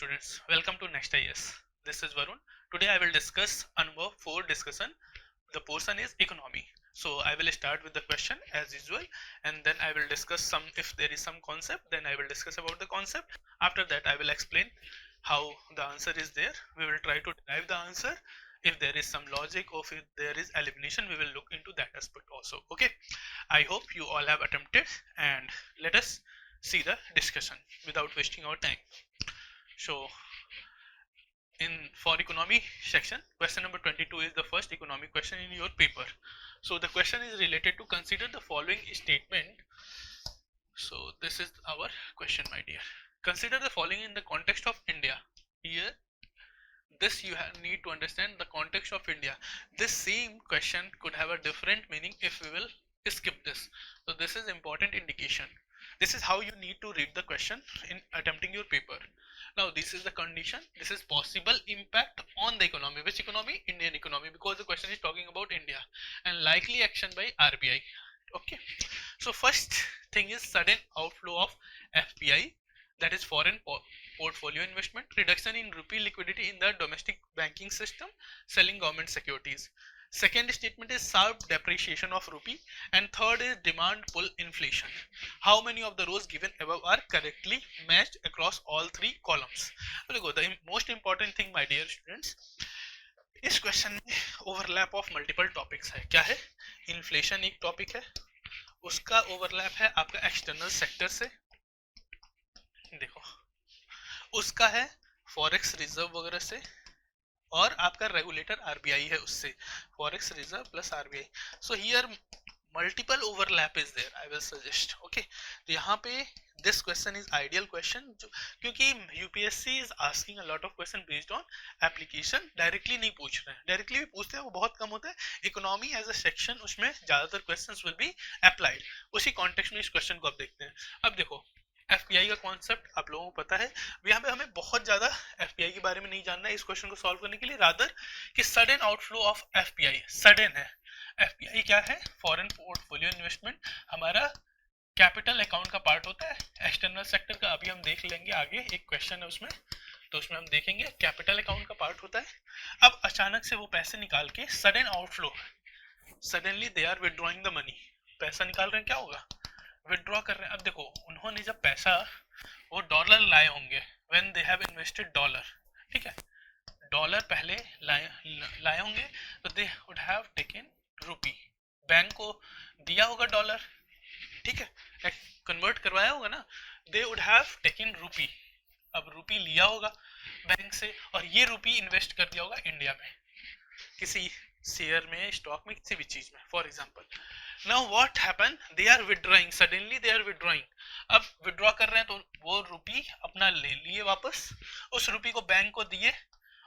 students, welcome to Next IAS. This is Varun. Today I will discuss ANUBHAV-IV discussion. The portion is economy. So I will start with the question as usual, and then I will discuss some, if there is some concept, then I will discuss about the concept. After that I will explain how the answer is there. We will try to derive the answer. If there is some logic or if there is elimination, we will look into that aspect also. Okay, I hope you all have attempted, and let us see the discussion without wasting our time. So for economy section, question number 22 is the first economy question in your paper. So the question is related to consider the following statement. So this is our question, my dear. Consider the following in the context of India. Here this you need to understand the context of India. This same question could have a different meaning if we will skip this. So this is important indication. This is how you need to read the question in attempting your paper. Now this is the condition. This is possible impact on the economy. Which economy? Indian economy, because the question is talking about India, and likely action by RBI. Okay, so first thing is sudden outflow of FPI, that is foreign portfolio investment, reduction in rupee liquidity in the domestic banking system, selling government securities. Second statement is sharp depreciation of rupee, and third is demand pull inflation. How many of the rows given above are correctly matched across all three columns? The most important thing, my dear students, इस question में overlap of multiple topics है. क्या है? Inflation एक topic है, उसका overlap है आपका एक्सटर्नल सेक्टर से, देखो उसका है फॉरेक्स रिजर्व वगैरह से, और आपका रेगुलेटर आरबीआई है उससे, forex reserve plus RBI. So here multiple overlap is there, I will suggest. Okay, तो यहाँ पे this question is ideal question, क्योंकि UPSC is asking a lot of question based on application. Directly नहीं पूछ रहे हैं, डायरेक्टली भी पूछते हैं वो बहुत कम होता है. इकोनॉमी एज अ सेक्शन, उसमें ज्यादातर क्वेश्चंस विल बी अप्लाइड. उसी कॉन्टेक्स्ट में इस क्वेश्चन को आप देखते हैं. अब देखो एफपीआई का कॉन्सेप्ट आप लोगों को पता है. यहाँ पे हमें बहुत ज्यादा एफपीआई के बारे में नहीं जानना है इस क्वेश्चन को सॉल्व करने के लिए, रादर कि sudden outflow of FPI. Sudden है एफपीआई, क्या है? फॉरेन पोर्टफोलियो इन्वेस्टमेंट, हमारा कैपिटल अकाउंट का पार्ट होता है एक्सटर्नल सेक्टर का. अभी हम देख लेंगे आगे, एक क्वेश्चन है उसमें, तो उसमें हम देखेंगे कैपिटल अकाउंट का पार्ट होता है. अब अचानक से वो पैसे निकाल के sudden outflow, suddenly they are withdrawing the money, पैसा निकाल रहे हैं, क्या होगा? विड्रॉ कर रहे हैं. अब देखो उन्होंने जब पैसा वो डॉलर लाए होंगे, when they have invested dollar, ठीक है, डॉलर पहले लाए होंगे, तो दे वुड हैव टेकन रूपी, बैंक को दिया होगा डॉलर, ठीक है, कन्वर्ट करवाया होगा ना, दे वुड हैव टेकन रूपी. अब रूपी लिया होगा बैंक से, और ये रूपी इन्वेस्ट कर दिया होगा इंडिया में, किसी शेयर में, स्टॉक में, किसी भी चीज में, for example. Now what happen, they are withdrawing, suddenly they are withdrawing. अब विड्रॉ कर रहे हैं तो वो रूपी अपना ले लिए वापस, उस रूपी को बैंक को दिए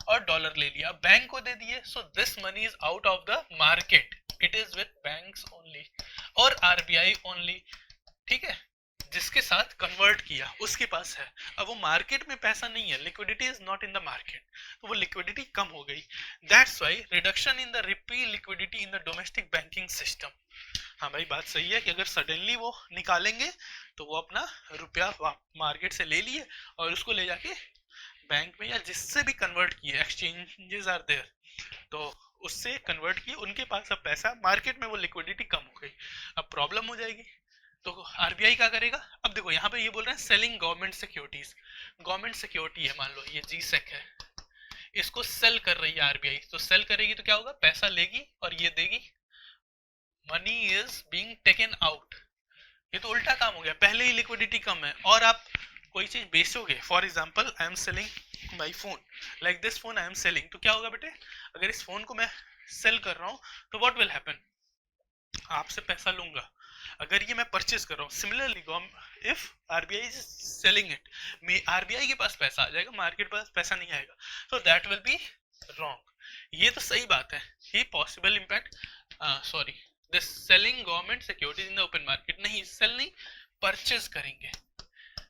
और डॉलर ले लिया, बैंक को दे दिए. So this money is out of the market, it is with banks only और आरबीआई ओनली, ठीक है. जिसके साथ कन्वर्ट किया उसके पास है. अब वो मार्केट में पैसा नहीं है, liquidity is not in the market, तो वो लिक्विडिटी कम हो गई. That's why reduction in the rupee liquidity in the domestic banking system. हाँ भाई, बात सही है कि अगर सडनली वो निकालेंगे तो वो अपना रुपया मार्केट से ले लिए और उसको ले जाके बैंक में या जिससे भी कन्वर्ट किए, एक्सचेंजेस आर देयर, तो उससे कन्वर्ट किए, उनके पास अब पैसा, मार्केट में वो लिक्विडिटी कम हो गई. अब प्रॉब्लम हो जाएगी, तो आरबीआई क्या करेगा? अब देखो यहाँ पे ये बोल रहे हैं selling government securities. Government security है, मान लो ये जीसेक है, इसको सेल कर रही है आरबीआई. तो सेल करेगी तो क्या होगा? पैसा लेगी और ये देगी, money is being taken out. ये तो उल्टा काम हो गया, पहले ही लिक्विडिटी कम है और आप कोई चीज बेचोगे, for example I am selling my phone, like this phone I am selling, तो क्या होगा बेटे? अगर इस फोन को मैं सेल कर रहा हूं तो व्हाट विल हैपन, आपसे पैसा लूंगा. अगर ये मैं परचेज कर रहा हूँ, similarly if RBI is selling it, RBI के पास पैसा आ जाएगा, मार्केट पास पैसा नहीं आएगा, सो दैट विल बी रॉन्ग. ये तो सही बात है, ये possible impact, sorry, this selling government securities in the open market, नहीं सेल नहीं, परचेज करेंगे.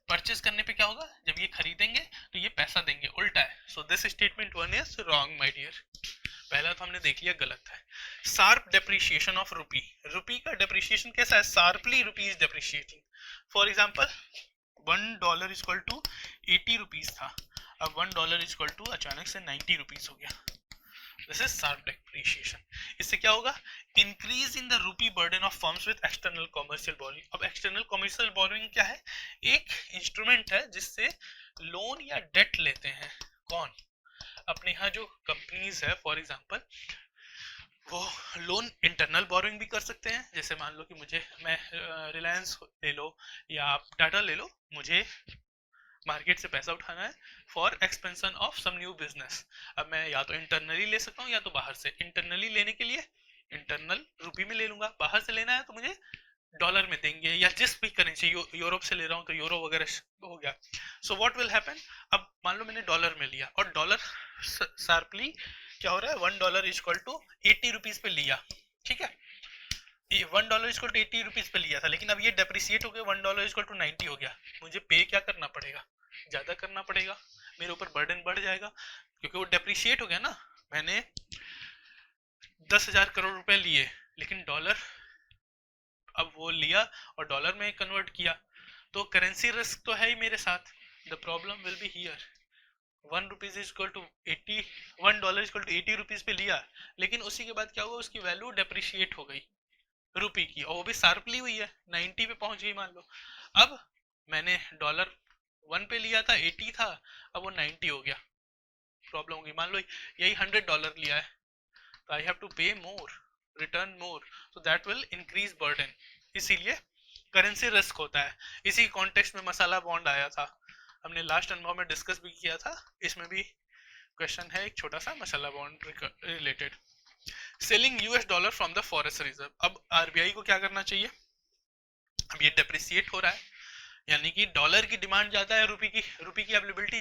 परचेज करने पे क्या होगा? जब ये खरीदेंगे तो ये पैसा देंगे, उल्टा है. So this statement one is wrong my dear. पहला तो हमने देख लिया गलत है. शार्प डेप्रिसिएशन ऑफ रूपी, रूपी का डेप्रिसिएशन कैसा है? Sharply rupee is depreciating. For example $1 equal to 80 rupees था, अब $1 इक्वल टू अचानक से 90 रुपीज हो गया। This is sharp depreciation. इससे क्या होगा? Increase in the rupee burden of firms with external commercial borrowing. अब एक्सटर्नल कॉमर्शियल बोरोइंग क्या है? एक इंस्ट्रूमेंट है जिससे लोन या डेट लेते हैं। कौन? अपने यहाँ जो कंपनीज है फॉर एग्जांपल, वो लोन इंटरनल बोरोइंग भी कर सकते हैं। जैसे मान लो कि मैं रिलायंस ले लो या आप टाटा ले लो, मुझे मार्केट से पैसा उठाना है for expansion of some new business. अब मैं या तो इंटरनली ले सकता हूँ या तो बाहर से। इंटरनली लेने के लिए इंटरनल रुपी में ले लूंगा, बाहर से लेना है तो मुझे डॉलर में देंगे या जिस भी करेंसी, यूरोप से ले रहा हूँ तो यूरो वगैरह हो गया। So what will happen? अब मान लो मैंने डॉलर में लिया और डॉलर शार्पली क्या हो रहा है, $1 इक्वल टू 80 रुपीज पे लिया, ठीक है। ये $1 इक्वल टू 80 रुपीज पे लिया था, लेकिन अब ये डेप्रिसिएट हो गया, $1 इक्वल टू 90 हो गया। मुझे पे क्या करना पड़ेगा? ज्यादा करना पड़ेगा, मेरे ऊपर बर्डन बढ़ जाएगा क्योंकि वो डेप्रिसिएट हो गया ना। मैंने 10,000 करोड़ रुपए लिए, लेकिन डॉलर अब वो लिया और डॉलर में कन्वर्ट किया, तो करेंसी रिस्क तो है ही मेरे साथ। The problem will be here. $1 equal to 80, $1 equal to 80 rupees पे लिया, लेकिन उसी के बाद क्या हुआ, उसकी वैल्यू डेप्रिशिएट हो गई रुपी की, और वो भी शार्पली हुई है, 90 पे पहुंच गई मान लो। अब मैंने डॉलर 1 पे लिया था, 80 था, अब वो 90 हो गया, प्रॉब्लम होगी। मान लो यही $100 लिया है, तो आई have to pay more, return more, so that will increase burden. इसीलिए करेंसी रिस्क होता है। इसी कॉन्टेक्स्ट में मसाला बॉन्ड आया था, हमने लास्ट अनुभव में डिस्कस भी किया था। इसमें भी क्वेश्चन है एक छोटा सा masala bond related. Selling $US from the forest reserve. अब आरबीआई को क्या करना चाहिए? अब ये डेप्रिसिएट हो रहा है, यानी कि डॉलर की डिमांड ज्यादा है, रुपी की अवेलेबिलिटी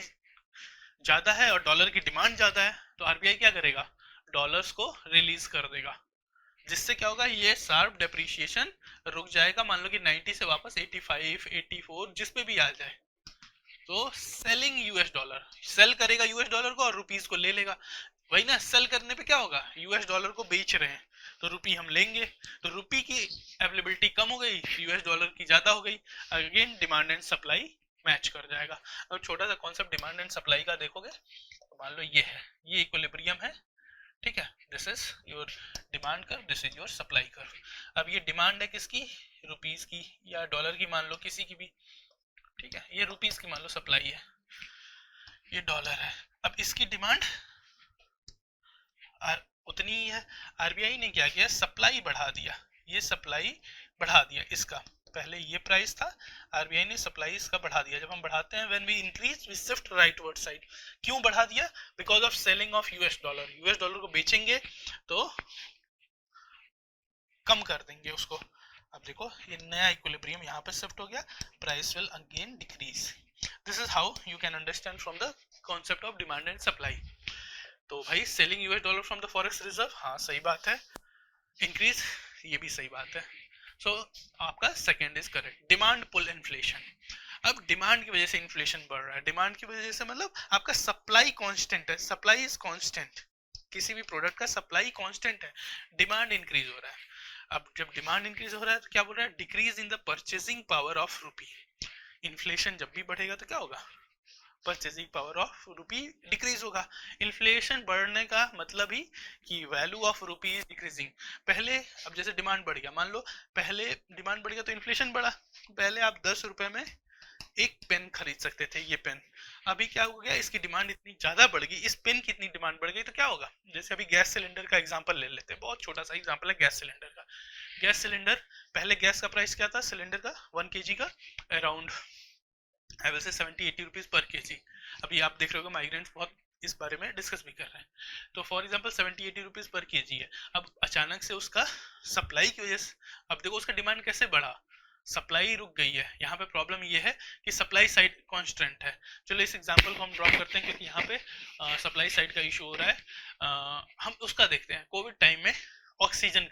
ज्यादा है और डॉलर की डिमांड ज्यादा है, तो आरबीआई क्या करेगा? डॉलर्स को रिलीज कर देगा, जिससे क्या होगा, ये शार्प डेप्रिसिएशन रुक जाएगा। मान लो कि 90 से वापस 85, 84 जिस पे भी आ जाए, तो सेलिंग $US, सेल करेगा $US को और रुपीस को ले लेगा। वही ना, सेल करने पे क्या होगा, $US को बेच रहे हैं तो रुपी हम लेंगे, तो रुपी की अवेलेबिलिटी कम हो गई, $US की ज्यादा हो गई, again demand and supply match कर जाएगा। अब छोटा सा कॉन्सेप्ट डिमांड एंड सप्लाई का देखोगे तो मान लो ये है, ये इक्विलिब्रियम है, ठीक है। This is your demand curve, this is your supply curve. अब ये डिमांड है किसकी? रुपीस की या डॉलर की, मान लो किसी की भी, ठीक है। ये रुपीस की मान लो सप्लाई है, ये डॉलर है। अब इसकी डिमांड उतनी ही है, आरबीआई ने क्या किया, सप्लाई बढ़ा दिया, ये सप्लाई बढ़ा दिया इसका। पहले ये प्राइस था, आरबीआई ने सप्लाई इसका बढ़ा दिया। जब हम बढ़ाते हैं, when we increase we shift rightward side. क्यों बढ़ा दिया? Because of selling of $US को बेचेंगे तो कम कर देंगे उसको। अब देखो ये नया इक्विलिब्रियम यहाँ पे शिफ्ट हो गया, price will again decrease. This is how you can understand from the concept of demand and supply. तो भाई selling $US from the forex reserve, हाँ सही बात है, इंक्रीज ये भी सही बात है। सो आपका second is correct. Demand pull inflation. अब डिमांड की वजह से इन्फ्लेशन बढ़ रहा है, डिमांड की वजह से मतलब आपका सप्लाई कांस्टेंट है, सप्लाई इज कांस्टेंट, किसी भी प्रोडक्ट का सप्लाई कांस्टेंट है, डिमांड इंक्रीज हो रहा है। अब जब डिमांड इंक्रीज हो रहा है तो क्या बोल रहा है, decrease in the purchasing power of rupee. Inflation जब भी बढ़ेगा तो क्या होगा, purchasing power of rupee decrease होगा। इन्फ्लेशन बढ़ने का मतलब ही कि value of rupee is decreasing. पहले अब जैसे डिमांड बढ़ गया, मान लो पहले डिमांड बढ़ गया तो इन्फ्लेशन बढ़ा, पहले आप 10 रुपए में एक पेन खरीद सकते थे, ये पेन। अभी क्या हो गया, इसकी डिमांड इतनी ज्यादा बढ़ गई, इस पेन की इतनी डिमांड बढ़ गई, तो क्या होगा, जैसे अभी गैस सिलेंडर का एग्जांपल ले लेते हैं, बहुत छोटा सा एग्जांपल है गैस सिलेंडर का। गैस सिलेंडर, पहले गैस का प्राइस क्या था सिलेंडर का, 1 kg का around I will say 70-80 rupees per KG. अभी आप देख रहे हो माइग्रेंट्स बहुत इस बारे में डिस्कस भी कर रहे हैं, तो for example 70-80 rupees per KG है। अब अचानक से उसका सप्लाई की वजह से, अब देखो उसका डिमांड कैसे बढ़ा, सप्लाई रुक गई है। यहाँ पे प्रॉब्लम ये है कि सप्लाई साइड कांस्टेंट है। चलो इस एग्जांपल को हम ड्रॉ करते हैं, क्योंकि यहाँ पे सप्लाई साइड का इशू हो रहा है। हम उसका देखते हैं, कोविड टाइम में ऑक्सीजन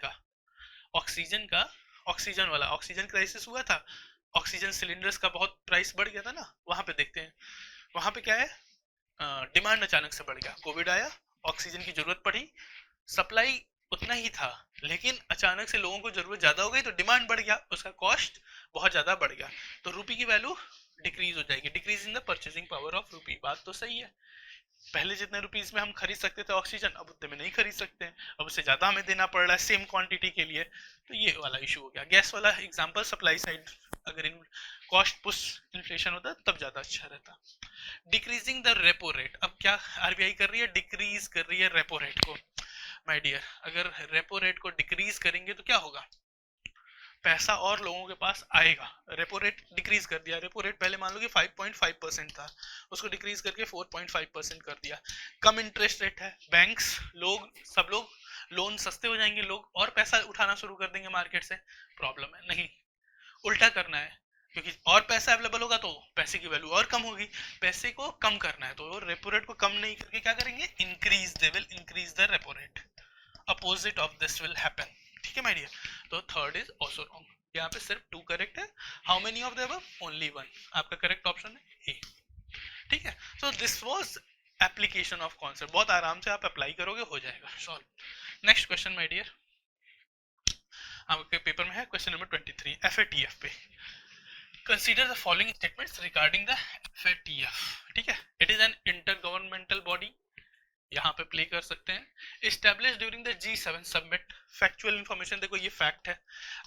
वाला ऑक्सीजन क्राइसिस हुआ था, ऑक्सीजन सिलेंडर्स का बहुत प्राइस बढ़ गया था ना, वहां पे देखते हैं, वहां पे क्या है, डिमांड अचानक से बढ़ गया, कोविड आया, ऑक्सीजन की जरूरत पड़ी, सप्लाई उतना ही था, लेकिन अचानक से लोगों को जरूरत ज्यादा हो गई तो डिमांड बढ़ गया, उसका कॉस्ट बहुत ज्यादा बढ़ गया, तो रुपी की वैल्यू डिक्रीज हो जाएगी, decrease in the purchasing power of रूपी। बात तो सही है, पहले जितने रुपीस में हम खरीद सकते थे ऑक्सीजन, अब उतने में नहीं खरीद सकते हैं, अब उससे ज्यादा हमें देना पड़ रहा है सेम क्वांटिटी के लिए। तो ये वाला इशू हो गया। गैस वाला एग्जांपल, सप्लाई साइड अगर इन कॉस्ट पुश इन्फ्लेशन होता तब ज्यादा अच्छा रहता। डिक्रीजिंग द रेपो रेट, अब क्या आरबीआई कर रही है, डिक्रीज कर रही है रेपो रेट को। माय डियर, अगर रेपो रेट को डिक्रीज करेंगे तो क्या होगा, पैसा और लोगों के पास आएगा। रेपो रेट डिक्रीज कर दिया, रेपो रेट पहले मान लो कि 5.5% था, उसको डिक्रीज करके 4.5% कर दिया। कम इंटरेस्ट रेट है, बैंक्स, लोग, सब लोग लोन सस्ते हो जाएंगे, लोग और पैसा उठाना शुरू कर देंगे मार्केट से। प्रॉब्लम है नहीं, उल्टा करना है, क्योंकि और पैसा अवेलेबल होगा तो पैसे की वैल्यू और कम होगी। पैसे को कम करना है तो रेपो रेट को कम नहीं करके क्या करेंगे, increase, they will increase the repo rate. Opposite of this will happen. ठीक है माय डियर, तो थर्ड इज आल्सो रॉन्ग। यहाँ पे सिर्फ 2 करेक्ट है। How many of the above, only 1। आपका करेक्ट ऑप्शन है ए। ठीक है, so this was application of concept. बहुत आराम से आप अप्लाई करोगे, हो जाएगा solve. Next question my dear, आपके पेपर में है क्वेश्चन नंबर 23 एफएटीएफ पे। Consider the following statements regarding the FATF. ठीक है, it is N inter governmental body, यहाँ पे प्ले कर सकते हैं। Established during the G7 summit, factual information, देखो ये fact है।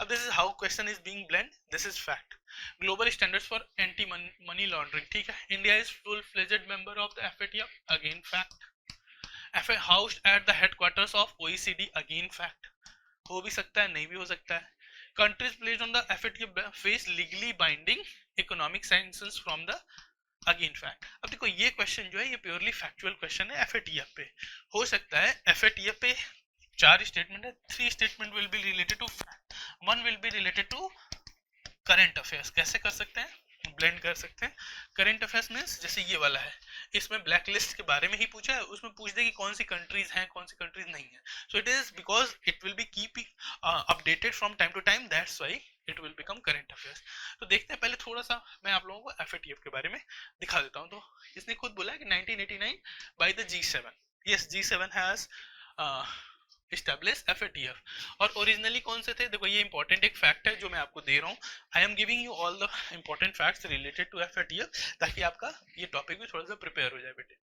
अब this is how question is being blend, this is fact. Global standards for anti money laundering, ठीक है। India is full-fledged member of the FATF, again fact. Housed at the headquarters of OECD, again fact. हो भी सकता है, नहीं भी हो सकता है। Countries placed on the FATF face legally binding economic sanctions from the, again fact. अब देखो ये क्वेश्चन जो है ये प्योरली फैक्चुअल क्वेश्चन है एफएटीएफ पे। हो सकता है एफएटीएफ पे 4 स्टेटमेंट है, 3 statement will be related to fact, 1 will be related to current affairs. कैसे कर सकते हैं, ब्लेंड कर सकते हैं। करंट अफेयर्स मींस जैसे ये वाला है, इसमें ब्लैक लिस्ट के बारे में ही पूछा है, उसमें पूछ दे कि कौन सी कंट्रीज हैं, कौन सी कंट्रीज नहीं है। So it is because it will be keeping updated from time to time, that's why it will become current affairs. तो देखते हैं, पहले थोड़ा सा मैं आप लोगों को एफएटीएफ के बारे में दिखा देता हूं। तो इसने खुद बोला है कि 1989 by the G7, yes G7 has establish FATF. और ओरिजिनली कौन से थे, देखो ये इंपॉर्टेंट एक फैक्ट है जो मैं आपको दे रहा हूँ। I am giving you all the important facts related to FATF, ताकि आपका ये टॉपिक भी थोड़ा सा प्रिपेयर हो जाए बेटे।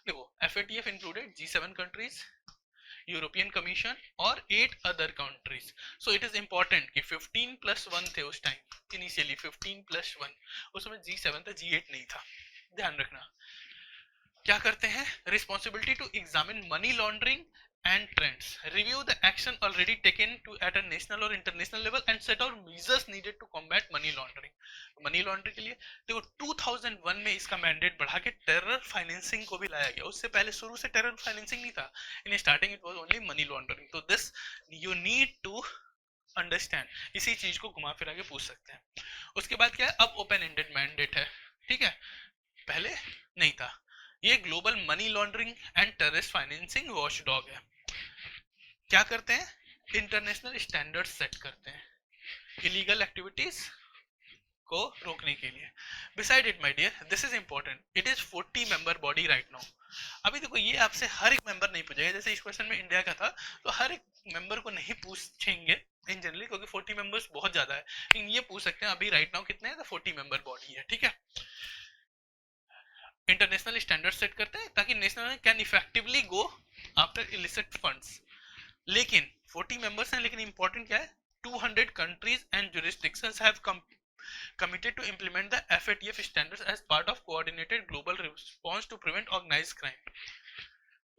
देखो FATF included G7 countries, European commission और 8 other countries. So it is important कि 15+1 थे उस टाइम, इनिशियली 15+1, उसमें G7 था, G8 नहीं था, ध्यान रखना। क्या करते हैं, responsibility to examine money laundering and trends, review the action already taken to at a national or international level and set out measures needed to combat money laundering. Money laundering के लिए देखो 2001 में इसका मैंडेट बढ़ा के terror financing को भी लाया गया। उससे पहले शुरू से टेरर फाइनेंसिंग नहीं था, in starting it was only money laundering. तो this you need to understand, इसी चीज को घुमा फिरा के पूछ सकते हैं। उसके बाद क्या है, अब ओपन एंडेड मैंडेट है, ठीक है, पहले नहीं था। ये global money laundering and terrorist financing watchdog है। क्या करते हैं, इंटरनेशनल स्टैंडर्ड सेट करते हैं इलीगल एक्टिविटीज को रोकने के लिए। Beside it my dear, this is important, it is 40 member body right now. अभी देखो ये आपसे हर एक मेंबर नहीं पूछेगा, जैसे इस क्वेश्चन में इंडिया का था तो हर एक मेंबर को नहीं पूछेंगे इन जनरली, क्योंकि 40 मेंबर्स बहुत ज्यादा है, लेकिन ये पूछ सकते हैं अभी राइट नाउ कितने हैं, तो 40 मेंबर बॉडी है, ठीक है। इंटरनेशनल स्टैंडर्ड सेट करते हैं ताकि national can effectively go after illicit funds. लेकिन 40 मेंबर्स हैं, लेकिन इंपॉर्टेंट क्या है, 200 countries and jurisdictions have committed to implement the FATF standards as part of coordinated global response to prevent organized crime.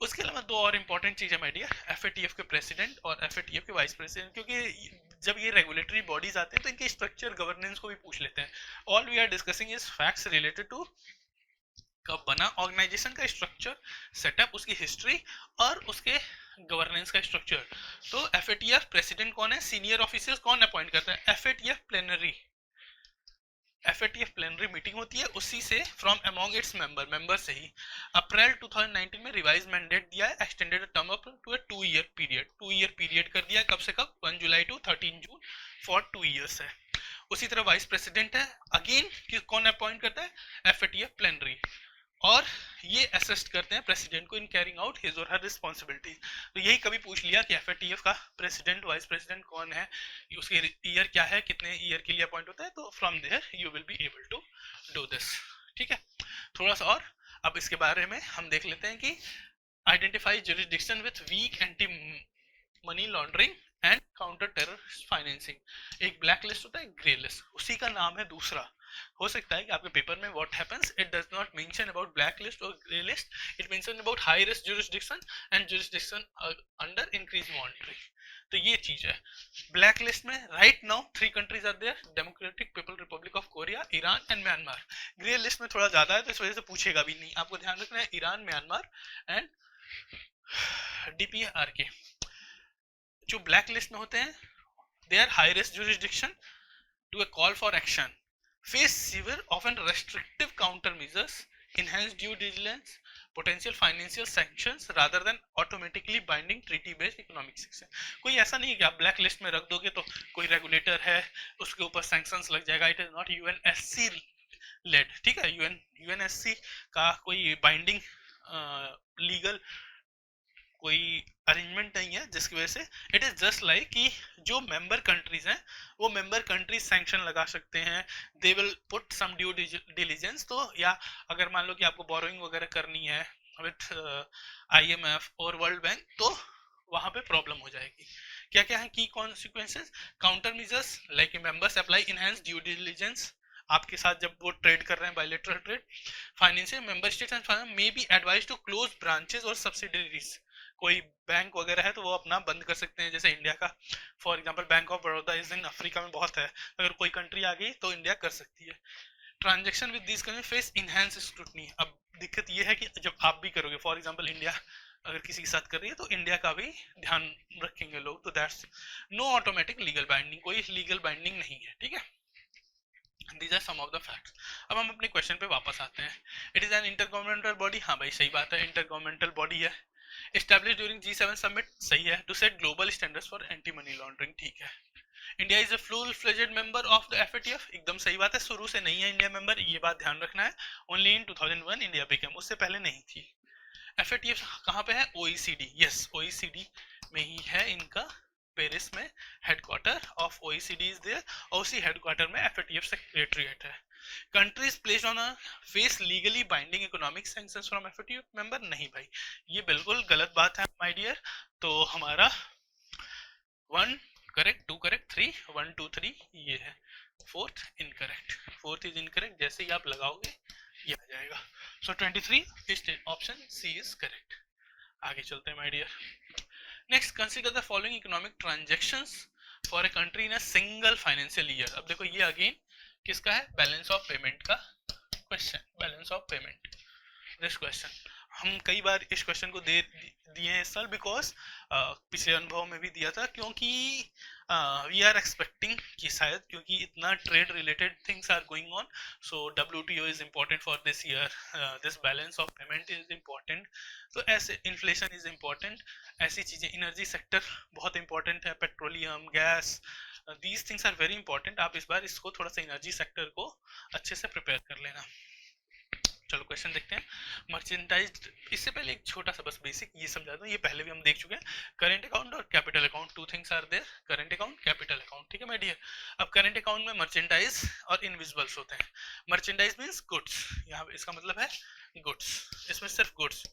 उसके अलावा 2 और इंपॉर्टेंट चीज है माय डियर, एफएटीएफ के प्रेसिडेंट और एफएटीएफ के वाइस प्रेसिडेंट, क्योंकि जब ये रेगुलेटरी बॉडीज आते हैं तो इनके स्ट्रक्चर गवर्नेंस को भी पूछ लेते हैं। All we are discussing is facts related to कब बना ऑर्गेनाइजेशन का स्ट्रक्चर, सेटअप, उसकी हिस्ट्री और उसके गवर्नेंस का स्ट्रक्चर। तो एफएटीएफ प्रेसिडेंट कौन है, सीनियर ऑफिसर्स कौन अपॉइंट करता है, एफएटीएफ प्लेनरी मीटिंग होती है उसी से फ्रॉम अमॉन्ग इट्स मेंबर से ही। अप्रैल 2019 में रिवाइज मैंडेट दिया है, extended term up to a 2 year period, 2 year period कर दिया, कब से कब, 1 July to 13 June for 2 years है। उसी तरह वाइस प्रेसिडेंट है, अगेन कौन अपॉइंट करता है, एफएटीएफ प्लेनरी। और ये असिस्ट करते हैं प्रेसिडेंट को इन कैरिंग आउट हिज और हर रिस्पॉन्सिबिलिटी। तो यही कभी पूछ लिया कि एफएटीएफ का प्रेसिडेंट वाइस प्रेसिडेंट कौन है, उसके ईयर क्या है, कितने ईयर के लिए अपॉइंट होता है, तो from there you will be able to do this. ठीक है, थोड़ा सा और अब इसके बारे में हम देख लेते हैं कि identify jurisdiction with week anti money laundering and counter terror financing. एक ब्लैक लिस्ट होता है, ग्रे लिस्ट, उसी का नाम है दूसरा। हो सकता है कि आपके पेपर में what happens, it does not mention about black list और grey list, it mention about high risk jurisdiction and jurisdiction under increase monitoring. तो ये चीज है ब्लैक लिस्ट में। Right now 3 countries are there, democratic people republic of Korea, Iran and Myanmar. Grey list में थोड़ा ज्यादा है तो इस वजह से पूछेगा भी नहीं, आपको ध्यान रखना है ईरान, म्यांमार एंड डीपीआरके। जो ब्लैक लिस्ट में होते हैं they are high risk jurisdiction to a call for action, face severe often restrictive countermeasures, enhanced due diligence, potential financial sanctions rather than automatically binding treaty based economic sanction। कोई ऐसा नहीं है कि आप black list में रख दोगे तो कोई रेगुलेटर है उसके ऊपर सैंक्शंस लग जाएगा। It is not UNSC led, ठीक है, यूएनएससी का कोई बाइंडिंग लीगल कोई अरेंजमेंट नहीं है जिसकी वजह से इट इज जस्ट लाइक कि जो मेंबर कंट्रीज हैं वो मेंबर कंट्रीज सैंक्शन लगा सकते हैं, they will put some due diligence. तो या अगर मान लो कि आपको बोरोइंग वगैरह करनी है विथ आईएमएफ और वर्ल्ड बैंक तो वहां पे प्रॉब्लम हो जाएगी। क्या क्या है की consequences, counter measures like members apply enhance due diligence, आपके साथ जब वो ट्रेड कर रहे हैं bilateral trade, financial member states and may be advise to close branches और सब्सिडरीज। कोई बैंक वगैरह है तो वो अपना बंद कर सकते हैं, जैसे इंडिया का for example bank of Baroda इस दिन अफ्रीका में बहुत है, अगर कोई कंट्री आ गई तो इंडिया कर सकती है। Transaction with this country face enhance scrutiny. अब दिक्कत ये है कि जब आप भी करोगे, फॉर एग्जांपल इंडिया अगर किसी के साथ कर रही है तो इंडिया का भी ध्यान रखेंगे लोग। तो that's no automatic legal binding, कोई लीगल बाइंडिंग नहीं है। ठीक है, These are some of the facts। अब हम अपने क्वेश्चन पे वापस आते हैं। It is an intergovernmental body, हाँ भाई सही बात है, इंटरगवर्नमेंटल बॉडी है। एस्टैब्लिश ड्यूरिंग G7 समिट, सही है। To set global standards for anti money laundering, ठीक है। India is a full fledged member of the FATF, एकदम सही बात है, शुरू से नहीं है इंडिया मेंबर, ये बात ध्यान रखना है। ओनली इन 2001 इंडिया बिकेम, उससे पहले नहीं थी। एफएटीएफ कहाँ पे है, ओईसीडी, यस ओईसीडी में ही है इनका, पेरिस में headquarter of OECD is there, और उसी हेडक्वार्टर में एफएटीएफ सेक्रेटरीट है। Countries placed on a face legally binding economic sanctions from FATF member, नहीं भाई ये बिल्कुल गलत बात है माय डियर। तो हमारा 1 करेक्ट, 2 करेक्ट, 3 1 2 3 ये है, fourth incorrect, fourth is incorrect, जैसे ही आप लगाओगे ये आ जाएगा। So 23 option C is correct. आगे चलते हैं my dear. Next, consider the following economic transactions for a country in a single financial year. अब देखो ये अगेन किसका है, बैलेंस ऑफ पेमेंट का question, balance of payment. This question हम कई बार इस क्वेश्चन को दिए हैं इस साल, बिकॉज पिछले अनुभव में भी दिया था, क्योंकि वी आर एक्सपेक्टिंग कि शायद क्योंकि इतना trade related things are going on, so WTO is important for this year, this balance of payment is important. तो ऐसे इन्फ्लेशन इज इम्पोर्टेंट, ऐसी चीजें, एनर्जी सेक्टर बहुत इंपॉर्टेंट है, petroleum gas, these things are very important. आप इस बार इसको थोड़ा सा एनर्जी सेक्टर को अच्छे से प्रिपेयर कर लेना। चलो क्वेश्चन देखते हैं। मर्चेंडाइज, इससे पहले एक छोटा सा बस बेसिक ये समझा दूं, ये पहले भी हम देख चुके हैं। करेंट अकाउंट और capital account, two things are there, current account capital account, ठीक है माय डियर। अब करेंट अकाउंट में मर्चेंडाइज और इनविजिबल्स होते हैं। मर्चेंडाइज मींस गुड्स, यहाँ इसका मतलब है गुड्स, इसमें सिर्फ गुड्स,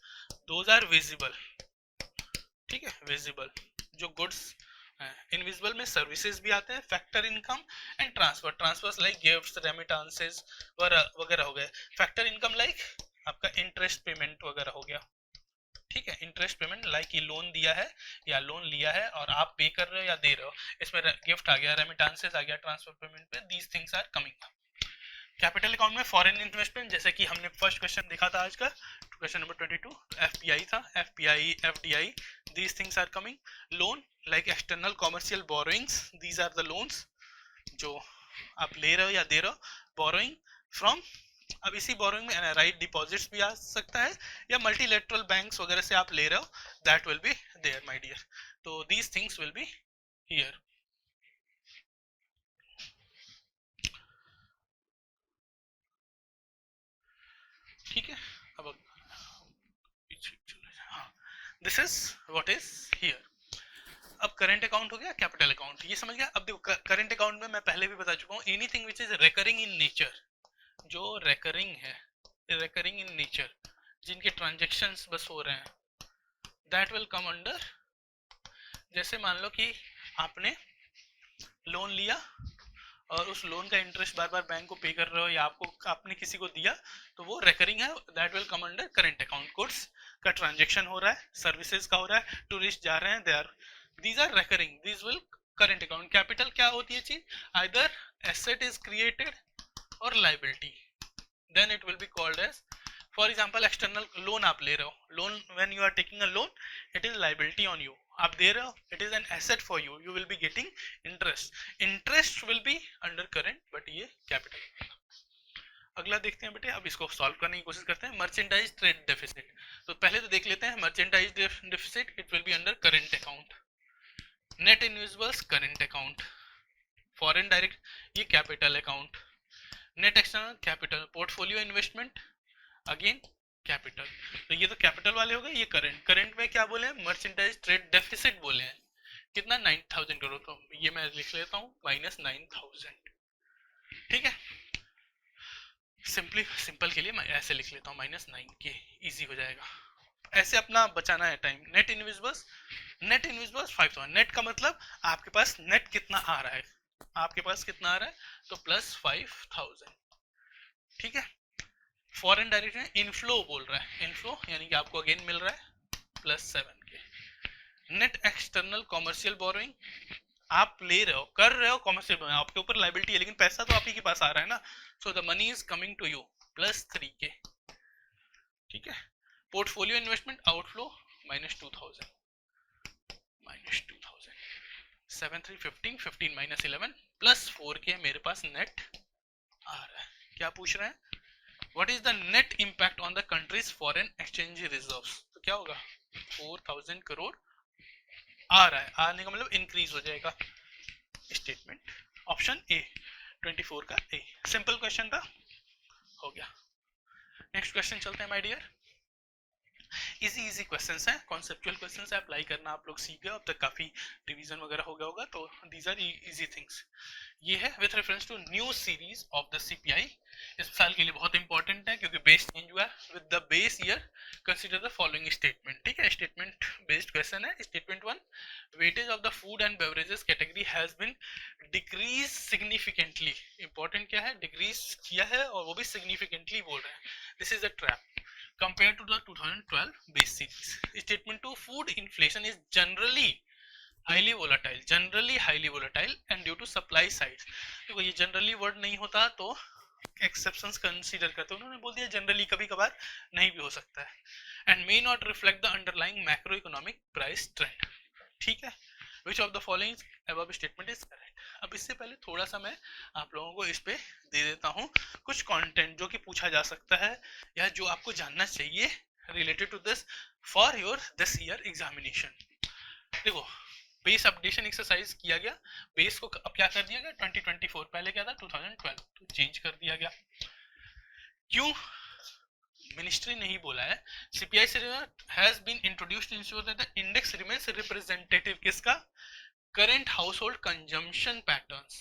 दोज आर विजिबल, ठीक है, विजिबल जो गुड्स। इनविजिबल में सर्विसेज भी आते हैं, factor income and transfer, transfers like gifts, remittances वगैरह हो गए। फैक्टर इनकम लाइक आपका इंटरेस्ट पेमेंट वगैरह हो गया, ठीक है, इंटरेस्ट पेमेंट लाइक ये लोन दिया है या लोन लिया है और आप पे कर रहे हो या दे रहे हो, इसमें गिफ्ट आ गया, रेमिटेंसेस आ गया, ट्रांसफर पेमेंट पे, these things are coming. Capital account में फॉरेन इन्वेस्टमेंट, जैसे कि हमने फर्स्ट क्वेश्चन देखा था आज का, क्वेश्चन नंबर 22, एफपीआई था, FPI FDI, these things are coming. Loan like external commercial borrowings, these are the loans जो आप ले रहे हो या दे रहे हो। बोरोइंग फ्रॉम, अब इसी बोरोइंग में राइट डिपॉजिट्स भी आ सकता है या मल्टीलेटरल बैंक्स वगैरह से आप ले रहे हो, that will be there my dear. तो these things will be here. ठीक है, अब this is what is here. अब करंट अकाउंट हो गया, कैपिटल अकाउंट, ये समझ गया। अब देखो करंट अकाउंट में मैं पहले भी बता चुका हूँ, anything which is recurring in nature, जो रेकरिंग है, रेकरिंग इन नेचर, जिनके ट्रांजेक्शन्स बस हो रहे हैं, दैट विल कम अंडर। जैसे मान लो कि आपने लोन लिया और उस लोन का इंटरेस्ट बार बार बैंक को पे कर रहे हो, या आपने किसी को दिया, तो वो रेकरिंग है, that will come under current account. Goods का ट्रांजैक्शन हो रहा है, सर्विसेज का हो रहा है, टूरिस्ट जा रहे हैं, they are, these are recurring, this will current account. Capital क्या होती है चीज, आइदर एसेट इज क्रिएटेड और liability, then it will be called as, for example external loan आप ले रहे हो, loan when you are taking a loan, it is liability on you, आप दे रहे हो, it is an asset for you, you will be getting interest, interest will be under current, but ये capital. अगला देखते हैं बेटे, अब इसको सॉल्व करने की कोशिश करते हैं। मर्चेंडाइज ट्रेड डेफिसिट, तो पहले तो देख लेते हैं merchandise deficit, it will be under current account. Net invisibles current account, foreign direct ये capital account, net external capital, portfolio investment again capital. तो ये तो कैपिटल वाले हो गए, ये करंट, करंट में क्या बोले हैं, मर्चेंडाइज ट्रेड डेफिसिट बोले हैं, कितना 9000 करोड़, तो ये मैं लिख लेता हूँ -9000, ठीक है। सिंपल के लिए मैं ऐसे लिख लेता हूँ -9K, इजी हो जाएगा, ऐसे अपना बचाना है time. Net invisibles, net invisibles 5000, net का मतलब आपके पास नेट कितना आ रहा है, आपके पास कितना आ रहा है, तो +5000, ठीक है। फॉरेन डायरेक्ट इनफ्लो बोल रहा है, इनफ्लो यानी कि आपको अगेन मिल रहा है +7K। Net external commercial borrowing, आप ले रहे हो, कर रहे हो कॉमर्शियल, आपके ऊपर लाइबिलिटी है, लेकिन पैसा तो आप ही के पास आ रहा है ना, so the money is coming to you, +3K, ठीक है। पोर्टफोलियो इन्वेस्टमेंट आउटफ्लो -2000, -2000, 7 3 15, 15 - 11 +4K मेरे पास नेट आ रहा है। क्या पूछ रहे हैं, what is the net impact on the countries foreign exchange reserves, तो क्या होगा, 4000 करोड़ आ रहा है, आने का मतलब इंक्रीज हो जाएगा। स्टेटमेंट ऑप्शन ए 24 का ए, सिंपल क्वेश्चन था, हो गया। नेक्स्ट क्वेश्चन चलते हैं माय डियर। इजी क्वेश्चंस हैं, कॉन्सेप्चुअल क्वेश्चंस है, अप्लाई करना आप लोग सीख गए, अब तक काफी रिवीजन वगैरह हो गया होगा, तो दीज आर इजी थिंग्स। ये है with reference to new series of the CPI, इस साल के लिए बहुत इंपॉर्टेंट है क्योंकि बेस चेंज हुआ है। With the base year consider the following statement, ठीक है, स्टेटमेंट बेस्ड क्वेश्चन है। Statement 1, weightage of the food and beverages category has been decrease significantly, important क्या है, डिक्रीज किया है और वो भी सिग्निफिकेंटली बोल रहे हैं, this is a trap compared to the 2012 base series. Statement 2, food inflation is generally highly volatile and due to supply side. देखो ये generally word नहीं होता तो exceptions consider करते, उन्होंने बोल दिया generally, कभी कभार नहीं भी हो सकता है, and may not reflect the underlying macroeconomic price trend, ठीक है। Which of the following above statement is correct? अब इससे पहले थोड़ा सा मैं आप लोगों को इस पे दे देता हूँ कुछ कंटेंट जो कि पूछा जा सकता है या जो आपको जानना चाहिए related to this for your this year examination. देखो बेस अपडेशन एक्सरसाइज किया गया, बेस को अब क्या कर दिया गया 2024, पहले क्या था 2012, तो चेंज कर दिया गया। क्यों, मिनिस्ट्री नहीं बोला है, CPI has been introduced to ensure that the index remains representative किसका, current household consumption patterns,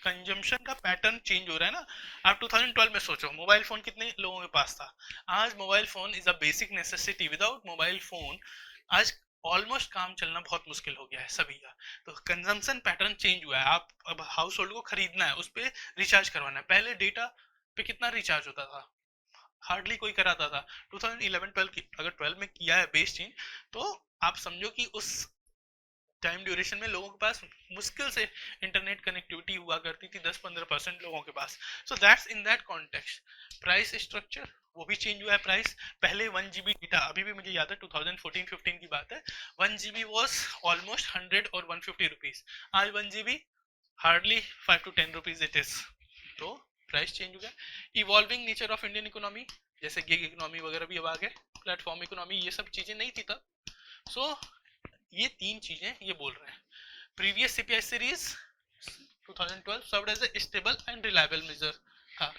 consumption का पैटर्न चेंज हो रहा है ना। आप 2012 में सोचो मोबाइल फोन कितने लोगों के पास था, आज mobile phone is a basic necessity, without mobile phone आज ऑलमोस्ट काम चलना बहुत मुश्किल हो गया है सभी का। तो कंजम्पशन पैटर्न चेंज हुआ है, आप अब हाउस होल्ड को खरीदना है, उस पर रिचार्ज करवाना है, पहले डेटा पे कितना रिचार्ज होता था, हार्डली कोई कराता था। 2011-12 की अगर 12 में किया है बेस चेंज, तो आप समझो कि उस टाइम ड्यूरेशन में लोगों के पास मुश्किल से इंटरनेट कनेक्टिविटी हुआ करती थी, 10-15% लोगों के पास। So that's in that context price structure वो भी चेंज हुआ है। प्राइस पहले 1 GB डेटा, अभी भी मुझे याद है 2014-15 की बात है, 1 GB वॉज ऑलमोस्ट 100 और 150 रुपीज, आज 1 GB hardly 5 to 10 rupees it is, तो प्राइस चेंज हो गया। Evolving nature of Indian economy, जैसे गिग इकोनॉमी वगैरह भी अब आ गए, प्लेटफॉर्म इकोनॉमी, ये सब चीजें नहीं थी तब। सो ये तीन चीजें ये बोल रहे हैं। Previous CPI series 2012 served as a stable and reliable measure था,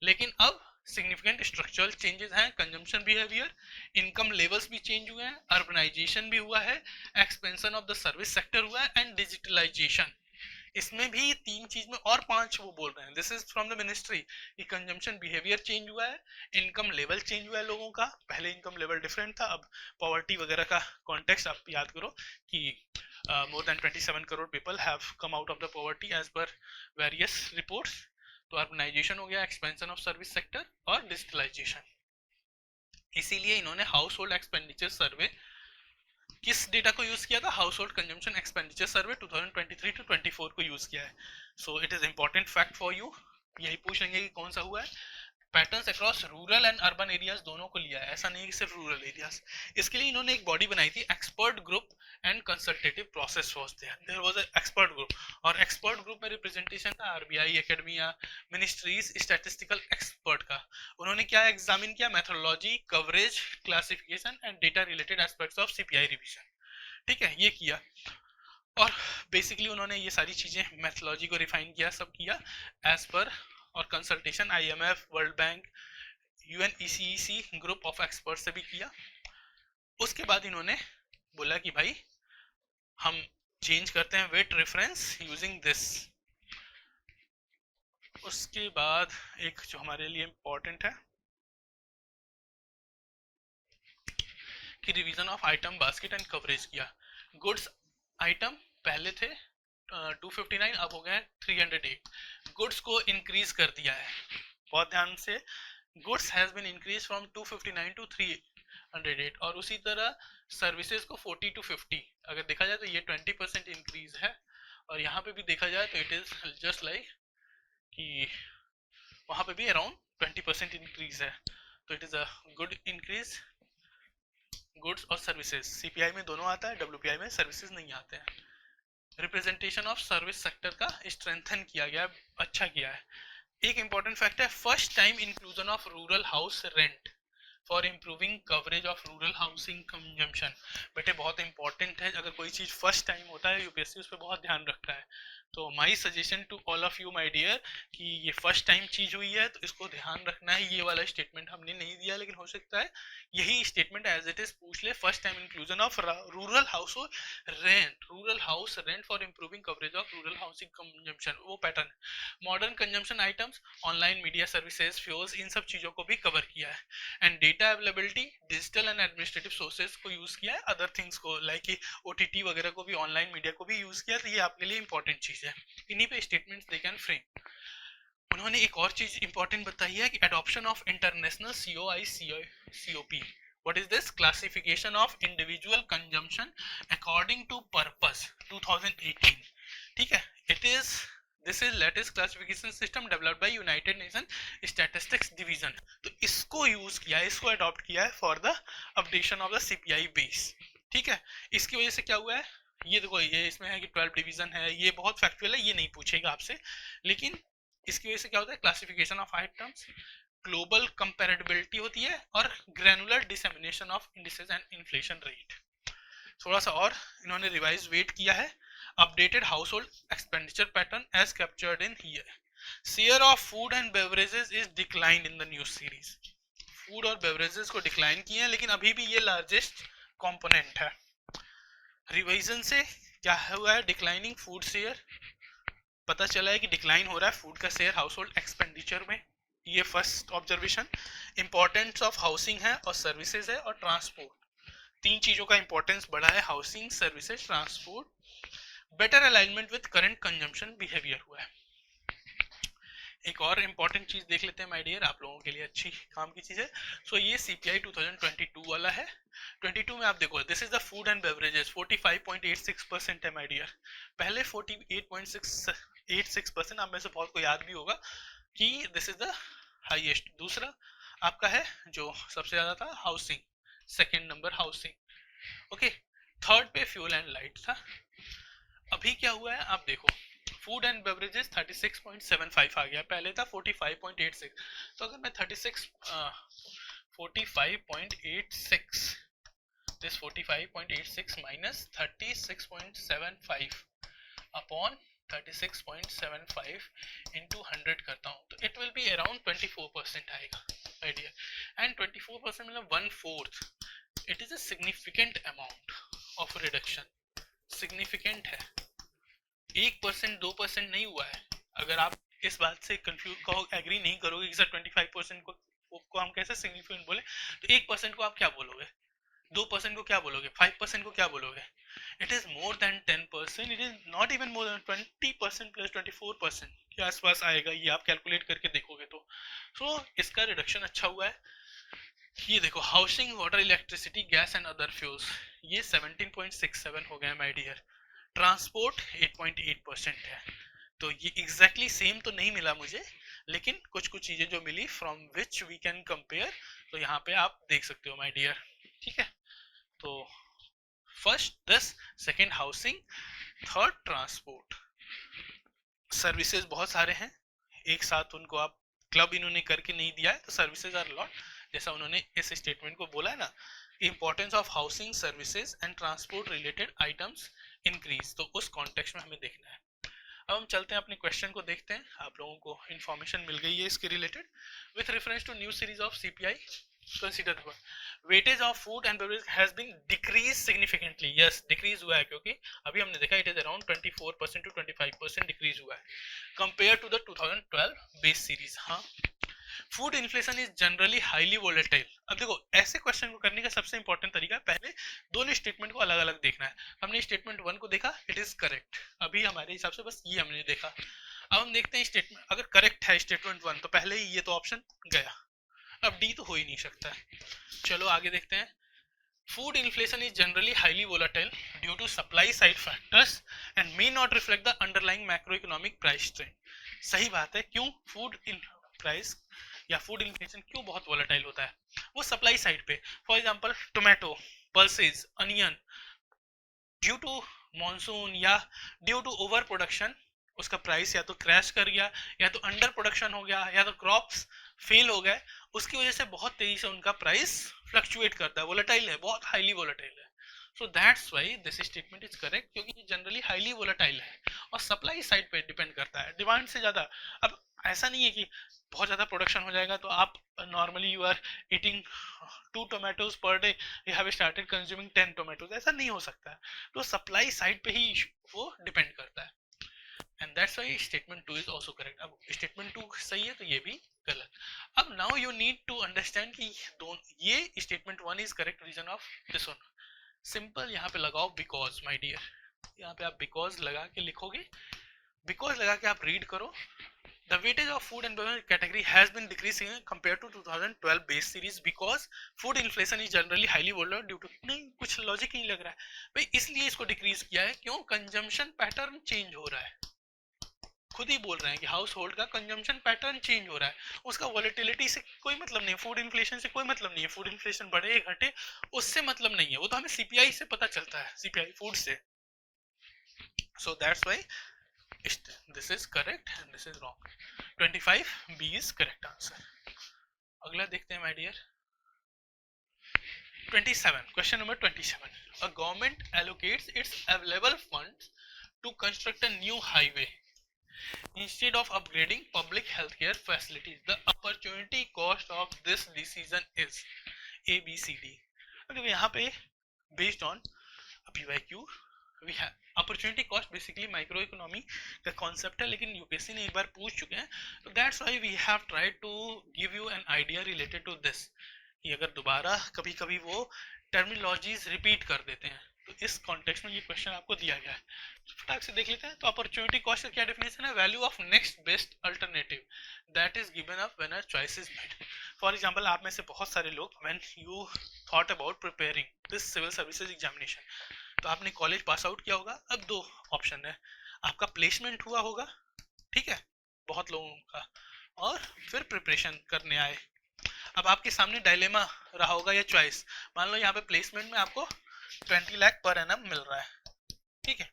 लेकिन अब सिग्निफिकेंट स्ट्रक्चरल चेंजेस हैं, कंजम्पशन बिहेवियर, इनकम लेवल्स भी चेंज हुए हैं, अर्बनाइजेशन भी हुआ है, expansion of the service sector हुआ है एंड डिजिटलाइजेशन। इसमें भी तीन चीज में और पांच वो बोल रहे हैं, this is from the ministry कि कंजम्पशन बिहेवियर चेंज हुआ है, इनकम लेवल चेंज हुआ है लोगों का, पहले इनकम लेवल डिफरेंट था, अब पॉवर्टी वगैरह का कॉन्टेक्स्ट आप याद करो कि more than 27 crore people have come out of the poverty as per various reports। तो अर्बनाइजेशन हो गया, एक्सपेंशन ऑफ सर्विस सेक्टर और डिजिटलाइजेशन। इसीलिए इन्होंने हाउस होल्ड एक्सपेंडिचर सर्वे किस डेटा को यूज किया था, household consumption expenditure survey 2023 to 24 को यूज किया है। So it is important fact for you, यही पूछ लेंगे कि कौन सा हुआ है। Patterns across rural and urban areas दोनों को लिया है, ऐसा नहीं कि सिर्फ रूरल एरियाज। इसके लिए इन्होंने एक बॉडी बनाई थी, expert group and consultative process was there was a expert group, और एक्सपर्ट ग्रुप में रिप्रेजेंटेशन था RBI, academia, ministries, statistical expert का। उन्होंने क्या एग्जामिन किया, methodology, coverage, classification and data related aspects of CPI revision. ठीक है, ये किया, और बेसिकली उन्होंने ये सारी चीजें मेथोडोलॉजी को रिफाइन किया, सब किया एज पर, और कंसल्टेशन आईएमएफ, वर्ल्ड बैंक, यूएनईसीईसी ग्रुप ऑफ एक्सपर्ट से भी किया। उसके बाद इन्होंने बोला कि भाई हम चेंज करते हैं वेट रेफरेंस यूजिंग दिस। उसके बाद एक जो हमारे लिए इंपॉर्टेंट है कि revision of item basket and coverage किया। गुड्स आइटम पहले थे 259, अब हो गए 308। गुड्स को इंक्रीज कर दिया है, बहुत ध्यान से, goods has been increase from 259 to 308, और उसी तरह सर्विसेज को 40 टू 50। अगर देखा जाए तो ये 20% इंक्रीज है, और यहाँ पे भी देखा जाए तो इट इज जस्ट लाइक कि वहां पे भी अराउंड 20% इंक्रीज है। तो it is a good increase, goods और सर्विसेज, सीपीआई में दोनों आता है, डब्ल्यूपीआई में सर्विसेज नहीं आते हैं। रिप्रेजेंटेशन ऑफ सर्विस सेक्टर का स्ट्रेंथन किया गया, अच्छा किया है। एक इंपॉर्टेंट फैक्ट है, first time inclusion of rural house rent for improving coverage of rural housing consumption. बेटे बहुत इंपॉर्टेंट है, अगर कोई चीज फर्स्ट टाइम होता है यूपीएससी उस पर बहुत ध्यान रखता है। तो my suggestion to all of you my dear कि ये फर्स्ट टाइम चीज हुई है तो इसको ध्यान रखना है। ये वाला स्टेटमेंट हमने नहीं दिया, लेकिन हो सकता है यही स्टेटमेंट एज इट इज पूछ ले, first time inclusion of rural house rent, rural house rent for improving coverage of rural housing consumption, वो pattern. Modern consumption items, online media services, fuels, इन सब चीजों को भी कवर किया है। And data availability, digital and administrative sources को use किया है, अदर थिंग्स को लाइक ओटीटी वगैरह को भी, ऑनलाइन मीडिया को भी यूज किया, तो ये आपके लिए इंपॉर्टेंट चीज है। इन्हीं पे स्टेटमेंट्स दे कैन फ्रेम। उन्होंने एक और चीज इंपॉर्टेंट बताई है कि adoption of international COI COP. What is this? Classification of individual consumption according to purpose 2018। ठीक है, this is latest classification system developed by United Nations Statistics Division। तो इसको यूज किया है, इसको अडॉप्ट किया है for the updation of the CPI base. ठीक है, इसकी वजह से क्या हुआ है, ये देखो, ये इसमें है कि 12 डिवीजन है, ये बहुत फैक्चुअल है, ये नहीं पूछेगा आपसे, लेकिन इसकी वजह से क्या होता है, classification of items, global comparability होती है, और granular dissemination of indices and inflation rate. थोड़ा सा और इन्होंने रिवाइज वेट किया है, updated household expenditure pattern as captured in here. Share of food and beverages is decline in the new series. Food और बेवरेजेस को decline किए हैं, लेकिन अभी भी ये लार्जेस्ट कंपोनेंट है। रिवाइजन से क्या हुआ है, डिक्लाइनिंग फूड शेयर, पता चला है कि डिक्लाइन हो रहा है फूड का शेयर हाउस होल्ड एक्सपेंडिचर में, ये first observation. Importance of housing है और सर्विसेज है, और ट्रांसपोर्ट, तीन चीजों का इंपॉर्टेंस बढ़ा है, housing, services, transport. Better alignment with current consumption behaviour हुआ है। एक और इंपॉर्टेंट चीज देख लेते हैं माय डियर, आप लोगों के लिए अच्छी काम की चीज है। सो ये सीपीआई 2022 वाला है। 22 में आप देखो, this is the food and beverages, 45.86% है माय डियर, पहले 48.86%, आप में से बहुत को याद भी होगा कि दिस इज द हाईएस्ट। दूसरा आपका है जो सबसे ज्यादा था, housing, second number housing, okay. Third पे फ्यूल एंड लाइट था। अभी क्या हुआ है आप देखो, फूड एंड बेवरेजेस 36.75 आ गया, पहले था 45.86। तो अगर मैं 45.86, दिस 45.86 माइनस 36.75 अपॉन 36.75 into 100 करता हूँ तो इट विल बी अराउंड 24% आएगा माय डियर. एंड 24% मतलब 1/4. It is a significant amount of reduction. Significant है. 1% 2% नहीं हुआ है. अगर आप इस बात से कंफ्यूज को एग्री नहीं करोगे कि सर 25% को हम कैसे सिग्निफिकेंट बोले, तो 1% को आप क्या बोलोगे, 2% को क्या बोलोगे, 5% को क्या बोलोगे. It is more than 10%. It is not even more than 20% plus 24% के आसपास आएगा. ये आप कैलकुलेट करके देखोगे तो. सो इसका रिडक्शन अच्छा हुआ है. ये देखो, housing, water, electricity, gas and other fuels, ये 17.67 हो गए माय डियर. ट्रांसपोर्ट 8.8% है. तो ये एग्जैक्टली सेम तो नहीं मिला मुझे, लेकिन कुछ कुछ चीजें जो मिली from which we can compare, तो यहाँ पे आप देख सकते हो माय डियर. ठीक है. तो first this, second housing, third transport. Services बहुत सारे हैं, एक साथ उनको आप क्लब इन्होंने करके नहीं दिया है, तो सर्विसेज आर लॉट. जैसा उन्होंने इस स्टेटमेंट को बोला है ना, importance of housing services and transport related items increase, तो उस कॉन्टेक्स्ट में हमें देखना है. अब हम चलते हैं अपने क्वेश्चन को देखते हैं. आप लोगों को इन्फॉर्मेशन मिल गई है इसके related. With reference to new series of CPI, consider the weightage of food and beverage has been decrease significantly. Yes, decrease हुआ है, क्योंकि अभी हमने देखा it is around 24% to 25% decrease हुआ है compare to the 2012 base series. हाँ. Food inflation is generally highly volatile. अब देखो, ऐसे क्वेश्चन को करने का सबसे इंपॉर्टेंट तरीका है पहले दोनों स्टेटमेंट को अलग अलग देखना है. हमने स्टेटमेंट 1 को देखा, इट इज करेक्ट. अभी हमारे हिसाब से बस ये हमने देखा. अब हम देखते हैं स्टेटमेंट, अगर करेक्ट है स्टेटमेंट 1 तो पहले ही ये तो ऑप्शन गया. अब डी तो हो ही नहीं सकता है. चलो आगे देखते हैं. Food inflation is generally highly volatile due to supply side factors and may not reflect the underlying macroeconomic price trend. सही बात है. क्यों फूड प्राइस या फूड इन्फ्लेशन क्यों बहुत वोलेटाइल होता है? वो सप्लाई साइड पे. For example tomato, pulses, onion, due to monsoon या ड्यू टू ओवर प्रोडक्शन उसका प्राइस या तो क्रैश कर गया, या तो अंडर प्रोडक्शन हो गया, या तो क्रॉप्स फेल हो गए, उसकी वजह से बहुत तेजी से उनका प्राइस फ्लक्चुएट करता है, वोलेटाइल है, बहुत हाईली वोलेटाइल है. So that's why this statement is correct, क्योंकि ये जनरली हाईली वोलेटाइल है और सप्लाई साइड पे डिपेंड करता है, डिमांड से ज्यादा. अब ऐसा नहीं है कि बहुत ज्यादा प्रोडक्शन हो जाएगा तो आप normally you are eating 2 tomatoes per day, you have started consuming 10 tomatoes, ऐसा नहीं हो सकता है. तो सप्लाई साइड पे ही वो डिपेंड करता है. and that's why statement 2 is also correct. अब statement 2 सही है तो ये भी गलत. अब now you need to understand कि ये statement 1 is correct reason of this one. simple यहाँ पे लगाओ because my dear. यहाँ पे आप because लगा के लिखोगे, because लगा के आप read करो. The weightage of food and beverage category has been decreasing compared to 2012 base series because food inflation is generally highly volatile due to. नहीं, कुछ लॉजिक नहीं लग रहा है भाई. इसलिए इसको डिक्रीज किया है, क्यों? कंजम्पशन पैटर्न चेंज हो रहा है. खुद ही बोल रहे हैं कि हाउस होल्ड का कंजम्पशन पैटर्न चेंज हो रहा है. उसका वॉलेटिलिटी से कोई मतलब नहीं, फूड इन्फ्लेशन से कोई मतलब नहीं है. फूड इन्फ्लेशन बढ़े घटे उससे मतलब नहीं है, वो तो हमें सीपीआई से पता चलता है, सीपीआई फूड से. So that's why this is correct and this is wrong. 25B is correct answer. अगला देखते हैं my dear. 27, question number 27. A government allocates its available funds to construct a new highway instead of upgrading public healthcare facilities. The opportunity cost of this decision is A, B, C, D. देखो यहाँ पे based on PYQ we have opportunity cost, basically micro economy का concept है, लेकिन UPSC ने एक बार पूछ चुके हैं. तो that's why we have tried to give you an idea related to this, कि अगर दोबारा कभी कभी वो टर्मिनोलॉजीज रिपीट कर देते हैं, तो इस कॉन्टेक्स्ट में ये क्वेश्चन आपको दिया गया है. फटाक से देख लेते हैं. तो अपॉर्चुनिटी कॉस्ट का क्या डेफिनेशन है? Value of next best alternative that is given up when a choice is made. For example, आप में से बहुत सारे लोग when you thought about preparing this civil services examination, तो आपने कॉलेज पास आउट किया होगा. अब दो ऑप्शन है, आपका प्लेसमेंट हुआ होगा, ठीक है, बहुत लोगों का, और फिर प्रिपरेशन करने आए. अब आपके सामने डायलेमा रहा होगा या चॉइस. मान लो यहाँ पे प्लेसमेंट में आपको 20 लाख पर एनम मिल रहा है, ठीक है,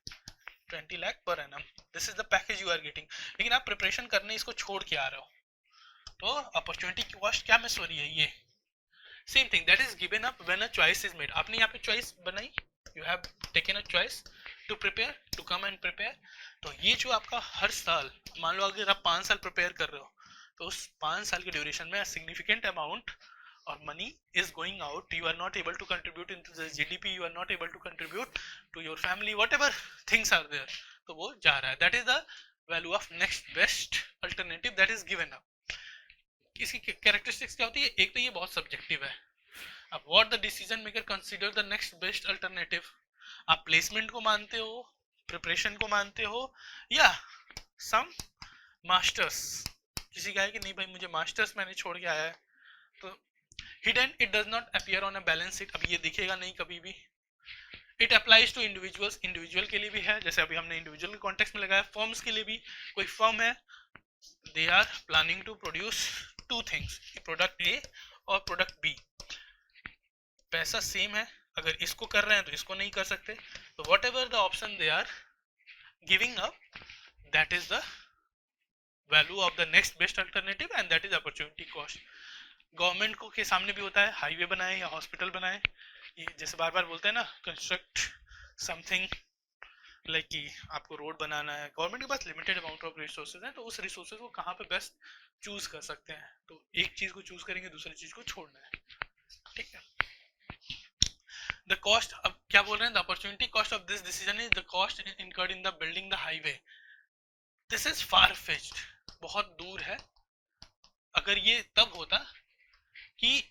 20 lakh per annum, this is the package you are getting. लेकिन आप प्रिपरेशन करने इसको छोड़ के आ रहे हो, तो अपॉर्चुनिटी कॉस्ट क्या मिस हो रही है? ये same thing that is given up when a choice is made. आपने यहाँ पे चॉइस बनाई, you have taken a choice, to prepare, to come and prepare. तो ये जो आपका हर साल, मान लो अगर आप 5 साल प्रिपेयर कर रहे हो, तो उस 5 साल के ड्यूरेशन में सिग्निफिकेंट अमाउंट और money is going out, you are not able to contribute into the GDP, you are not able to contribute to your family, whatever things are there, तो वो जा रहा है। that is the value of next best alternative that is given up। इसकी characteristics क्या होती है? एक तो ये बहुत सब्जेक्टिव है। अब what the decision maker consider the next best alternative, आप प्लेसमेंट को मानते हो, प्रिपरेशन को मानते हो, या सम मास्टर्स, किसी का है कि नहीं भाई मुझे मास्टर्स मैंने छोड़ के आया है, तो hidden it does not appear on a balance sheet, अब ये दिखेगा नहीं कभी भी। it applies to individuals, individual के लिए भी है, जैसे अभी हमने इंडिविजुअल के कॉन्टेक्स्ट में लगाया। फर्म्स के लिए भी, कोई फर्म है, they are planning to produce two things, product ए और प्रोडक्ट बी, पैसा सेम है, अगर इसको कर रहे हैं तो इसको नहीं कर सकते, तो whatever the option they are giving up, that is the value of the next best alternative and that is opportunity cost. Government को के सामने भी होता है, हाईवे बनाए या हॉस्पिटल बनाए, ये जैसे बार बार बोलते हैं ना, कंस्ट्रक्ट समथिंग लाइक कि आपको रोड बनाना है, गवर्नमेंट के पास लिमिटेड अमाउंट ऑफ रिसोर्सेज हैं, तो उस रिसोर्सेज को कहाँ पे बेस्ट चूज कर सकते हैं, तो एक चीज को चूज करेंगे, दूसरी चीज को छोड़ना है, ठीक है। द कॉस्ट, अब क्या बोल रहे हैं, the opportunity cost of this decision is the cost incurred in the building the highway. This is far fetched, बहुत दूर है। अगर ये तब होता कि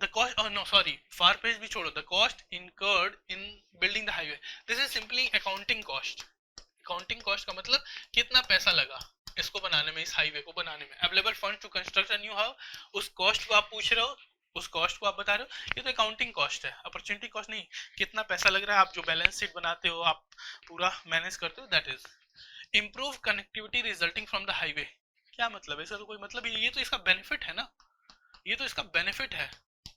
the cost, oh no sorry, far page भी छोड़ो, the cost incurred in building the highway, this is simply accounting cost। accounting cost का मतलब कितना पैसा लगा इसको बनाने में, इस हाईवे को बनाने में। available funds to construct a new house, उस कॉस्ट को आप पूछ रहे हो, उस कॉस्ट को आप बता रहे हो, ये तो अकाउंटिंग कॉस्ट है, अपॉर्चुनिटी कॉस्ट नहीं। कितना पैसा लग रहा है, आप जो बैलेंस शीट बनाते हो, आप पूरा मैनेज करते हो, that is. Improve connectivity resulting from the highway, क्या मतलब है इसका? तो कोई मतलब ही, ये तो इसका बेनिफिट है ना, ये तो इसका बेनिफिट है,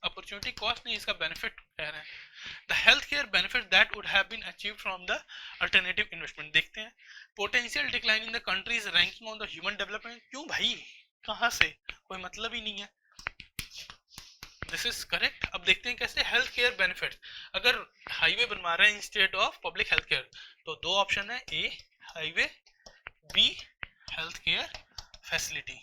अपॉर्चुनिटी कॉस्ट नहीं, इसका बेनिफिट कह रहे हैं। The health care benefit that would have been achieved from the alternative investment. देखते हैं, potential decline in the country's ranking on the human development, क्यों भाई, कहां से, कोई मतलब ही नहीं है, दिस इज करेक्ट। अब देखते हैं कैसे। हेल्थ केयर बेनिफिट, अगर हाईवे बनवा रहे हैं instead of public health care, तो दो ऑप्शन है, A highway, B health care facility.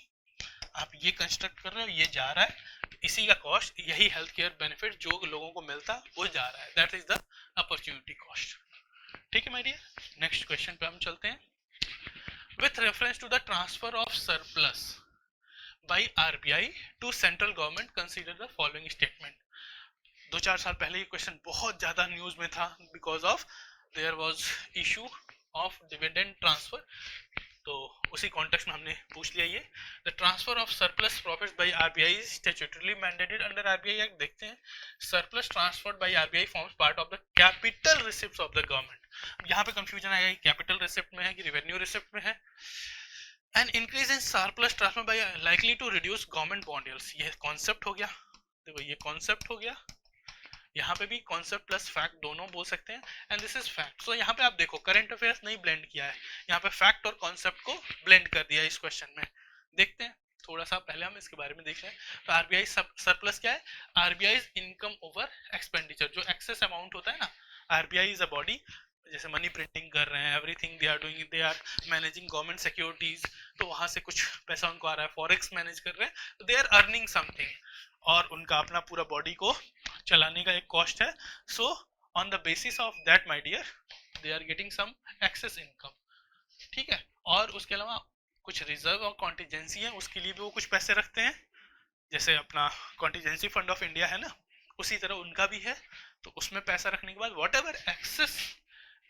आप ये कंस्ट्रक्ट कर रहे हो, ये जा रहा है, इसी का कॉस्ट, यही हेल्थ केयर बेनिफिट जो लोगों को मिलता वो जा रहा है, that is the opportunity cost, ठीक है माय डियर। नेक्स्ट क्वेश्चन पे हम चलते हैं। With reference to the transfer of surplus by RBI to central government consider the following statement. 2-4 साल पहले ये क्वेश्चन बहुत ज्यादा न्यूज में था, because of there was issue of dividend transfer, तो उसी कॉन्टेक्स्ट में हमने पूछ लिया ये। The transfer of surplus profits by RBI is statutorily mandated under RBI act. देखते हैं, surplus transferred by RBI forms part of the capital receipts of the government. यहाँ पे कंफ्यूजन आएगा कि कैपिटल रिसिप्ट में है कि रेवेन्यू रिसिप्ट में है। An increase in surplus transfer by likely to reduce government bond yields, ये कॉन्सेप्ट हो गया, देखो ये कॉन्सेप्ट हो गया, यहाँ पे भी कॉन्सेप्ट प्लस फैक्ट दोनों बोल सकते हैं, एंड दिस इज फैक्ट। सो यहाँ पे आप देखो करंट अफेयर्स नहीं ब्लेंड किया है, यहाँ पे फैक्ट और कॉन्सेप्ट को ब्लेंड कर दिया है इस क्वेश्चन में। देखते हैं थोड़ा सा, पहले हम इसके बारे में देख रहे हैं। तो आरबीआई सरप्लस क्या है? आरबीआई इनकम ओवर एक्सपेंडिचर, जो एक्सेस अमाउंट होता है ना, आरबीआई इज अ बॉडी, जैसे मनी प्रिंटिंग कर रहे हैं, everything they are doing, they are managing government securities, तो वहां से कुछ पैसा उनको आ रहा है, फॉरेक्स मैनेज कर रहे हैं, तो दे आर अर्निंग समथिंग, और उनका अपना पूरा बॉडी को चलाने का एक कॉस्ट है। So on the basis of that my dear they are getting some excess income, ठीक है। और उसके अलावा कुछ रिजर्व और कॉन्टिजेंसी है, उसके लिए भी वो कुछ पैसे रखते हैं, जैसे अपना कॉन्टिजेंसी फंड ऑफ इंडिया है ना, उसी तरह उनका भी है। तो उसमें पैसा रखने के बाद whatever excess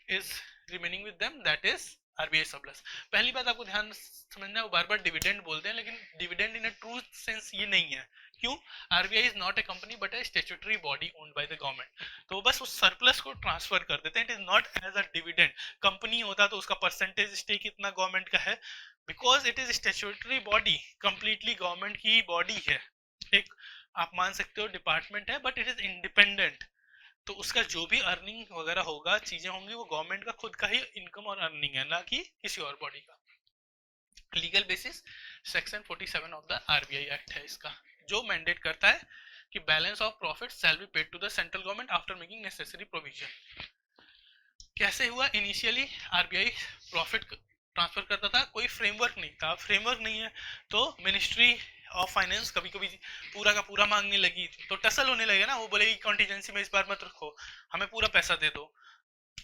is remaining with them, that is RBI surplus. पहली बात आपको ध्यान समझना है, वो बार बार डिविडेंड बोलते हैं, लेकिन dividend in a true sense ये नहीं है। क्यों? RBI is not a company but a statutory body owned by the government, तो बस उस सरप्लस को ट्रांसफर कर देते हैं, it is not as a dividend. Company होता तो उसका परसेंटेज स्टेक इतना गवर्नमेंट का है, because it is statutory body, completely government की बॉडी है, एक आप मान सकते हो डिपार्टमेंट है, बट इट इज इंडिपेंडेंट, तो उसका जो भी अर्निंग वगैरह होगा, चीजें होंगी, वो गवर्नमेंट का खुद का ही इनकम और अर्निंग है, ना कि किसी और बॉडी का। Legal basis section 47 of the RBI act है इसका, जो मैंडेट करता है कि balance of profit shall be paid to the central government after making necessary provision. कैसे हुआ? इनिशियली आरबीआई प्रॉफिट ट्रांसफर करता था, कोई फ्रेमवर्क नहीं था। फ्रेमवर्क नहीं है तो मिनिस्ट्री ऑफ फाइनेंस कभी कभी पूरा का पूरा मांगने लगी तो टसल होने लगे ना, वो बोलेगी कॉन्टीजेंसी में इस बार मत रखो, हमें पूरा पैसा दे दो।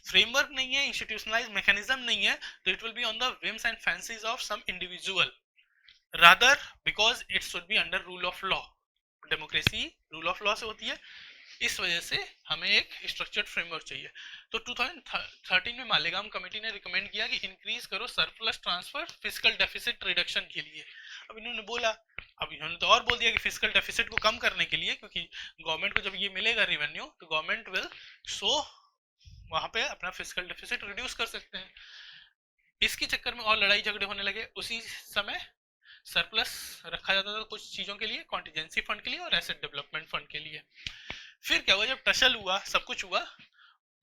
फ्रेमवर्क नहीं है, इंस्टीट्यूशनलाइज मैकेनिज्म नहीं है, तो it will be on the whims and fancies of some individual rather, because it should be under rule of law. Democracy rule of law से होती है, इस वजह से हमें एक स्ट्रक्चर्ड फ्रेमवर्क चाहिए। तो 2013 में मालेगाम कमेटी ने रिकमेंड किया कि इंक्रीज करो surplus transfer fiscal deficit reduction के लिए। अब इन्होंने बोला, अब इन्होंने तो और बोल दिया कि फिस्कल डेफिसिट को कम करने के लिए, क्योंकि गवर्नमेंट को जब ये मिलेगा रेवेन्यू तो गवर्नमेंट विल सो वहां पे अपना फिस्कल डेफिसिट रिड्यूस कर सकते हैं। इसके चक्कर में और लड़ाई झगड़े होने लगे। उसी समय सरप्लस रखा जाता था कुछ चीजों के लिए, कॉन्टीजेंसी फंड के लिए और एसेट डेवलपमेंट फंड के लिए। फिर क्या हुआ, जब टसल हुआ, सब कुछ हुआ,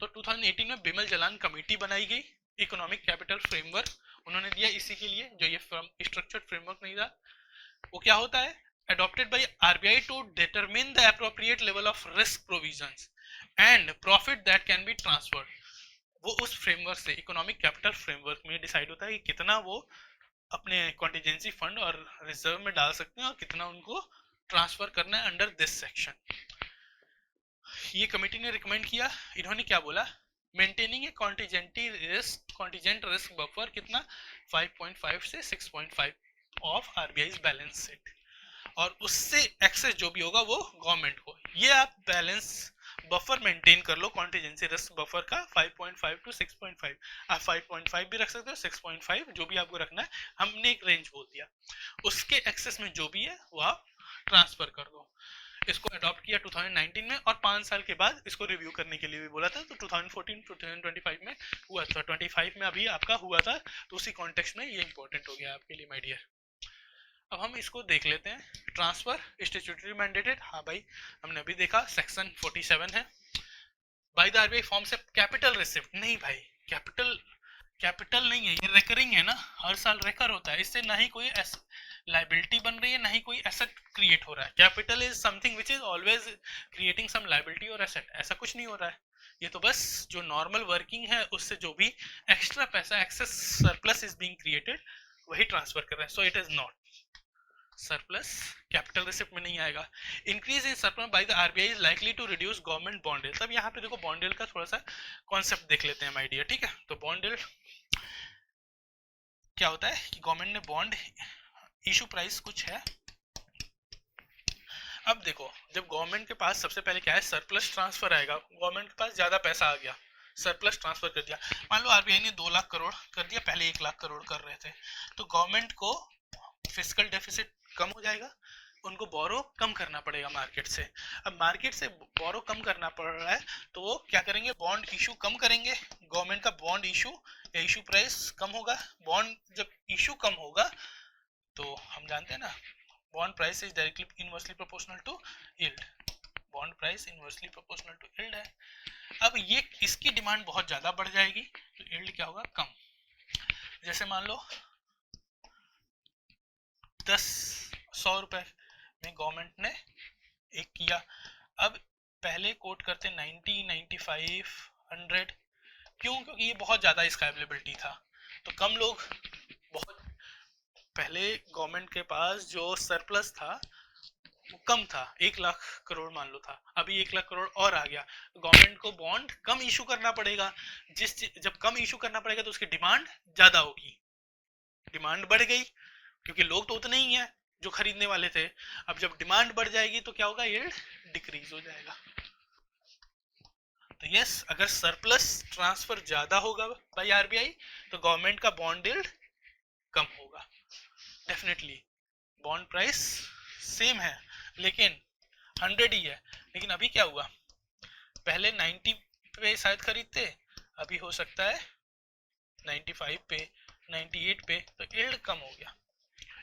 तो 2018 में बिमल जलान कमेटी बनाई गई, इकोनॉमिक कैपिटल फ्रेमवर्क उन्होंने दिया इसी के लिए, जो ये स्ट्रक्चर्ड फ्रेमवर्क नहीं था। वो क्या होता है? adopted by RBI to determine the appropriate level of risk provisions and profit that can be transferred। वो उस फ्रेमवर्क से, इकोनॉमिक कैपिटल फ्रेमवर्क में डिसाइड होता है कि कितना वो अपने कॉन्टीजेंसी फंड और रिजर्व में डाल सकते हैं और कितना उनको ट्रांसफर करना है अंडर दिस सेक्शन। ये कमेटी ने रिकमेंड किया। इन्होंने क्या बोला? मेंटेनिंग ए कॉन्टीजेंट रिस्क बफर कितना 5.5 से 6.5 ऑफ आरबीआई बैलेंस शीट, और उससे एक्सेस जो भी होगा वो गवर्नमेंट को। ये आप बैलेंस बफर मेंटेन कर लो कॉन्टीजेंसी रिस्क बफर का 5.5 टू 6.5। आप 5.5 भी रख सकते हो, 6.5 जो भी आपको रखना है, हमने एक रेंज बोल दिया। उसके एक्सेस में जो भी है वो आप ट्रांसफर कर दो। इसको अडॉप्ट किया 2019 में, और 5 साल के बाद इसको रिव्यू करने के लिए भी बोला था। तो 2014 2025 में हुआ था, 25 में अभी आपका हुआ था, तो उसी कॉन्टेक्स्ट में ये इंपॉर्टेंट हो गया आपके लिए माय डियर। अब हम इसको देख लेते हैं। ट्रांसफर स्टैट्यूटरी मैंडेटेड, हाँ भाई हमने अभी देखा सेक्शन 47 है। बाय द आरबीआई फॉर्म से कैपिटल रिसिप्ट नहीं भाई, कैपिटल नहीं है, ये रेकरिंग है ना, हर साल रेकर होता है, इससे ना ही कोई लाइबिलिटी बन रही है ना ही कोई एसेट क्रिएट हो रहा है। Capital is something which is always creating some liability और एसेट, ऐसा कुछ नहीं हो रहा है। ये तो बस जो नॉर्मल वर्किंग है उससे जो भी एक्स्ट्रा पैसा, excess surplus is being created, वही ट्रांसफर कर रहे हैं। So it is not surplus, capital receipt में नहीं आएगा। Increase in surplus by the RBI is likely to reduce government bond yield. तब यहाँ पे देखो बॉन्ड यील्ड का थोड़ा सा कॉन्सेप्ट देख लेते हैं माय डियर, ठीक है। तो बॉन्ड यील्ड क्या होता है कि गवर्नमेंट ने बॉन्ड इशू प्राइस कुछ है। अब देखो, जब गवर्नमेंट के पास सबसे पहले क्या है, सरप्लस ट्रांसफर आएगा, गवर्नमेंट के पास ज्यादा पैसा आ गया, सरप्लस ट्रांसफर कर दिया। मान लो आरबीआई ने 2 लाख करोड़ कर दिया, पहले 1 लाख करोड़ कर रहे थे, तो गवर्नमेंट को फिस्कल डेफिसिट कम हो जाएगा, उनको बोरो कम करना पड़ेगा मार्केट से। अब मार्केट से बोरो कम करना पड़ रहा है तो वो क्या करेंगे, बॉन्ड इशू कम करेंगे। गवर्नमेंट का बॉन्ड इशू या इशू प्राइस कम होगा। बॉन्ड जब इशू कम होगा तो हम जानते हैं ना, bond price is directly inversely proportional to yield, bond price inversely proportional to yield है। अब ये इसकी डिमांड बहुत ज्यादा बढ़ जाएगी तो यील्ड क्या होगा, कम। जैसे मान लो 100 रुपए में गवर्नमेंट ने एक किया, अब पहले कोट करते 90, 95, 100, क्यों? क्योंकि ये बहुत ज्यादा इसका अवेलेबिलिटी था, तो कम लोग, बहुत पहले गवर्नमेंट के पास जो सरप्लस था वो कम था, 1 लाख करोड़ मान लो था, अभी 1 लाख करोड़ और आ गया, गवर्नमेंट को बॉन्ड कम इशू करना पड़ेगा। जब कम इशू करना पड़ेगा तो उसकी डिमांड ज्यादा होगी, डिमांड बढ़ गई क्योंकि लोग तो उतने ही हैं जो खरीदने वाले थे। अब जब डिमांड बढ़ जाएगी तो क्या होगा, यील्ड डिक्रीज हो जाएगा। तो यस, अगर सरप्लस ट्रांसफर ज्यादा होगा बाय आरबीआई तो गवर्नमेंट का बॉन्ड यील्ड कम होगा। डेफिनेटली बॉन्ड प्राइस सेम है लेकिन 100 ही है, लेकिन अभी क्या हुआ, पहले 90 पे शायद खरीदते, अभी हो सकता है 95 पे, 98 पे, तो यील्ड कम हो गया।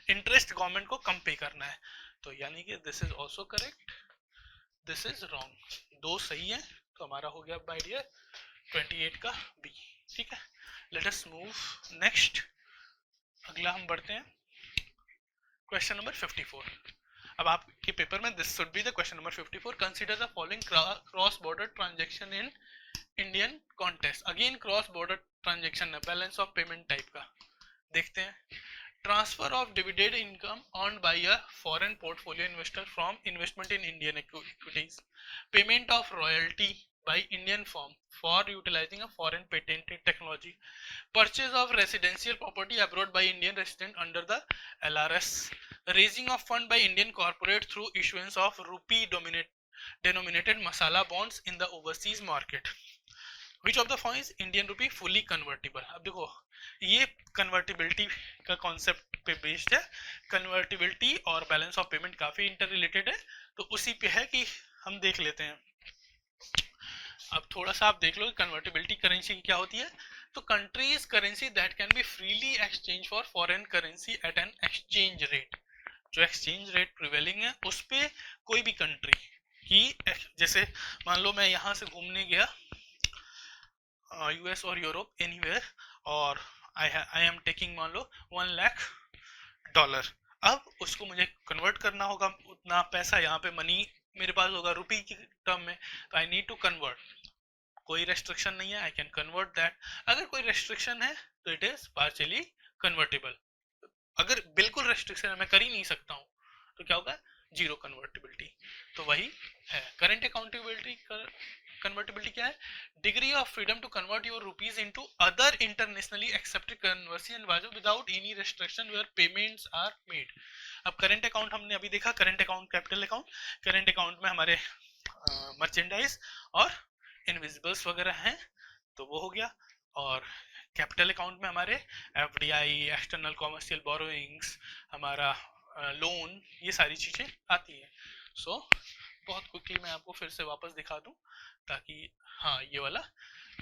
इंटरेस्ट गवर्नमेंट को कम पे करना है, तो यानी कि this is also correct, this is wrong. दो सही है, तो हमारा हो गया बाय डियर 28 का बी। ठीक है, लेट अस मूव नेक्स्ट। अगला हम बढ़ते हैं क्वेश्चन नंबर 54। अब आपके पेपर में this should be the question number 54, consider the following cross border transaction in Indian context. Again cross border transaction है, बैलेंस ऑफ पेमेंट टाइप का। देखते हैं, transfer of dividend income earned by a foreign portfolio investor from investment in Indian equities, payment of royalty by Indian firm for utilizing a foreign patented technology, purchase of residential property abroad by Indian resident under the LRS, raising of fund by Indian corporate through issuance of rupee denominated masala bonds in the overseas market. Which of the following is Indian rupee fully convertible? अब देखो ये convertibility का concept पे based है। Convertibility और balance of payment काफी inter related है, तो उसी पे है कि हम देख लेते हैं। अब थोड़ा सा आप देख लो कन्वर्टिबिलिटी करेंसी की क्या होती है। तो country's currency that can be freely exchange for foreign currency at an exchange rate, जो एक्सचेंज रेट प्रिवेलिंग है उस पे कोई भी कंट्री की, जैसे मान लो मैं यहाँ से घूमने गया यूएस और यूरोप एनीवेयर, और आई एम टेकिंग मान लो $1,00,000, अब उसको मुझे कन्वर्ट करना होगा, उतना पैसा यहाँ पे मनी मेरे पास होगा रुपी की टर्म में, तो आई नीड टू कन्वर्ट। कोई रेस्ट्रिक्शन नहीं है, आई कैन कन्वर्ट दैट। अगर कोई रेस्ट्रिक्शन है तो इट इज पार्शियली कन्वर्टेबल। अगर बिल्कुल रेस्ट्रिक्शन है, मैं कर ही नहीं सकता हूँ, तो क्या होगा, जीरो कन्वर्टिबिलिटी। तो वही है करंट अकाउंटेबिलिटी। कन्वर्टिबिलिटी क्या है, degree of freedom to convert your rupees into other internationally accepted currency and value without any restriction where payments are made. अब करंट अकाउंट हमने अभी देखा, current account capital account. Current account में हमारे merchandise और invisibles वगैरह हैं, तो वो हो गया। और कैपिटल अकाउंट में हमारे एफडीआई, एक्सटर्नल कॉमर्शियल बोरोइंग्स, हमारा लोन, ये सारी चीजें आती हैं। सो बहुत क्विकली मैं आपको फिर से वापस दिखा दूं, ताकि हाँ ये वाला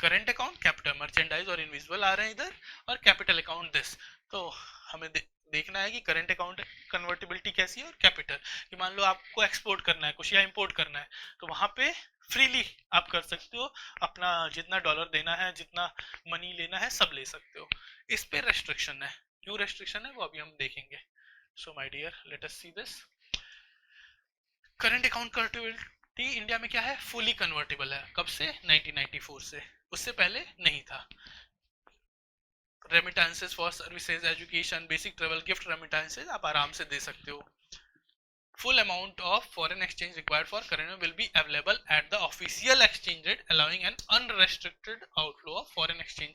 करंट अकाउंट, कैपिटल, मर्चेंडाइज और इनविजिबल आ रहे हैं इधर, और कैपिटल अकाउंट दिस। तो हमें देखना है कि करंट अकाउंट कन्वर्टिबिलिटी कैसी है, और कैपिटल कि मान लो आपको एक्सपोर्ट करना है कुछ या इंपोर्ट करना है, तो वहां पे फ्रीली आप कर सकते हो, अपना जितना डॉलर देना है, जितना मनी लेना है, सब ले सकते हो। इस पे रेस्ट्रिक्शन है, क्यों रेस्ट्रिक्शन है वो अभी हम देखेंगे। So my dear, let us see this. Current account convertibility India में क्या है, फुली कन्वर्टेबल है। कब से, 1994 से, उससे पहले नहीं था। Remittances for services, education, basic travel, gift remittances आप आराम से दे सकते हो। Full amount of foreign exchange required for currency will be available at the official exchange rate, allowing an unrestricted outflow of foreign exchange।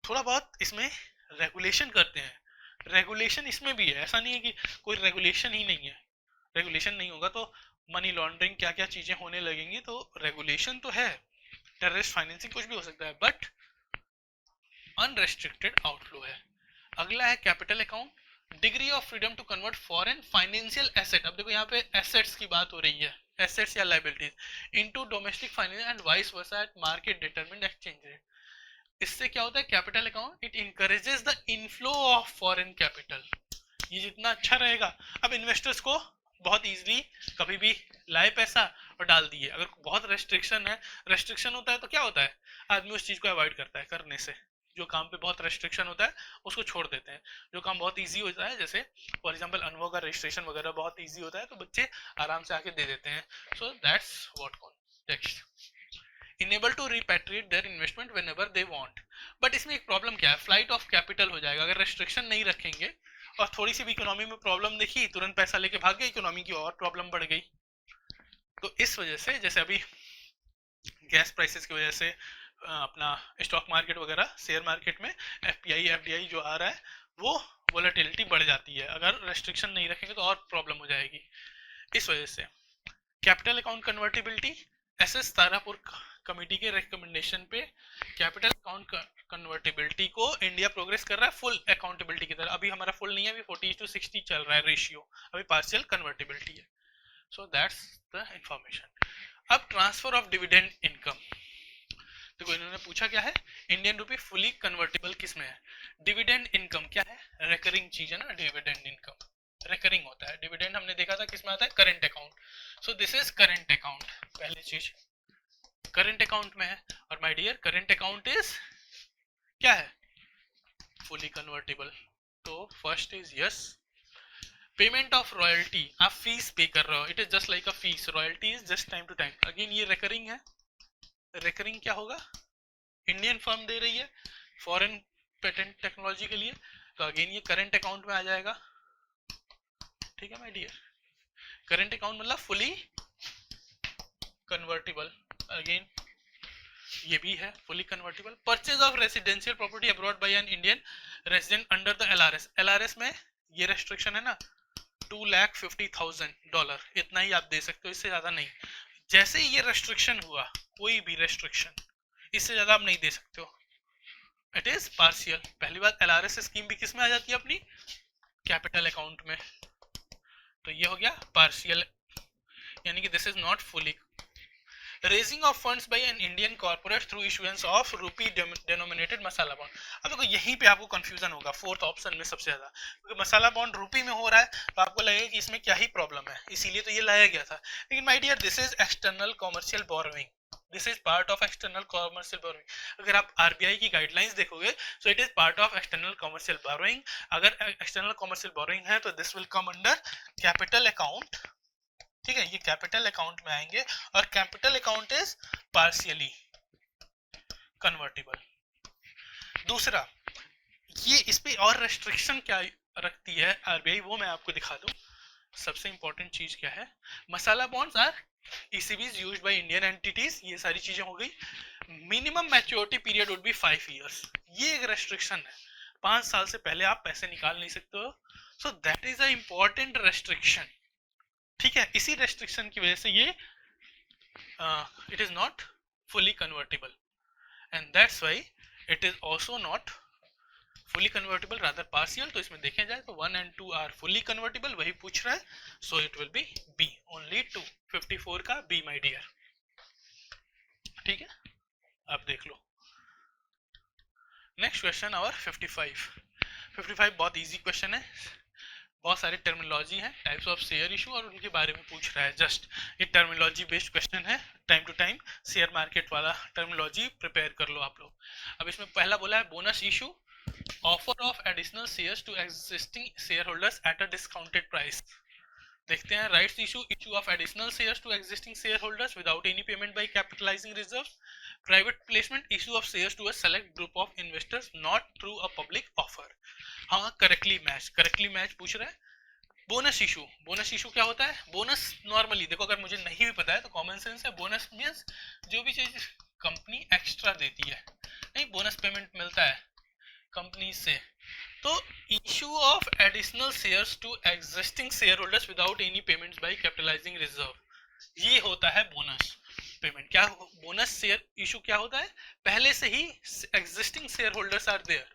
थोड़ा बहुत इसमें regulation करते हैं, रेगुलेशन इसमें भी है, ऐसा नहीं है कि कोई रेगुलेशन ही नहीं है। रेगुलेशन नहीं होगा तो मनी लॉन्ड्रिंग क्या क्या चीजें होने लगेंगी, तो रेगुलेशन तो है, टेररिस्ट फाइनेंसिंग कुछ भी हो सकता है, बट अनरेस्ट्रिक्टेड आउटफ्लो है। अगला है capital account, degree of freedom to convert foreign financial asset. अब देखो यहाँ पे एसेट्स की बात हो रही है, एसेट्स या liabilities into domestic finance and vice versa eight market determined exchange rate. इससे क्या होता है, capital account it encourages the inflow of foreign capital. ये जितना अच्छा रहेगा, अब इन्वेस्टर्स को बहुत इजीली कभी भी लाए पैसा और डाल दिए। अगर बहुत रेस्ट्रिक्शन है, रेस्ट्रिक्शन होता है तो क्या होता है, आदमी उस चीज को अवॉइड करता है करने से। जो काम पे बहुत रेस्ट्रिक्शन होता है उसको छोड़ देते हैं। जो काम बहुत इजी होता है, जैसे फॉर एग्जांपल अनुभव का रजिस्ट्रेशन वगैरह बहुत इजी होता है, तो बच्चे आराम से आके दे देते हैं। So that's what context. Enable to repatriate their investment whenever they want. But इसमें एक प्रॉब्लम क्या है, फ्लाइट ऑफ कैपिटल हो जाएगा अगर रेस्ट्रिक्शन नहीं रखेंगे, और थोड़ी सी भी इकोनॉमी में प्रॉब्लम देखी, तुरंत पैसा लेके भाग गए, इकोनॉमी की और प्रॉब्लम बढ़ गई। तो इस वजह से, जैसे अभी गैस प्राइसेस की वजह से अपना स्टॉक मार्केट वगैरह, शेयर मार्केट में एफपीआई एफडीआई जो आ रहा है, वो वोलेटिलिटी बढ़ जाती है। अगर रेस्ट्रिक्शन नहीं रखेंगे तो और प्रॉब्लम हो जाएगी। इस वजह से capital account convertibility, SS Tarapur committee के रिकमेंडेशन पे कैपिटल अकाउंट कन्वर्टिबिलिटी को इंडिया प्रोग्रेस कर रहा है फुल अकाउंटेबिलिटी की तरफ। अभी हमारा फुल नहीं है, अभी 40:60 चल रहा है रेशियो, अभी पार्शियल कन्वर्टिबिलिटी है। So that's the information. अब ट्रांसफर ऑफ डिविडेंड इनकम, देखो इन्होंने पूछा क्या है, इंडियन रुपी फुली कन्वर्टेबल किस में है। डिविडेंड इनकम क्या है, रिकरिंग चीज है ना, डिविडेंड इनकम रिकरिंग होता है। डिविडेंड हमने देखा था किस में आता है, current account. So this is current account, पहली चीज करंट अकाउंट में है। और my dear, current account is क्या है, फुली कन्वर्टेबल। तो first is yes, payment of royalty, आप फीस पे कर रहे हो, it is just like a fees, royalty is just time to time. Again ये रिकरिंग है, रिकरिंग क्या होगा, इंडियन फर्म दे रही है फॉरेन पेटेंट टेक्नोलॉजी के लिए, तो अगेन ये करंट अकाउंट में आ जाएगा। ठीक है माय डियर, करंट अकाउंट मतलब फुली कन्वर्टिबल, अगेन ये भी है fully convertible. Purchase of residential property abroad by an Indian resident under the LRS, LRS में ये रेस्ट्रिक्शन है ना, $250,000, इतना ही आप दे सकते हो, इससे ज्यादा नहीं। जैसे ही ये रेस्ट्रिक्शन हुआ, कोई भी रेस्ट्रिक्शन, इससे ज्यादा आप नहीं दे सकते हो, इट इज पार्शियल। पहली बात, एलआरएस स्कीम भी किस में आ जाती है, अपनी कैपिटल अकाउंट में, तो ये हो गया पार्शियल, यानी कि this is not fully. Raising of funds by an Indian corporate through issuance of rupee denominated masala bond. अब देखो यहीं पे आपको कंफ्यूजन होगा फोर्थ ऑप्शन में सबसे ज्यादा, क्योंकि मसाला बॉन्ड रूपी में हो रहा है तो आपको लगेगा कि इसमें क्या ही प्रॉब्लम है, इसीलिए तो ये लाया गया था। लेकिन my dear, this is external commercial borrowing, this is part of external commercial borrowing. अगर आप आरबीआई की गाइडलाइंस देखोगे तो it is part of external commercial borrowing. अगर एक्सटर्नल कॉमर्शियल बोरोइंग है तो this will come under capital account. ठीक है, ये कैपिटल अकाउंट में आएंगे, और capital account is partially convertible. दूसरा, ये इस पे और रेस्ट्रिक्शन क्या रखती है आरबीआई, वो मैं आपको दिखा दूं। सबसे इंपॉर्टेंट चीज क्या है, masala bonds are ECBs used by Indian entities, ये सारी चीजें हो गई। Minimum maturity period would be 5 years, ये एक रेस्ट्रिक्शन है, 5 साल से पहले आप पैसे निकाल नहीं सकते हो, सो that is a important restriction. ठीक है, इसी रेस्ट्रिक्शन की वजह से ये it is not fully convertible, and that's why it is also not fully convertible, rather partial। तो इसमें देखे जाए तो 1 and 2 are fully convertible, वही पूछ रहा है, so it will be B, only 2, 54 का B my dear। ठीक है, अब देख लो नेक्स्ट क्वेश्चन और 55 बहुत इजी क्वेश्चन है, बहुत सारे टर्मिनोलॉजी है, टाइप्स ऑफ शेयर इशू और उनके बारे में पूछ रहा है। जस्ट ये टर्मिनोलॉजी बेस्ड क्वेश्चन है, time to time share market वाला टर्मिनोलॉजी प्रिपेयर कर लो आप लोग। अब इसमें पहला बोला है bonus issue, offer of additional shares to existing share holders at a discounted price. देखते हैं, rights issue of additional shares to existing share holders without any payment by capitalising reserves. Private placement, issue of shares to a select group of investors not through a public offer. हाँ, correctly match पूछ रहा है। Bonus issue क्या होता है, bonus normally देखो, अगर मुझे नहीं भी पता है तो कॉमन सेंस है, बोनस मींस जो भी चीज कंपनी एक्स्ट्रा देती है, नहीं बोनस पेमेंट मिलता है कंपनी से, तो issue of additional shares to existing share holders without any payments by capitalising reserve, ये होता है बोनस पेमेंट। क्या बोनस शेयर इशू क्या होता है, पहले से ही existing share holders are there,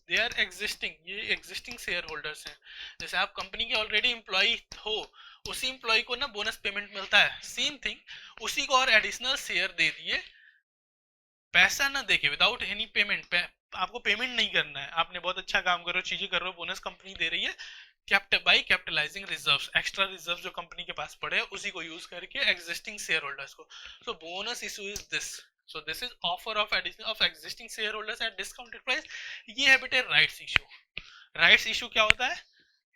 they are existing, ये एग्जिस्टिंग शेयर होल्डर्स हैं। जैसे आप कंपनी के ऑलरेडी एम्प्लॉय हो, उसी एम्प्लॉय को ना बोनस पेमेंट मिलता है, सेम थिंग, उसी को और एडिशनल शेयर दे दिए, पैसा ना देके, विदाउट एनी पेमेंट, आपको पेमेंट नहीं करना है, आपने बहुत अच्छा काम कर रहे हो, चीजें कर रहे हो, बोनस कंपनी दे रही है, by capitalising reserves, extra reserve जो कंपनी के पास पड़े उसी को यूज करके एग्जिस्टिंग शेयर होल्डर्स को। सो bonus issue is this, so this is offer of addition of existing shareholders at discounted price। ये है बेटे राइट्स इशू। राइट्स इशू क्या होता है,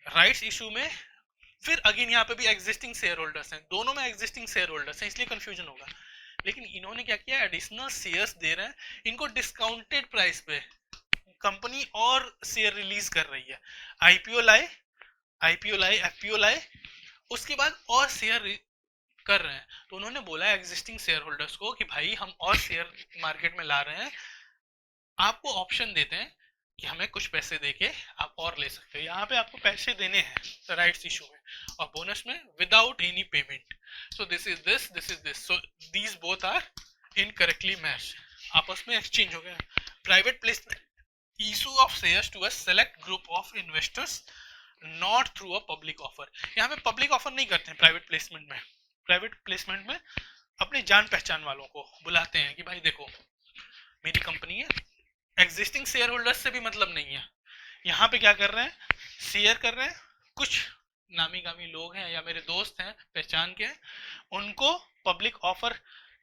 राइट्स इशू में फिर अगेन यहाँ पे भी एग्जिस्टिंग शेयर होल्डर्स हैं, दोनों में एग्जिस्टिंग शेयर होल्डर्स हैं, इसलिए कंफ्यूजन होगा। लेकिन इन्होंने क्या किया, एडिशनल शेयर्स दे रहे हैं, इनको डिस्काउंटेड प्राइस पे कंपनी और शेयर रिलीज कर रही है, आईपीओ लाए एफपीओ लाए, उसके बाद और शेयर कर रहे हैं, तो उन्होंने बोला एग्जिस्टिंग शेयर होल्डर्स को कि भाई हम और शेयर मार्केट में ला रहे हैं, आपको ऑप्शन देते हैं कि हमें कुछ पैसे देके आप और ले सकते हो, यहाँ पे आपको पैसे देने हैं राइट्स इशू में, और बोनस में without any payment. So this is this, so these both are incorrectly match, आपस में एक्सचेंज हो गया। Private placement, issue of shares to a select group of investors not through a public offer, यहाँ पे public offer नहीं करते हैं private placement में। प्राइवेट प्लेसमेंट में अपने जान पहचान वालों को बुलाते हैं कि भाई देखो मेरी कंपनी है, एग्जिस्टिंग शेयर होल्डर्स से भी मतलब नहीं है, यहाँ पे क्या कर रहे हैं, शेयर कर रहे हैं, कुछ नामी गामी लोग हैं या मेरे दोस्त हैं पहचान के, उनको पब्लिक ऑफर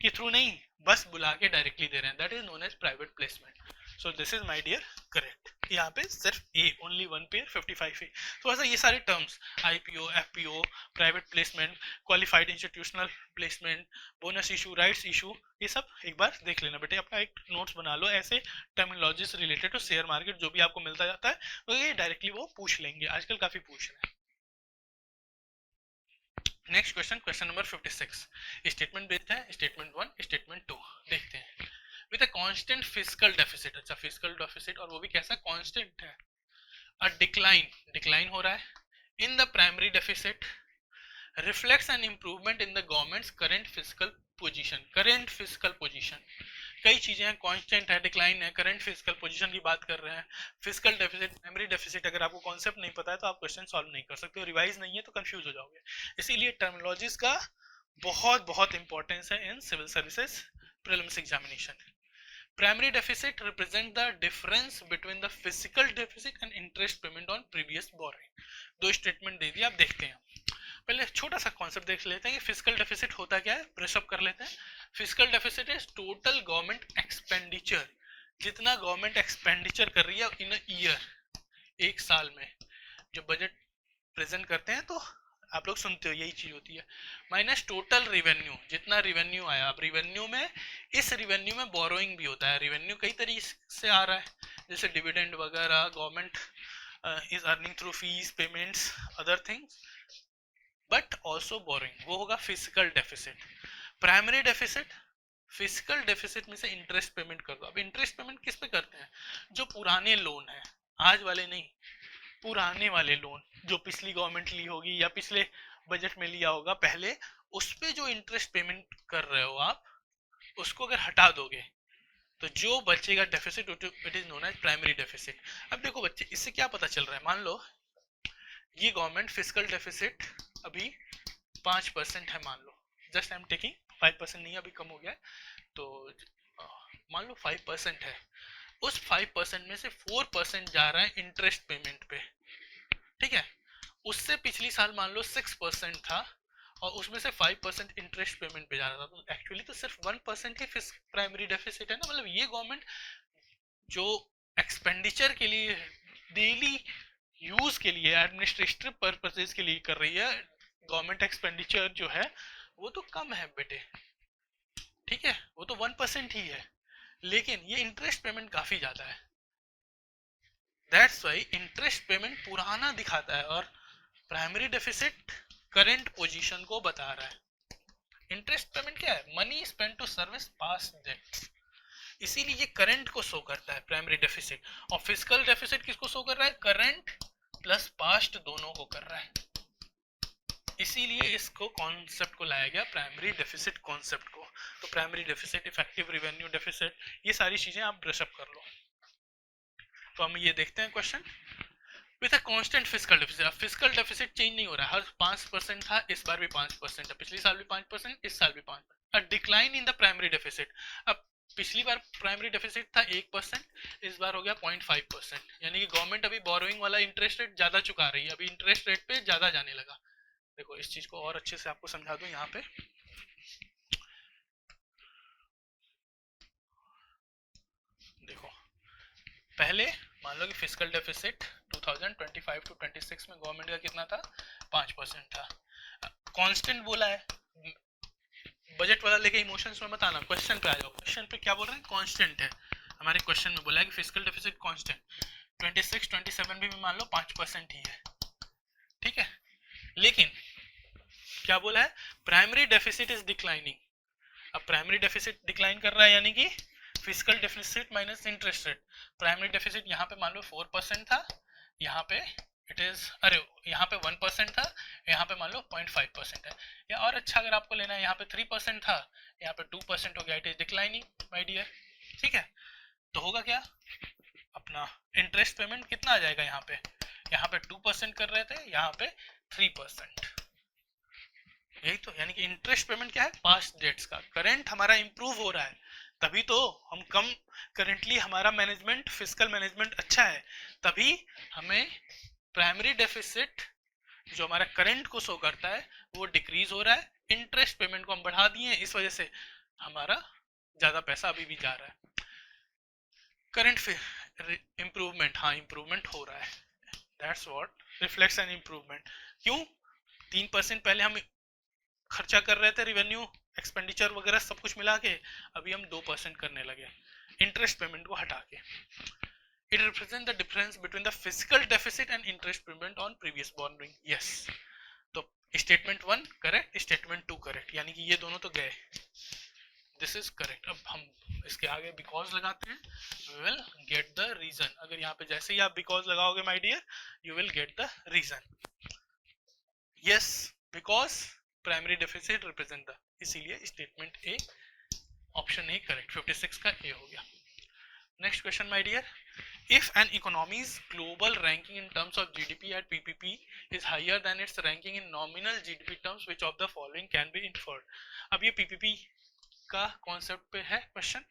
के थ्रू नहीं, बस बुला के डायरेक्टली दे रहे हैं, that is known as private placement. So this is my dear correct. यहाँ पे सिर्फ A, only one pair 55 A. तो ऐसा ये सारे terms IPO, FPO, private placement, qualified institutional placement, bonus issue, rights issue, ये सब एक बार देख लेना बेटे, अपना एक नोट्स बना लो। ऐसे terminologies related to share market जो भी आपको मिलता जाता है तो ये डायरेक्टली वो पूछ लेंगे, आजकल काफी पूछ रहे हैं। Next question, question number 56, statement based है, स्टेटमेंट 1, स्टेटमेंट 2 देखते हैं। With a constant fiscal deficit, अच्छा फिस्कल डेफिसिट और वो भी कैसा कांस्टेंट है, अ डिक्लाइन हो रहा है in the primary deficit reflects an improvement in the government's current fiscal position. Current fiscal position, कई चीजें हैं, कांस्टेंट है, डिक्लाइन है, करंट फिस्कल पोजीशन की बात कर रहे हैं, फिस्कल डेफिसिट, प्राइमरी डेफिसिट। अगर आपको कॉन्सेप्ट नहीं पता है तो आप क्वेश्चन सॉल्व नहीं कर सकते हो, रिवाइज नहीं है तो कंफ्यूज हो जाओगे। इसीलिए टर्मिनोलॉजीज का बहुत बहुत इंपॉर्टेंस है in civil services prelims examination. Primary deficit represent the difference between the physical deficit and interest payment on previous borrowing। दो स्टेटमेंट दे दिया, आप देखते हैं। पहले छोटा सा कॉन्सेप्ट देख लेते हैं कि फिजिकल डेफिसिट होता क्या है, ब्रश अप कर लेते हैं। Physical deficit is total government expenditure, जितना गवर्नमेंट एक्सपेंडिचर कर रही है इन ईयर, एक साल में। जब बजट प्रेजेंट करते हैं तो आप लोग सुनते हो यही चीज होती है, माइनस टोटल रिवेन्यू, जितना रिवेन्यू आया। अब रिवेन्यू में, इस रिवेन्यू में बोरोइंग भी होता है। रिवेन्यू कई तरीके से आ रहा है, जैसे डिविडेंड वगैरह, government is earning through fees payments other things, but also borrowing, वो होगा physical deficit. Primary deficit, physical deficit में से इंटरेस्ट पेमेंट कर दो। अब इंटरेस्ट पेमेंट किस पे करते हैं, जो पुराने लोन है, आज वाले नहीं, पुराने वाले लोन जो पिछली गवर्नमेंट ली होगी या पिछले बजट में लिया होगा पहले, उस पे जो इंटरेस्ट पेमेंट कर रहे हो आप, उसको अगर हटा दोगे तो जो बचेगा deficit, it is known as primary deficit. अब देखो बच्चे, इससे क्या पता चल रहा है, मान लो ये गवर्नमेंट फिजिकल डेफिसिट अभी 5% है, मान लो, जस्ट आई एम टेकिंग 5% नहीं, अभी कम हो गया है, तो मान लो 5% है। उस 5% में से 4% जा रहा है इंटरेस्ट पेमेंट पे, ठीक है। उससे पिछली साल मान लो 6% था और उसमें से 5% इंटरेस्ट पेमेंट पे जा रहा था, तो एक्चुअली तो सिर्फ 1% ही प्राइमरी डेफिसिट है ना। मतलब ये गवर्नमेंट जो एक्सपेंडिचर के लिए, डेली यूज के लिए, एडमिनिस्ट्रेटिव पर्पसेस के लिए कर रही है, गवर्नमेंट एक्सपेंडिचर जो है वो तो कम है बेटे, ठीक है, वो तो 1% ही है, लेकिन ये इंटरेस्ट पेमेंट काफी ज्यादा है। दैट्स वाई इंटरेस्ट पेमेंट पुराना दिखाता है और प्राइमरी डेफिसिट करंट पोजीशन को बता रहा है। इंटरेस्ट पेमेंट क्या है, money spent to service past debts, इसीलिए ये करंट को शो करता है प्राइमरी डेफिसिट। और फिजिकल डेफिसिट किसको शो कर रहा है, करंट प्लस पास्ट दोनों को कर रहा है, इसीलिए इसको कॉन्सेप्ट को लाया गया प्राइमरी डेफिसिट कॉन्सेप्ट को। तो primary deficit, effective revenue deficit, ये सारी चीजें आप ब्रश अप कर लो। तो हम ये देखते हैं question, with a constant physical deficit. अब फिजिकल डेफिसिट चेंज नहीं हो रहा है, हर 5% था, इस बार भी 5% है, पिछले साल भी 5%, इस साल भी 5%। A decline in the primary deficit, अब पिछली बार प्राइमरी डेफिसिट था 1%, इस बार हो गया 0.5%, यानी कि गवर्नमेंट अभी बोरोइंग वाला इंटरेस्ट रेट ज्यादा चुका रही है, अभी इंटरेस्ट रेट पे ज्यादा जाने लगा। देखो इस चीज को और अच्छे से आपको समझा दूं, यहाँ पे देखो, पहले मान लो कि फिजिकल डेफिसिट 2025 टू 26 में गवर्नमेंट का कितना था, 5% था। कांस्टेंट बोला है, बजट वाला लेके इमोशंस में मत आना, क्वेश्चन पे आ जाओ। क्वेश्चन पे क्या बोल रहे हैं, कांस्टेंट है। हमारे क्वेश्चन में बोला है कि फिजिकल डेफिसिट कांस्टेंट 26 27 भी मान लो 5% ही है, ठीक है। लेकिन क्या बोला है, प्राइमरी डेफिसिट इज डिक्लाइनिंग। अब प्राइमरी डेफिसिट डिक्लाइन कर रहा है, यानी कि physical deficit minus interest rate. Primary deficit यहाँ पे मान लो 4% था, यहाँ पे इट इज, अरे यहाँ पे 1% था, यहाँ पे मान लो 0.5% है। या और अच्छा अगर आपको लेना है, यहाँ पे 3% था, यहाँ पे 2% हो गया, it is declining my dear, ठीक है। तो होगा क्या, अपना इंटरेस्ट पेमेंट कितना आ जाएगा, यहाँ पे 2% कर रहे थे, यहाँ पे 3%, यही तो। यानी कि इंटरेस्ट पेमेंट क्या है, पास्ट डेट्स का। करंट हमारा इंप्रूव हो रहा है, तभी तो हम कम, करेंटली हमारा मैनेजमेंट, फिजिकल मैनेजमेंट अच्छा है, तभी हमें प्राइमरी डेफिसिट जो हमारा करंट को शो करता है वो डिक्रीज हो रहा है। इंटरेस्ट पेमेंट को हम बढ़ा दिए, इस वजह से हमारा ज्यादा पैसा अभी भी जा रहा है। करंट इम्प्रूवमेंट, हाँ इम्प्रूवमेंट हो रहा है, that's what reflects an improvement. क्यों? 3% पहले हम खर्चा कर रहे थे, रिवेन्यू एक्सपेंडिचर वगैरह सब कुछ मिला के, अभी हम 2% करने लगे इंटरेस्ट पेमेंट को हटा के। It represent the difference between the physical deficit and interest payment on previous borrowing. Yes, तो स्टेटमेंट 1 करेक्ट, स्टेटमेंट 2 करेक्ट, यानी कि ये दोनों तो गए, दिस इज करेक्ट। अब हम इसके आगे बिकॉज लगाते हैं, we will get the reason. अगर यहाँ पे जैसे ही आप बिकॉज लगाओगे my dear, you will get the reason. Yes, because primary deficit represent the, इसीलिए statement A, option A correct, 56 का ए हो गया। Next question my dear, if an economy's global ranking in terms of GDP at PPP is higher than its ranking in nominal GDP terms, which of the following can be inferred? अब ये PPP का concept पे है question,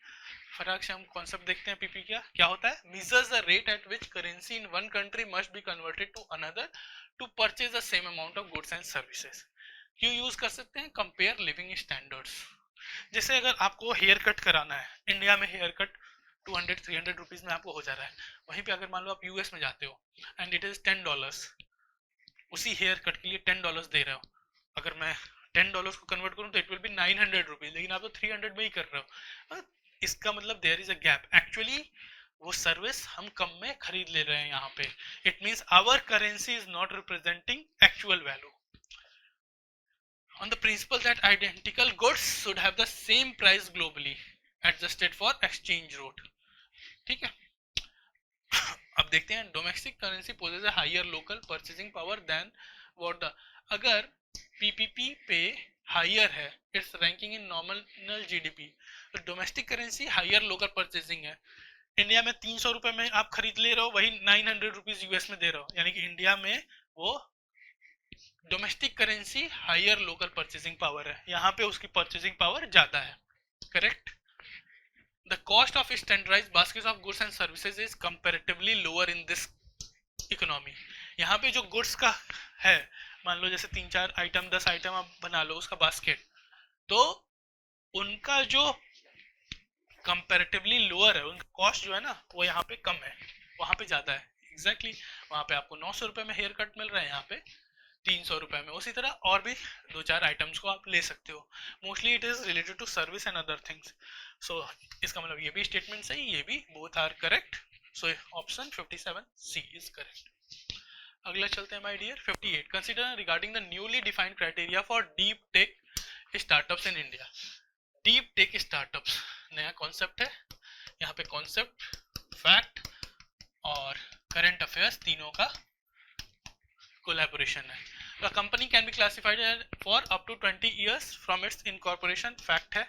फटाक से हम concept देखते हैं। पीपी क्या होता है? measures the rate at which currency in one country must be converted to another to purchase the same amount of goods and services। क्यों यूज कर सकते हैं? Compare living standards. जैसे अगर आपको हेयर कट कराना है, इंडिया में हेयर कट 200-300 रुपीज में आपको हो जा रहा है, वहीं पे अगर मान लो आप यूएस में जाते हो एंड इट इज $10, उसी हेयर कट के लिए $10 दे रहे हो, अगर मैं $10 को कन्वर्ट करूं तो इट विल बी 900 रुपीज, लेकिन आप तो 300 में ही कर रहे हो। इसका मतलब there is a gap, actually वो सर्विस हम कम में खरीद ले रहे हैं यहाँ पे। It means our currency is not representing actual value. On the principle that identical goods should have the same price globally, adjusted for exchange rate। ठीक है, अब देखते हैं, domestic currency possess a higher local purchasing power than what the, अगर PPP पे higher है its ranking in nominal GDP, तो domestic currency higher local purchasing है। इंडिया में 300 रुपए में आप खरीद ले रहे हो, वही 900 रुपीज यूएस में दे रहे हो, यानी कि इंडिया में वो domestic currency higher local purchasing power है, यहाँ पे उसकी परचेसिंग पावर ज्यादा है। Correct. The cost of standardized baskets of goods and services is comparatively lower in this economy। यहाँ पे जो गुड्स का है, मान लो जैसे 3-4 आइटम 10 आइटम आप बना लो उसका बास्केट, तो उनका जो कंपैरेटिवली लोअर है, उनका कॉस्ट जो है ना वो यहाँ पे कम है, वहां पे ज्यादा है। एग्जैक्टली वहां पे आपको 900 रुपए में हेयर कट मिल रहा है, यहाँ पे 300 रुपए में। उसी तरह और भी 2-4 आइटम्स को आप ले सकते हो। Mostly it is related to service and other things. So इसका मतलब ये भी स्टेटमेंट सही, ये भी, both are correct. So option 57 C is correct. अगला चलते हैं my dear, 58, consider regarding the newly defined criteria for deep tech startups in India. Deep tech startups नया कॉन्सेप्ट है, यहाँ पे कॉन्सेप्ट, फैक्ट और करंट अफेयर्स तीनों का कोलैबोरेशन है। The company can be classified for up to 20 years from its incorporation, fact है।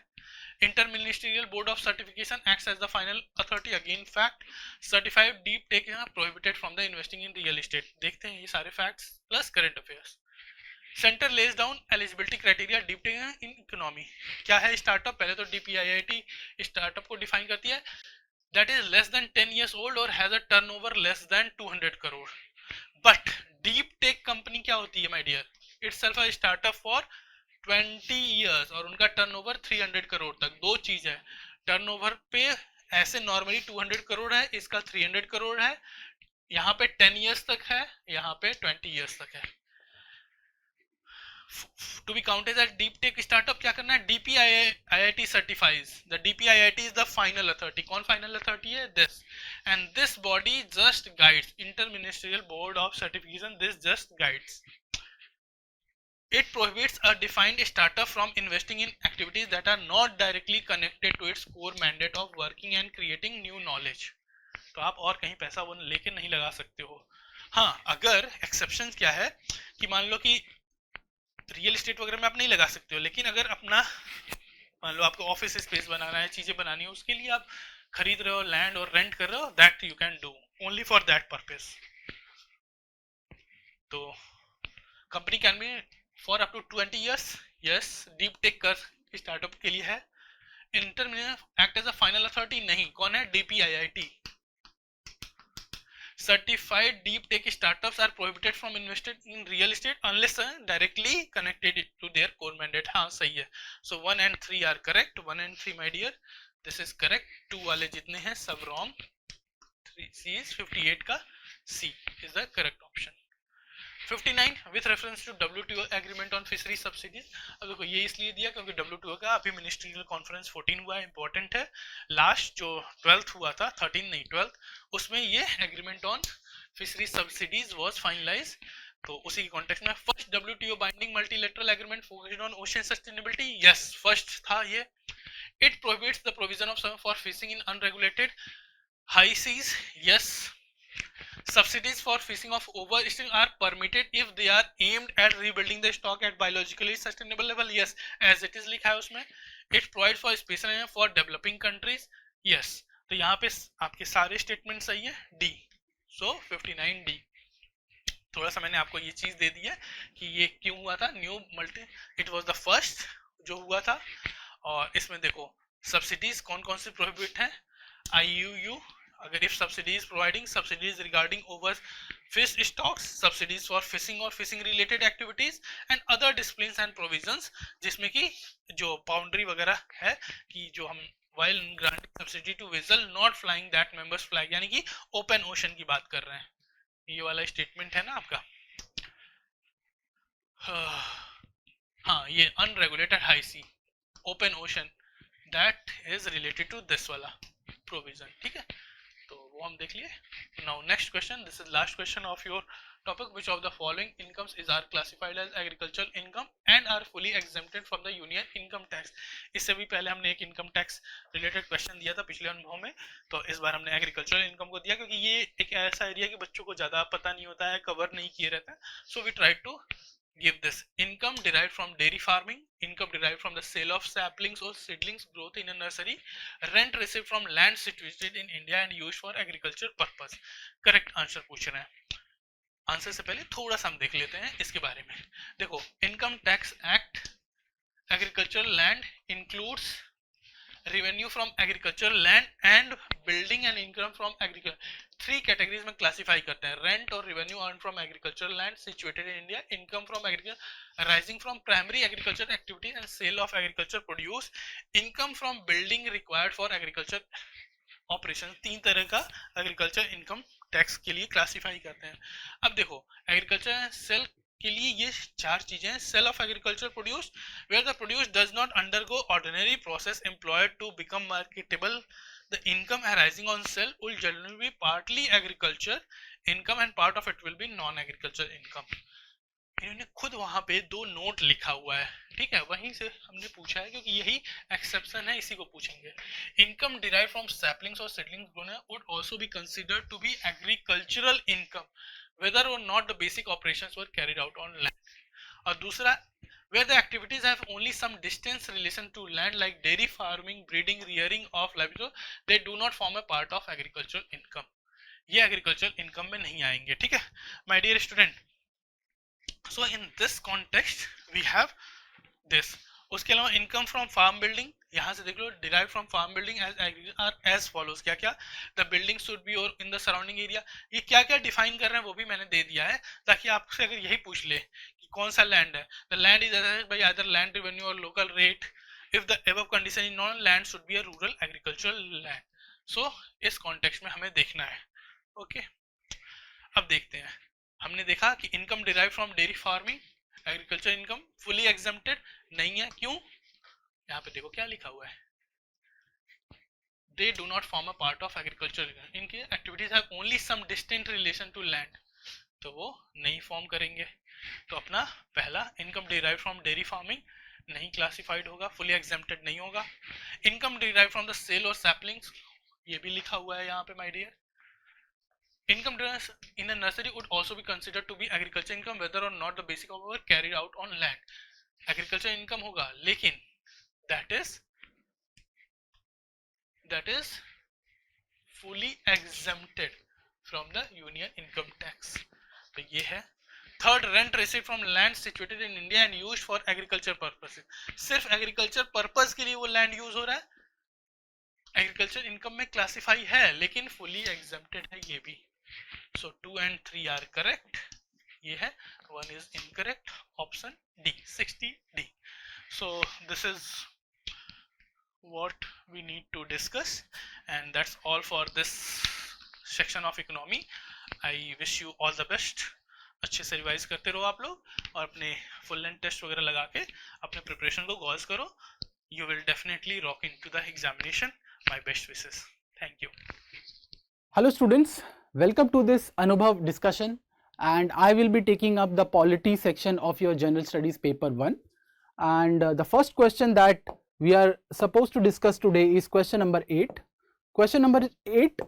Interministerial Board of Certification acts as the final authority, again fact। Certified deep tech prohibited from the investing in real estate। देखते हैं ये सारे facts plus current affairs। Center lays down eligibility criteria deep tech in economy। क्या है startup? पहले तो DPIIT startup को define करती है, that is less than 10 years old or has a turnover less than 200 crore। But deep tech company क्या होती है my dear? Itself a startup for 20 years और उनका टर्नओवर 300 करोड़ तक। दो चीज है, टर्नओवर पे ऐसे नॉर्मली 200 करोड़ है, इसका 300 करोड़ है, यहाँ पे 10 इयर्स तक है, यहाँ पे 20 इयर्स तक है। To be counted as deep tech startup क्या करना है? DPIIT certifies, the DPIIT is the final authority। कौन final authority है? This, and this body just guides, interministerial board of certification, this just guides। It prohibits a defined startup from investing in activities that are not directly connected to its core mandate of working and creating new knowledge। तो आप और कहीं पैसा वो लेके नहीं लगा सकते हो। हाँ, अगर एक्सेप्शन क्या है कि मान लो कि रियल एस्टेट वगैरह में आप नहीं लगा सकते हो, लेकिन अगर अपना मान लो आपको ऑफिस स्पेस बनाना है, चीजें बनानी है, उसके लिए आप खरीद रहे हो लैंड और रेंट कर रहे हो, that you can do only for that purpose. तो company can be for up to 20 years. Yes, deep tech कर स्टार्टअप के लिए है। Intermediate act as a final authority नहीं, कौन है? DPIIT। Certified deep tech startups are prohibited from investing in real estate unless directly connected to their core mandate। हाँ सही है। So 1 and 3 are correct, 1 and 3 my dear, this is correct। 2 वाले जितने हैं सब wrong। C is 58 का C is the correct option. 59 with reference to WTO agreement on fishery subsidies. अब देखो ये इसलिए दिया क्योंकि WTO का अभी मिनिस्ट्रियल कॉन्फ्रेंस 14 हुआ है, इंपॉर्टेंट है. लास्ट जो 12th हुआ था, 13 नहीं 12th, उसमें ये agreement on fishery subsidies was finalise. तो उसी के कॉन्टेक्स्ट में first WTO binding multilateral agreement focused on ocean sustainability. Yes, first था ये. It prohibits the provision of for fishing in unregulated high seas. Yes. Subsidies for fishing of overfishing are permitted if they are aimed at rebuilding the stock at biologically sustainable level. Yes, as it is लिखा है उसमें. It provides for special for developing countries. Yes, तो यहाँ पे आपके सारे statement सही है. D. So 59 D. थोड़ा सा मैंने आपको ये चीज दे दी है कि ये क्यों हुआ था. New multi it was the first जो हुआ था. और इसमें देखो सब्सिडीज कौन कौन सी प्रोहिबिट है. IUU, अगर if subsidy is providing subsidies regarding over fish stocks, subsidies for fishing or fishing related activities and other disciplines and provisions, जिसमें कि जो बाउंड्री वगैरह है कि जो हम while granting subsidy to vessel not flying that members flag, यानी कि open ocean की बात कर रहे हैं. ये वाला स्टेटमेंट है ना आपका. हाँ, ये unregulated high sea open ocean that is related to this वाला प्रोविजन. ठीक है, तो वो हम देख लिए. Now next question, this is last question of your topic. Which of the following incomes is are classified as agricultural income and are fully exempted from the union income tax. इससे भी पहले हमने एक इनकम टैक्स रिलेटेड क्वेश्चन दिया था पिछले अनुभव में, तो इस बार हमने एग्रीकल्चरल इनकम को दिया क्योंकि ये एक ऐसा एरिया कि बच्चों को ज्यादा पता नहीं होता है, कवर नहीं किए रहता है. So we try to give this. Income derived from dairy farming, income derived from the sale of saplings or seedlings growth in a nursery, rent received from land situated in India and used for agriculture purpose. Correct answer पूछ रहे हैं. Answer से पहले थोड़ा सा हम देख लेते हैं इसके बारे में. देखो, income tax act, agricultural land includes revenue from agricultural land and building and income from agriculture. 3 categories में classify करते हैं. rent और revenue earned from agricultural land situated in India, income from agriculture arising from primary agriculture activities and sale of agriculture produce, income from building required for agriculture operation. 3 तरह का agriculture income tax के लिए classify करते हैं. अब देखो, agriculture cell के लिए ये 4 चीजें. Sale of agriculture produce, where the produce does not undergo ordinary process employed to become marketable. The income arising on sale will generally be partly agriculture income and part of it will be non agriculture income. इन्होंने खुद वहां पे 2 note लिखा हुआ है. ठीक है, वहीं से हमने पूछा है क्योंकि यही एक्सेप्शन है, इसी को पूछेंगे. Income derive from saplings or seedlings would also be considered to be agricultural income whether or not the basic operations were carried out on land. और दूसरा, where the activities have only some distance relation to land like dairy farming, breeding, rearing of livestock, they do not form a part of agricultural income. ये agricultural income में नहीं आएंगे. ठीक है my dear student. So in this context we have this. उसके अलावा income from farm building, यहाँ से देख लो, derive from farm building as follows. क्या क्या? द बिल्डिंग शुड बी और इन द सराउंडिंग एरिया. ये क्या क्या डिफाइन कर रहे हैं वो भी मैंने दे दिया है, ताकि आपसे अगर यही पूछ ले कि कौन सा लैंड है, the land is assessed by either land revenue or local rate. If the above condition is non, land should be a rural agricultural land. So इस कॉन्टेक्स्ट में हमें देखना है. ओके, अब देखते हैं. हमने देखा कि income derive from dairy farming, agriculture income fully exempted नहीं है. क्यों? यहाँ पे देखो क्या लिखा हुआ है, they do not form a part of agriculture. इनके activities have only some distant relation to land, तो वो नहीं फॉर्म करेंगे. तो अपना पहला income derive from dairy farming नहीं क्लासिफाइड होगा, फुली एग्जेम्प्टेड नहीं होगा. Income derive from the sale और सैपलिंग्स, ये भी लिखा हुआ है यहाँ पे my dear. Income in a nursery would also be considered to be agriculture income whether or not the basic of work carried out on land. Agriculture income होगा, लेकिन that is fully exempted from the union income tax. तो ये है. Third, rent received from land situated in India and used for agriculture purposes. सिर्फ agriculture purpose के लिए वो land use हो रहा है, एग्रीकल्चर इनकम में क्लासिफाई है लेकिन फुली एग्जेम्प्टेड है ये भी. So 2 and 3 are correct. ये है, 1 is incorrect. Option D, 60D. So this is what we need to discuss, and that's all for this section of economy. I wish you all the best. अच्छे से revise करते रहो आप लोग और अपने फुल लेंथ टेस्ट वगैरह लगा के अपने प्रिपरेशन को गॉल्स करो. You will definitely rock into the examination. My best wishes. Thank you. Hello students, welcome to this Anubhav discussion, and I will be taking up the polity section of your general studies paper 1. And the first question that we are supposed to discuss today is question number 8. Question number 8,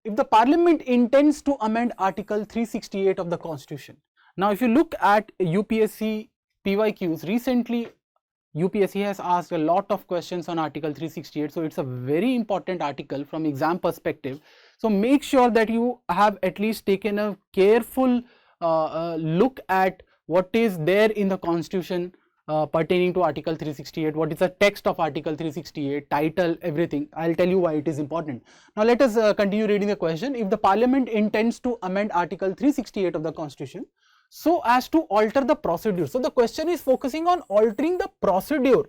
if the parliament intends to amend article 368 of the constitution. Now if you look at UPSC PYQs, recently UPSC has asked a lot of questions on article 368, so it's a very important article from exam perspective. So make sure that you have at least taken a careful look at what is there in the constitution pertaining to article 368, what is the text of article 368, title, everything. I'll tell you why it is important. Now let us continue reading the question. If the parliament intends to amend article 368 of the constitution so as to alter the procedure. So the question is focusing on altering the procedure.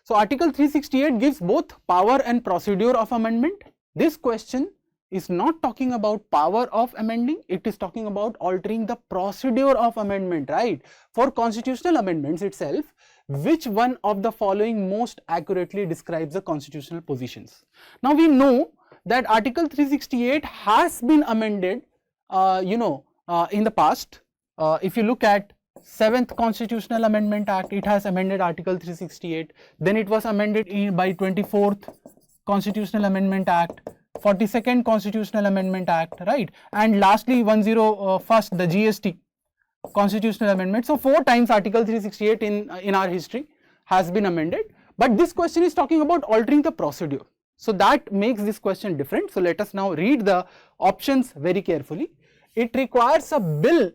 So article 368 gives both power and procedure of amendment. This question is not talking about power of amending, it is talking about altering the procedure of amendment, right? For constitutional amendments itself, which one of the following most accurately describes the constitutional positions? Now we know that article 368 has been amended in the past. If you look at 7th Constitutional Amendment Act, it has amended article 368, then it was amended by 24th Constitutional Amendment Act, 42nd Constitutional Amendment Act, right? And lastly 101st, the GST Constitutional Amendment. So 4 times article 368 in our history has been amended, but this question is talking about altering the procedure. So that makes this question different. So let us now read the options very carefully. It requires a bill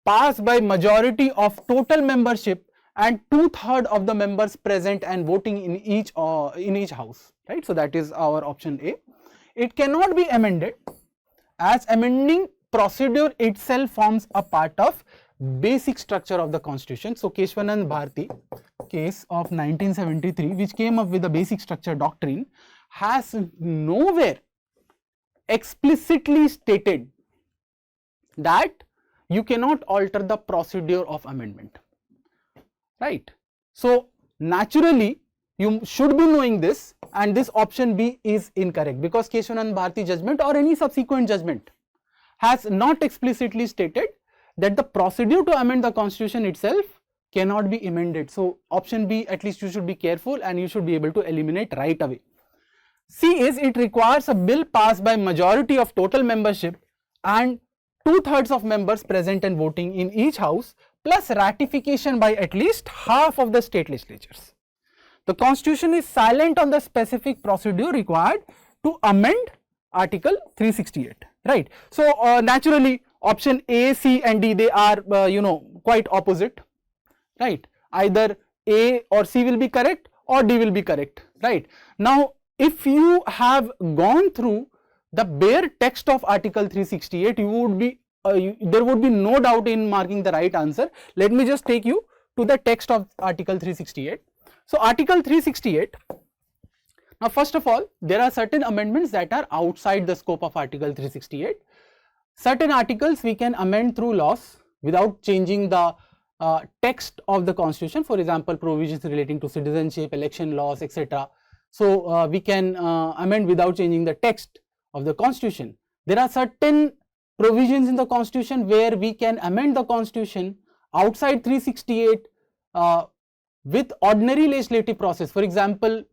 passed by majority of total membership and 2/3 of the members present and voting in each house, right? So that is our option A. It cannot be amended as amending procedure itself forms a part of basic structure of the constitution. So Keshwanand-Bharti case of 1973, which came up with the basic structure doctrine, has nowhere explicitly stated that you cannot alter the procedure of amendment, right? So naturally you should be knowing this, and this option B is incorrect because Keshwanand-Bharti judgment or any subsequent judgment has not explicitly stated that the procedure to amend the constitution itself cannot be amended. So option B, at least you should be careful and you should be able to eliminate right away. C is, it requires a bill passed by majority of total membership and 2/3 of members present and voting in each house plus ratification by at least half of the state legislatures. The constitution is silent on the specific procedure required to amend article 368, right? So naturally option A, C and D, they are quite opposite, right? Either A or C will be correct or D will be correct, right? Now if you have gone through the bare text of article 368, you would be there would be no doubt in marking the right answer. Let me just take you to the text of article 368. So article 368, now first of all, there are certain amendments that are outside the scope of article 368. Certain articles we can amend through laws without changing the text of the constitution. For example, provisions relating to citizenship, election laws, etc. So we can amend without changing the text of the constitution. There are certain provisions in the constitution where we can amend the constitution outside 368 with ordinary legislative process. For example,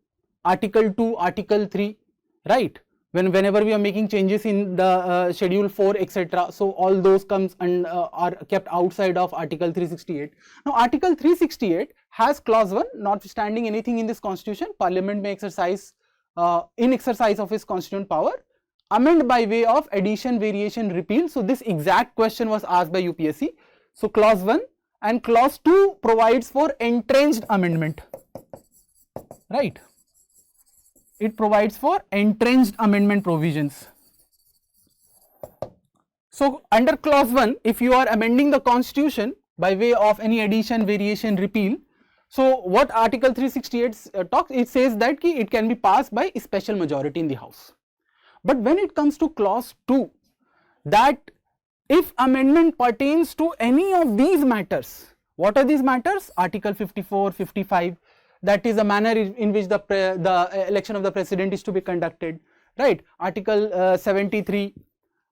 article 2, article 3, right? Whenever we are making changes in the schedule 4, etc. So all those comes and are kept outside of article 368. Now article 368 has clause 1, notwithstanding anything in this constitution, parliament may exercise in exercise of its constitutional power, amend by way of addition, variation, repeal. So this exact question was asked by UPSC. So clause 1 and clause 2 provides for entrenched amendment, right? It provides for entrenched amendment provisions. So under clause 1, if you are amending the constitution by way of any addition, variation, repeal, so what article 368 talks, it says that it can be passed by special majority in the house. But when it comes to clause 2, that if amendment pertains to any of these matters, what are these matters? Article 54, 55, that is the manner in which the election of the president is to be conducted, right? Article 73,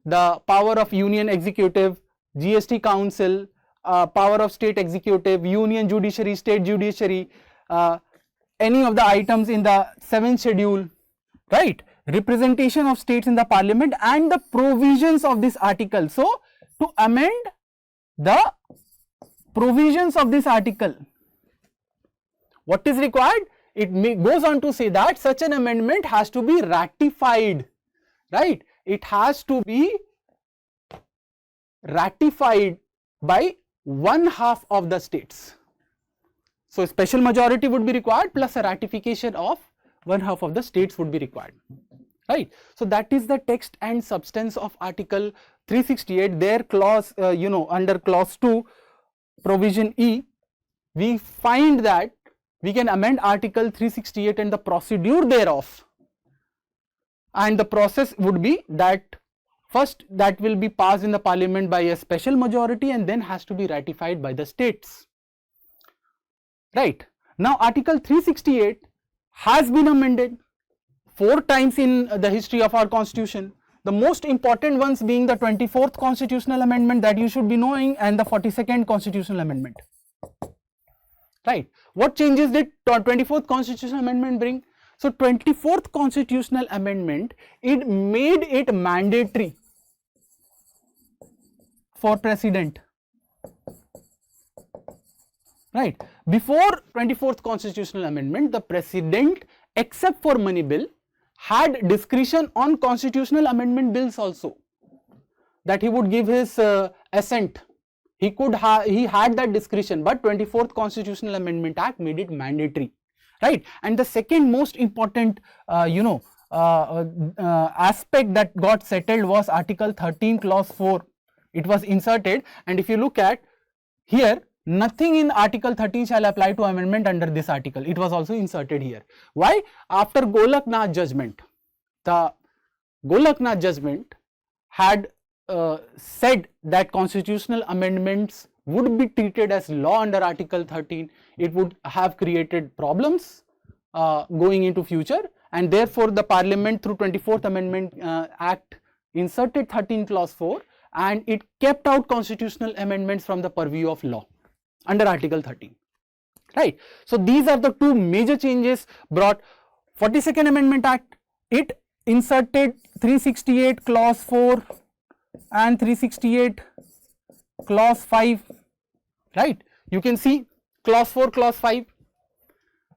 the power of union executive, GST council, power of state executive, union judiciary, state judiciary, any of the items in the 7th schedule, right? Representation of states in the parliament and the provisions of this article. So, to amend the provisions of this article, what is required? It goes on to say that such an amendment has to be ratified, right? It has to be ratified by 1/2 of the states. So, a special majority would be required plus a ratification of 1/2 of the states would be required, right? So, that is the text and substance of article 368. There clause, under clause 2 provision E, we find that we can amend article 368 and the procedure thereof, and the process would be that first that will be passed in the parliament by a special majority and then has to be ratified by the states, right? Now, article 368 has been amended 4 times in the history of our constitution, the most important ones being the 24th constitutional amendment that you should be knowing and the 42nd constitutional amendment, right? What changes did 24th constitutional amendment bring? So, 24th constitutional amendment, it made it mandatory for president, right? Before 24th constitutional amendment, the president, except for money bill, had discretion on constitutional amendment bills also, that he would give his assent. He had that discretion, but 24th Constitutional Amendment Act made it mandatory, right? And the second most important, aspect that got settled was Article 13, Clause 4. It was inserted, and if you look at here, nothing in Article 13 shall apply to amendment under this article. It was also inserted here. Why? After Golaknath judgment, the Golaknath judgment had said that constitutional amendments would be treated as law under Article 13. It would have created problems going into future, and therefore the Parliament through 24th Amendment Act inserted 13 Clause 4, and it kept out constitutional amendments from the purview of law under Article 13, right? So, these are the 2 major changes brought. 42nd Amendment Act, it inserted 368 Clause 4 and 368 Clause 5, right? You can see Clause 4, Clause 5,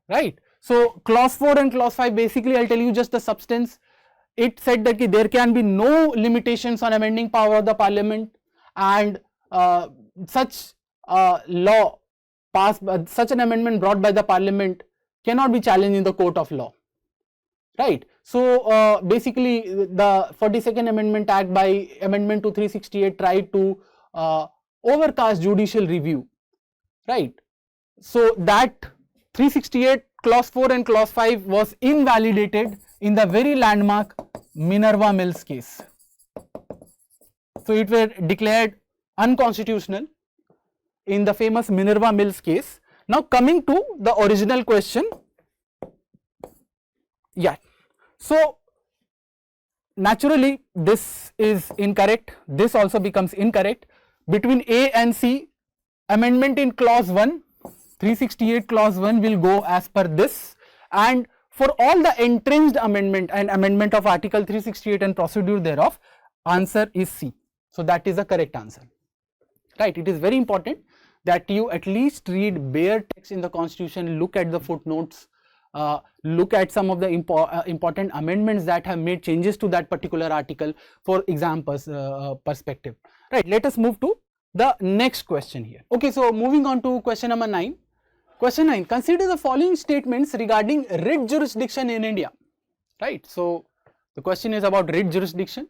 right? So, Clause 4 and Clause 5, basically I will tell you just the substance. It said that there can be no limitations on amending power of the Parliament, and such law passed, such an amendment brought by the Parliament cannot be challenged in the court of law, right? So, basically the 42nd Amendment Act by amendment to 368 tried to overcast judicial review, right? So, that 368 Clause 4 and Clause 5 was invalidated in the very landmark Minerva Mills case. So, it were declared unconstitutional in the famous Minerva Mills case. Now, coming to the original question, yeah. So, naturally this is incorrect, this also becomes incorrect. Between A and C, amendment in Clause 1, 368 Clause 1 will go as per this, and for all the entrenched amendment and amendment of Article 368 and procedure thereof, answer is C. So, that is the correct answer, right? It is very important that you at least read bare text in the constitution, look at the footnotes, look at some of the important amendments that have made changes to that particular article for exam perspective, right? Let us move to the next question here. Okay, so moving on to question number 9. Question 9, consider the following statements regarding writ jurisdiction in India, right? So, the question is about writ jurisdiction,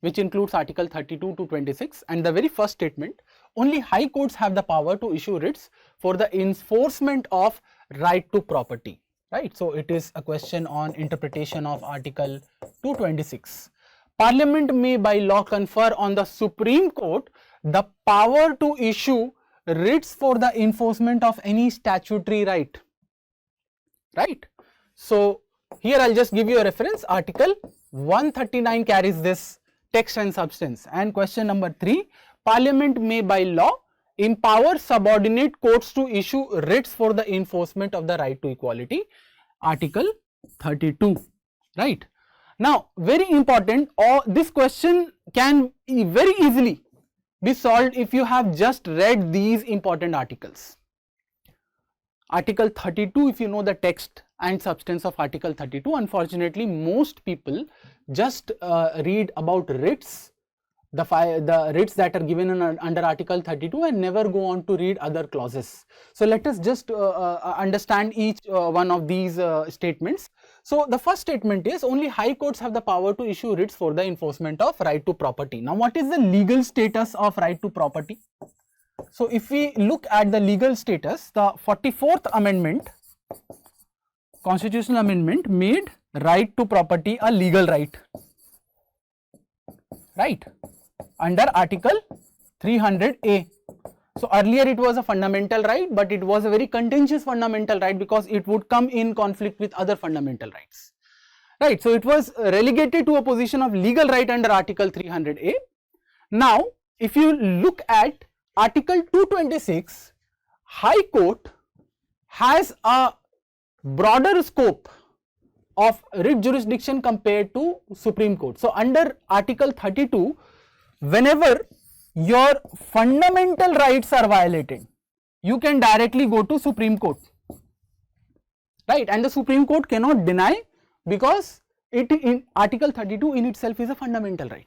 which includes Article 32 to 26, and the very first statement, only high courts have the power to issue writs for the enforcement of right to property, right? So, it is a question on interpretation of Article 226. Parliament may by law confer on the Supreme Court the power to issue writs for the enforcement of any statutory right. Right. So here I'll just give you a reference. Article 139 carries this text and substance. And question number 3, Parliament may by law empower subordinate courts to issue writs for the enforcement of the right to equality. Article 32. Right. Now, very important, this question can very easily be solved if you have just read these important articles. Article 32, if you know the text and substance of Article 32, unfortunately most people just read about writs, the writs that are given under Article 32 and never go on to read other clauses. So let us just understand each one of these statements. So the first statement is only high courts have the power to issue writs for the enforcement of right to property. Now what is the legal status of right to property? So if we look at the legal status, the 44th amendment, constitutional amendment, made right to property a legal right, right, under Article 300A. So earlier it was a fundamental right, but it was a very contentious fundamental right because it would come in conflict with other fundamental rights, right. So it was relegated to a position of legal right under Article 300A. Now if you look at Article 226, High Court has a broader scope of writ jurisdiction compared to Supreme Court. So under Article 32, whenever your fundamental rights are violated, you can directly go to Supreme Court, right, and the Supreme Court cannot deny because it in Article 32 in itself is a fundamental right.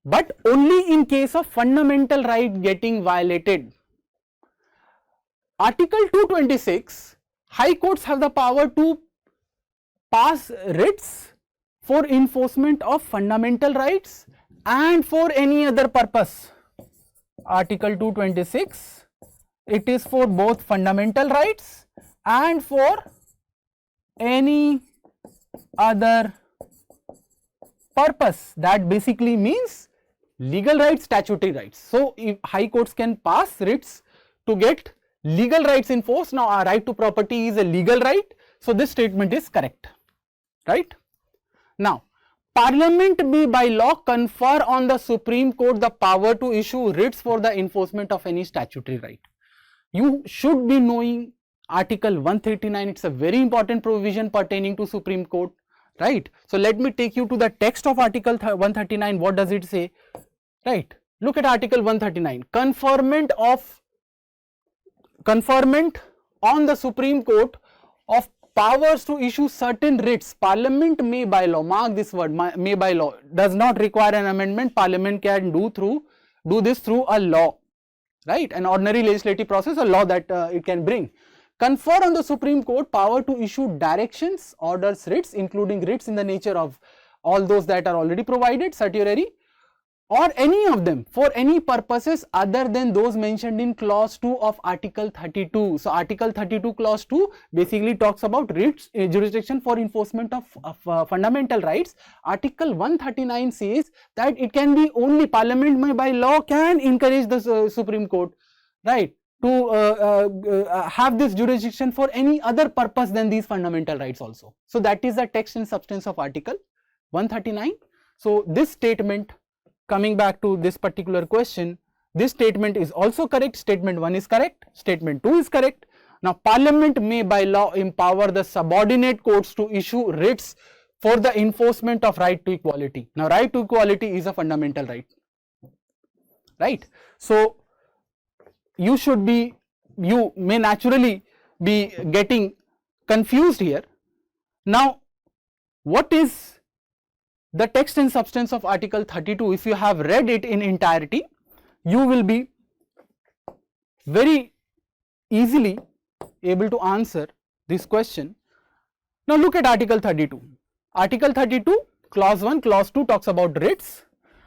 But only in case of fundamental right getting violated. Article 226, high courts have the power to pass writs for enforcement of fundamental rights and for any other purpose. Article 226, it is for both fundamental rights and for any other purpose. That basically means legal rights, statutory rights. So if high courts can pass writs to get legal rights enforced. Now our right to property is a legal right, so this statement is correct, right. Now Parliament may by law confer on the Supreme Court the power to issue writs for the enforcement of any statutory right. You should be knowing Article 139, it's a very important provision pertaining to Supreme Court, right. So let me take you to the text of Article 139. What does it say? Right, look at Article 139, conferment on the Supreme Court of powers to issue certain writs. Parliament may by law, mark this word, may by law, does not require an amendment. Parliament can do this through a law, right, an ordinary legislative process, a law that it can bring. Confer on the Supreme Court power to issue directions, orders, writs, including writs in the nature of all those that are already provided, certiorari, or any of them for any purposes other than those mentioned in clause 2 of Article 32. So Article 32 clause 2 basically talks about writs, jurisdiction for enforcement of fundamental rights. Article 139 says that it can be only Parliament may by law can encourage the Supreme Court, right, to have this jurisdiction for any other purpose than these fundamental rights also. So that is the text and substance of Article 139. So this statement, coming back to this particular question, this statement is also correct. Statement 1 is correct, statement 2 is correct. Now Parliament may by law empower the subordinate courts to issue writs for the enforcement of right to equality. Now right to equality is a fundamental right, right. So you may naturally be getting confused here. Now what is the text and substance of Article 32? If you have read it in entirety, you will be very easily able to answer this question. Now look at Article 32. Article 32, clause 1, clause 2 talks about writs.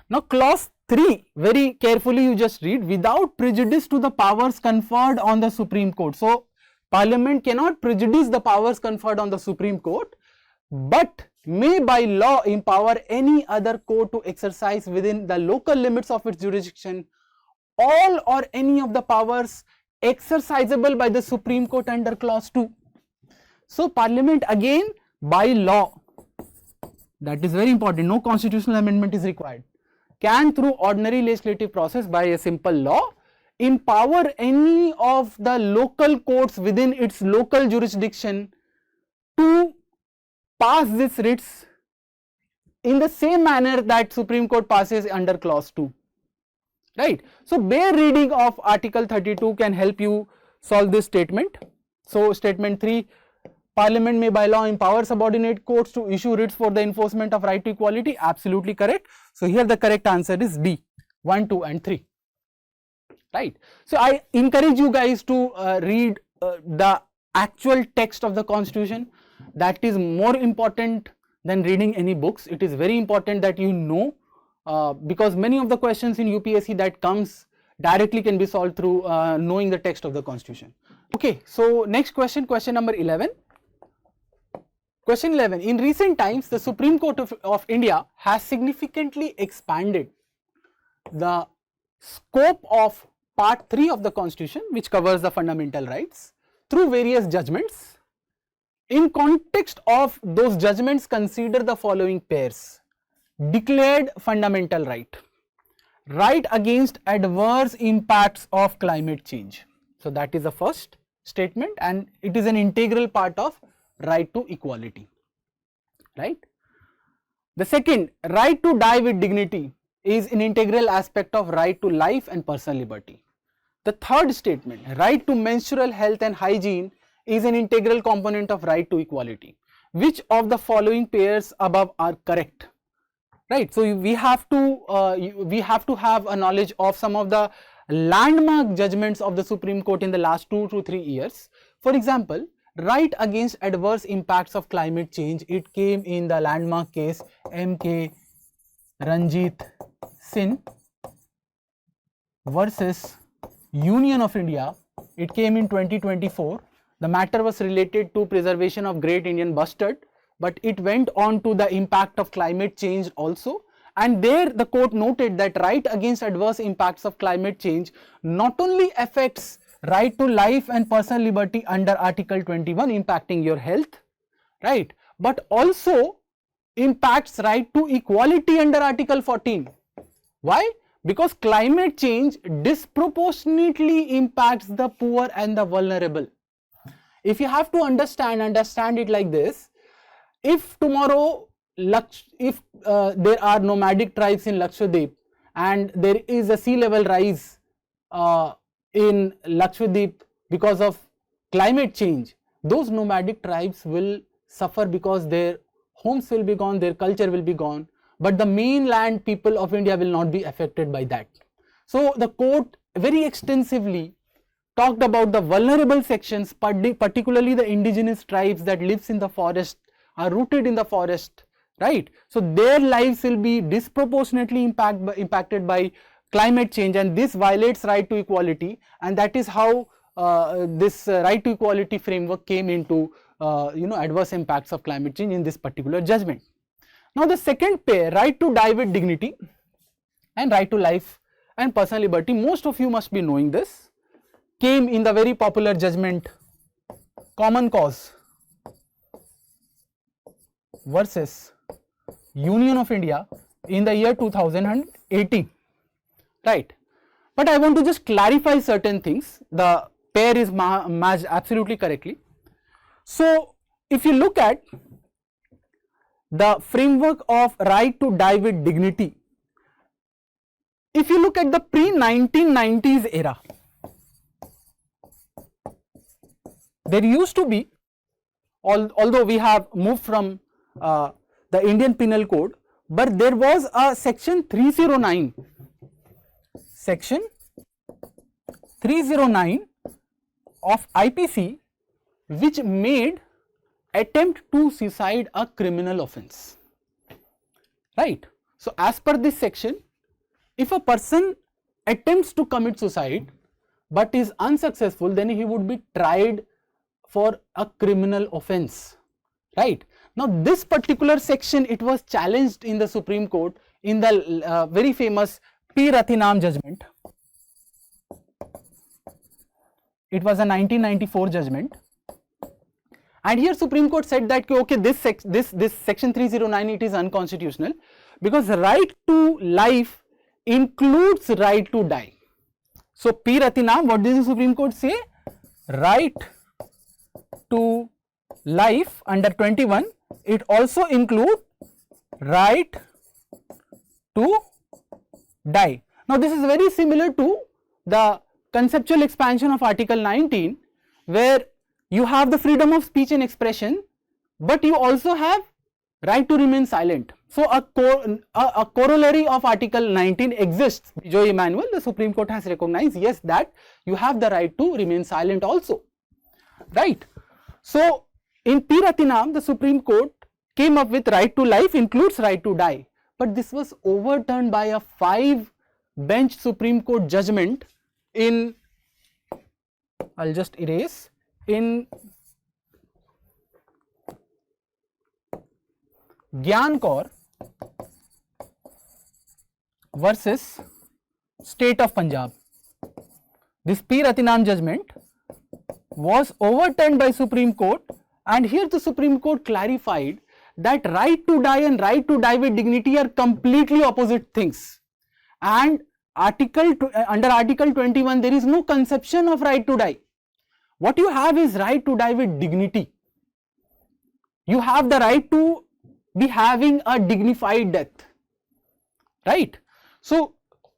Now clause 3, very carefully you just read, without prejudice to the powers conferred on the Supreme Court. So Parliament cannot prejudice the powers conferred on the Supreme Court, but may by law empower any other court to exercise within the local limits of its jurisdiction all or any of the powers exercisable by the Supreme Court under clause 2. So Parliament again by law, that is very important, no constitutional amendment is required, can through ordinary legislative process by a simple law empower any of the local courts within its local jurisdiction to pass these writs in the same manner that Supreme Court passes under clause 2. Right. So bare reading of Article 32 can help you solve this statement. So statement 3, Parliament may by law empower subordinate courts to issue writs for the enforcement of right to equality. Absolutely correct. So here the correct answer is D, 1, 2 and 3. Right. So I encourage you guys to read the actual text of the Constitution. That is more important than reading any books. It is very important that you know, because many of the questions in UPSC that comes directly can be solved through knowing the text of the Constitution. Okay, so next question, question number 11. Question 11. In recent times, the Supreme Court of India has significantly expanded the scope of Part 3 of the Constitution, which covers the fundamental rights, through various judgments. In context of those judgments, consider the following pairs. Declared fundamental right, right against adverse impacts of climate change. So that is the first statement, and it is an integral part of right to equality. Right. The second, right to die with dignity, is an integral aspect of right to life and personal liberty. The third statement, right to menstrual health and hygiene, is an integral component of right to equality. Which of the following pairs above are correct? Right. So we have to have a knowledge of some of the landmark judgments of the Supreme Court in the last 2 to 3 years. For example, right against adverse impacts of climate change, it came in the landmark case M.K. Ranjit Singh versus Union of India. It came in 2024. The matter was related to preservation of Great Indian Bustard, but it went on to the impact of climate change also. And there the court noted that right against adverse impacts of climate change not only affects right to life and personal liberty under Article 21, impacting your health, right, but also impacts right to equality under Article 14. Why? Because climate change disproportionately impacts the poor and the vulnerable. If you have to understand it like this. If tomorrow, if there are nomadic tribes in Lakshadweep and there is a sea level rise in Lakshadweep because of climate change, those nomadic tribes will suffer because their homes will be gone, their culture will be gone, but the mainland people of India will not be affected by that. So the court very extensively talked about the vulnerable sections, particularly the indigenous tribes that lives in the forest, are rooted in the forest, right? So their lives will be disproportionately impacted by climate change, and this violates right to equality, and that is how this right to equality framework came into adverse impacts of climate change in this particular judgment. Now the second pair, right to die with dignity and right to life and personal liberty, most of you must be knowing this, came in the very popular judgment Common Cause versus Union of India in the year 2018, right? But I want to just clarify certain things. The pair is matched absolutely correctly. So if you look at the framework of right to die with dignity, if you look at the pre-1990s era, there used to be, although we have moved from the Indian Penal Code, but there was a section 309, section 309 of IPC, which made attempt to suicide a criminal offence, right? So as per this section, if a person attempts to commit suicide but is unsuccessful, then he would be tried for a criminal offence, right? Now this particular section, it was challenged in the Supreme Court in the very famous P. Rathinam judgment. It was a 1994 judgment, and here Supreme Court said that okay, this section 309, it is unconstitutional because right to life includes right to die. So P. Rathinam, what does the Supreme Court say? Right to life under 21, it also includes right to die. Now this is very similar to the conceptual expansion of Article 19, where you have the freedom of speech and expression, but you also have right to remain silent. So a corollary of Article 19 exists. Joe Emanuel, the Supreme Court has recognized, yes, that you have the right to remain silent also, right? So in P. Rathinam, the Supreme Court came up with right to life includes right to die, but this was overturned by a 5-bench Supreme Court judgment in, I'll just erase, in Gyan Kaur versus State of Punjab. This P. Rathinam judgment was overturned by Supreme Court, and here the Supreme Court clarified that right to die and right to die with dignity are completely opposite things, and under Article 21 there is no conception of right to die. What you have is right to die with dignity. You have the right to be having a dignified death, right? So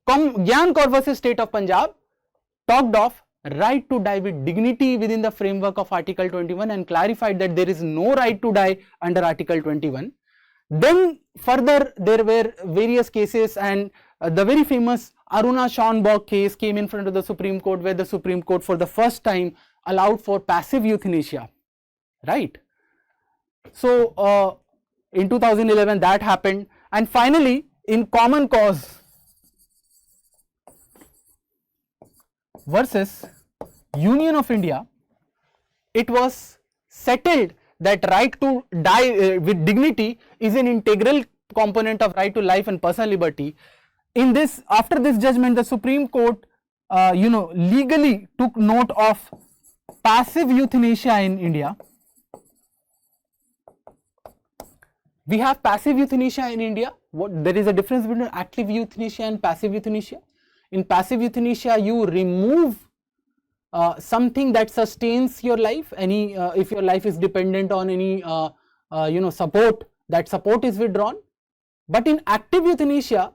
Gyan Kaur versus State of Punjab talked of right to die with dignity within the framework of Article 21 and clarified that there is no right to die under Article 21. Then further there were various cases, and the very famous Aruna Schonborg case came in front of the Supreme Court, where the Supreme Court for the first time allowed for passive euthanasia, right? So in 2011 that happened, and finally in Common Cause versus Union of India, it was settled that right to die with dignity is an integral component of right to life and personal liberty. In this, after this judgment, the Supreme Court legally took note of passive euthanasia in India. We have passive euthanasia in India. There is a difference between active euthanasia and passive euthanasia. In passive euthanasia, you remove something that sustains your life. If your life is dependent on any support, that support is withdrawn. But in active euthanasia,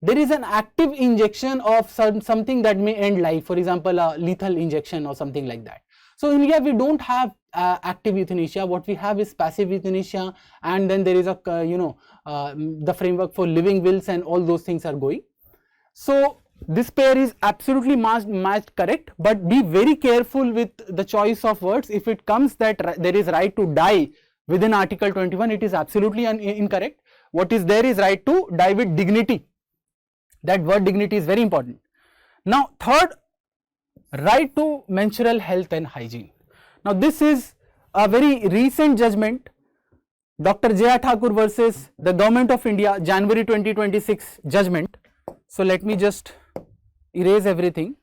there is an active injection of something that may end life, for example a lethal injection or something like that. So in India we don't have active euthanasia. What we have is passive euthanasia, and then there is a the framework for living wills and all those things are going. So this pair is absolutely matched correct, but be very careful with the choice of words. If it comes that there is right to die within Article 21, it is absolutely incorrect. What is there is right to die with dignity. That word dignity is very important. Now third, right to menstrual health and hygiene. Now this is a very recent judgment, Dr. Jaya Thakur versus the Government of India, January 2026 judgment. So let me just erase everything.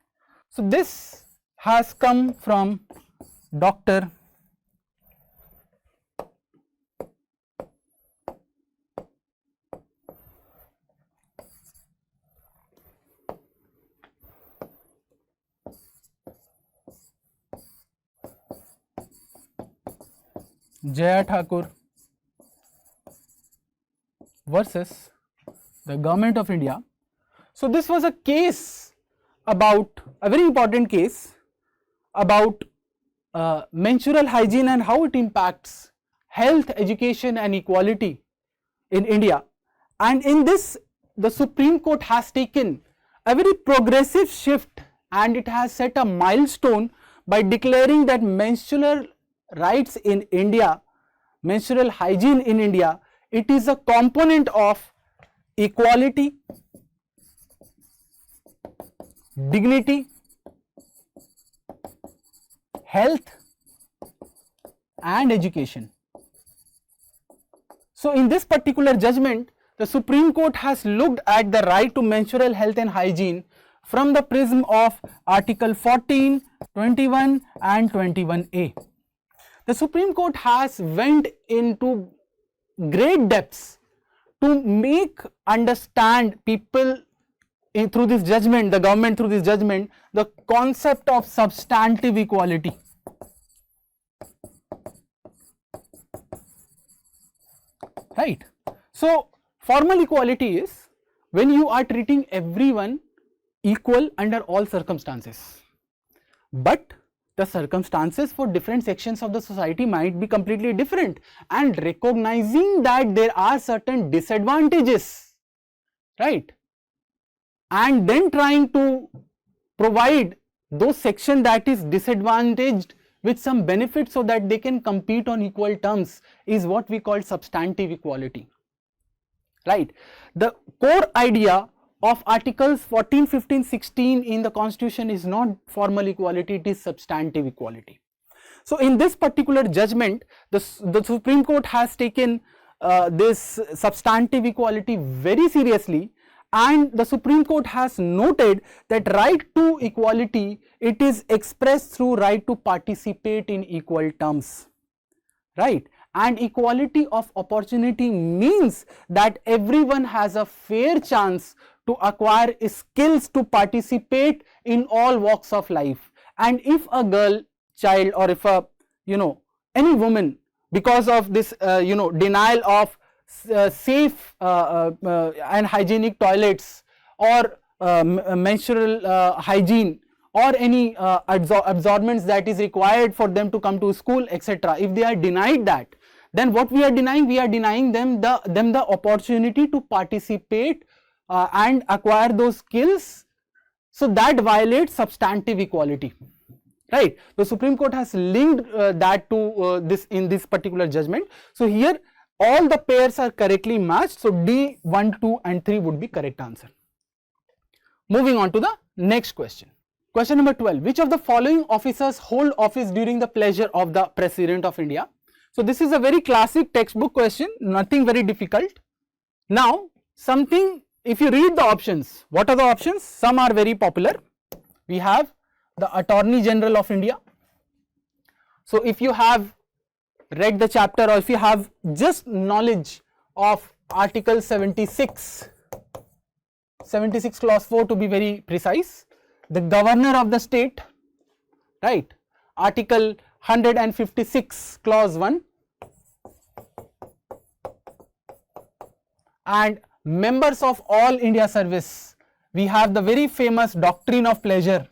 So this has come from Dr. Jaya Thakur versus the Government of India. So this was a case about, a very important case about menstrual hygiene and how it impacts health, education and equality in India. And in this, the Supreme Court has taken a very progressive shift, and it has set a milestone by declaring that menstrual rights in India, menstrual hygiene in India, it is a component of equality, dignity, health and education. So in this particular judgment, the Supreme Court has looked at the right to menstrual health and hygiene from the prism of Article 14, 21 and 21A. The Supreme Court has went into great depths to make understand people through this judgment, the government through this judgment, the concept of substantive equality. Right. So formal equality is when you are treating everyone equal under all circumstances, but the circumstances for different sections of the society might be completely different, and recognizing that there are certain disadvantages, right, and then trying to provide those section that is disadvantaged with some benefits so that they can compete on equal terms is what we call substantive equality, right. The core idea of articles 14, 15, 16 in the constitution is not formal equality, it is substantive equality. So in this particular judgment, the Supreme Court has taken this substantive equality very seriously, and the Supreme Court has noted that right to equality, it is expressed through right to participate in equal terms, right. And equality of opportunity means that everyone has a fair chance to acquire skills to participate in all walks of life. And if a girl, child, or if a any woman, because of this denial of safe and hygienic toilets or menstrual hygiene or any absorbents that is required for them to come to school, etc., if they are denied that, then what we are denying? We are denying them the opportunity to participate and acquire those skills. So that violates substantive equality, right. The Supreme Court has linked that to this in this particular judgment. So here all the pairs are correctly matched. So D, 1, 2 and 3 would be correct answer. Moving on to the next question. Question number 12. Which of the following officers hold office during the pleasure of the President of India? So this is a very classic textbook question, nothing very difficult. Now something, if you read the options, what are the options? Some are very popular. We have the Attorney General of India. So if you have read the chapter, or if you have just knowledge of Article 76 clause 4 to be very precise, the Governor of the state, right, Article 156 clause 1, and members of all India service, we have the very famous doctrine of pleasure,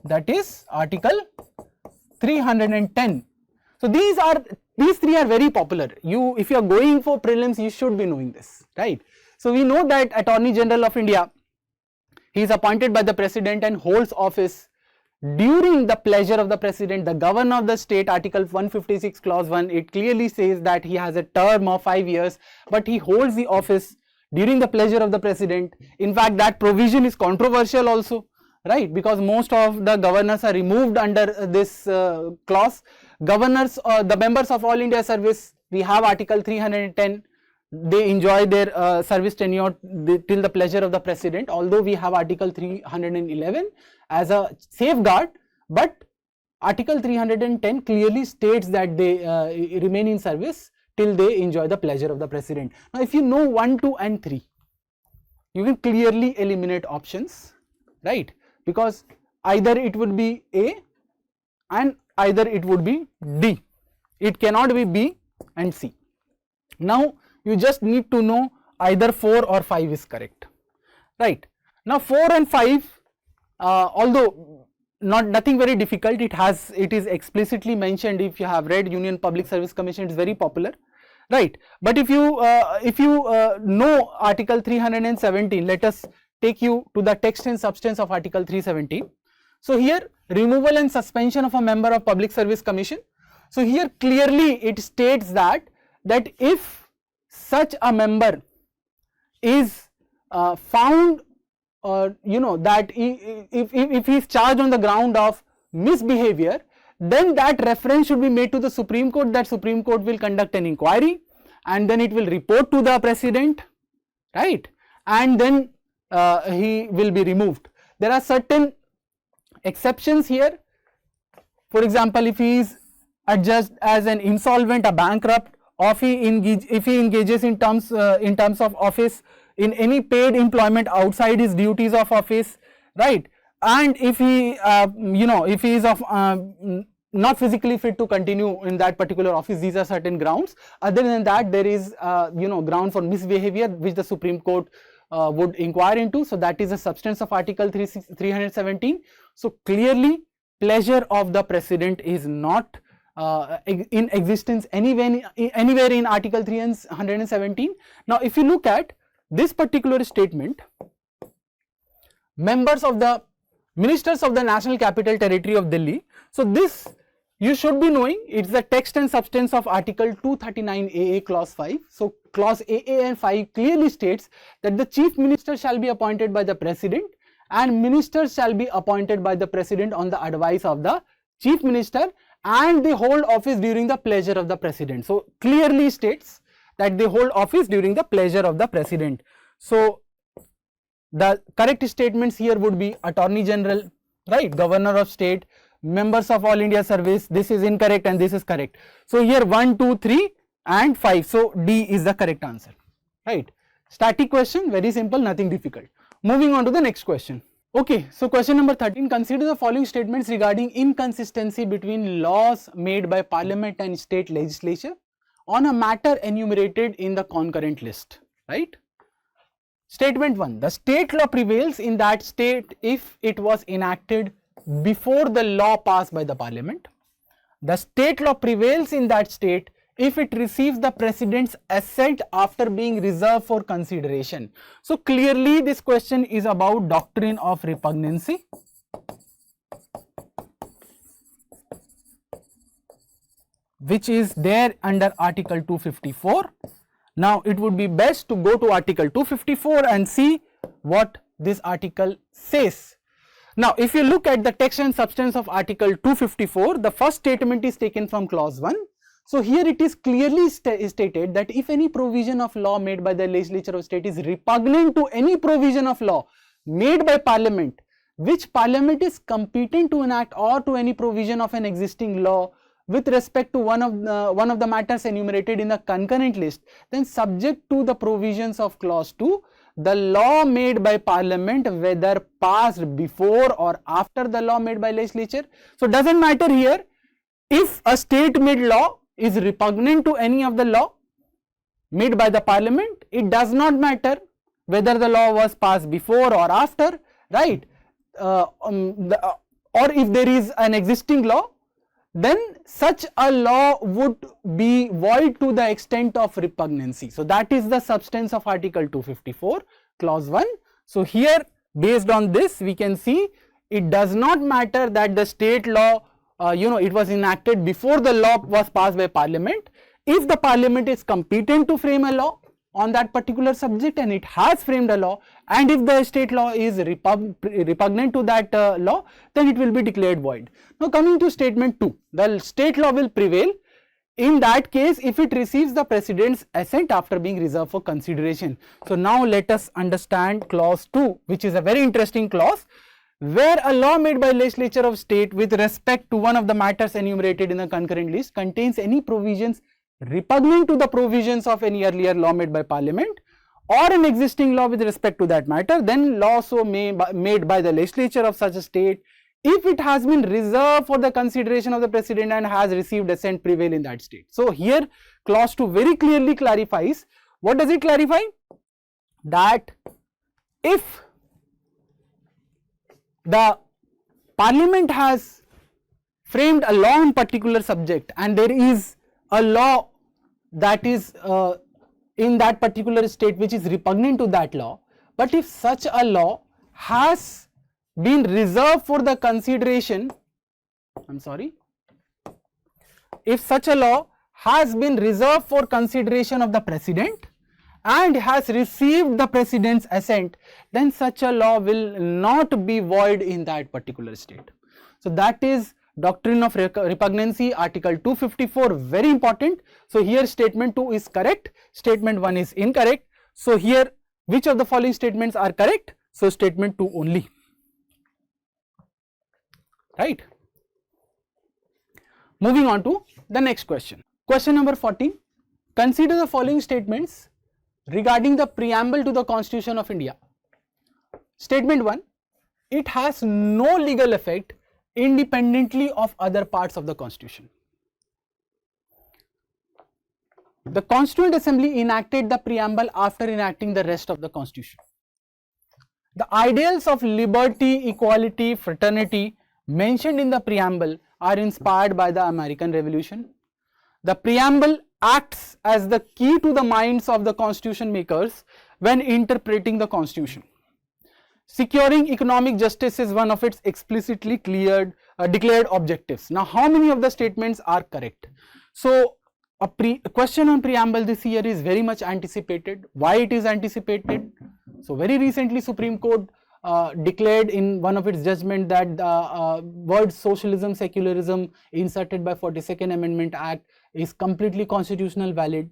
that is Article 310. So these three are very popular. If you are going for prelims, you should be knowing this, right. So we know that Attorney General of India, he is appointed by the President and holds office during the pleasure of the President. The Governor of the state, Article 156 clause 1, it clearly says that he has a term of 5 years, but he holds the office during the pleasure of the President. In fact, that provision is controversial also, right, because most of the governors are removed under this clause. Governors, the members of all India service, we have Article 310, they enjoy their service tenure till the pleasure of the President, although we have Article 311 as a safeguard, but Article 310 clearly states that they remain in service till they enjoy the pleasure of the President. Now if you know 1, 2 and 3, you can clearly eliminate options, right, because either it would be A and either it would be D, it cannot be B and C. Now you just need to know either 4 or 5 is correct, right. Now 4 and 5, although nothing very difficult, it is explicitly mentioned. If you have read Union Public Service Commission, it is very popular, right. But if you know Article 317, let us take you to the text and substance of Article 317. So here, removal and suspension of a member of Public Service Commission. So here clearly it states that if such a member is found, that if he is charged on the ground of misbehavior, then that reference should be made to the Supreme Court, that Supreme Court will conduct an inquiry and then it will report to the president, right, and then he will be removed. There are certain exceptions here. For example, if he is adjudged as an insolvent, a bankrupt, or if he engages in terms of office in any paid employment outside his duties of office, right, and if he if he is of not physically fit to continue in that particular office, these are certain grounds. Other than that, there is ground for misbehavior which the Supreme Court would inquire into. So that is the substance of Article 317. So clearly pleasure of the president is not in existence anywhere in Article 317. Now if you look at this particular statement, members of the ministers of the National Capital Territory of Delhi, so this you should be knowing, it's the text and substance of Article 239 AA clause 5. So clause AA and 5 clearly states that the chief minister shall be appointed by the president and ministers shall be appointed by the president on the advice of the chief minister, and they hold office during the pleasure of the president. So clearly states that they hold office during the pleasure of the president. So the correct statements here would be Attorney General, right, Governor of State, members of All India Service. This is incorrect and this is correct. So here 1, 2, 3 and 5. So D is the correct answer, right. Static question, very simple, nothing difficult. Moving on to the next question. Okay, so question number 13, consider the following statements regarding inconsistency between laws made by Parliament and state legislature on a matter enumerated in the concurrent list, right. Statement 1, the state law prevails in that state if it was enacted before the law passed by the Parliament. The state law prevails in that state if it receives the president's assent after being reserved for consideration. So clearly this question is about doctrine of repugnancy. Which is there under Article 254. Now it would be best to go to Article 254 and see what this article says. Now if you look at the text and substance of Article 254, the first statement is taken from clause 1. So here it is clearly stated that if any provision of law made by the legislature of state is repugnant to any provision of law made by Parliament, which Parliament is competent to enact, or to any provision of an existing law with respect to one of the matters enumerated in the concurrent list, then subject to the provisions of clause 2, the law made by Parliament, whether passed before or after the law made by legislature. So doesn't matter here if a state made law is repugnant to any of the law made by the Parliament. It does not matter whether the law was passed before or after, right, or if there is an existing law, then such a law would be void to the extent of repugnancy. So that is the substance of Article 254 clause 1. So here based on this we can see it does not matter that the state law it was enacted before the law was passed by Parliament. If the Parliament is competent to frame a law on that particular subject and it has framed a law, and if the state law is repugnant to that law, then it will be declared void. Now coming to statement 2, the state law will prevail in that case if it receives the president's assent after being reserved for consideration. So now let us understand clause 2, which is a very interesting clause, where a law made by legislature of state with respect to one of the matters enumerated in the concurrent list contains any provisions repugnant to the provisions of any earlier law made by Parliament or an existing law with respect to that matter, then law so made by the legislature of such a state, if it has been reserved for the consideration of the president and has received assent, prevail in that state. So here clause 2 very clearly clarifies. What does it clarify? That if the Parliament has framed a law on particular subject and there is a law that is in that particular state which is repugnant to that law, but if such a law has been reserved for the consideration, if such a law has been reserved for consideration of the president and has received the president's assent, then such a law will not be void in that particular state. So that is doctrine of repugnancy, article 254, very important. So here statement 2 is correct, statement 1 is incorrect. So here which of the following statements are correct? So statement 2 only, right. Moving on to the next question. Question number 14. Consider the following statements regarding the preamble to the Constitution of India. Statement 1. It has no legal effect independently of other parts of the Constitution. The Constituent Assembly enacted the preamble after enacting the rest of the Constitution. The ideals of liberty, equality, fraternity mentioned in the preamble are inspired by the American Revolution. The preamble acts as the key to the minds of the constitution makers when interpreting the Constitution. Securing economic justice is one of its explicitly declared objectives. Now, how many of the statements are correct? So, a question on preamble this year is very much anticipated. Why it is anticipated? So, very recently Supreme Court declared in one of its judgment that the word socialism, secularism inserted by 42nd Amendment Act is completely constitutional valid,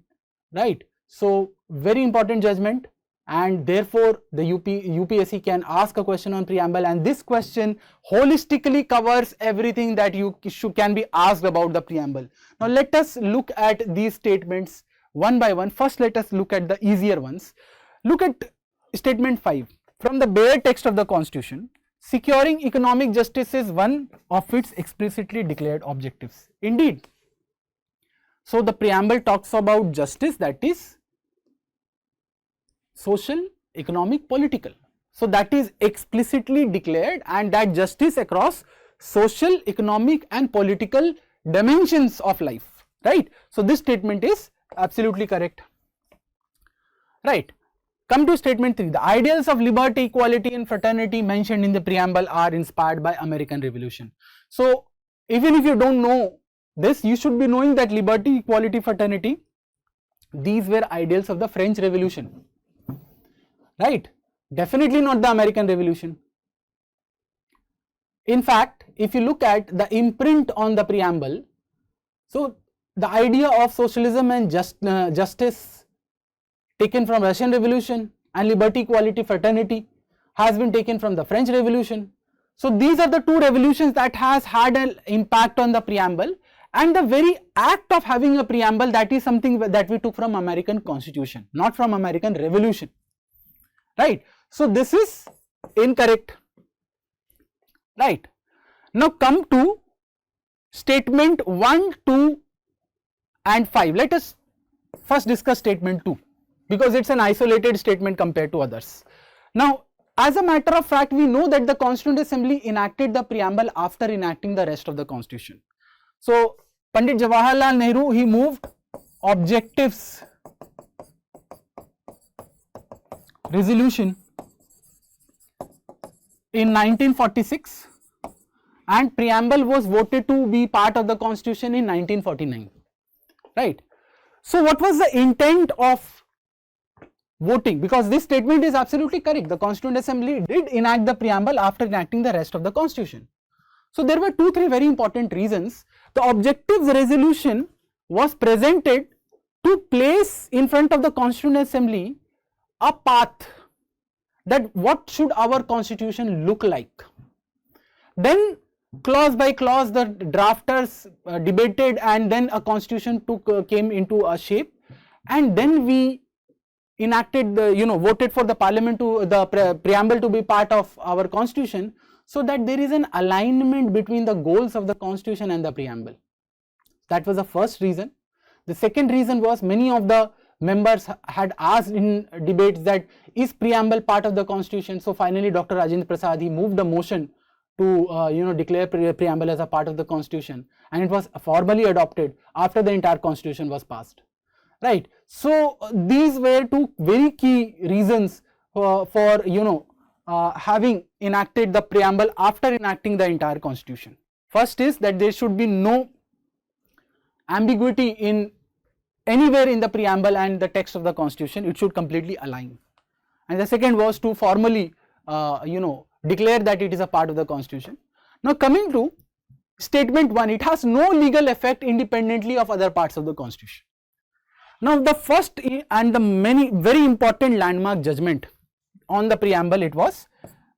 right. So, very important judgment, and therefore the UPSC can ask a question on preamble, and this question holistically covers everything that can be asked about the preamble. Now let us look at these statements one by one. First let us look at the easier ones. Look at statement 5. From the bare text of the Constitution, securing economic justice is one of its explicitly declared objectives. Indeed. So the preamble talks about justice, that is social, economic, political. So that is explicitly declared, and that justice across social, economic and political dimensions of life, right. So this statement is absolutely correct, right. Come to statement 3. The ideals of liberty, equality and fraternity mentioned in the preamble are inspired by American Revolution. So even if you don't know this, you should be knowing that liberty, equality, fraternity, these were ideals of the French Revolution, right. Definitely not the American Revolution. In fact, if you look at the imprint on the preamble, so the idea of socialism and justice taken from Russian Revolution, and liberty, equality, fraternity has been taken from the French Revolution. So these are the two revolutions that has had an impact on the preamble, and the very act of having a preamble, that is something that we took from American Constitution, not from American Revolution, right. So this is incorrect, right. Now come to statement 1, 2 and 5. Let us first discuss statement 2, because it's an isolated statement compared to others. Now, as a matter of fact, we know that the Constituent Assembly enacted the preamble after enacting the rest of the Constitution. So, Pandit Jawaharlal Nehru, he moved objectives resolution in 1946, and preamble was voted to be part of the Constitution in 1949, right. So, what was the intent of voting? Because this statement is absolutely correct. The Constituent Assembly did enact the preamble after enacting the rest of the Constitution. So there were 2-3 very important reasons. The objectives resolution was presented to place in front of the Constituent Assembly a path that what should our Constitution look like. Then clause by clause the drafters debated, and then a Constitution came into a shape, and then we enacted the voted for the parliament to the preamble to be part of our Constitution, so that there is an alignment between the goals of the Constitution and the preamble. That was the first reason. The second reason was many of the members had asked in debates that is preamble part of the Constitution. So finally Dr. Rajendra Prasad, he moved the motion to declare preamble as a part of the Constitution, and it was formally adopted after the entire Constitution was passed, right. So these were 2 very key reasons for having enacted the preamble after enacting the entire Constitution. First is that there should be no ambiguity in anywhere in the preamble and the text of the Constitution. It should completely align. And the second was to formally declare that it is a part of the Constitution. Now coming to statement 1, it has no legal effect independently of other parts of the constitution. Now the first and the many very important landmark judgment on the preamble, it was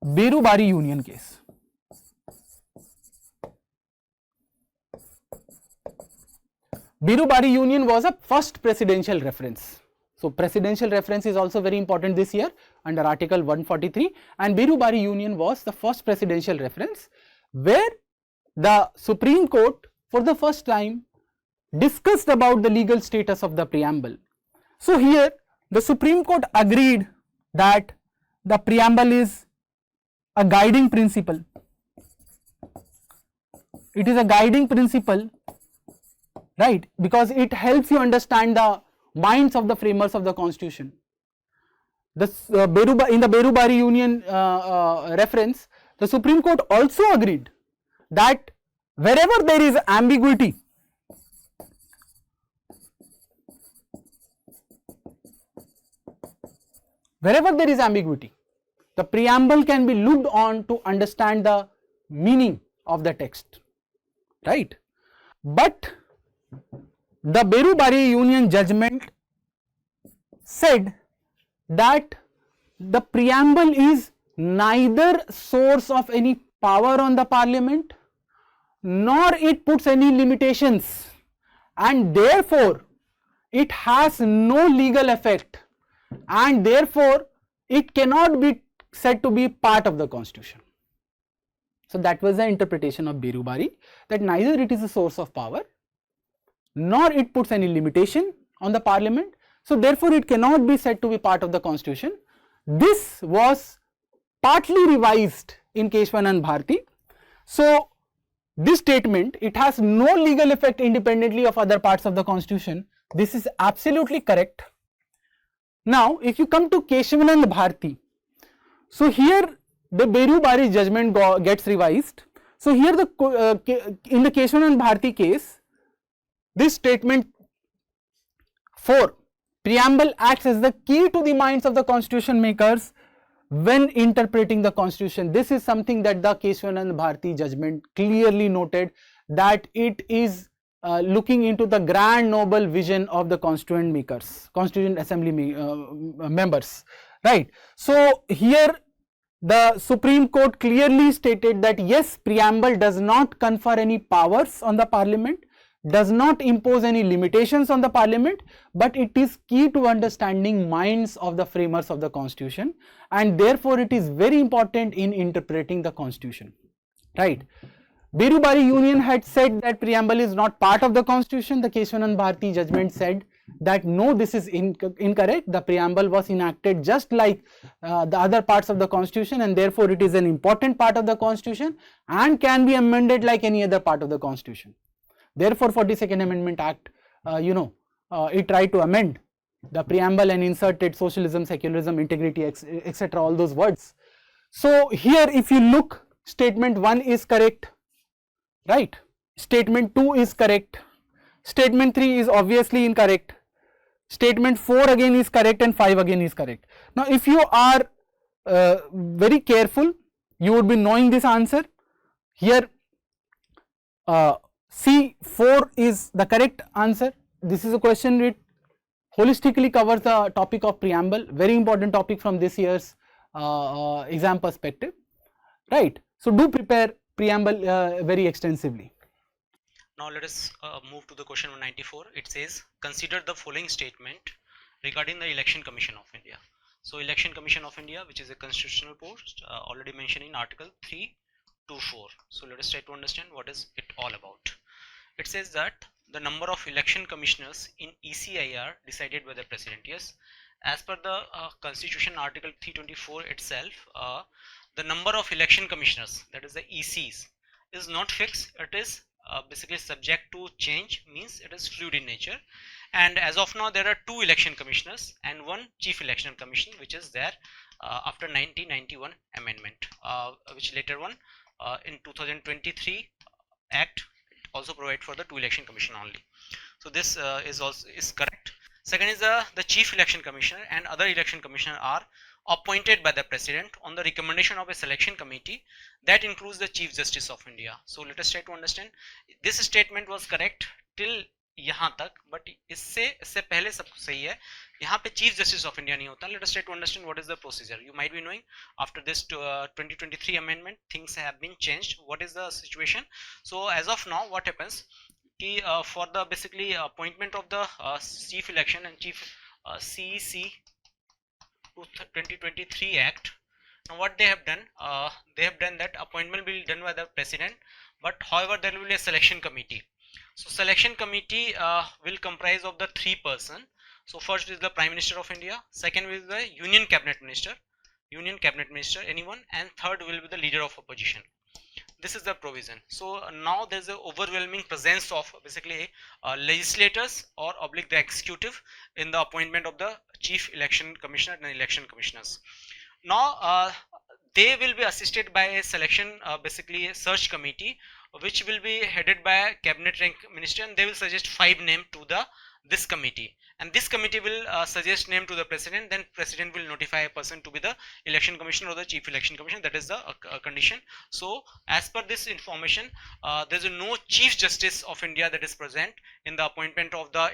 Berubari Union case. Berubari Union was a first presidential reference. So presidential reference is also very important this year under Article 143, and Berubari Union was the first presidential reference where the Supreme Court for the first time discussed about the legal status of the preamble. So here the Supreme Court agreed that the preamble is a guiding principle. It is a guiding principle, right, because it helps you understand the minds of the framers of the constitution. In the Berubari Union reference, the Supreme Court also agreed that wherever there is ambiguity, the preamble can be looked on to understand the meaning of the text, right? But the Berubari Union judgment said that the preamble is neither source of any power on the parliament, nor it puts any limitations, and therefore it has no legal effect, and therefore it cannot be said to be part of the constitution. So that was the interpretation of Berubari, that neither it is a source of power, nor it puts any limitation on the parliament, so therefore it cannot be said to be part of the constitution. This was partly revised in Keshwanand Bharti. So this statement, it has no legal effect independently of other parts of the constitution, this is absolutely correct. Now if you come to Keshwanand Bharti, so here the Berubari judgment gets revised. So here in the Keshwanand Bharti case, this statement 4, preamble acts as the key to the minds of the constitution makers when interpreting the constitution. This is something that the Keshwanand Bharti judgment clearly noted, that it is looking into the grand noble vision of the constituent makers, constituent assembly members, right. So here the Supreme Court clearly stated that yes, preamble does not confer any powers on the parliament, does not impose any limitations on the parliament, but it is key to understanding minds of the framers of the constitution, and therefore it is very important in interpreting the constitution, right. Berubari Union had said that preamble is not part of the constitution. The Keshwanand Bharti judgment said that no, this is incorrect. The preamble was enacted just like the other parts of the constitution, and therefore it is an important part of the constitution and can be amended like any other part of the constitution. Therefore 42nd Amendment Act, it tried to amend the preamble and inserted socialism, secularism, integrity, etc., all those words. So here if you look, statement 1 is correct, right, statement 2 is correct, statement 3 is obviously incorrect, statement 4 again is correct, and 5 again is correct. Now if you are very careful, you would be knowing this answer. Here C4 is the correct answer. This is a question which holistically covers the topic of preamble, very important topic from this year's exam perspective, right. So do prepare preamble very extensively. Now let us move to the question 194. It says, consider the following statement regarding the Election Commission of India. So Election Commission of India, which is a constitutional post, already mentioned in Article 324. So let us try to understand what is it all about. It says that the number of election commissioners in ECIR decided by the president. Yes, as per the constitution Article 324 itself, the number of election commissioners, that is the ECs, is not fixed. It is basically subject to change, means it is fluid in nature. And as of now there are 2 election commissioners and 1 chief election commission, which is there after 1991 amendment, which later one in 2023 act also provide for the 2 election commission only. So this is correct. Second is the chief election commissioner and other election commissioner are appointed by the president on the recommendation of a selection committee that includes the Chief Justice of India. So let us try to understand. This statement was correct till यहाँ तक, but इससे पहले सब सही है. यहाँ पे Chief Justice of India नहीं होता. Let us try to understand what is the procedure. You might be knowing after this 2023 amendment things have been changed. What is the situation? So as of now what happens कि for the basically appointment of the chief election and chief CEC 2023 Act. Now what they have done that appointment will be done by the president, but however there will be a selection committee. So selection committee will comprise of the 3 person. So first is the Prime Minister of India, second is the Union Cabinet Minister, anyone, and third will be the leader of opposition. This is the provision. So now there is an overwhelming presence of basically legislators or oblique the executive in the appointment of the chief election commissioner and election commissioners. Now they will be assisted by a selection basically a search committee which will be headed by a cabinet rank minister, and they will suggest 5 names to this committee, and this committee will suggest name to the president. Then president will notify a person to be the election commissioner or the chief election commissioner. That is the condition. So as per this information, there is no Chief Justice of India that is present in the appointment of the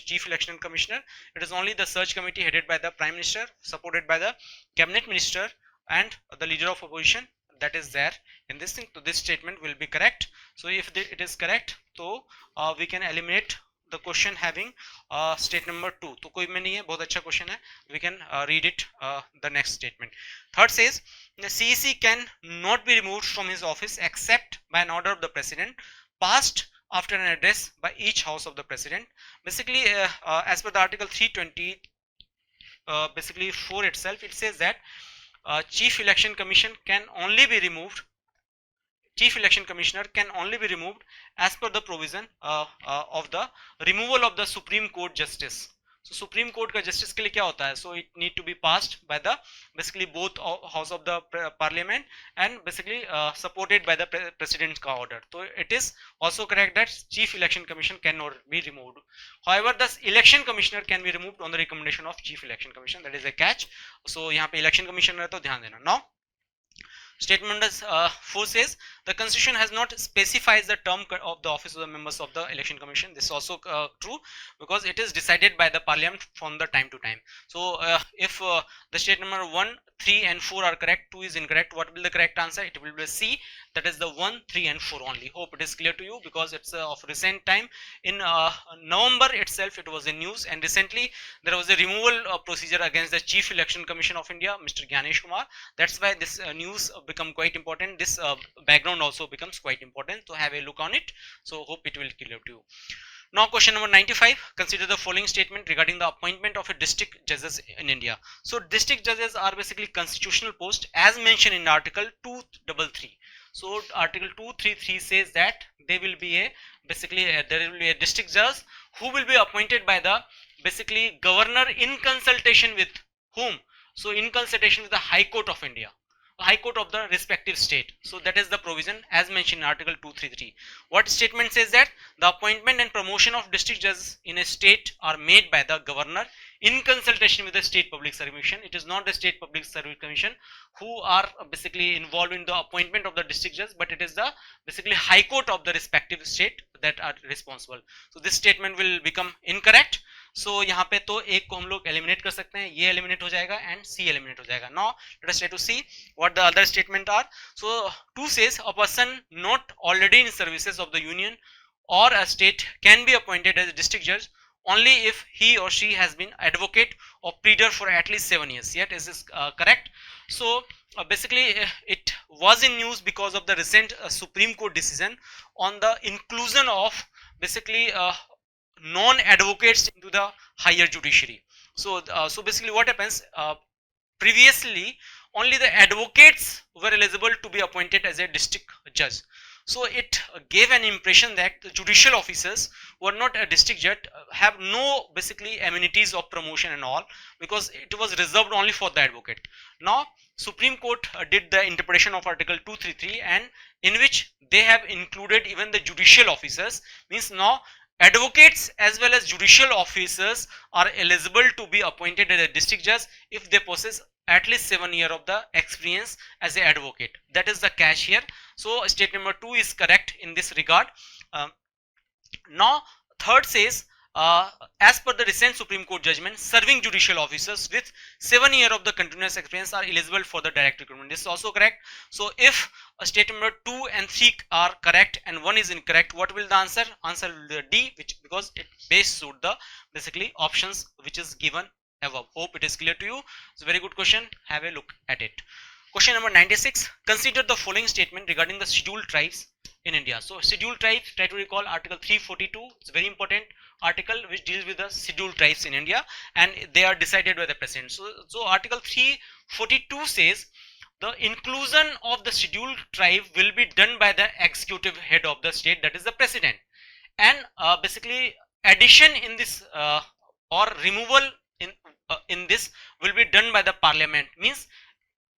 chief election commissioner. It is only the search committee headed by the Prime Minister, supported by the cabinet minister and the leader of opposition, that is there in this thing. So this statement will be correct. So if it is correct, so we can eliminate the question having state number 2. तो कोई में नहीं है, बहुत अच्छा question है. We can read it the next statement. Third says the CEC can not be removed from his office except by an order of the president passed after an address by each house of the president. Basically as per the article 320 basically 4 itself, it says that chief election commissioner can only be removed as per the provision of the removal of the Supreme Court justice. So Supreme Court का justice के लिए क्या होता है? So it need to be passed by the basically both house of the parliament and basically supported by the president's का order. So it is also correct that chief election commission cannot be removed. However, the election commissioner can be removed on the recommendation of chief election commission. That is a catch. So यहाँ पे election commissioner है तो ध्यान देना. Now statement 4 says the constitution has not specified the term of the office of the members of the election commission. This is also true because it is decided by the parliament from the time to time. So if the state number 1, 3 and 4 are correct, 2 is incorrect, what will be the correct answer? It will be C, that is the 1, 3 and 4 only. Hope it is clear to you because it's of recent time. In November itself it was in news, and recently there was a removal procedure against the Chief Election Commission of India, Mr. Gyanesh Kumar. That's why this news become quite important. This background also becomes quite important, so have a look on it. So hope it will clear to you. Now question number 95, consider the following statement regarding the appointment of a district judges in India. So district judges are basically constitutional post as mentioned in article 233. So article 233 says that there will be a district judge who will be appointed by the basically governor in consultation with whom? So in consultation with the High Court of India, High Court of the respective state. So that is the provision as mentioned in article 233. What statement says that the appointment and promotion of district judges in a state are made by the governor in consultation with the state public service commission. It is not the state public service commission who are basically involved in the appointment of the district judge, but it is the basically High Court of the respective state that are responsible. So this statement will become incorrect. So यहाँ पे तो एक को हम लोग eliminate कर सकते हैं, ये eliminate हो जाएगा and C eliminate हो जाएगा. Now let us try to see what the other statement are. So 2 says a person not already in services of the union or a state can be appointed as a district judge only if he or she has been advocate or pleader for at least 7 years. Yet is this correct? So basically it was in news because of the recent Supreme Court decision on the inclusion of basically non-advocates into the higher judiciary. So so basically what happens, previously only the advocates were eligible to be appointed as a district judge. So it gave an impression that the judicial officers who are not a district judge have no basically amenities of promotion and all, because it was reserved only for the advocate. Now Supreme Court did the interpretation of article 233, and in which they have included even the judicial officers. Means now advocates as well as judicial officers are eligible to be appointed as a district judge if they possess at least 7 years of the experience as an advocate. That is the catch here. So state number 2 is correct in this regard. Now third says, as per the recent Supreme Court judgment, serving judicial officers with 7 years of the continuous experience are eligible for the direct recruitment. This is also correct. So if state number 2 and 3 are correct and 1 is incorrect, what will the answer? Answer will be D, which because it base suit the basically options which is given above. Hope it is clear to you. It's a very good question. Have a look at it. Question number 96. Consider the following statement regarding the scheduled tribes in India. So scheduled tribes, try to recall Article 342. It's a very important article which deals with the scheduled tribes in India, and they are decided by the president. So Article 342 says the inclusion of the scheduled tribe will be done by the executive head of the state, that is the president, and basically addition in this or removal in this will be done by the parliament. Means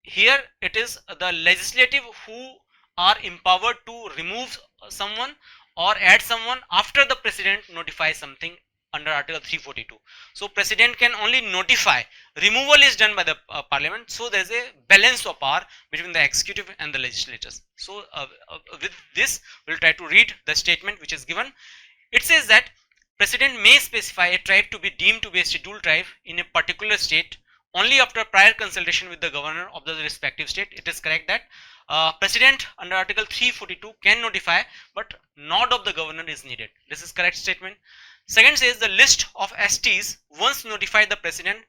here it is the legislative who are empowered to remove someone or add someone after the president notifies something under Article 342. So president can only notify, removal is done by the parliament. So there is a balance of power between the executive and the legislators. So with this we will try to read the statement which is given. It says that president may specify a tribe to be deemed to be a scheduled tribe in a particular state only after prior consultation with the governor of the respective state. It is correct that president under Article 342 can notify, but nod of the governor is needed. This is correct statement. Second says the list of STs once notified the president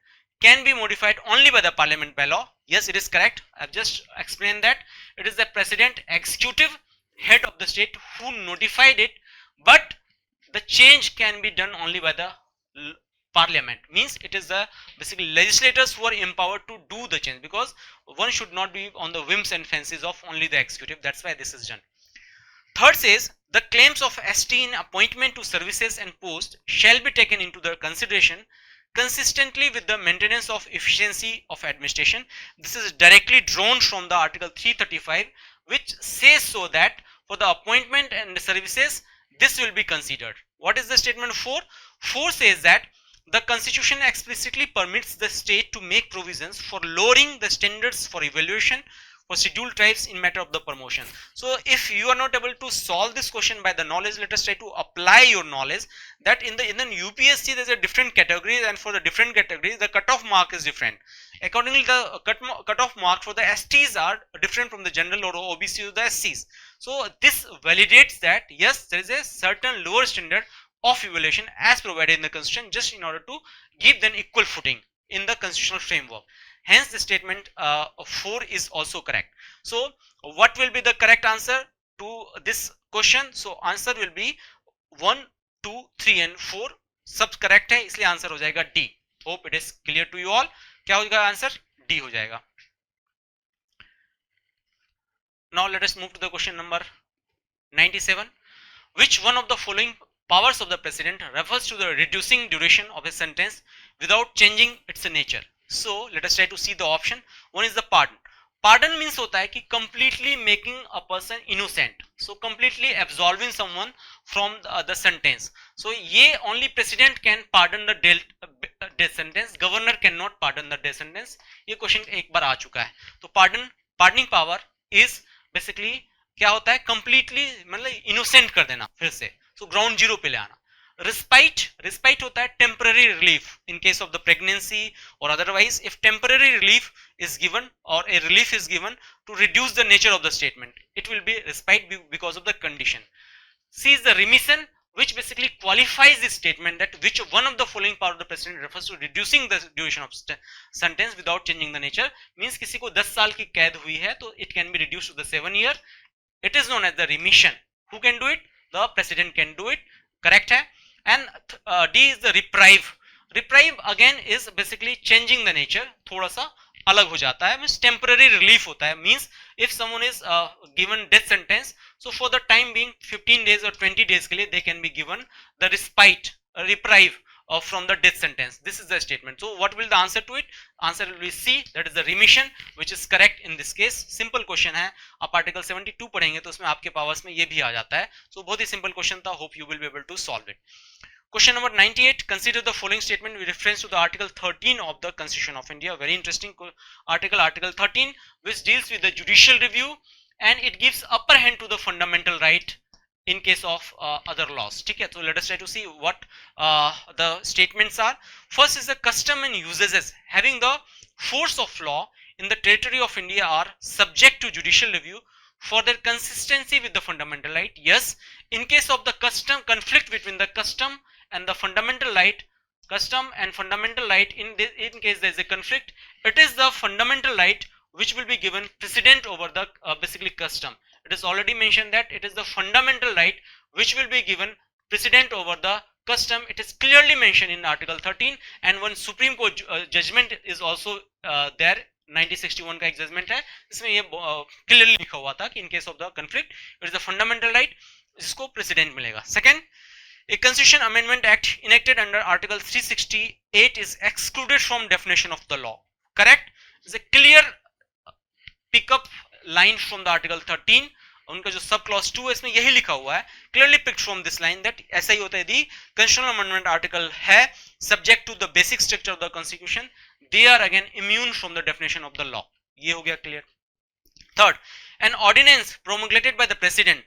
can be modified only by the parliament by law. Yes, it is correct. I have just explained that it is the president, executive head of the state who notified it, but the change can be done only by the parliament. Means it is the basically legislators who are empowered to do the change, because one should not be on the whims and fancies of only the executive. That's why this is done. Third says the claims of ST in appointment to services and posts shall be taken into the consideration consistently with the maintenance of efficiency of administration. This is directly drawn from the Article 335, which says so that for the appointment and the services this will be considered. What is the statement 4? 4 says that the constitution explicitly permits the state to make provisions for lowering the standards for evaluation for scheduled tribes in matter of the promotion. So if you are not able to solve this question by the knowledge, let us try to apply your knowledge that in the UPSC there is a different categories, and for the different categories the cutoff mark is different. Accordingly the cutoff mark for the STs are different from the general or OBC or the SCs. So this validates that yes, there is a certain lower standard of evaluation as provided in the constitution, just in order to give them equal footing in the constitutional framework. Hence the statement 4 is also correct. So what will be the correct answer to this question? So answer will be 1, 2, 3 and 4 सब correct है, इसलिए answer हो जाएगा D. Hope it is clear to you all. क्या होगा answer? D हो जाएगा. Now let us move to the question number 97. Which one of the following powers of the president refers to the reducing duration of a sentence without changing its nature? So let us try to see the option. One is the pardon. Pardon means होता है कि completely making a person innocent. So completely absolving someone from the sentence. So ये only president can pardon the death sentence. Governor cannot pardon the death sentence. ये question एक बार आ चुका है. तो pardoning power is basically क्या होता है? Completely मतलब innocent कर देना फिर से. So ground zero पे ले आना. Respite होता है temporary relief in case of the pregnancy or otherwise. If temporary relief is given or a relief is given to reduce the nature of the statement, it will be respite because of the condition. C is the remission, which basically qualifies this statement that which one of the following power of the president refers to reducing the duration of sentence without changing the nature. Means किसी को 10 साल की कैद हुई है तो it can be reduced to the 7 year. It is known as the remission. Who can do it? The president can do it. Correct है. And D is the reprieve. Reprieve again is basically changing the nature. थोड़ा सा अलग हो जाता है. Means temporary relief होता है. Means if someone is given death sentence, so for the time being 15 days or 20 days के लिए they can be given the respite, reprieve from the death sentence. This is the statement. So what will the answer to it? Answer will be C, that is the remission, which is correct in this case. Simple question है. आप article 72 पढ़ेंगे तो उसमें आपके powers में ये भी आ जाता है. So बहुत ही simple question था. Hope you will be able to solve it. Question number 98. Consider the following statement with reference to the Article 13 of the Constitution of India. Very interesting article, Article 13, which deals with the judicial review, and it gives upper hand to the fundamental right in case of other laws. Okay, so let us try to see what the statements are. First is the custom and usages having the force of law in the territory of India are subject to judicial review for their consistency with the fundamental right. Yes, in case of the custom conflict between the custom and the fundamental right, in case there is a conflict, it is the fundamental right which will be given precedent over the basically custom. It is already mentioned that it is the fundamental right which will be given precedent over the custom. It is clearly mentioned in Article 13, and one Supreme Court judgment is also there. 1961 का एक judgement है, इसमें ये clearly लिखा हुआ था कि इन case of the conflict it is the fundamental right, इसको प्रेसिडेंट मिलेगा. Second, a constitution amendment act enacted under article 368 is excluded from definition of the law. Correct? It's a clear pick up line from the article 13. उनका जो sub clause 2 है इसमें यही लिखा हुआ है, clearly picked from this line that ऐसा ही होता है. यदि कंस्टिट्यूशनल अमेंडमेंट आर्टिकल है subject to the basic structure of the constitution, they are again immune from the definition of the law. ये हो गया clear. Third, an ordinance promulgated by the president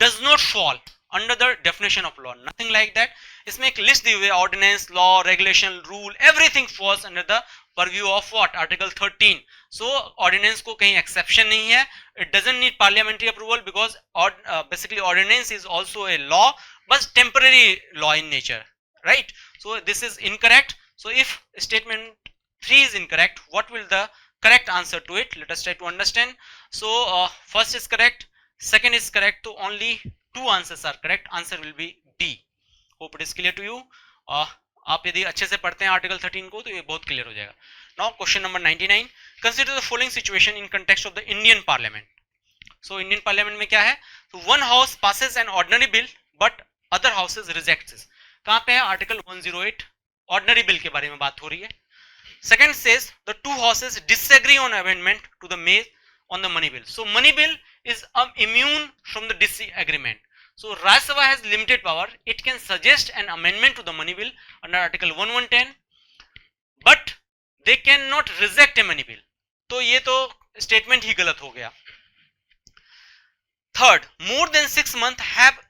does not fall under the definition of law. Nothing like that. इसमें एक list दी हुई है, ordinance, law, regulation, rule, everything falls under the purview of what? Article 13. So ordinance को कहीं exception नहीं है. It doesn't need parliamentary approval because basically ordinance is also a law but temporary law in nature, right? So this is incorrect. So if statement 3 is incorrect, what will the correct answer to it? Let us try to understand. So first is correct, second is correct, so only two answers are correct. Answer will be D. Hope it is clear to you. आप यदि अच्छे से पढ़ते हैं article 13 को तो ये बहुत क्लियर हो जाएगा. Now question number 99. Consider the following situation in context of the Indian parliament. So Indian parliament में क्या है? तो one house passes an ordinary bill but other houses rejects. कहां पे है? आर्टिकल 108 ऑर्डिनरी बिल के बारे में बात हो रही है. Second says the two houses disagree on amendment to the maze on the money bill. So money bill is immune from the disagreement. So Rajya Sabha has limited power. It can suggest an amendment to the money bill under article 1110, but they cannot reject a money bill. तो ये तो statement ही गलत हो गया. Third, more than 6 months have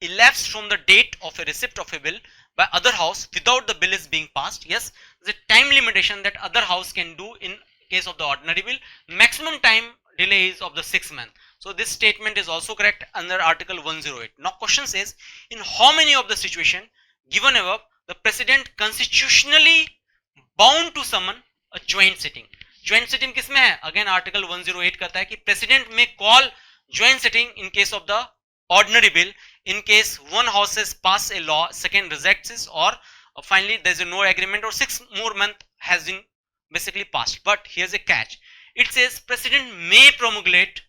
elapsed from the date of a receipt of a bill by other house without the bill is being passed. Yes, the time limitation that other house can do in case of the ordinary bill. Maximum time delay is of the 6 months. So this statement is also correct under article 108. Now question says, in how many of the situation given above the president constitutionally bound to summon a joint sitting? Joint sitting किसमें है? Again article 108 कहता है कि president may call joint sitting in case of the ordinary bill in case one house has passed a law, second rejects it, or finally there is a no agreement or 6 more months has been basically passed. But here's a catch. It says president may promulgate,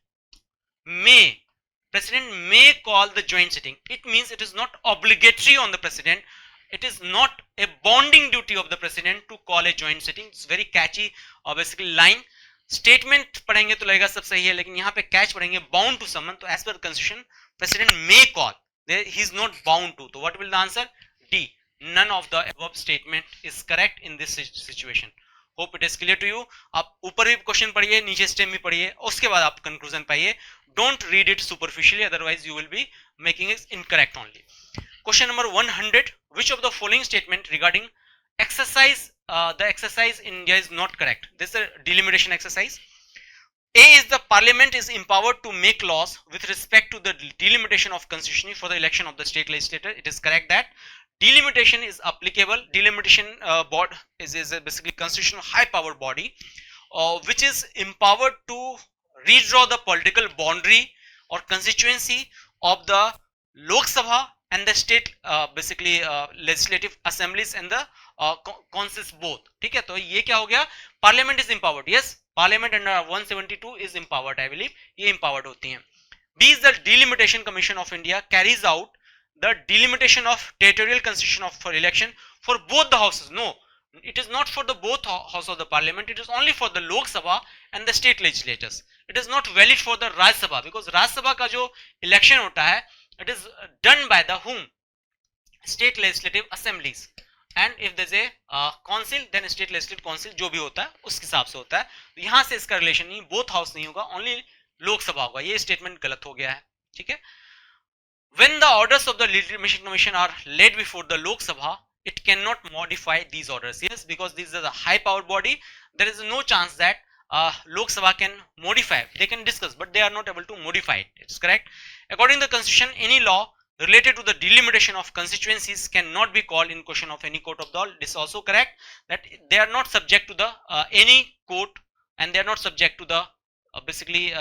president may call the joint sitting. It means it is not obligatory on the president. It is not a bonding duty of the president to call a joint sitting. It's very catchy basically line. Statement पढ़ेंगे तो लगेगा सब सही है, लेकिन यहाँ पे catch पढ़ेंगे bound to summon. तो as per constitution president may call. He is not bound to. So what will the answer? D. None of the above statement is correct in this situation. Hope it is clear to you. आप ऊपर भी question पढ़िए, नीचे stem भी पढ़िए, उसके बाद आप कंक्लूजन पाइए. Don't read it superficially, otherwise you will be making it incorrect only. Question number 100. Which of the following statement regarding exercise the exercise in India is not correct? This is a delimitation exercise. A is the parliament is empowered to make laws with respect to the delimitation of constitution for the election of the state legislature. It is correct that delimitation is applicable. Delimitation board is basically constitutional high power body which is empowered to redraw the political boundary or constituency of the Lok Sabha and the state basically legislative assemblies and the councils both. ठीक है, तो ये क्या हो गया? Parliament is empowered. Yes, Parliament under 172 is empowered. I believe ये empowered होती हैं. B is the Delimitation Commission of India carries out the delimitation of territorial constitution of for election for both the houses. No, it is not for the both house of the parliament. It is only for the Lok Sabha and the state legislators. It is not valid for the Rajya Sabha because Rajya Sabha का जो election होता है, it is done by the whom? state legislative assemblies, and if there's a council, then state legislative council जो भी होता है उस हिसाब से होता है. तो यहाँ से इसका रिलेशन नहीं, बोथ हाउस नहीं होगा, ओनली लोकसभा होगा. ये स्टेटमेंट गलत हो गया है. ठीक है. When the orders of the Legislation Commission are laid before the Lok Sabha, it cannot modify these orders. Yes, because this is a high power body, there is no chance that Lok Sabha can modify. They can discuss, but they are not able to modify it. It's correct. According to the Constitution, any law related to the delimitation of constituencies cannot be called in question of any court of law. This is also correct, that they are not subject to the any court, and they are not subject to the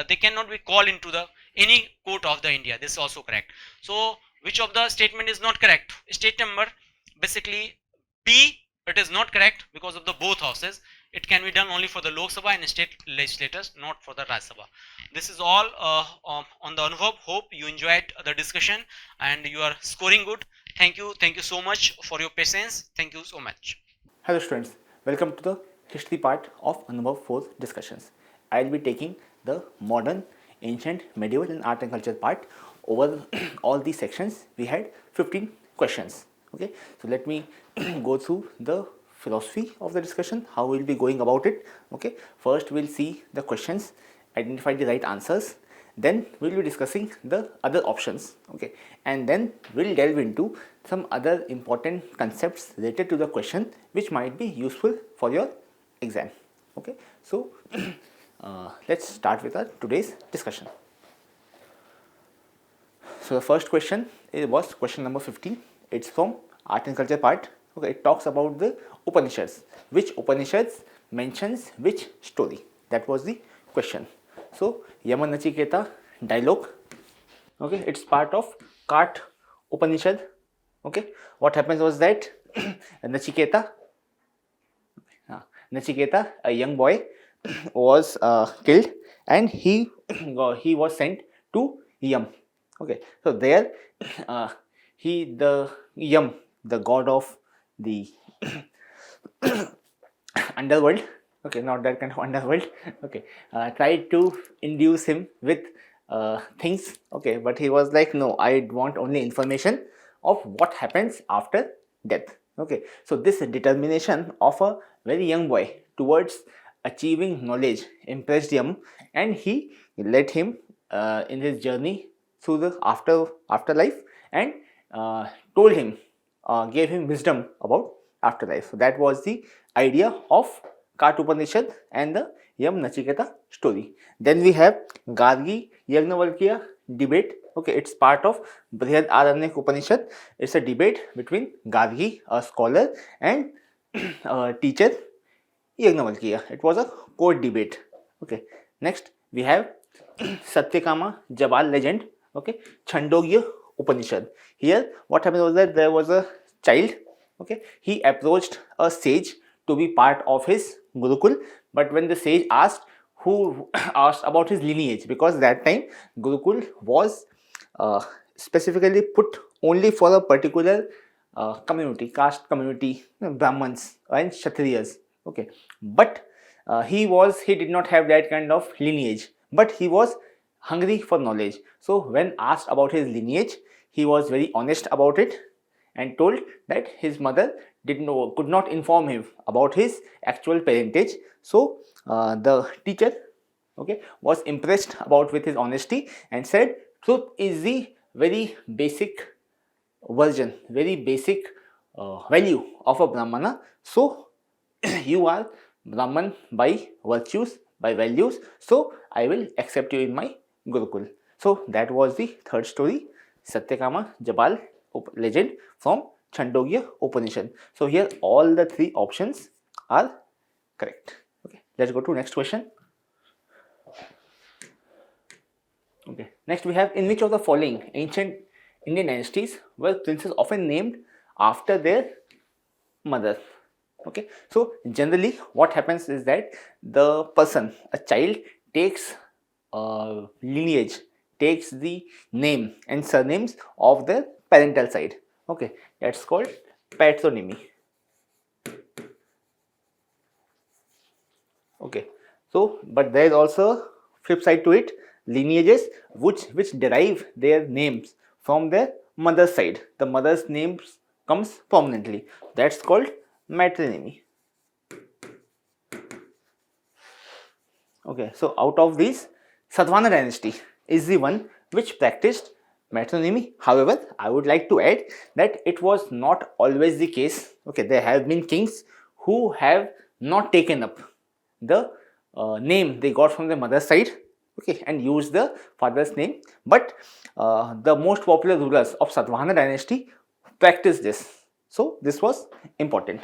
they cannot be called into the any court of the India. This is also correct. So which of the statement is not correct? State number basically B, it is not correct because of the both houses. It can be done only for the Lok Sabha and state legislators, not for the Rajya Sabha. This is all on the Anubhav. Hope you enjoyed the discussion and you are scoring good. Thank you so much for your patience. Thank you so much. Hello students, welcome to the history part of ANUBHAV-IV discussions. I will be taking the modern, ancient, medieval and art and culture part. Over all these sections we had 15 questions. Okay, so let me go through the philosophy of the discussion, how we will be going about it. Okay, first we will see the questions, identify the right answers, then we will be discussing the other options. Okay, and then we will delve into some other important concepts related to the question which might be useful for your exam. Okay, so let's start with our today's discussion. So the first question was question number 15. It's from art and culture part. Okay, it talks about the Upanishads. Which Upanishads mentions which story? That was the question. So Yama Nachiketa dialogue. Okay, it's part of Cart Upanishad. Okay, what happens was that Nachiketa, a young boy, was killed and he was sent to Yam. Okay, so there the Yam, the god of the underworld, okay, not that kind of underworld, okay, tried to induce him with things, okay, but he was like, no, I want only information of what happens after death. Okay, so this determination of a very young boy towards achieving knowledge impressed him, and he led him in his journey through the afterlife and told him, gave him wisdom about afterlife. So that was the idea of Cart Upanishad and the Yam Nachiketa story. Then we have Gargi Yagnavalkya debate. Okay, it's part of Brihad Aranyak Upanishad. It's a debate between Gargi, a scholar, and teacher Yagnavalkya. It was a court debate. Okay, next we have Satyakama Jabal legend. Okay, Chandogya Upanishad. Here what happened was that there was a child. Okay, he approached a sage to be part of his Gurukul, but when the sage asked about his lineage, because that time Gurukul was specifically put only for a particular community, caste community, Brahmins and Kshatriyas. Okay, but he did not have that kind of lineage, but he was hungry for knowledge. So when asked about his lineage, he was very honest about it and told that his mother could not inform him about his actual parentage. So the teacher, okay, was impressed with his honesty and said, truth is the very basic version, very basic value of a Brahmana. So you are Brahman by virtues, by values, so I will accept you in my Gurukul. So that was the third story, Satyakama Jabal legend from Chandogya Upanishad. So here all the three options are correct. Okay, let's go to next question. Okay, next we have, in which of the following ancient Indian dynasties were princes often named after their mother? Okay, so generally what happens is that the person, a child, takes lineage, takes the name and surnames of their parental side. Okay, that's called patronymy. Okay, so but there is also flip side to it, lineages which derive their names from their mother's side. The mother's names comes prominently. That's called matronymy. Okay, so out of these, Satvana dynasty is the one which practiced matronymy. However, I would like to add that it was not always the case. Okay, there have been kings who have not taken up the name they got from their mother's side, okay, and used the father's name. But the most popular rulers of Satvana dynasty practiced this. So this was important.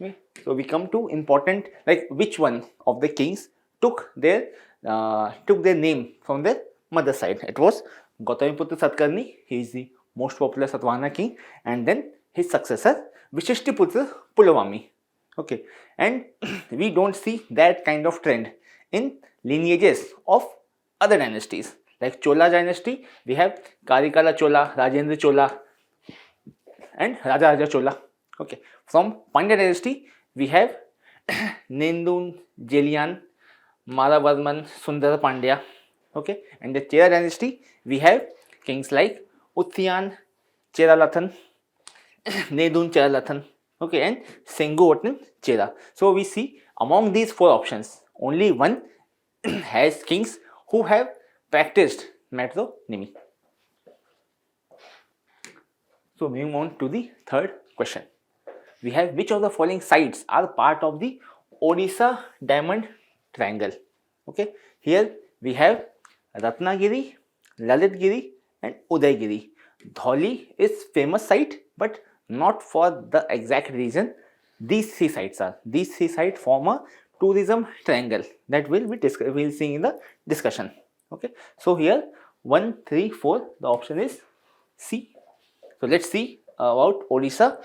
Okay. So we come to important, like which one of the kings took their name from their mother's side. It was Gautamiputra Satkarni. He is the most popular Satvana king, and then his successor Vishishtiputra Pulavami. Okay, and we don't see that kind of trend in lineages of other dynasties. Like Chola dynasty, we have Karikala Chola, Rajendra Chola, and Raja Raja Chola. Okay, from Pandya dynasty, we have Nendun Jelian, Maravarman, Sundara Pandya. Okay, and the Chera dynasty, we have kings like Utthiyan, Cheralathan, Nedun Cheralathan, okay, and Sengu Chera. So we see among these four options, only one has kings who have practiced matronymy. So moving on to the third question. We have which of the following sites are part of the Odisha Diamond Triangle? Okay, here we have Ratnagiri, Lalitgiri, and Udaygiri. Dhauli is famous site, but not for the exact reason these three sites are. These three sites form a tourism triangle that we'll see in the discussion. Okay, so here 1, 3, 4. The option is C. So let's see about Odisha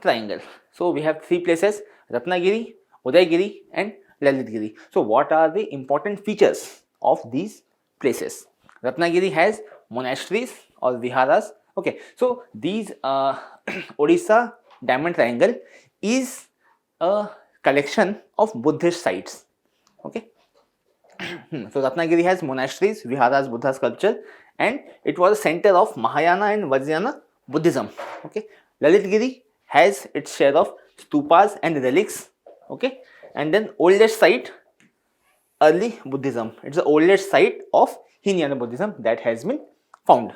triangle. So we have three places: Ratnagiri, Udaygiri, and Lalitgiri. So what are the important features of these places? Ratnagiri has monasteries or viharas. Okay, so these Odisha Diamond Triangle is a collection of Buddhist sites. Okay, so Ratnagiri has monasteries, viharas, Buddha sculpture, and it was a center of Mahayana and Vajrayana Buddhism. Okay, Lalitgiri has its share of stupas and relics. Okay, and then oldest site, early Buddhism. It's the oldest site of Hinayana Buddhism that has been found.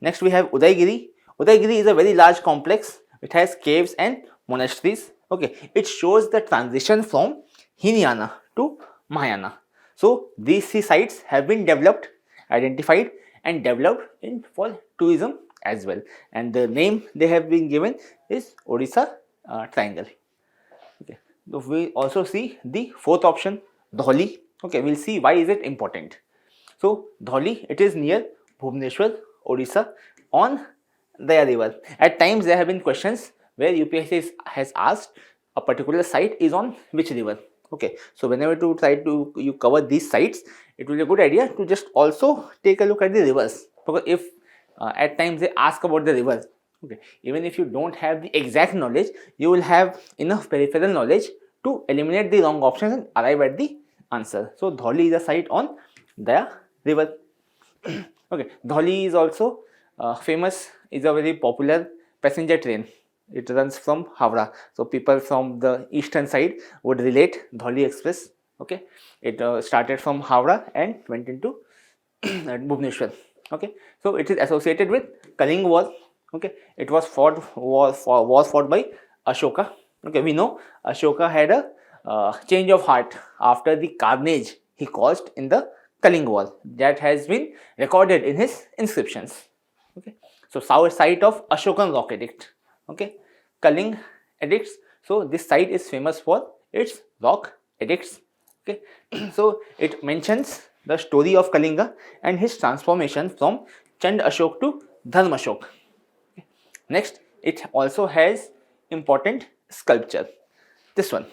Next we have Udaygiri. Udaygiri is a very large complex. It has caves and monasteries. Okay, it shows the transition from Hinayana to Mahayana. So these three sites have been developed, identified, and developed for tourism as well. And the name they have been given is Odisha Triangle. Okay, so we also see the fourth option, Dhauli. Okay, we'll see why is it important. So Dhauli, it is near Bhubaneswar, Odisha, on Daya river. At times there have been questions where UPSC has asked a particular site is on which river. Okay, so whenever you try to cover these sites, it will be a good idea to just also take a look at the rivers, because if at times they ask about the river, okay, even if you don't have the exact knowledge, you will have enough peripheral knowledge to eliminate the wrong options and arrive at the answer. So Dhauli is a site on the river. Okay, Dhauli is also famous, is a very popular passenger train. It runs from Howrah. So people from the eastern side would relate Dhauli Express. Okay, it started from Howrah and went into Bhubaneswar. Okay, so it is associated with Kalinga War. Okay, it was fought by Ashoka. Okay, we know Ashoka had a change of heart after the carnage he caused in the Kalinga War. That has been recorded in his inscriptions. Okay, so south site of Ashokan rock edict. Okay, Kaling edicts. So this site is famous for its rock edicts. Okay, so it mentions the story of Kalinga and his transformation from Chand Ashok to Dharma Ashok. Okay. Next, it also has important sculpture. This one,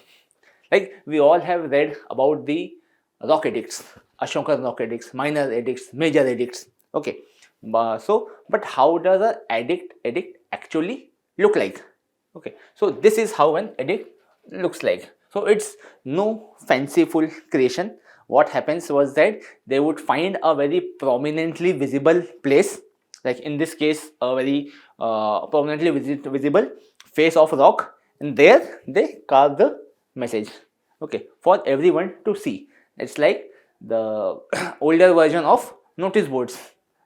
like we all have read about the rock edicts, Ashokan rock edicts, minor edicts, major edicts. Okay, but how does an edict actually look like? Okay, so this is how an edict looks like. So it's no fanciful creation. What happens was that they would find a very prominently visible place, like in this case a very prominently visible face of rock, and there they carve the message, okay, for everyone to see. It's like the older version of notice boards,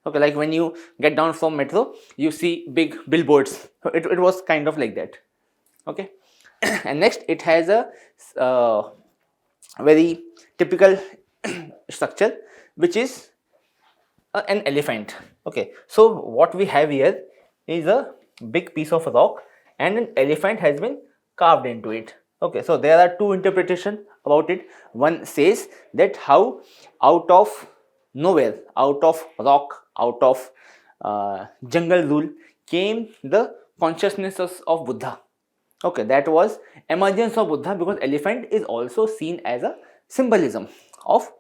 okay, like when you get down from metro you see big billboards. So it was kind of like that, okay. And next it has a very typical structure, which is an elephant, okay. So what we have here is a big piece of rock and an elephant has been carved into it, okay. So there are two interpretations about it. One says that how out of nowhere, out of rock, out of jungle rule came the consciousness of Buddha, okay. That was emergence of Buddha, because elephant is also seen as a symbolism of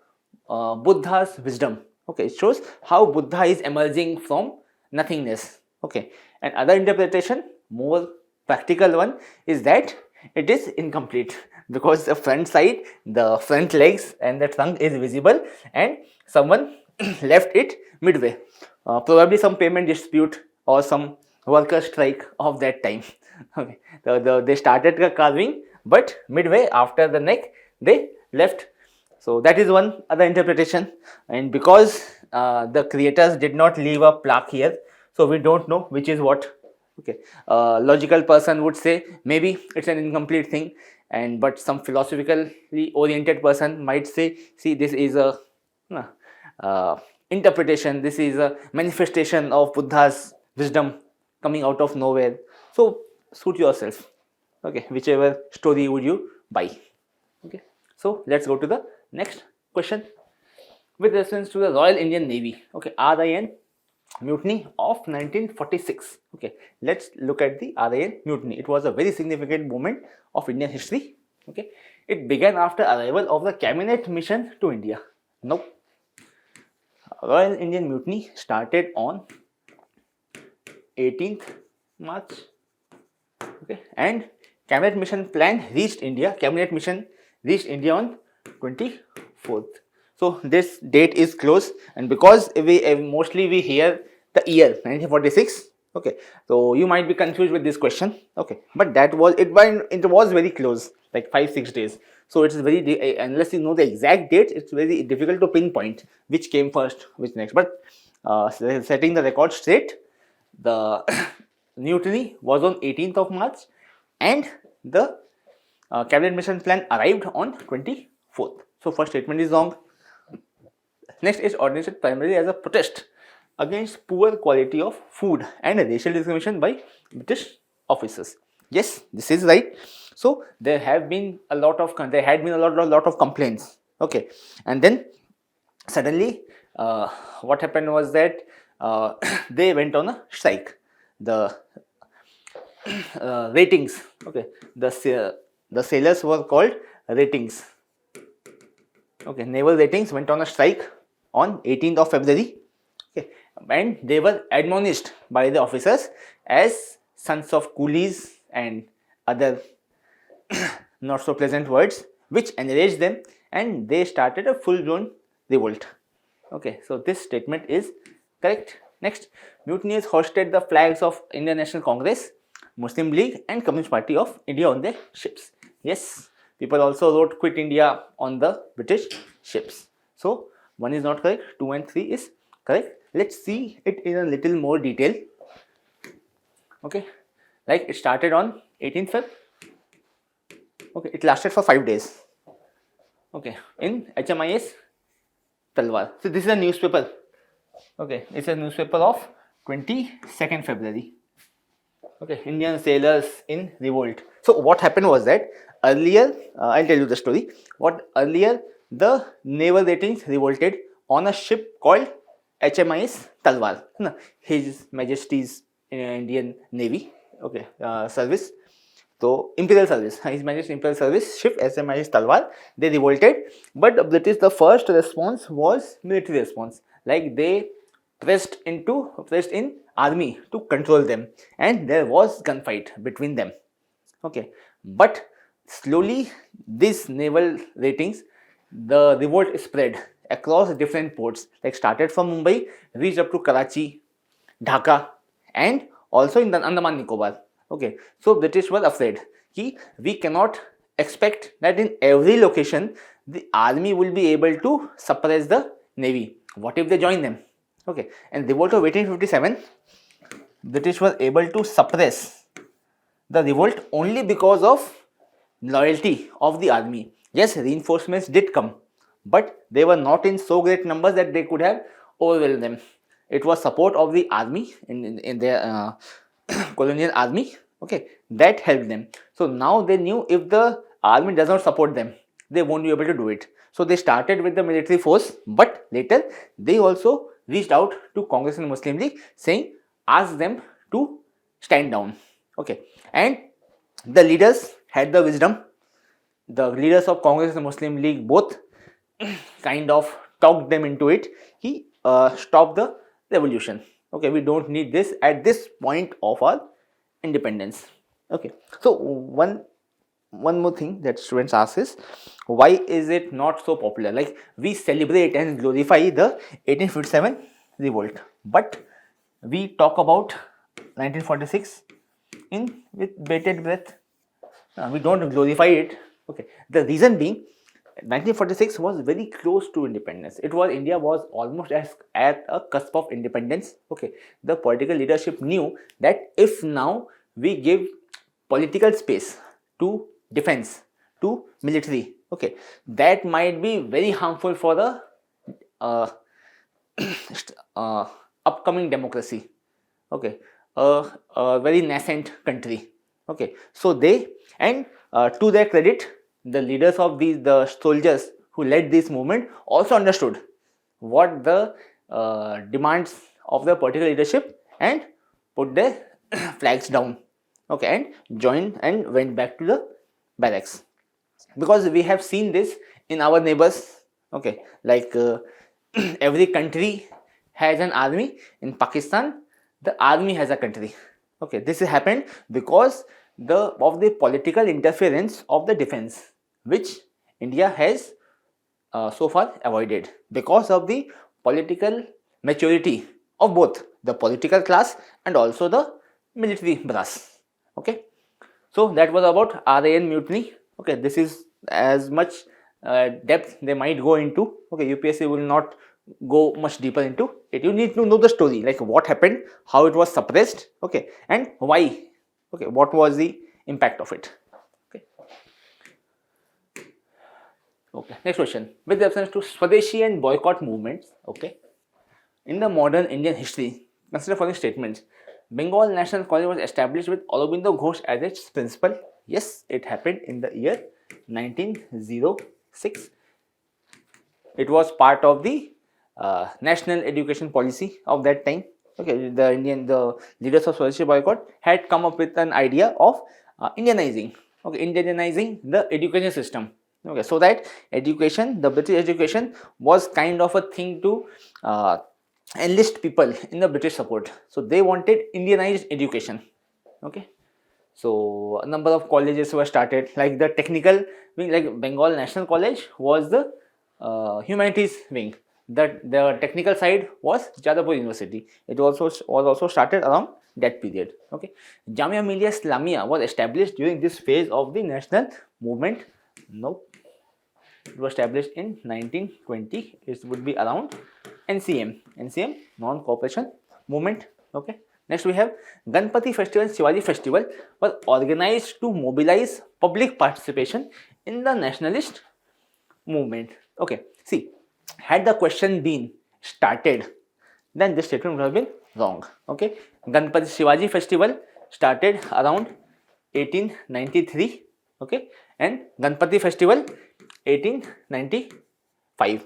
Buddha's wisdom, okay. It shows how Buddha is emerging from nothingness, okay. And other interpretation, more practical one, is that it is incomplete, because the front side, the front legs and the trunk is visible and someone left it midway, probably some payment dispute or some worker strike of that time, okay. They started the carving, but midway after the neck they left. So that is one other interpretation. And because the creators did not leave a plaque here, so we don't know which is what, okay. Logical person would say maybe it's an incomplete thing, and but some philosophically oriented person might say, see, this is a interpretation, this is a manifestation of Buddha's wisdom coming out of nowhere. So suit yourself, okay, whichever story would you buy, okay. So let's go to the next question with reference to the Royal Indian Navy, okay, RIN mutiny of 1946, okay. Let's look at the RIN mutiny. It was a very significant moment of Indian history, okay. It began after arrival of the cabinet mission to India. Now, Royal Indian Mutiny started on 18th March, okay, and cabinet mission plan reached India. Cabinet mission reached India on 24th. So this date is close, and because we mostly we hear the year 1946, okay, so you might be confused with this question, okay, but that was it. It was very close, like 5-6 days. So it is very, unless you know the exact date, it's very difficult to pinpoint which came first, which next. But setting the record straight, the mutiny was on 18th of March, and the cabinet mission plan arrived on 24th. So first statement is wrong. Next is organized primarily as a protest against poor quality of food and racial discrimination by British officers. Yes, this is right. So there had been a lot of complaints, okay, and then suddenly what happened was that they went on a strike. The ratings, okay, the sailors were called ratings, okay. Naval ratings went on a strike on 18th of February, okay, and they were admonished by the officers as sons of coolies and other not so pleasant words, which enraged them, and they started a full-blown revolt, okay. So this statement is correct. Next, mutineers hoisted the flags of Indian National Congress, Muslim League and Communist Party of India on their ships. Yes, people also wrote "Quit India" on the British ships. So 1 is not correct, 2 and 3 is correct. Let's see it in a little more detail, okay. Like it started on 18th Feb, okay, it lasted for 5 days, okay, in HMIS Talwar. So this is a newspaper, okay, it's a newspaper of 22nd February, okay, Indian sailors in revolt. So what happened was that earlier, I'll tell you the story. Earlier the naval ratings revolted on a ship called HMIS Talwar, His Majesty's Indian Navy, okay, service. So Imperial Service, His Majesty's Imperial Service ship HMIS Talwar, they revolted, but the first response was military response, like they pressed in army to control them, and there was gunfight between them, okay. But slowly these naval ratings, the revolt spread across different ports, like started from Mumbai, reached up to Karachi, Dhaka, and also in the Andaman Nicobar. Okay, so British were afraid कि we cannot expect that in every location the army will be able to suppress the navy. What if they join them? Okay, and revolt of 1857, British were able to suppress the revolt only because of loyalty of the army. Yes, reinforcements did come, but they were not in so great numbers that they could have overwhelmed them. It was support of the army in their colonial army, okay, that helped them. So now they knew if the army does not support them, they won't be able to do it. So they started with the military force, but later they also reached out to Congress and Muslim League saying, ask them to stand down. Okay, and the leaders had the wisdom. The leaders of Congress and Muslim League both kind of talked them into it. He stopped the revolution. Okay, we don't need this at this point of our independence. Okay, so one more thing that students ask is, why is it not so popular? Like, we celebrate and glorify the 1857 revolt, but we talk about 1946 with bated breath. We don't glorify it. Okay, the reason being 1946 was very close to independence. India was almost at a cusp of independence. Okay, the political leadership knew that if now we give political space to defense, to military, okay, that might be very harmful for the upcoming democracy. Okay, a very nascent country. Okay, so they, and to their credit, the leaders of the soldiers who led this movement also understood what the demands of the political leadership and put their flags down. Okay, and joined and went back to the barracks, because we have seen this in our neighbors. Okay, like every country has an army. In Pakistan, the army has a country. Okay, this happened because of the political interference of the defense, which India has so far avoided because of the political maturity of both the political class and also the military brass. Okay, so that was about RAN mutiny. Okay, this is as much depth they might go into. Okay, UPSC will not go much deeper into it. You need to know the story, like what happened, how it was suppressed, okay, and why. Okay, what was the impact of it? Okay. Okay, next question. With reference to Swadeshi and boycott movements, okay, in the modern Indian history, consider following statements. Bengal National College was established with Aurobindo Ghosh as its principal. Yes, it happened in the year 1906. It was part of the national education policy of that time. Okay, the leaders of Swadeshi boycott had come up with an idea of Indianizing the education system. Okay, so that education, the British education, was kind of a thing to enlist people in the British support. So they wanted Indianized education. Okay, so a number of colleges were started, like the technical wing, like Bengal National College was the humanities wing. The technical side was Jadavpur University. It was also started around that period. Okay, Jamia Millia Islamia was established during this phase of the national movement. No, it was established in 1920. It would be around NCM, non-cooperation movement. Okay, next we have Ganpati Festival and Shivaji Festival were organized to mobilize public participation in the nationalist movement. Okay, see, had the question been started, then this statement would have been wrong. Okay, Ganpati Shivaji Festival started around 1893. Okay, and Ganpati Festival 1895.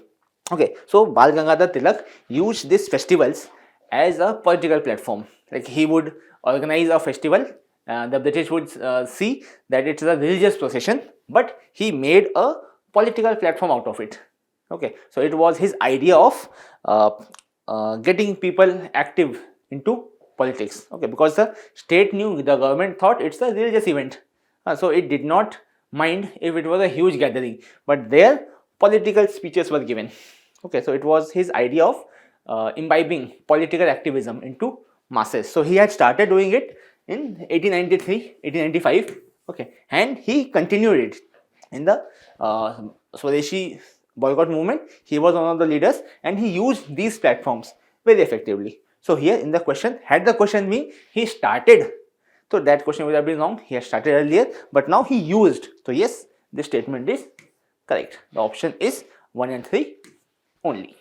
Okay, so Bal Gangadhar Tilak used these festivals as a political platform. Like, he would organize a festival, the British would see that it's a religious procession, but he made a political platform out of it. Okay, so it was his idea of getting people active into politics. Okay, because the state knew, the government thought it's a religious event, so it did not mind if it was a huge gathering, but their political speeches were given. Okay, so it was his idea of imbibing political activism into masses. So he had started doing it in 1893, 1895, okay, and he continued it in the Swadeshi boycott movement. He was one of the leaders and he used these platforms very effectively. So here in the question, had the question been he started, so that question would have been wrong. He had started earlier, but now he used. So yes, this statement is correct. The option is 1 and 3 only.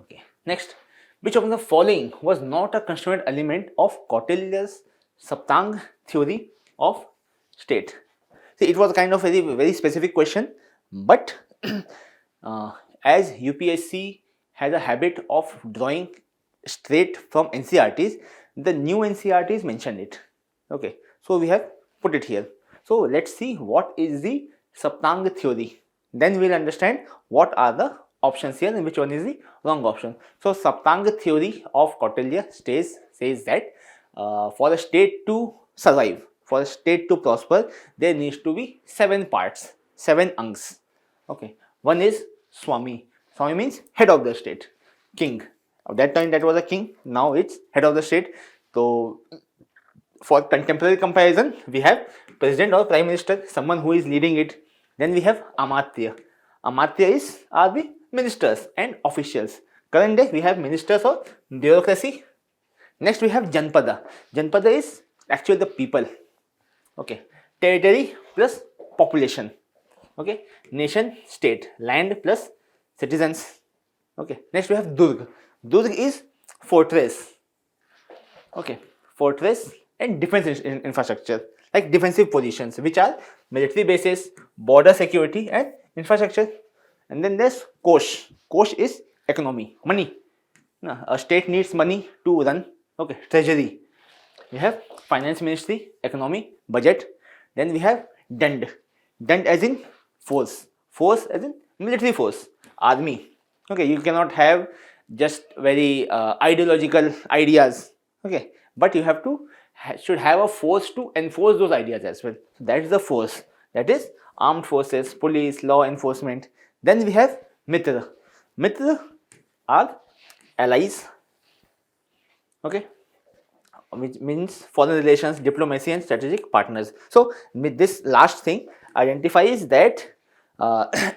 Okay. Next, which of the following was not a constituent element of Kautilya's Saptang theory of state? See, it was a kind of very specific question, but as UPSC has a habit of drawing straight from NCRTs, the new NCRTs mentioned it. Okay, so we have put it here. So let's see what is the Saptang theory. Then we'll understand what are the options here and which one is the wrong option. So Saptang theory of Kautilya says that for a state to survive, for a state to prosper, there needs to be 7 parts, 7 angs. Okay, one is Swami. Swami means head of the state, king. At that time that was a king, now it's head of the state. So for contemporary comparison, we have president or prime minister, someone who is leading it. Then we have Amatya. Amatya are the ministers and officials. Current day we have ministers or bureaucracy. Next we have Janpada. Janpada is actually the people. Okay, territory plus population. Okay, nation, state, land plus citizens. Okay, next we have Durg. Durg is fortress. Okay, fortress and defense infrastructure, like defensive positions, which are military bases, border security and infrastructure. And then there's Kosh. Kosh is economy, money. A state needs money to run. Okay, treasury. We have finance ministry, economy, budget. Then we have Dand. Dand as in force. Force as in military force, army. Okay, you cannot have just very ideological ideas. Okay, but you have to should have a force to enforce those ideas as well. So that is the force. That is armed forces, police, law enforcement. Then we have Mitra. Mitra are allies. Okay, which means foreign relations, diplomacy and strategic partners. So with this last thing identifies that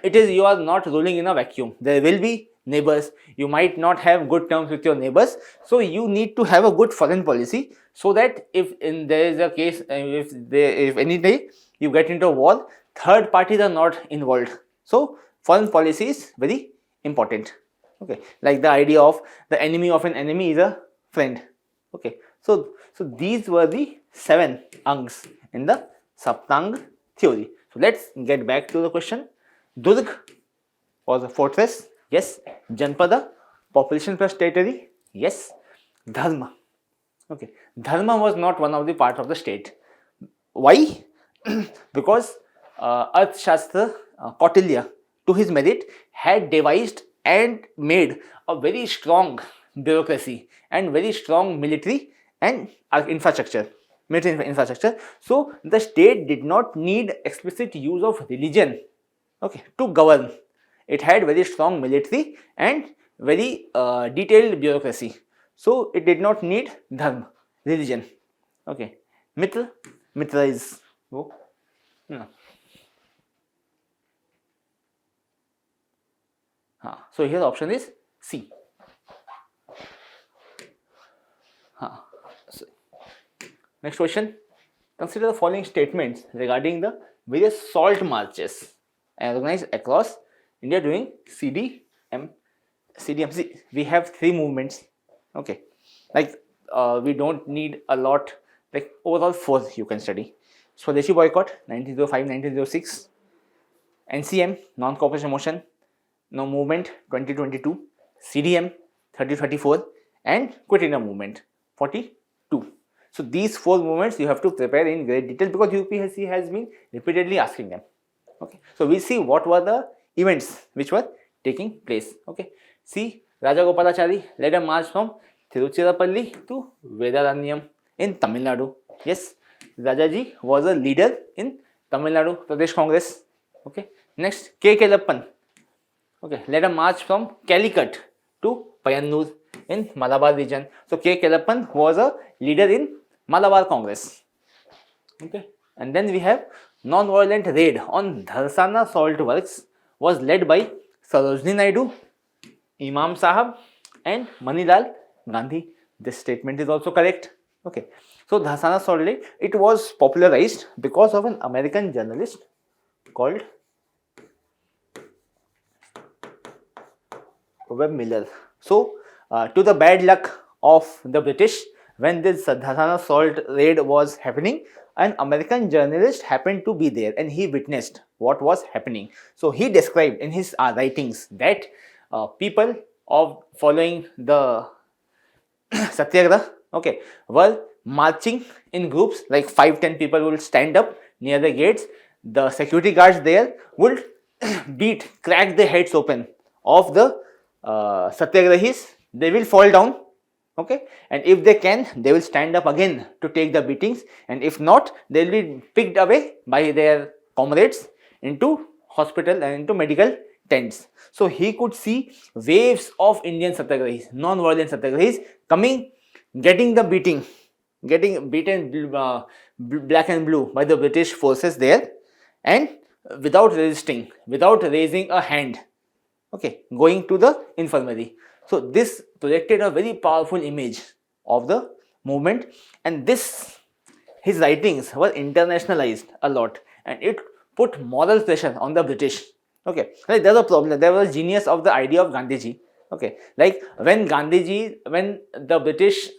it is you are not ruling in a vacuum. There will be neighbors. You might not have good terms with your neighbors. So you need to have a good foreign policy, so that if there is a case, if any day you get into a war, third parties are not involved. So foreign policy is very important. Okay, like the idea of the enemy of an enemy is a friend. Okay, so these were the 7 angs in the Saptang theory. So let's get back to the question. Durg was a fortress. Yes. Janpada, population plus territory. Yes. Dharma. Okay, Dharma was not one of the parts of the state. Why? Because Arthashastra Kautilya, to his merit, had devised and made a very strong bureaucracy and very strong military and infrastructure, military infrastructure. So the state did not need explicit use of religion, okay, to govern. It had very strong military and very detailed bureaucracy. So it did not need dharma, religion. Okay, Mitra is no. So here the option is C. So next question. Consider the following statements regarding the various salt marches organized across India during CDMC. We have 3 movements. Okay, like we don't need a lot, like overall 4 you can study. Swadeshi boycott 1905-1906, NCM non-cooperation motion, no movement 2022, CDM 30-34 and Quit India movement 42. So these 4 movements you have to prepare in great detail, because UPSC has been repeatedly asking them. Okay, so we see what were the events which were taking place. Okay, see, Raja Gopalachari led a march from Tiruchirappalli to Vedaranyam in Tamil Nadu. Yes, Rajaji was a leader in Tamil Nadu Pradesh Congress. Okay, next K. Kelappan, okay, led a march from Calicut to Payannur. in Malabar region. So K. Kelappan was a leader in Malabar Congress. Okay, and then we have non-violent raid on Dharsana salt works was led by Sarojini Naidu, Imam Sahab and Manilal Gandhi. This statement is also correct. Okay, so Dharsana salt lake, it was popularized because of an American journalist called Webb Miller. So to the bad luck of the British, when this Dharsana salt raid was happening, an American journalist happened to be there and he witnessed what was happening. So he described in his writings that people of following the Satyagraha, okay, were marching in groups, like 5-10 people will stand up near the gates. The security guards there would crack the heads open of the Satyagrahis. They will fall down, okay, and if they can, they will stand up again to take the beatings, and if not, they will be picked away by their comrades into hospital and into medical tents. So he could see waves of Indian Satyagrahis, non-violent Satyagrahis coming, getting the beating, getting beaten black and blue by the British forces there, and without resisting, without raising a hand, okay, going to the infirmary. So this projected a very powerful image of the movement, and his writings were internationalized a lot, and it put moral pressure on the British. Okay, like there was a problem. There was genius of the idea of Gandhiji. Okay, like when the British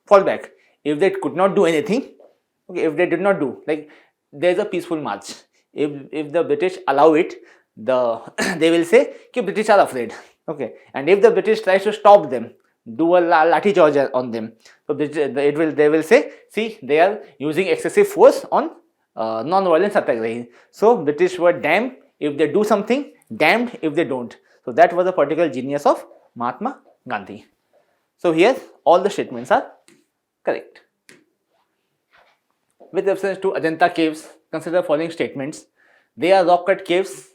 fall back, if they could not do anything, okay, if they did not do, like there is a peaceful march. If the British allow it, they will say कि British are afraid. Okay, and if the British tries to stop them, do a lathi charge on them, so they will say, see, they are using excessive force on non-violent Satyagrahis. So British were damned if they do something, damned if they don't. So that was a particular genius of Mahatma Gandhi. So here all the statements are correct. With reference to Ajanta caves, consider following statements. They are rock cut caves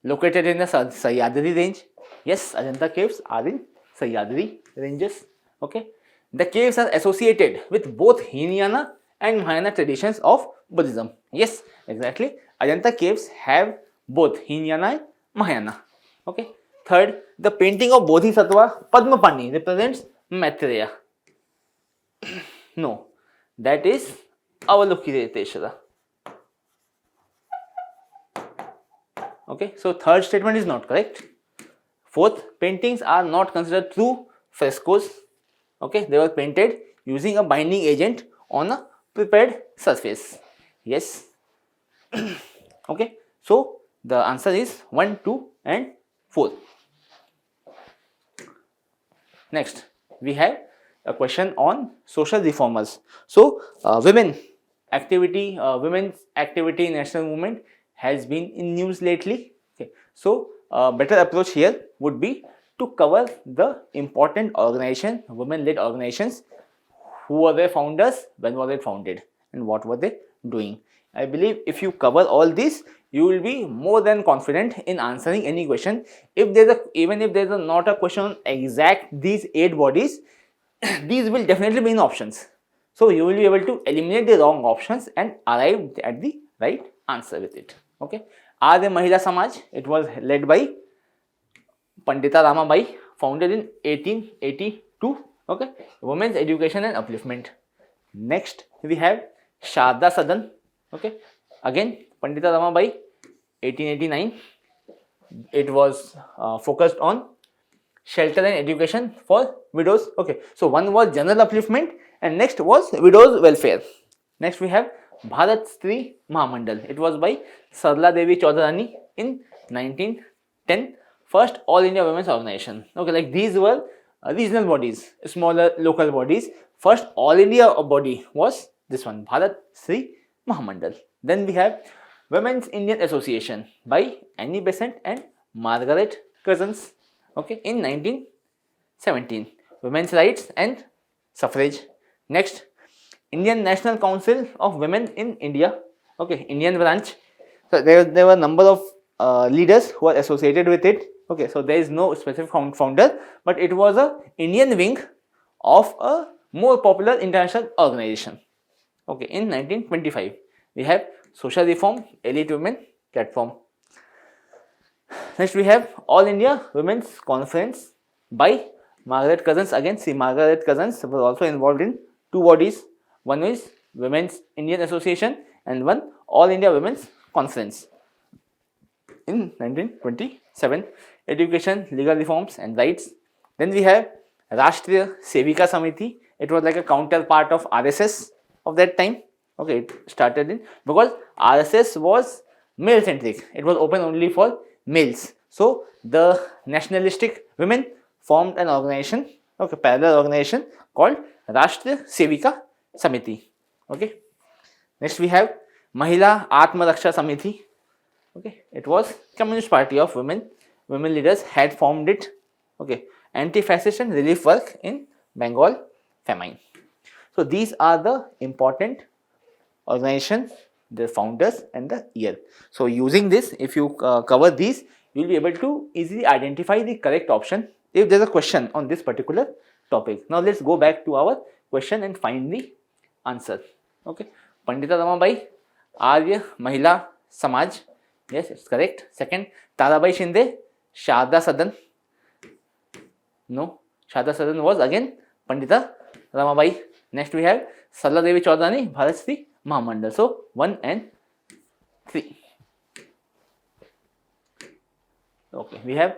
located in the Sahyadri range. Yes, Ajanta caves are in Sahyadri ranges. Okay, the caves are associated with both Hinayana and Mahayana traditions of Buddhism. Yes, exactly. Ajanta caves have both Hinayana and Mahayana. Okay. Third, the painting of Bodhisattva Padmapani represents Maitreya. No, that is Avalokiteshvara. Okay, so third statement is not correct. Fourth, paintings are not considered true frescoes. Okay, they were painted using a binding agent on a prepared surface. Yes. Okay, so the answer is 1, 2 and 4. Next, we have a question on social reformers. So, women's activity in national movement has been in news lately. Okay, so a better approach here would be to cover the important organization, women-led organizations, who were their founders, when were they founded, and what were they doing. I believe if you cover all this, you will be more than confident in answering any question. Even if there is not a question on exact these 8 bodies, these will definitely be in options. So you will be able to eliminate the wrong options and arrive at the right answer with it. Okay. Arya Mahila Samaj, it was led by Pandita Ramabai, founded in 1882. Okay. Women's education and upliftment. Next we have Sharda Sadan. Okay. Again Pandita Ramabai, 1889. It was focused on shelter and education for widows. Okay, so one was general upliftment and next was widows welfare. Next we have Bharat Stree Mahamandal. It was by Sarla Devi Chaudharani in 1910. First All India Women's Organization. Okay, like these were regional bodies, smaller local bodies. First All India body was this one, Bharat Stree Mahamandal. Then we have Women's Indian Association by Annie Besant and Margaret Cousins. Okay, in 1917. Women's rights and suffrage. Next, Indian National Council of Women in India. Okay, Indian branch. So there were a number of leaders who are associated with it. Okay, so there is no specific founder, but it was a Indian wing of a more popular international organization. Okay, in 1925 we have social reform, elite women platform. Next we have All India Women's Conference by Margaret Cousins. Again, see, Margaret Cousins was also involved in two bodies. One is Women's Indian Association and one All India Women's Conference. In 1927, education, legal reforms and rights. Then we have Rashtriya Sevika Samiti. It was like a counterpart of RSS of that time. Okay, it started in, because RSS was male centric. It was open only for males. So the nationalistic women formed an organization, okay, parallel organization called Rashtriya Sevika Samiti. Okay. Next we have Mahila Atma Raksha Samiti. Okay, it was Communist Party of women. Women leaders had formed it. Okay, anti-fascist and relief work in Bengal famine. So these are the important organizations, the founders and the year. So using this, if you cover these, you will be able to easily identify the correct option if there is a question on this particular topic. Now let's go back to our question and find the answer. Okay, Pandita Ramabai, Arya Mahila Samaj. Yes, it's correct. Second, Tarabai Shinde, Sharda Sadan. No, Sharda Sadan was again Pandita Ramabai. Next we have Sarla Devi Chaudhary, Bharat Shri Mahamandal. So 1 and 3. Okay, we have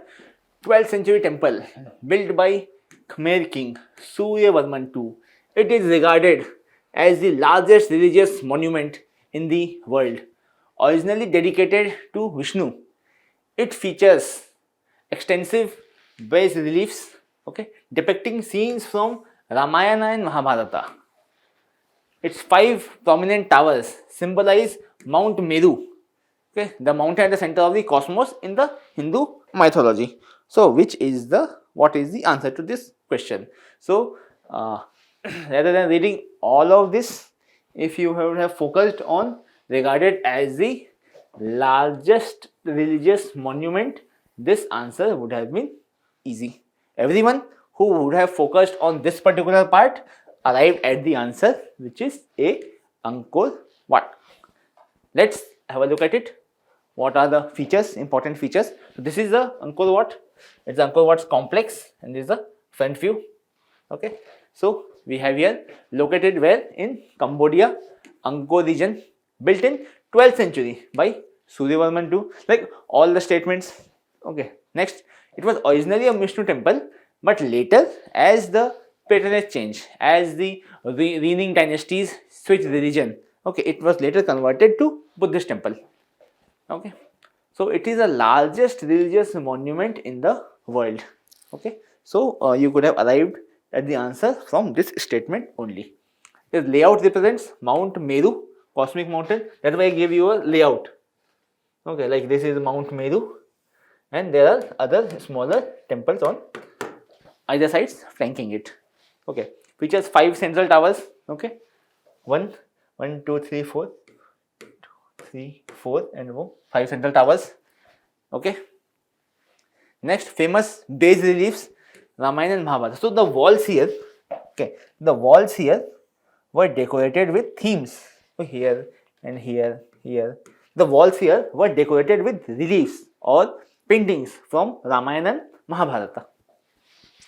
12th century temple built by Khmer king Surya Varman II. It is regarded as the largest religious monument in the world. Originally dedicated to Vishnu, it features extensive bas reliefs, okay, depicting scenes from Ramayana and Mahabharata. Its 5 prominent towers symbolize Mount Meru, okay, the mountain at the center of the cosmos in the Hindu mythology. So, what is the answer to this question? So, rather than reading all of this, if you would have focused on regarded as the largest religious monument, this answer would have been easy. Everyone who would have focused on this particular part arrived at the answer, which is A, Angkor Wat. Let's have a look at it. What are the features, important features? So this is the Angkor Wat. It's Angkor Wat's complex, and this is the front view. Okay, so we have here located where? In Cambodia, Angkor region, built in 12th century by Surya Varman II. Like all the statements. Okay, next, it was originally a Vishnu temple, but later, as the patronage changed, as the reigning dynasties switched religion, okay, it was later converted to Buddhist temple. Okay, so it is the largest religious monument in the world. Okay, so you could have arrived at the answer from this statement only. The layout represents Mount Meru, cosmic mountain. That's why I gave you a layout. Okay, like this is Mount Meru, and there are other smaller temples on either sides flanking it. Okay, features 5 central towers. Okay, 1, 2, 3, 4, 3, 4, and 5 central towers. Okay. Next, famous bas reliefs, Ramayana and Mahabharata. So the walls here, okay, the walls here were decorated with themes. So here and here, here. The walls here were decorated with reliefs or paintings from Ramayana and Mahabharata.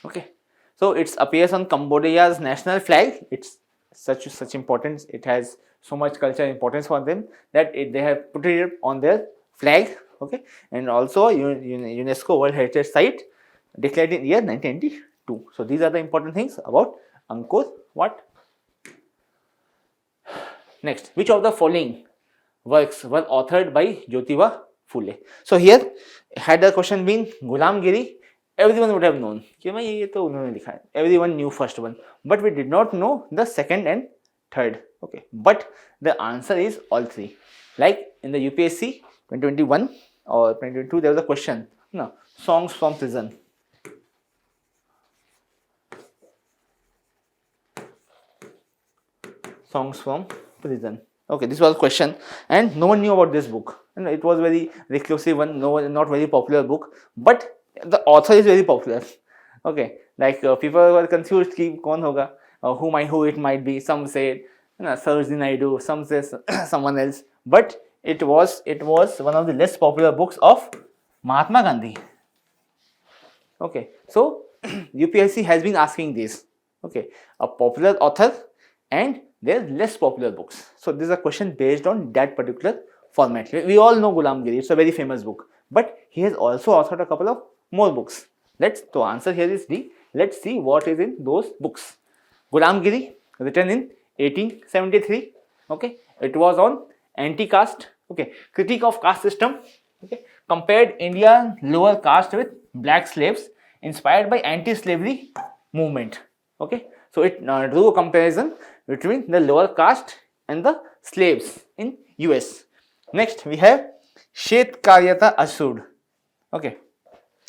Okay, so it appears on Cambodia's national flag. It's such importance. It has so much cultural importance for them that they have put it on their flag. Okay, and also UNESCO World Heritage Site declared in year 1992. So these are the important things about Angkor Wat. Next, which of the following works were authored by Jyotiba Phule? So here, had the question been Gulamgiri, everyone would have known. Everyone knew first one, but we did not know the second and third. Okay, but the answer is all three. Like in the UPSC 2021 or 2022, there was a question. No, songs from prison. Songs from prison. Okay, this was a question, and no one knew about this book. And it was very reclusive one, not very popular book. But the author is very popular. Okay, like people were confused ki kaun hoga, who it might be. Some said Sarojini Naidu, some says someone else, but it was one of the less popular books of Mahatma Gandhi. Okay, so UPSC has been asking this. Okay, a popular author and their less popular books. So this is a question based on that particular format. We all know Ghulam Giri, it's a very famous book, but he has also authored a couple of more books. The answer here is D. Let's see what is in those books. Ghulam Giri, written in 1873. Okay, it was on anti-caste. Okay, critique of caste system. Okay, compared Indian lower caste with black slaves, inspired by anti-slavery movement. Okay, so it drew a comparison between the lower caste and the slaves in US. Next we have Shet Karyata Asud. Okay,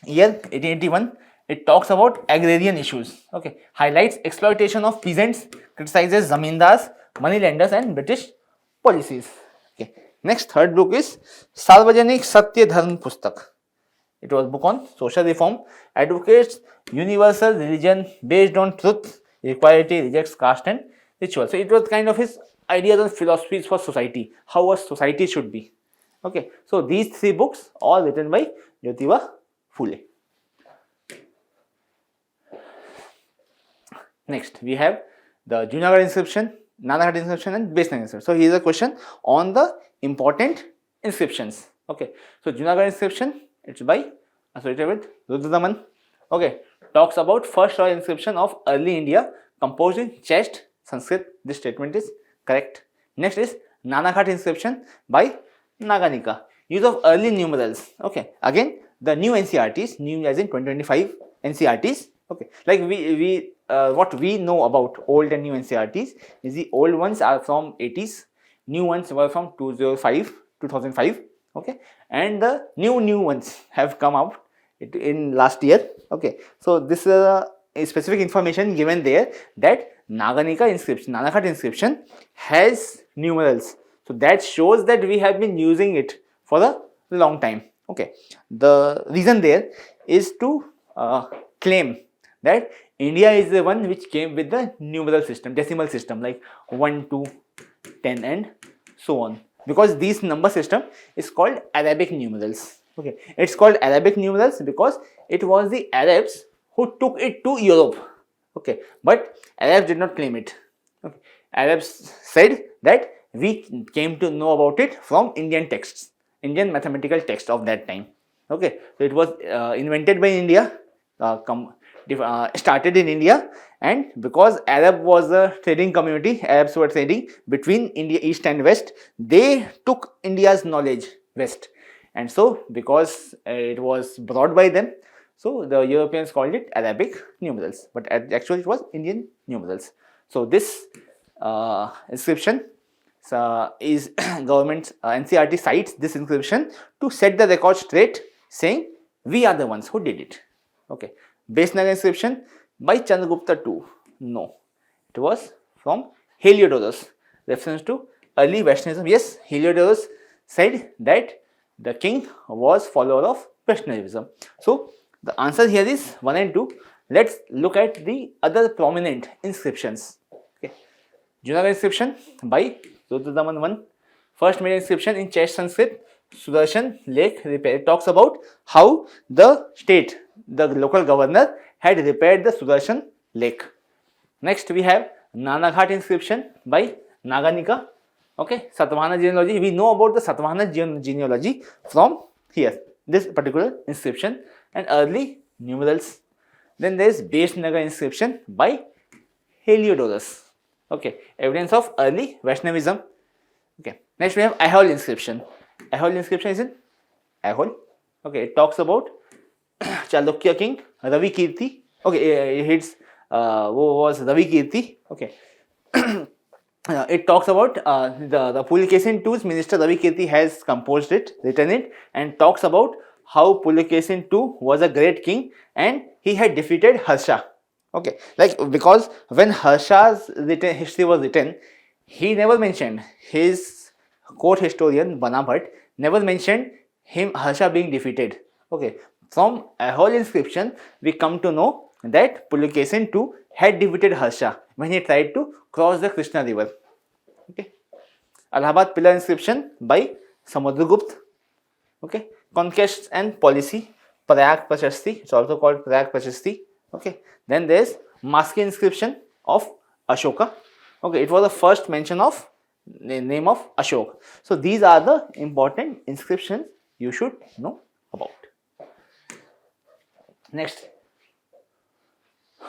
year 1881. It talks about agrarian issues. Okay, highlights exploitation of peasants, criticizes zamindars, moneylenders and British policies. Okay, next third book is Sarvajanik Satya Dharm Pustak. It was book on social reform, advocates universal religion based on truth, equality, rejects caste and ritual. So it was kind of his ideas and philosophies for society, how a society should be. Okay, so these three books all written by Jyotiba Phule. Next we have the Junagadh inscription, Nanaghat inscription and Besnag inscription. So here is a question on the important inscriptions. Okay, so Junagadh inscription, it's by associated with Rudradaman. Okay, talks about first royal inscription of early India composed in Chest Sanskrit. This statement is correct. Next is Nanaghat inscription by Naganika. Use of early numerals. Okay, again the new NCRTs, new as in 2025 NCRTs. Okay, like we what we know about old and new NCRTs is the old ones are from 80s, new ones were from 2005. Okay, and the new ones have come out in last year. Okay, so this is specific information given there that Naganika inscription, Nanaghat inscription has numerals. So that shows that we have been using it for a long time. Okay, the reason there is to claim that India is the one which came with the numeral system, decimal system like 1, 2, 10 and so on. Because this number system is called Arabic numerals. Okay, it's called Arabic numerals because it was the Arabs who took it to Europe. Okay, but Arabs did not claim it. Okay, Arabs said that we came to know about it from Indian texts, Indian mathematical text of that time. Okay, so it was invented by India, started in India, and because Arab was a trading community, Arabs were trading between India East and West, they took India's knowledge West, and so because it was brought by them, so the Europeans called it Arabic numerals, but actually it was Indian numerals. So this inscription is government NCRT cites this inscription to set the record straight, saying we are the ones who did it. Okay, Besnag inscription by Chandragupta II. No, it was from Heliodorus. Reference to early Vaishnavism. Yes, Heliodorus said that the king was follower of Vaishnavism. So the answer here is 1 and 2. Let's look at the other prominent inscriptions. Okay, Junagadh inscription by Rudradaman I. First major inscription in Chest Sanskrit, Sudarshan Lake repair. It talks about how the state, the local governor had repaired the Sudarshan Lake. Next we have Nanaghat inscription by Naganika. Okay, Satvahana genealogy. We know about the Satvahana genealogy from here, this particular inscription and early numerals. Then there is Besnagar inscription by Heliodorus. Okay, evidence of early Vaishnavism. Okay, next we have Aihole inscription. Aihole inscription is in Aihole. Okay, it talks about Chalukya king Ravi Kirti. Okay, it's who was Ravi Kirti. Okay, it talks about the Pulicasin II's minister Ravi Kirti has composed it, written it, and talks about how Pulicasin II was a great king and he had defeated Harsha. Okay, like because when Harsha's history was written, he never mentioned, his court historian Bana Bhatt never mentioned Harsha being defeated. Okay, From a whole inscription, we come to know that Pulikesin II had defeated Harsha when he tried to cross the Krishna river. Okay. Allahabad pillar inscription by Samudragupta. Okay. Conquest and policy, Prayag Prashasti, it's also called Prayag Prashasti. Okay. Then there is Maski inscription of Ashoka. Okay. It was the first mention of the name of Ashok. So these are the important inscriptions you should know about. Next,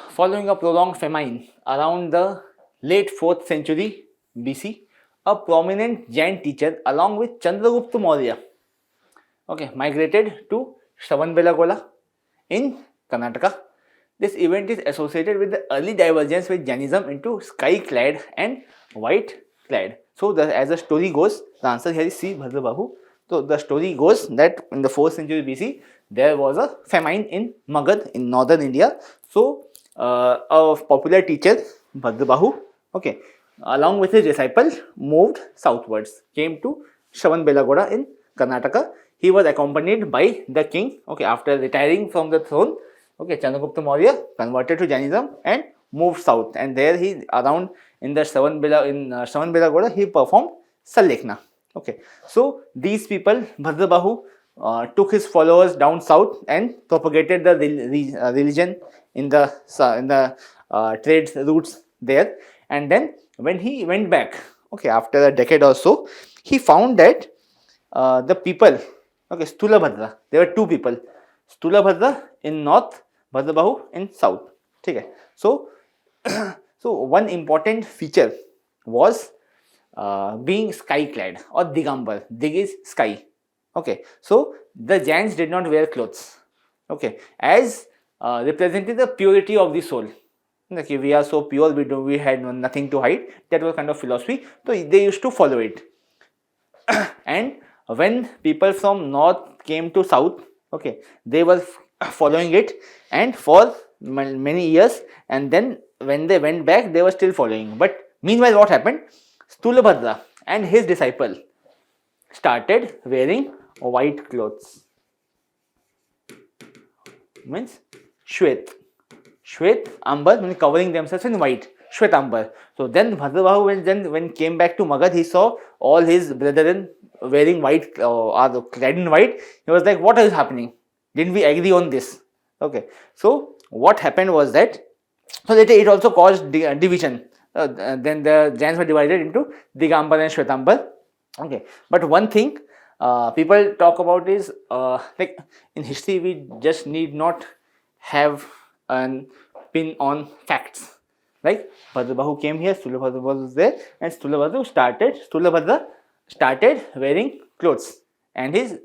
following a prolonged famine around the late 4th century BC, a prominent Jain teacher along with Chandragupta Maurya, okay, migrated to Shravanbelagola in Karnataka. This event is associated with the early divergence with Jainism into sky-clad and white-clad. So, as the story goes, the answer here is C. Bhadrabahu. So, the story goes that in the 4th century BC, there was a famine in Magad in northern India. So, a popular teacher, Bhadrabahu, okay, along with his disciple, moved southwards, came to Shravanbelagola in Karnataka. He was accompanied by the king, okay, after retiring from the throne. Okay, Chandragupta Maurya converted to Jainism and moved south, and there he around in the Shravanbelagola he performed Sallekna. Okay, so these people, Bhadrabahu, took his followers down south and propagated the religion in the trade routes there. And then when he went back, okay, after a decade or so, he found that the people, okay, Stulabhadra, there were two people, Stulabhadra in north, Bhadrabahu in south. Okay. So, so one important feature was being sky-clad or Digambar. Dig is sky. Okay. So the Jains did not wear clothes. Okay, as representing the purity of the soul. Okay, we are so pure, we had nothing to hide. That was kind of philosophy. So they used to follow it. And when people from north came to south, okay, they were following it, and for many years, and then when they went back, they were still following. But meanwhile, what happened? Stulabhadra and his disciple started wearing white clothes. Means Shwet Ambar, means covering themselves in white. Shwet Ambar. So then Bhadrabahu, when came back to Magad, he saw all his brethren wearing white or clad in white. He was like, what is happening? Didn't we agree on this? Okay. So what happened was that, so later it also caused division. Then the Jains were divided into Digambar and Shwetambar. Okay. But one thing people talk about is like in history we just need not have an pin on facts. Like Bhadrabahu came here, Stulabhadra was there, and Stulabhadra started wearing clothes, and his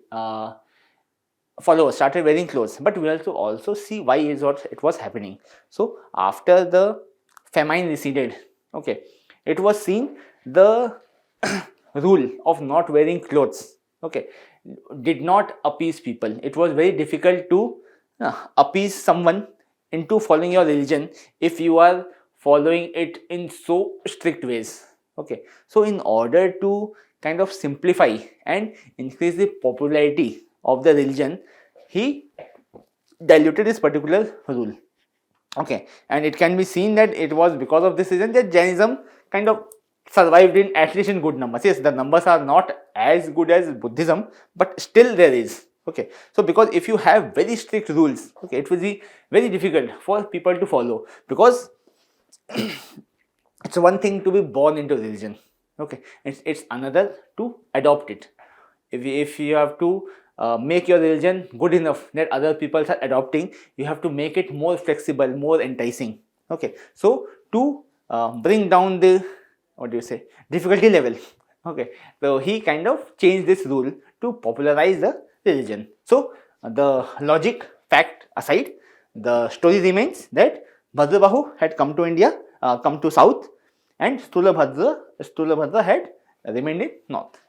followers started wearing clothes. But we also see why is what it was happening. So after the famine receded, okay, it was seen the rule of not wearing clothes, okay, did not appease people. It was very difficult to appease someone into following your religion if you are following it in so strict ways. Okay, so in order to kind of simplify and increase the popularity of the religion, he diluted this particular rule. Okay, and it can be seen that it was because of this reason that Jainism kind of survived in at least in good numbers. Yes, the numbers are not as good as Buddhism, but still there is. Okay, so because if you have very strict rules, okay, it will be very difficult for people to follow, because it's one thing to be born into religion, okay, it's another to adopt it. If you have to make your religion good enough that other people are adopting, you have to make it more flexible, more enticing. Okay, so to bring down the difficulty level, okay, so he kind of changed this rule to popularize the religion. So the logic fact aside, the story remains that Bhadrabahu had come to India, come to south, and Stulabhadra had remained in north.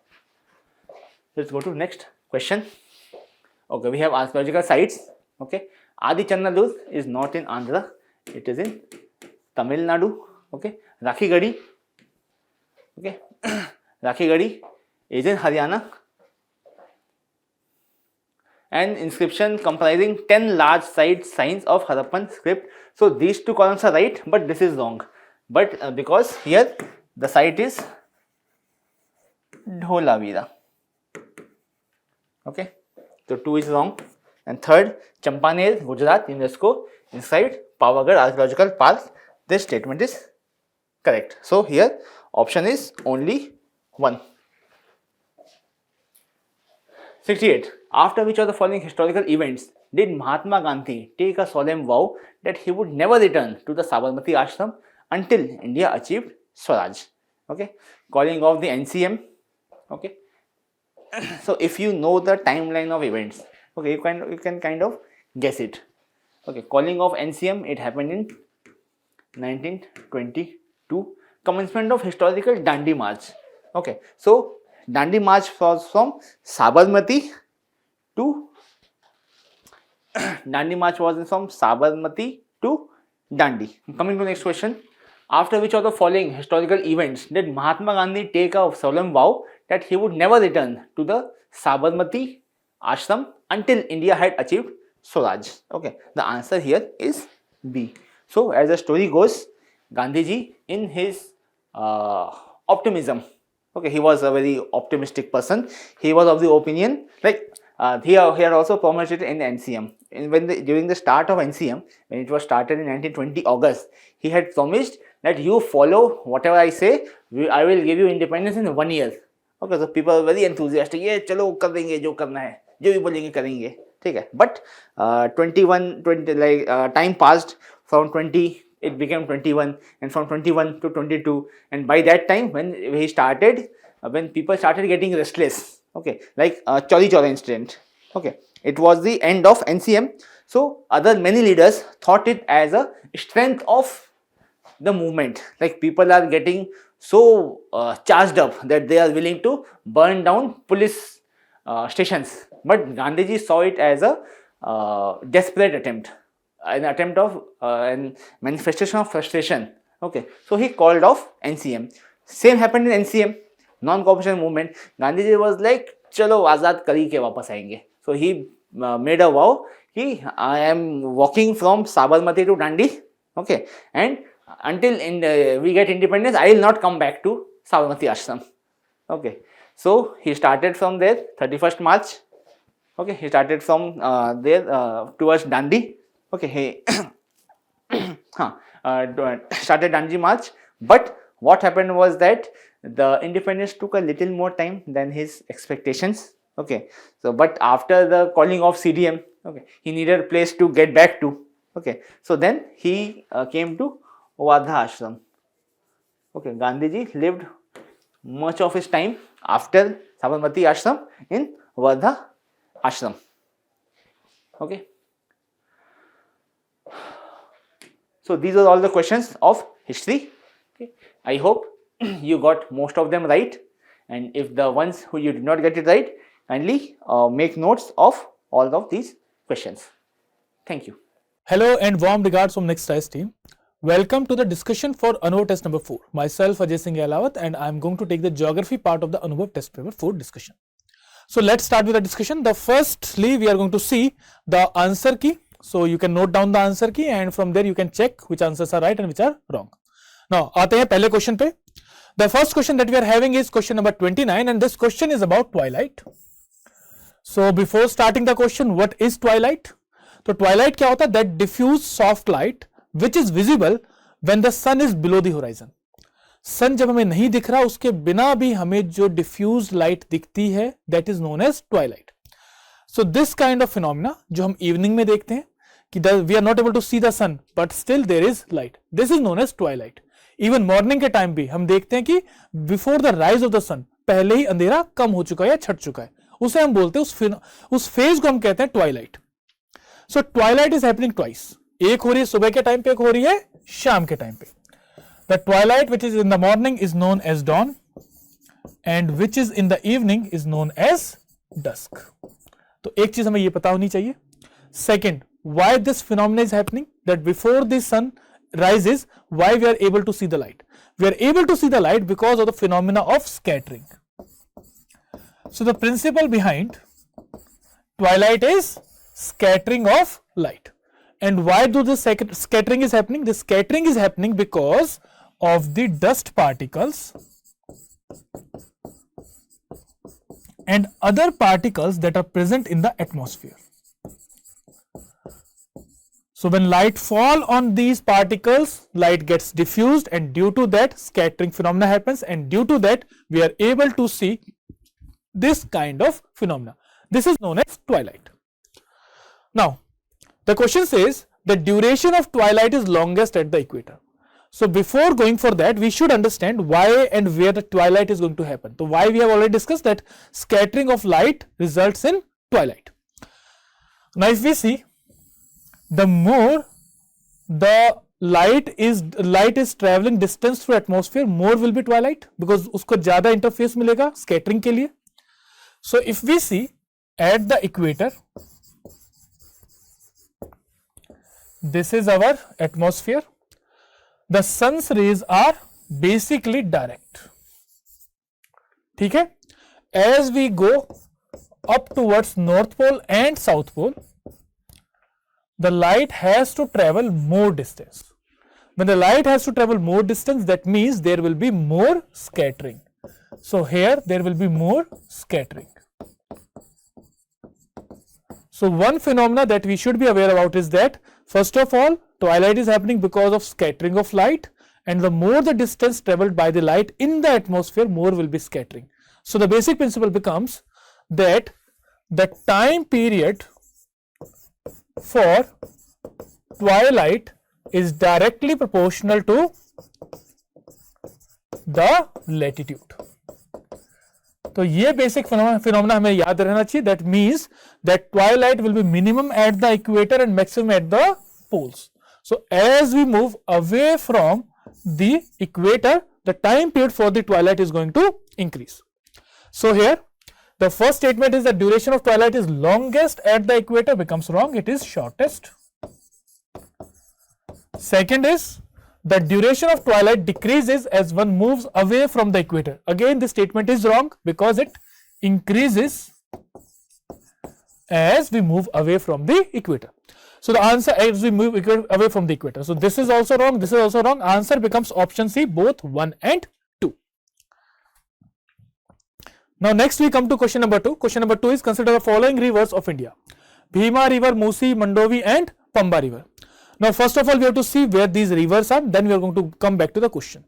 Let's go to next question. Okay, we have archaeological sites. Okay, Adi Channadur is not in Andhra, it is in Tamil Nadu. Okay, Rakhigadi, okay, Rakhigadi is in Haryana, an inscription comprising 10 large side signs of Harappan script. So these two columns are right, but this is wrong. But because here the site is Dholavira. Okay, so 2 is wrong. And third, Champaner, Gujarat, UNESCO, inside Pavagadh Archaeological Park. This statement is correct. So here option is only 1. 68. After which of the following historical events did Mahatma Gandhi take a solemn vow that he would never return to the Sabarmati ashram until India achieved Swaraj? Okay, calling of the NCM. Okay, so if you know the timeline of events, okay, you can kind of guess it. Okay, calling of NCM, it happened in 1922. Commencement of historical Dandi March. Okay, so Dandi March was from Sabarmati to Dandi Dandi. Coming to next question. After which of the following historical events did Mahatma Gandhi take a solemn vow that he would never return to the Sabarmati ashram until India had achieved Swaraj? Okay, the answer here is B. So as the story goes, Gandhiji, in his optimism, okay, he was a very optimistic person. He was of the opinion, like he had also promised it in the NCM. During the start of NCM, when it was started in 1920 August, he had promised that you follow whatever I say, I will give you independence in 1 year. Okay, so people are very enthusiastic. ये चलो कर देंगे जो करना है, जो भी बोलेंगे करेंगे, ठीक है. But 20 like time passed from 20. It became 21, and from 21 to 22, and by that time when he started, when people started getting restless, okay, like Chori Chora incident, okay, it was the end of NCM. So many leaders thought it as a strength of the movement, like people are getting so charged up that they are willing to burn down police stations. But Gandhiji saw it as a desperate attempt, an attempt of an manifestation of frustration. Okay, so he called off NCM. Same happened in NCM, non-cooperation movement. Gandhiji was like, चलो आजाद करी के वापस आएंगे. So he made a vow, I am walking from Sabarmati to Dandi, okay, and until we get independence, I will not come back to Sabarmati ashram. Okay, so he started from there, 31st March. Okay, he started from there towards Dandi. Okay, he started Dandi March, but what happened was that the independence took a little more time than his expectations. Okay, so but after the calling of CDM, okay, he needed a place to get back to. Okay, so then he came to Wardha ashram. Okay, Gandhiji lived much of his time after Sabarmati ashram in Wardha ashram. Okay, so these are all the questions of history. Okay, I hope you got most of them right, and if the ones who you did not get it right, kindly make notes of all of these questions. Thank you. Hello and warm regards from Next Rise team. Welcome to the discussion for ANUBHAV test number 4. Myself Ajay Singh Yalawat, and I am going to take the geography part of the ANUBHAV test paper 4 discussion. So let's start with the discussion. The firstly we are going to see the answer key. So you can note down the answer key, and from there you can check which answers are right and which are wrong. Now आते हैं पहले question पे. The first question that we are having is question number 29, and this question is about twilight. So before starting the question, what is twilight? तो twilight क्या होता है? That diffuse soft light which is visible when the sun is below the horizon. सन जब हमें नहीं दिख रहा, उसके बिना भी हमें जो diffuse light दिखती है, that is known as twilight. So this kind of phenomena जो हम evening में देखते हैं कि we are not able to see the sun but still there is light, this is known as twilight. Even morning के time भी हम देखते हैं कि before the rise of the sun, पहले ही अंधेरा कम हो चुका है या छट चुका है, उसे हम बोलते हैं उस फेज को हम कहते हैं twilight. So twilight is happening twice. एक हो रही है सुबह के टाइम पे, एक हो रही है शाम के टाइम पे. The twilight which is in the morning is known as dawn, and which is in the evening is known as dusk. तो एक चीज हमें ये पता होनी चाहिए. Second, why this phenomenon is happening? That before the sun rises, why we are able to see the light? We are able to see the light because of the phenomena of scattering. So the principle behind twilight is scattering of light. And why do this scattering is happening? The scattering is happening because of the dust particles and other particles that are present in the atmosphere. So when light fall on these particles, light gets diffused, and due to that scattering phenomena happens, and due to that we are able to see this kind of phenomena. This is known as twilight. Now the question says the duration of twilight is longest at the equator. So before going for that, we should understand why and where the twilight is going to happen. So why we have already discussed that scattering of light results in twilight. Now if we see, the more the light is traveling distance through atmosphere, more will be twilight, because उसको ज़्यादा interface मिलेगा scattering के लिए. So if we see at the equator, this is our atmosphere. The sun's rays are basically direct. ठीक है? As we go up towards North Pole and South Pole, the light has to travel more distance. When the light has to travel more distance, that means there will be more scattering. So here there will be more scattering. So one phenomena that we should be aware about is that, first of all, twilight is happening because of scattering of light, and the more the distance traveled by the light in the atmosphere, more will be scattering. So the basic principle becomes that the time period for twilight is directly proportional to the latitude. तो ये basic phenomena हमें याद रहना चाहिए. That means that twilight will be minimum at the equator and maximum at the poles. So as we move away from the equator, the time period for the twilight is going to increase. So here the first statement is that duration of twilight is longest at the equator becomes wrong. It is shortest. Second is the duration of twilight decreases as one moves away from the equator. Again, this statement is wrong because it increases as we move away from the equator. So the answer, as we move away from the equator. So this is also wrong, this is also wrong. Answer becomes option C, both 1 and 2. Now next we come to question number 2. Question number 2 is consider the following rivers of India: Bhima river, Musi, Mandovi and Pamba river. Now first of all we have to see where these rivers are, then we are going to come back to the question.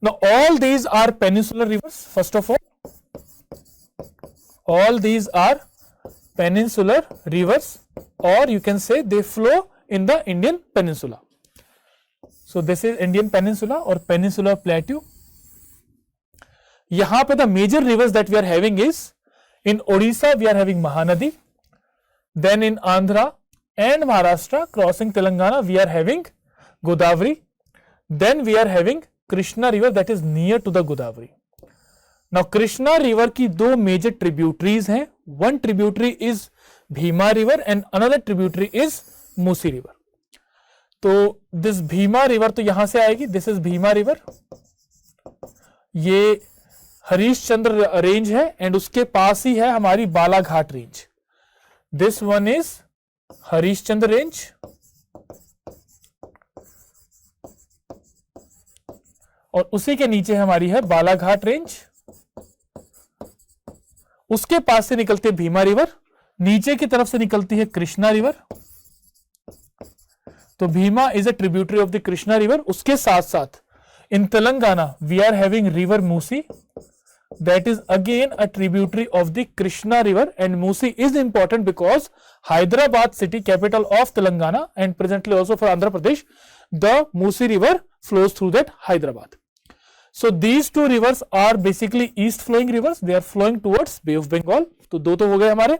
Now all these are peninsular rivers. First of all these are peninsular rivers, or you can say they flow in the Indian peninsula. So this is Indian peninsula or peninsular plateau. यहाँ पे the major rivers that we are having is, in Odisha we are having Mahanadi, then in Andhra and Maharashtra crossing Telangana we are having Godavari, then we are having Krishna river that is near to the Godavari. Now Krishna river की दो major tributaries हैं. One tributary is Bhima river and another tributary is Musi river. तो this Bhima river तो यहाँ से आएगी. This is Bhima river. ये Harishchandra range है एंड उसके पास ही है हमारी Balaghat range. This one is Harishchandra range और उसी के नीचे हमारी है बालाघाट रेंज. उसके पास से निकलती है भीमा रिवर, नीचे की तरफ से निकलती है कृष्णा रिवर. तो Bhima is a tributary of the Krishna river. उसके साथ साथ in Telangana we are having river Musi, that is again a tributary of the Krishna river, and Musi is important because Hyderabad city, capital of Telangana and presently also for Andhra Pradesh, the Musi river flows through that Hyderabad. So these two rivers are basically east flowing rivers. They are flowing towards Bay of Bengal. तो दो तो हो गए हमारे.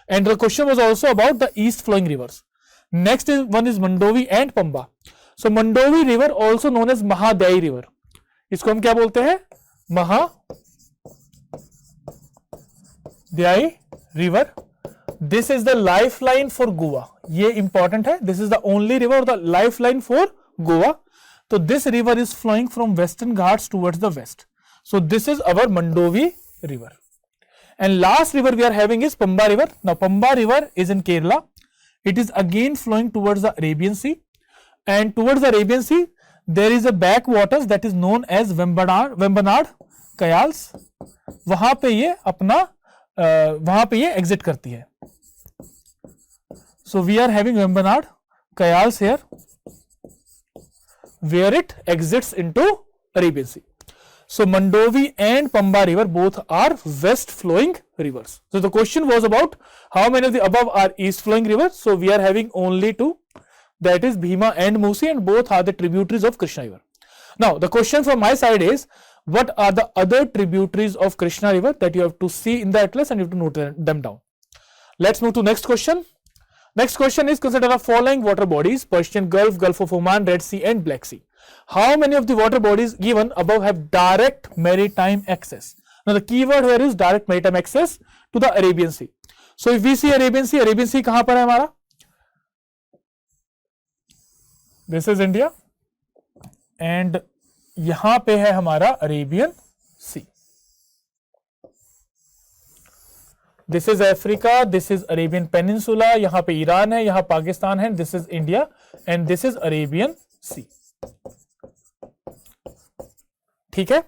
And the question was also about the east flowing rivers. Next is one is Mandovi and Pamba. So Mandovi river also known as Mahadayi river. इसको हम क्या बोलते हैं? Mahadayi river. This is the lifeline for Goa. ये important है. This is the only river, the lifeline for Goa. So this river is flowing from Western Ghats towards the west. So this is our Mandovi river. and last river we are having is Pamba river. Now Pamba river is in Kerala. It is again flowing towards the Arabian Sea, and towards the Arabian Sea there is a backwaters that is known as Vembanad Canals. वहां पे ये अपना वहां पे ये exit करती है. So we are having Vembanad Canals here where it exits into Arabian Sea. So Mandovi and Pamba river both are west flowing rivers. So the question was about how many of the above are east flowing rivers. So we are having only two, that is Bhima and Musi, and both are the tributaries of Krishna river. Now the question from my side is, what are the other tributaries of Krishna river that you have to see in the atlas and you have to note them down. Let's move to next question. Next question is, consider the following water bodies: Persian Gulf, Gulf of Oman, Red Sea and Black Sea. How many of the water bodies given above have direct maritime access? Now the keyword here is direct maritime access to the Arabian Sea. So if we see Arabian Sea कहाँ पर है हमारा? This is India and यहाँ पे है हमारा Arabian Sea. This is Africa, this is Arabian Peninsula, यहाँ पे ईरान है, यहाँ पाकिस्तान है, this is India and this is Arabian Sea. ठीक है.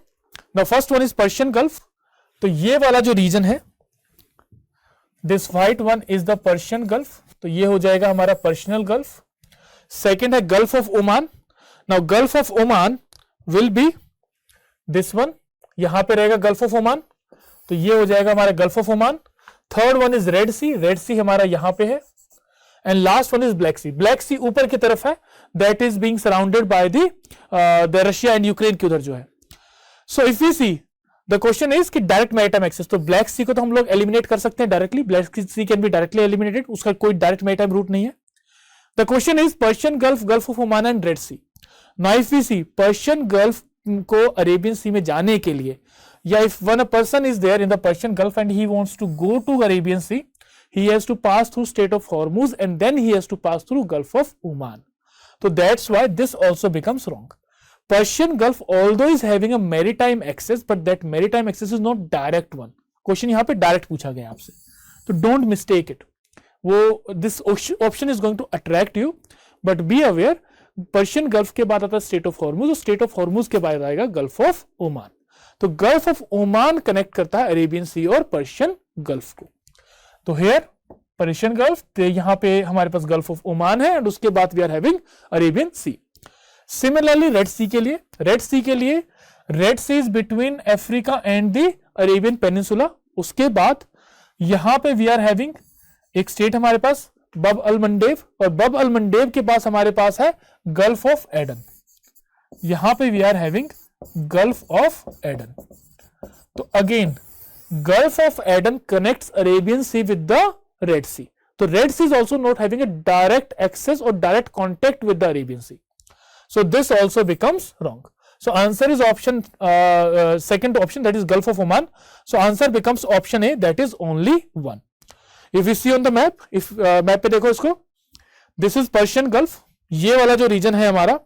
Now first one is Persian Gulf. तो ये वाला जो रीजन है, this white one is the Persian Gulf. तो ये हो जाएगा हमारा Persian Gulf. Second है Gulf of Oman. Now Gulf of Oman will be this one. यहाँ पे रहेगा Gulf of Oman. तो ये हो जाएगा हमारा Gulf of Oman. Third one is Red Sea. Red Sea हमारा यहाँ पे है. And last one is Black Sea. Black Sea ऊपर की तरफ है. That is being surrounded by the Russia and Ukraine के उधर जो है. So if we see, the question is कि direct maritime access. तो Black Sea को तो हम लोग eliminate कर सकते हैं directly. Black Sea can be directly eliminated. उसका कोई direct maritime route नहीं है. The question is Persian Gulf, Gulf of Oman and Red Sea. Now if we see Persian Gulf को Arabian Sea में जाने के लिए, या if one person is there in the Persian Gulf and he wants to go to Arabian Sea, he has to pass through Strait of Hormuz and then he has to pass through Gulf of Oman. So that's why this also becomes wrong. Persian Gulf although is having a maritime access, but that maritime access is not direct one. Question यहाँ पे direct पूछा गया आपसे, तो don't mistake it. वो this option is going to attract you, but be aware Persian Gulf के बाद आता है Strait of Hormuz, और Strait of Hormuz के बाद आएगा Gulf of Oman. तो Gulf of Oman कनेक्ट करता है Arabian Sea और Persian Gulf को. तो here Persian Gulf, यहाँ पे हमारे पास Gulf of Oman है, और उसके बाद we are having Arabian Sea. Similarly Red Sea के लिए Red Sea is between Africa and the Arabian Peninsula. उसके बाद यहाँ पे we are having एक स्टेट हमारे पास बब अल मंडेब, और बब अल मंडेब के पास हमारे पास है गल्फ ऑफ एडन. यहां पे we are having Gulf of Aden. तो again Gulf of Aden connects Arabian Sea with the Red Sea. तो Red Sea is also not having a direct access और direct contact with the Arabian Sea. So this also becomes wrong. So answer is option second option, that is Gulf of Oman. So answer becomes option A, that is only one. If we see on the map, if map पे देखो इसको, this is Persian Gulf. ये वाला जो reason है हमारा,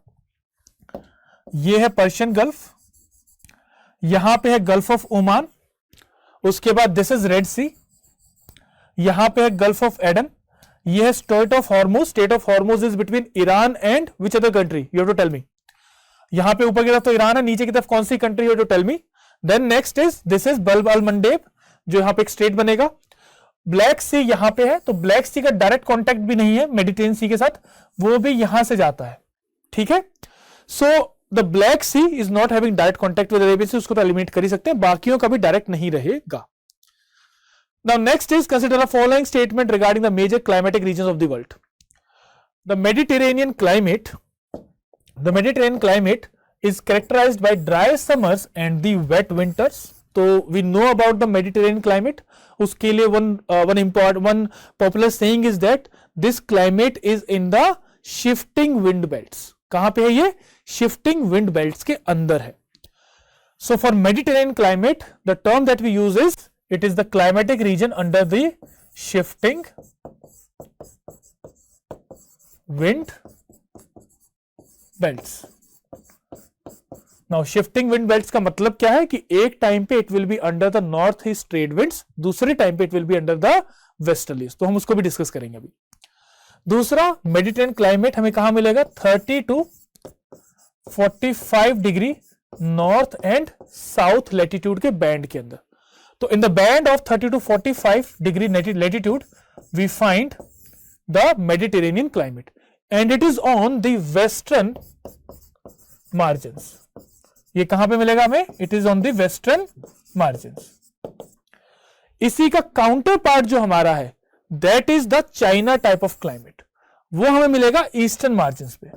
ये है Persian Gulf. यहां पे है Gulf of Oman. उसके बाद this is Red Sea. यहां पे है Gulf of Aden. ये है Strait of Hormuz. Strait of Hormuz is between Iran and which other country? You have to tell me. यहां पे ऊपर की तरफ तो ईरान है, नीचे की तरफ कौन सी country? You have to tell me. Then next is this is Bab al Mandeb, जो यहां पे एक स्टेट बनेगा. ब्लैक सी यहां पे है, तो ब्लैक सी का डायरेक्ट कांटेक्ट भी नहीं है मेडिटेरियन सी के साथ, वो भी यहां से जाता है. ठीक है. So the Black Sea is not having direct contact with Arabian Sea, उसको तो एलिमिनेट कर ही सकते हैं, बाकियों का भी डायरेक्ट नहीं रहेगा. Now next is consider the following statement regarding the major climatic regions of the world. The Mediterranean climate is characterized by dry summers and the wet winters. So we know about the Mediterranean climate. उसके लिए one popular saying is that this climate is in the shifting wind belts. कहाँ पे है ये? Shifting wind belts के अंदर है. So for Mediterranean climate, the term that we use is, it is the climatic region under the shifting wind belts. Now shifting wind belts का मतलब क्या है कि एक टाइम पे it will be under the north east trade winds, दूसरे time पे it will be under the westerlies, तो हम उसको भी डिस्कस करेंगे अभी। दूसरा मेडिटेरियन क्लाइमेट हमें कहां मिलेगा 30 to 45 degree north and south latitude के बैंड के अंदर। तो in the band of 30 to 45 degree latitude we find the Mediterranean climate and it is on the western margins. ये कहां पे मिलेगा हमें? It is on the western margins. इसी का काउंटर पार्ट जो हमारा है that is the China type of climate, वो हमें मिलेगा ईस्टर्न मार्जिन्स पे,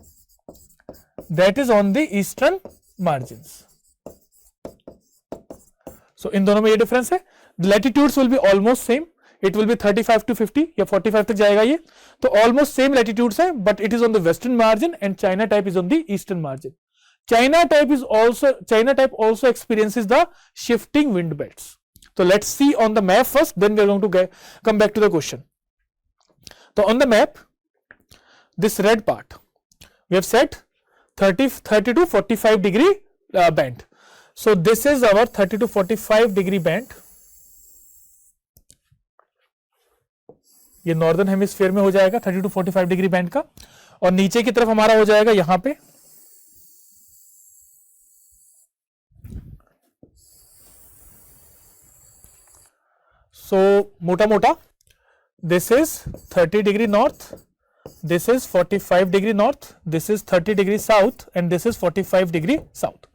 that is on the eastern margins. So इन दोनों में ये डिफरेंस है। Latitudes will be almost same, it will be 35 to 50 या 45 तक जाएगा ये, तो ऑलमोस्ट सेम लैटिट्यूड्स है, but it is on the western margin and China type is on the eastern margin. China type also experiences the shifting wind belts. So let's see on the map first, then we are going to come back to the question. So on the map, this red part, we have set 30 to 45 degree band. So this is our 30 to 45 degree band. ये northern hemisphere में हो जाएगा 30 to 45 degree band का, और नीचे की तरफ हमारा हो जाएगा यहां पे So मोटा मोटा this is 30 degree north, this is 45 degree north, this is 30 degree south and this is 45 degree south.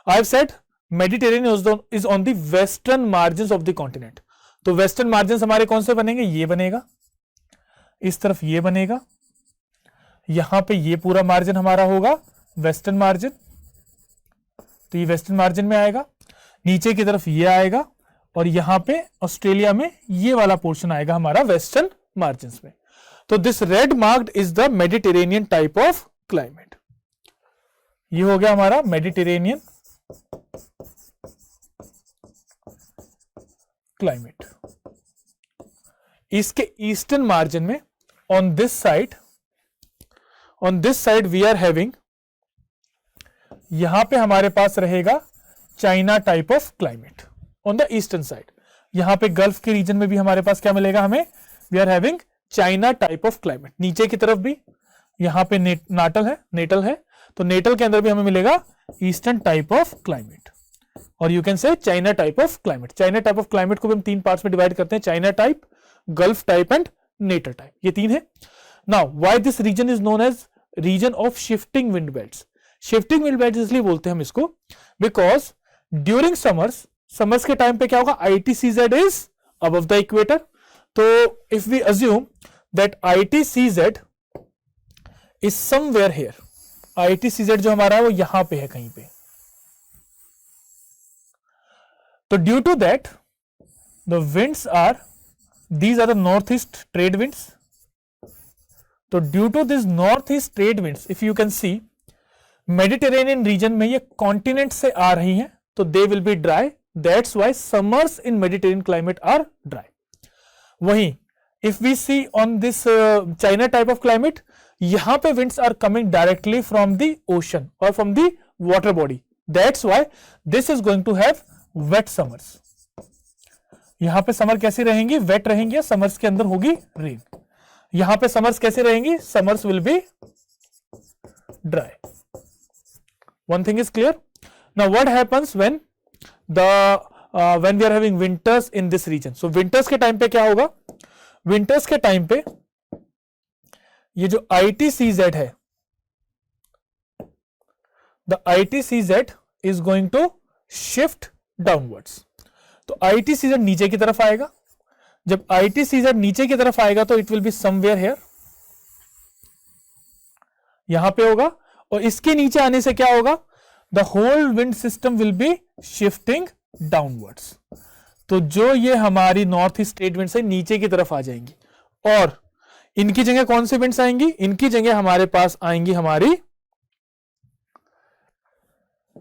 I have said Mediterranean is on the western margins of the continent. तो वेस्टर्न मार्जिन हमारे कौन से बनेंगे? ये बनेगा, इस तरफ ये बनेगा, यहां पे ये पूरा मार्जिन हमारा होगा वेस्टर्न मार्जिन, तो ये वेस्टर्न मार्जिन में आएगा, नीचे की तरफ ये आएगा और यहां पे ऑस्ट्रेलिया में ये वाला पोर्शन आएगा हमारा वेस्टर्न मार्जिन्स में। तो this red marked is the Mediterranean type of climate. ये हो गया हमारा मेडिटेरेनियन क्लाइमेट। इसके ईस्टर्न मार्जिन में on this side we are having, यहां पे हमारे पास रहेगा China type of climate on the eastern side. यहां पे गल्फ के रीजन में भी हमारे पास क्या मिलेगा हमें? We are having China type of climate. नीचे की तरफ भी यहां पे नेटल है, तो नेटल के अंदर भी हमें मिलेगा ईस्टर्न टाइप ऑफ क्लाइमेट, और you can say China type of climate. China type of climate को भी हम तीन पार्ट्स में डिवाइड करते हैं, China type, gulf type and Natal type, ये तीन है। Now why this region is known as region of shifting wind belts. Shifting wind belts इसलिए बोलते हैं हम इसको बिकॉज ड्यूरिंग समर्स के टाइम पे क्या होगा? ITCZ is above the equator, तो if we assume that ITCZ is somewhere here, ITCZ जो हमारा है वो यहां पे है कहीं पे, तो due to that the winds are, these are the northeast trade winds. तो due to this north east trade winds, if you can see Mediterranean region में ये कॉन्टिनेंट से आ रही हैं, तो they will be dry, that's why summers in Mediterranean climate are dry. वहीं if we see on this China type of climate, यहां पे winds are coming directly from the ocean और from the water body, that's why this is going to have wet summers. यहां पे summer कैसी रहेंगी? Wait रहेंगी, summers के अंदर होगी रेन। यहां पे समर्स कैसे रहेंगी? Summers will be dry. One thing is clear. Now what happens when we are having winters in this region? So winters के टाइम पे क्या होगा? Winters के टाइम पे ये जो ITCZ है, the ITCZ is going to shift downwards. तो ITCZ नीचे की तरफ आएगा। जब ITCZ नीचे की तरफ आएगा तो it will be somewhere here, यहां पे होगा, और इसके नीचे आने से क्या होगा? The whole wind system will be shifting downwards. तो जो ये हमारी नॉर्थ ईस्ट ट्रेड विंड्स है नीचे की तरफ आ जाएंगी, और इनकी जगह कौन से विंड्स आएंगी? इनकी जगह हमारे पास आएंगी हमारी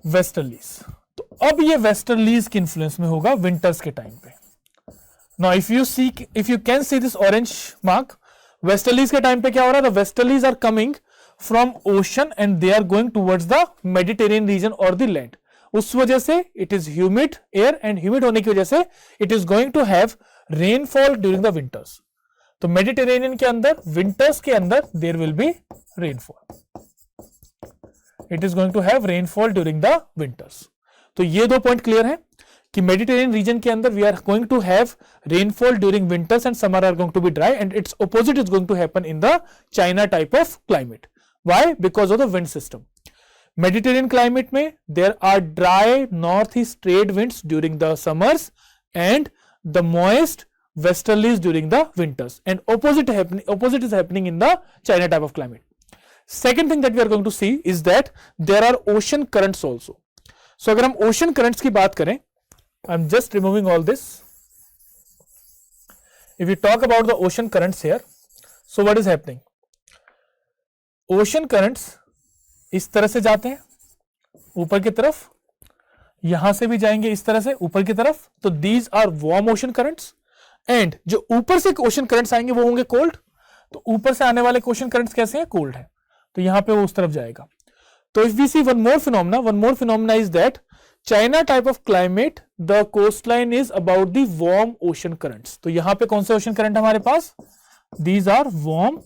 वेस्टर्लीज। तो अब ये वेस्टर्लीज के इन्फ्लुएंस में होगा विंटर्स के टाइम पे। Now if you can see this orange mark, westerlies के टाइम पे क्या हो रहा है? The westerlies are coming from ocean and they are going towards the Mediterranean region or the land. उस वजह से it is humid air and humid होने की वजह से it is going to have rainfall during the winters. तो Mediterranean के अंदर winters के अंदर there will be rainfall. It is going to have rainfall during the winters. तो ये दो पॉइंट क्लियर है कि मेडिटेरियन रीजन के अंदर we are going to have rainfall during winters and summer are going to be dry and its opposite is going to happen in the China type of climate. Why? Because of the wind system. Mediterranean climate में there are dry north east trade winds during the summers and the moist westerlies during the winters, and opposite is happening in the China type of climate. Second thing that we are going to see is that there are ocean currents also. So अगर हम ocean currents की बात करें, I'm just removing all this. If we talk about the ocean currents here, so what is happening? Ocean currents इस तरह से जाते हैं ऊपर की तरफ, यहां से भी जाएंगे इस तरह से ऊपर की तरफ. तो these are warm ocean currents. And जो ऊपर से ओशन करंट्स आएंगे वो होंगे कोल्ड. तो ऊपर से आने वाले ओशन करंट्स कैसे हैं? कोल्ड है. तो यहां पे वो उस तरफ जाएगा. तो if we see one more phenomena is that China type of climate the coast line is about the warm ocean currents. तो यहां पे कौन से ओशन करंट हमारे पास? These are warm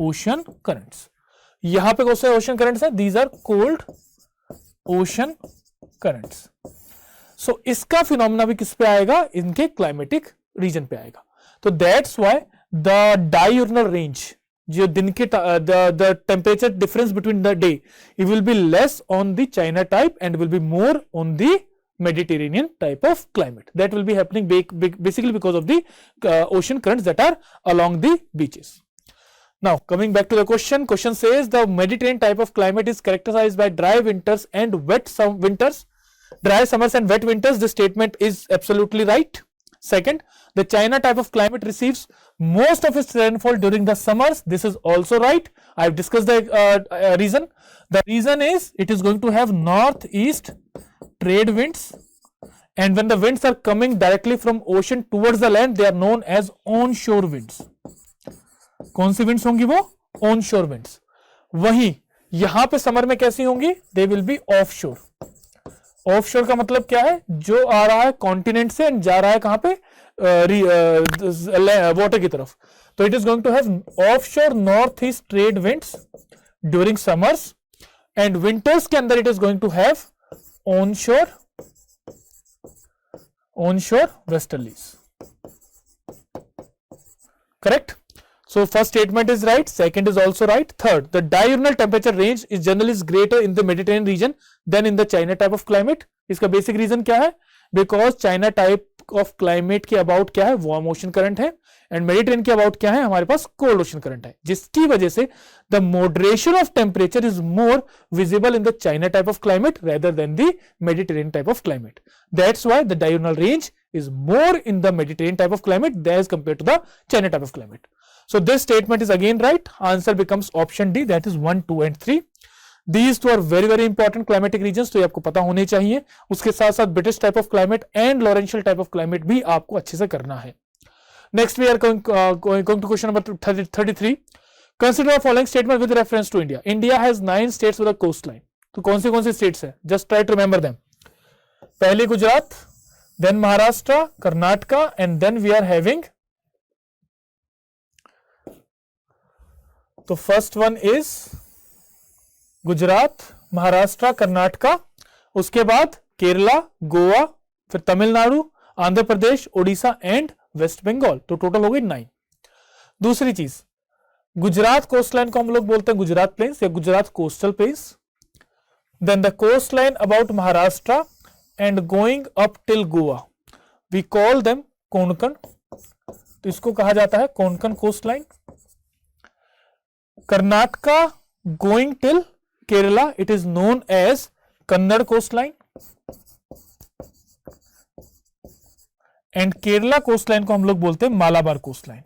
ocean currents. यहां पे कौन से ओशन करंट्स है? These are cold ocean currents. So इसका फिनोमेना भी किस पे आएगा? इनके क्लाइमेटिक रीजन पे आएगा. तो दैट्स व्हाई द डायurnal रेंज, जो दिन के the temperature difference between the day, it will be less on the China type and will be more on the Mediterranean type of climate. That will be happening basically because of the ocean currents that are along the beaches. Now coming back to the question says the Mediterranean type of climate is characterized by dry winters and wet winters. Dry summers and wet winters. This statement is absolutely right. Second, the China type of climate receives most of its rainfall during the summers. This is also right. I have discussed the reason. The reason is it is going to have northeast trade winds, and when the winds are coming directly from ocean towards the land, they are known as onshore winds. कौन सी winds होंगी वो? Onshore winds. वहीं यहां पे summer में कैसी होंगी? They will be offshore. Offshore का मतलब क्या है? जो आ रहा है कॉन्टिनेंट से एंड जा रहा है कहां पे? वाटर की तरफ. तो it is going to have offshore north east trade winds during summers and winters के अंदर it is going to have onshore westerlies. Correct? So first statement is right, second is also right. Third, the diurnal temperature range is generally greater in the Mediterranean region than in the China type of climate. इसका basic reason क्या है? Because China type of climate के about क्या है? Warm ocean current है, and Mediterranean के about क्या है? हमारे पास cold ocean current है, जिसकी वजह से the moderation of temperature is more visible in the China type of climate rather than the Mediterranean type of climate. That's why the diurnal range is more in the Mediterranean type of climate as compared to the China type of climate. So this statement is again right. Answer becomes option D, that is 1, 2 and 3. These two are very important climatic regions, तो ये आपको पता होने चाहिए. उसके साथ साथ British type of climate and Laurentian type of climate भी आपको अच्छे से करना है. Next we are going to question number 33. Consider the following statement with reference to India. India has 9 states with a coastline. तो कौन सी states है? Just try to remember them. पहले Gujarat, then Maharashtra, Karnataka, and then we are having. तो first one is Gujarat, Maharashtra, Karnataka, उसके बाद केरला, गोवा, फिर Tamil Nadu, Andhra Pradesh, Odisha and waste Bengal. तो total हो गई 9. दूसरी चीज, गुजरात कोस्ट लाइन को हम लोग बोलते हैं गुजरात प्लेन्स या Gujarat coastal plains. Then the coast line about Maharashtra and going up till Goa we call them Konkan. तो इसको कहा जाता है Konkan coastline. Karnataka going till Kerala, it is known as Kannada coastline, and Kerala coastline को हम लोग बोलते हैं मालाबार coastline.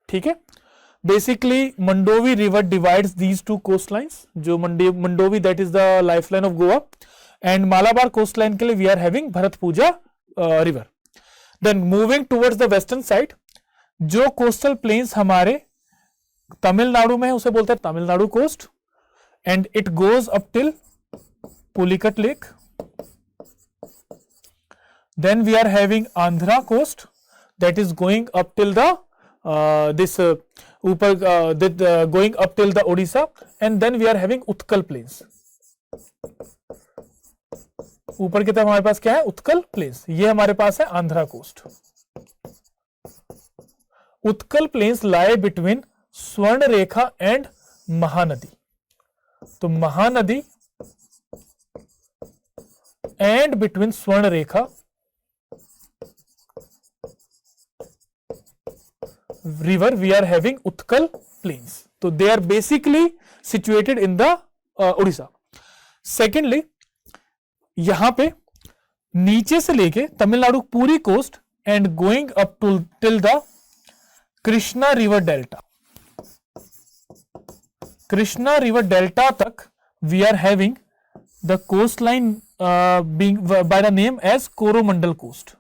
ठीक है? Basically, Mandovi river divides these two coastlines. जो Mandovi that is the lifeline of Goa, and Malabar coastline के लिए we are having Bharatpooja river. Then moving towards the western side, जो कोस्टल प्लेन्स हमारे तमिलनाडु में है उसे बोलते हैं Tamil Nadu coast, and it goes up till Pulicat lake. Then we are having Andhra coast that is going up till the going up till the Odisha, and then we are having Utkal plains. ऊपर की तरफ हमारे पास क्या है? Utkal plains. ये हमारे पास है Andhra coast. Utkal plains lie between स्वर्ण रेखा एंड महानदी. तो महानदी एंड बिटवीन स्वर्ण रेखा river we are having Utkal plains. So they are basically situated in the Odisha. Secondly, यहाँ पे नीचे से लेके तमिलनाडु पूरी coast and going up to till the Krishna river delta. Krishna river delta तक we are having the coast line being by the name as Coromandel coast.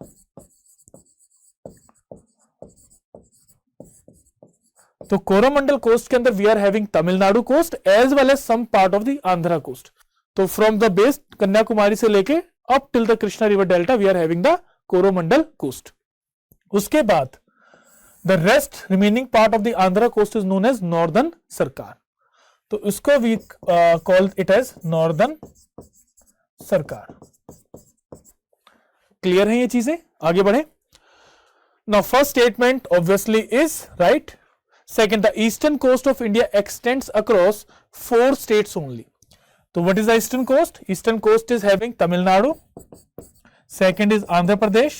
तो Coromandel coast के अंदर we are having Tamil Nadu coast as well as some part of the Andhra coast. तो from the base Kanyakumari से लेके up till the Krishna river delta we are having the Coromandel coast. उसके बाद the rest remaining part of the Andhra coast is known as northern Sarkar. तो इसको we call it as northern Sarkar. Clear है ये चीजें? आगे बढ़े. Now first statement obviously is right. Second, the eastern coast of India extends across 4 states only. So what is the eastern coast? Eastern coast is having Tamil Nadu. Second is Andhra Pradesh.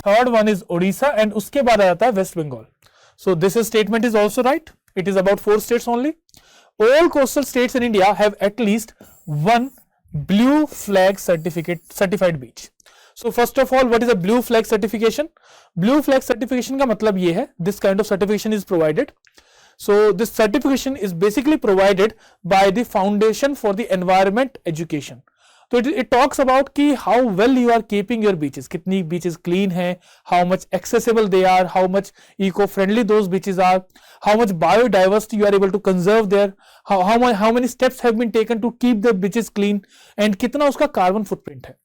Third one is Odisha, and उसके बाद आ जाता है West Bengal. So this statement is also right. It is about 4 states only. All coastal states in India have at least one blue flag certified beach. So first of all, what is a blue flag certification? Blue flag certification का मतलब ये है, this kind of certification is provided. So this certification is basically provided by the Foundation for the Environment Education. So it talks about कि how well you are keeping your beaches, कितनी beaches clean है, how much accessible they are, how much eco-friendly those beaches are, how much biodiversity you are able to conserve there, how many steps have been taken to keep the beaches clean, and कितना उसका carbon footprint है.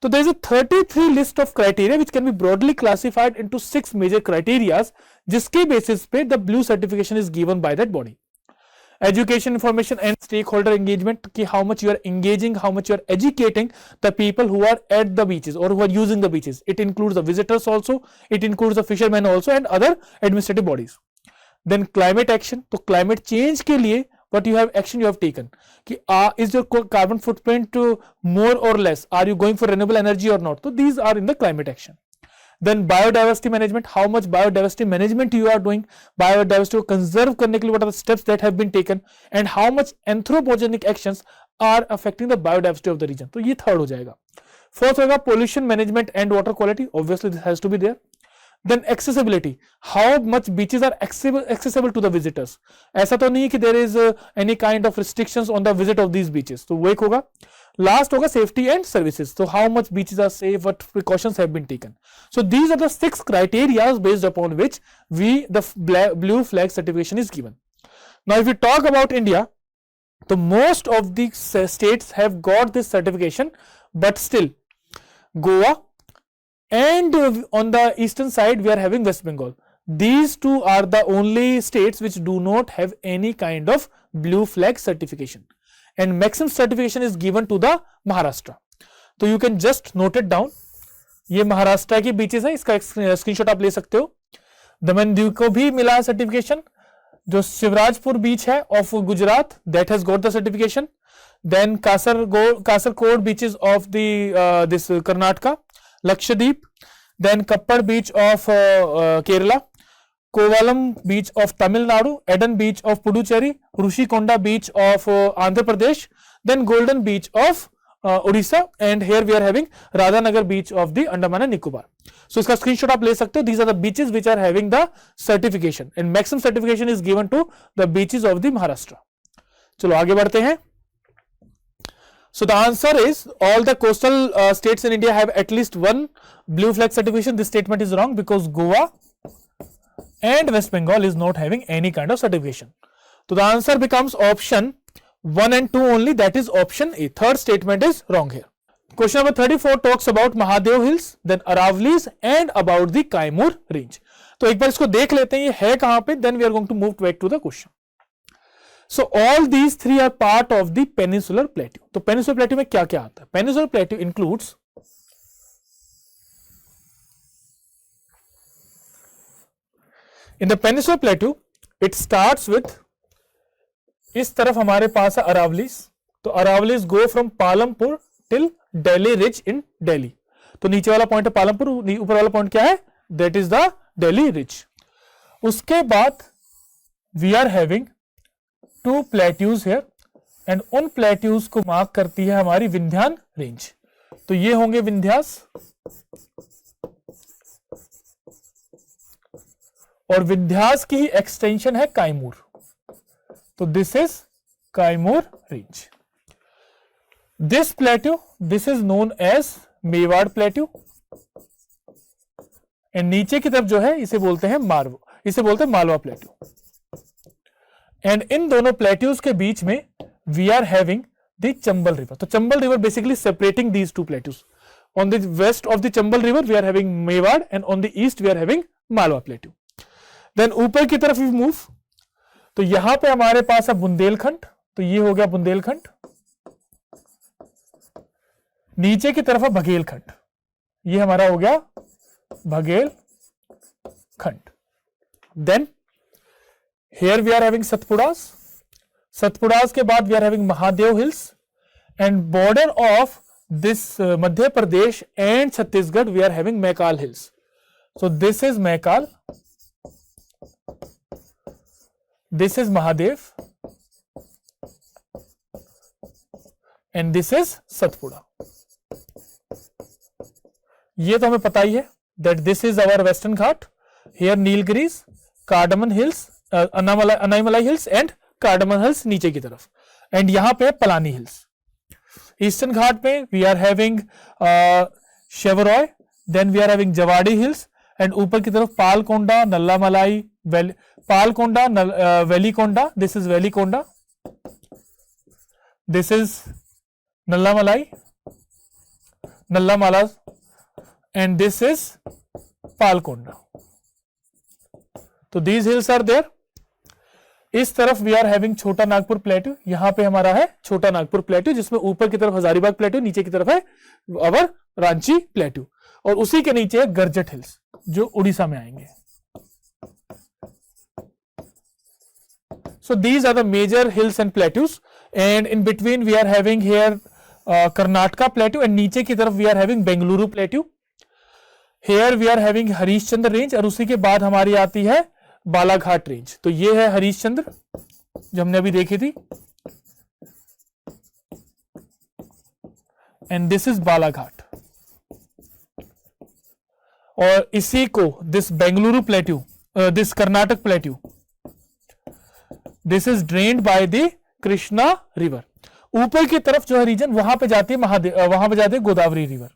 So there is a 33 list of criteria which can be broadly classified into 6 major criteria, जिसके basis पे the blue certification is given by that body. Education, information and stakeholder engagement, कि how much you are engaging, how much you are educating the people who are at the beaches or who are using the beaches. It includes the visitors also, it includes the fishermen also and other administrative bodies. Then climate action, तो climate change के लिए what you have action you have taken, कि is your carbon footprint more or less, are you going for renewable energy or not. So these are in the climate action. Then biodiversity management, how much biodiversity management you are doing, biodiversity को conserve करने के लिए what are the steps that have been taken, and how much anthropogenic actions are affecting the biodiversity of the region. तो ये third हो जाएगा. Fourth होगा pollution management and water quality, obviously this has to be there. Then accessibility, how much beaches are accessible to the visitors. ऐसा तो नहीं है कि there is any kind of restrictions on the visit of these beaches. तो वो एक होगा. Last होगा safety and services. So how much beaches are safe, what precautions have been taken. So these are the 6 criteria based upon which the blue flag certification is given. Now if we talk about India, the most of the states have got this certification, but still Goa and on the eastern side we are having West Bengal. These two are the only states which do not have any kind of blue flag certification, and maximum certification is given to the Maharashtra. So you can just note it down. ये महाराष्ट्र की beaches है, इसका screenshot आप ले सकते हो. दमन दीव को भी मिला सर्टिफिकेशन. जो शिवराजपुर बीच है of Gujarat, that has got the certification. Then Kasargod beaches of the this Karnataka, Lakshadweep, then Kappad beach of Kerala, Kovalam beach of Tamil Nadu, Eden beach of Puducherry, Rushikonda beach of Andhra Pradesh, then Golden beach of Odisha, and here we are having Radhanagar beach of the Andaman and Nicobar. So iska screenshot aap le sakte ho. These are the beaches which are having the certification, and maximum certification is given to the beaches of the Maharashtra. चलो आगे बढ़ते हैं. So the answer is all the coastal states in India have at least one blue flag certification. This statement is wrong because Goa and West Bengal is not having any kind of certification. So the answer becomes option 1 and 2 only, that is option A. Third statement is wrong here. Question number 34 talks about Mahadev Hills, then Aravali's and about the Kaimur range. तो एक बार इसको देख लेते हैं ये है कहां पे, then we are going to move back to the question. So all these three are part of the peninsular plateau. तो peninsular plateau में क्या क्या आता है? Peninsular plateau includes in the peninsular plateau it starts with, इस तरफ हमारे पास है अरावलीज, तो Aravallis go from Palampur till Delhi ridge in Delhi. तो नीचे वाला पॉइंट है पालमपुर, ऊपर वाला पॉइंट क्या है? That is the Delhi ridge. उसके बाद we are having two plateaus here and उन प्लेट्यूज को मार्क करती है हमारी विंध्यान रेंज. तो ये होंगे विंध्यास और विंध्यास की ही एक्सटेंशन है काइमूर. तो this is Kaimur range. This plateau, this is known as Mewar plateau and नीचे की तरफ जो है इसे बोलते हैं मालवा प्लेट्यू. एंड इन दोनों प्लेट्यूज के बीच में we are having the Chambal river. तो Chambal river basically separating these two plateaus. On the west of the Chambal river we are having Mewar and on the east we are having Malwa plateau. Then ऊपर की तरफ we move, तो यहां पे हमारे पास है बुंदेलखंड, तो ये हो गया बुंदेलखंड. नीचे की तरफ है बघेलखंड, ये हमारा हो गया Baghelkhand. Then here we are having Satpuras. Satpuras के बाद we are having Mahadev hills and border of this Madhya Pradesh and Chhattisgarh we are having Maikal hills. So this is Maikal, this is Mahadev and this is Satpura. ये तो हमें पता ही है that this is our western Ghat. Here Nilgiris, Cardamom hills, Anaimalai hills and Cardamom hills नीचे की तरफ, and यहाँ पे पलानी hills. Eastern घाट में we are having Shevaroy, then we are having Jawadi hills and ऊपर की तरफ Palkonda, Nallamalai, Palkonda, Velikonda, this is Velikonda, this is Nallamalai, Nallamalas and this is Palkonda. तो these hills are there. इस तरफ we are having छोटा Nagpur plateau, यहां पे हमारा है छोटा नागपुर प्लेट्यू जिसमें ऊपर की तरफ हजारीबाग प्लेट्यू, नीचे की तरफ है अवर रांची प्लेट्यू और उसी के नीचे है गरजट हिल्स जो उड़ीसा में आएंगे. So these are the major hills and plateaus and in between we are having here Karnataka plateau and नीचे की तरफ we are having Bengaluru plateau. Here we are having Harishchandra range और उसी के बाद हमारी आती है बालाघाट रेंज. तो ये है हरीशचंद्र जो हमने अभी देखी थी and this is बालाघाट. और इसी को this Bengaluru plateau, this Karnataka plateau, this is drained by the Krishna river. ऊपर की तरफ जो है रीजन वहां पे जाती है वहां पे जाती है गोदावरी रिवर.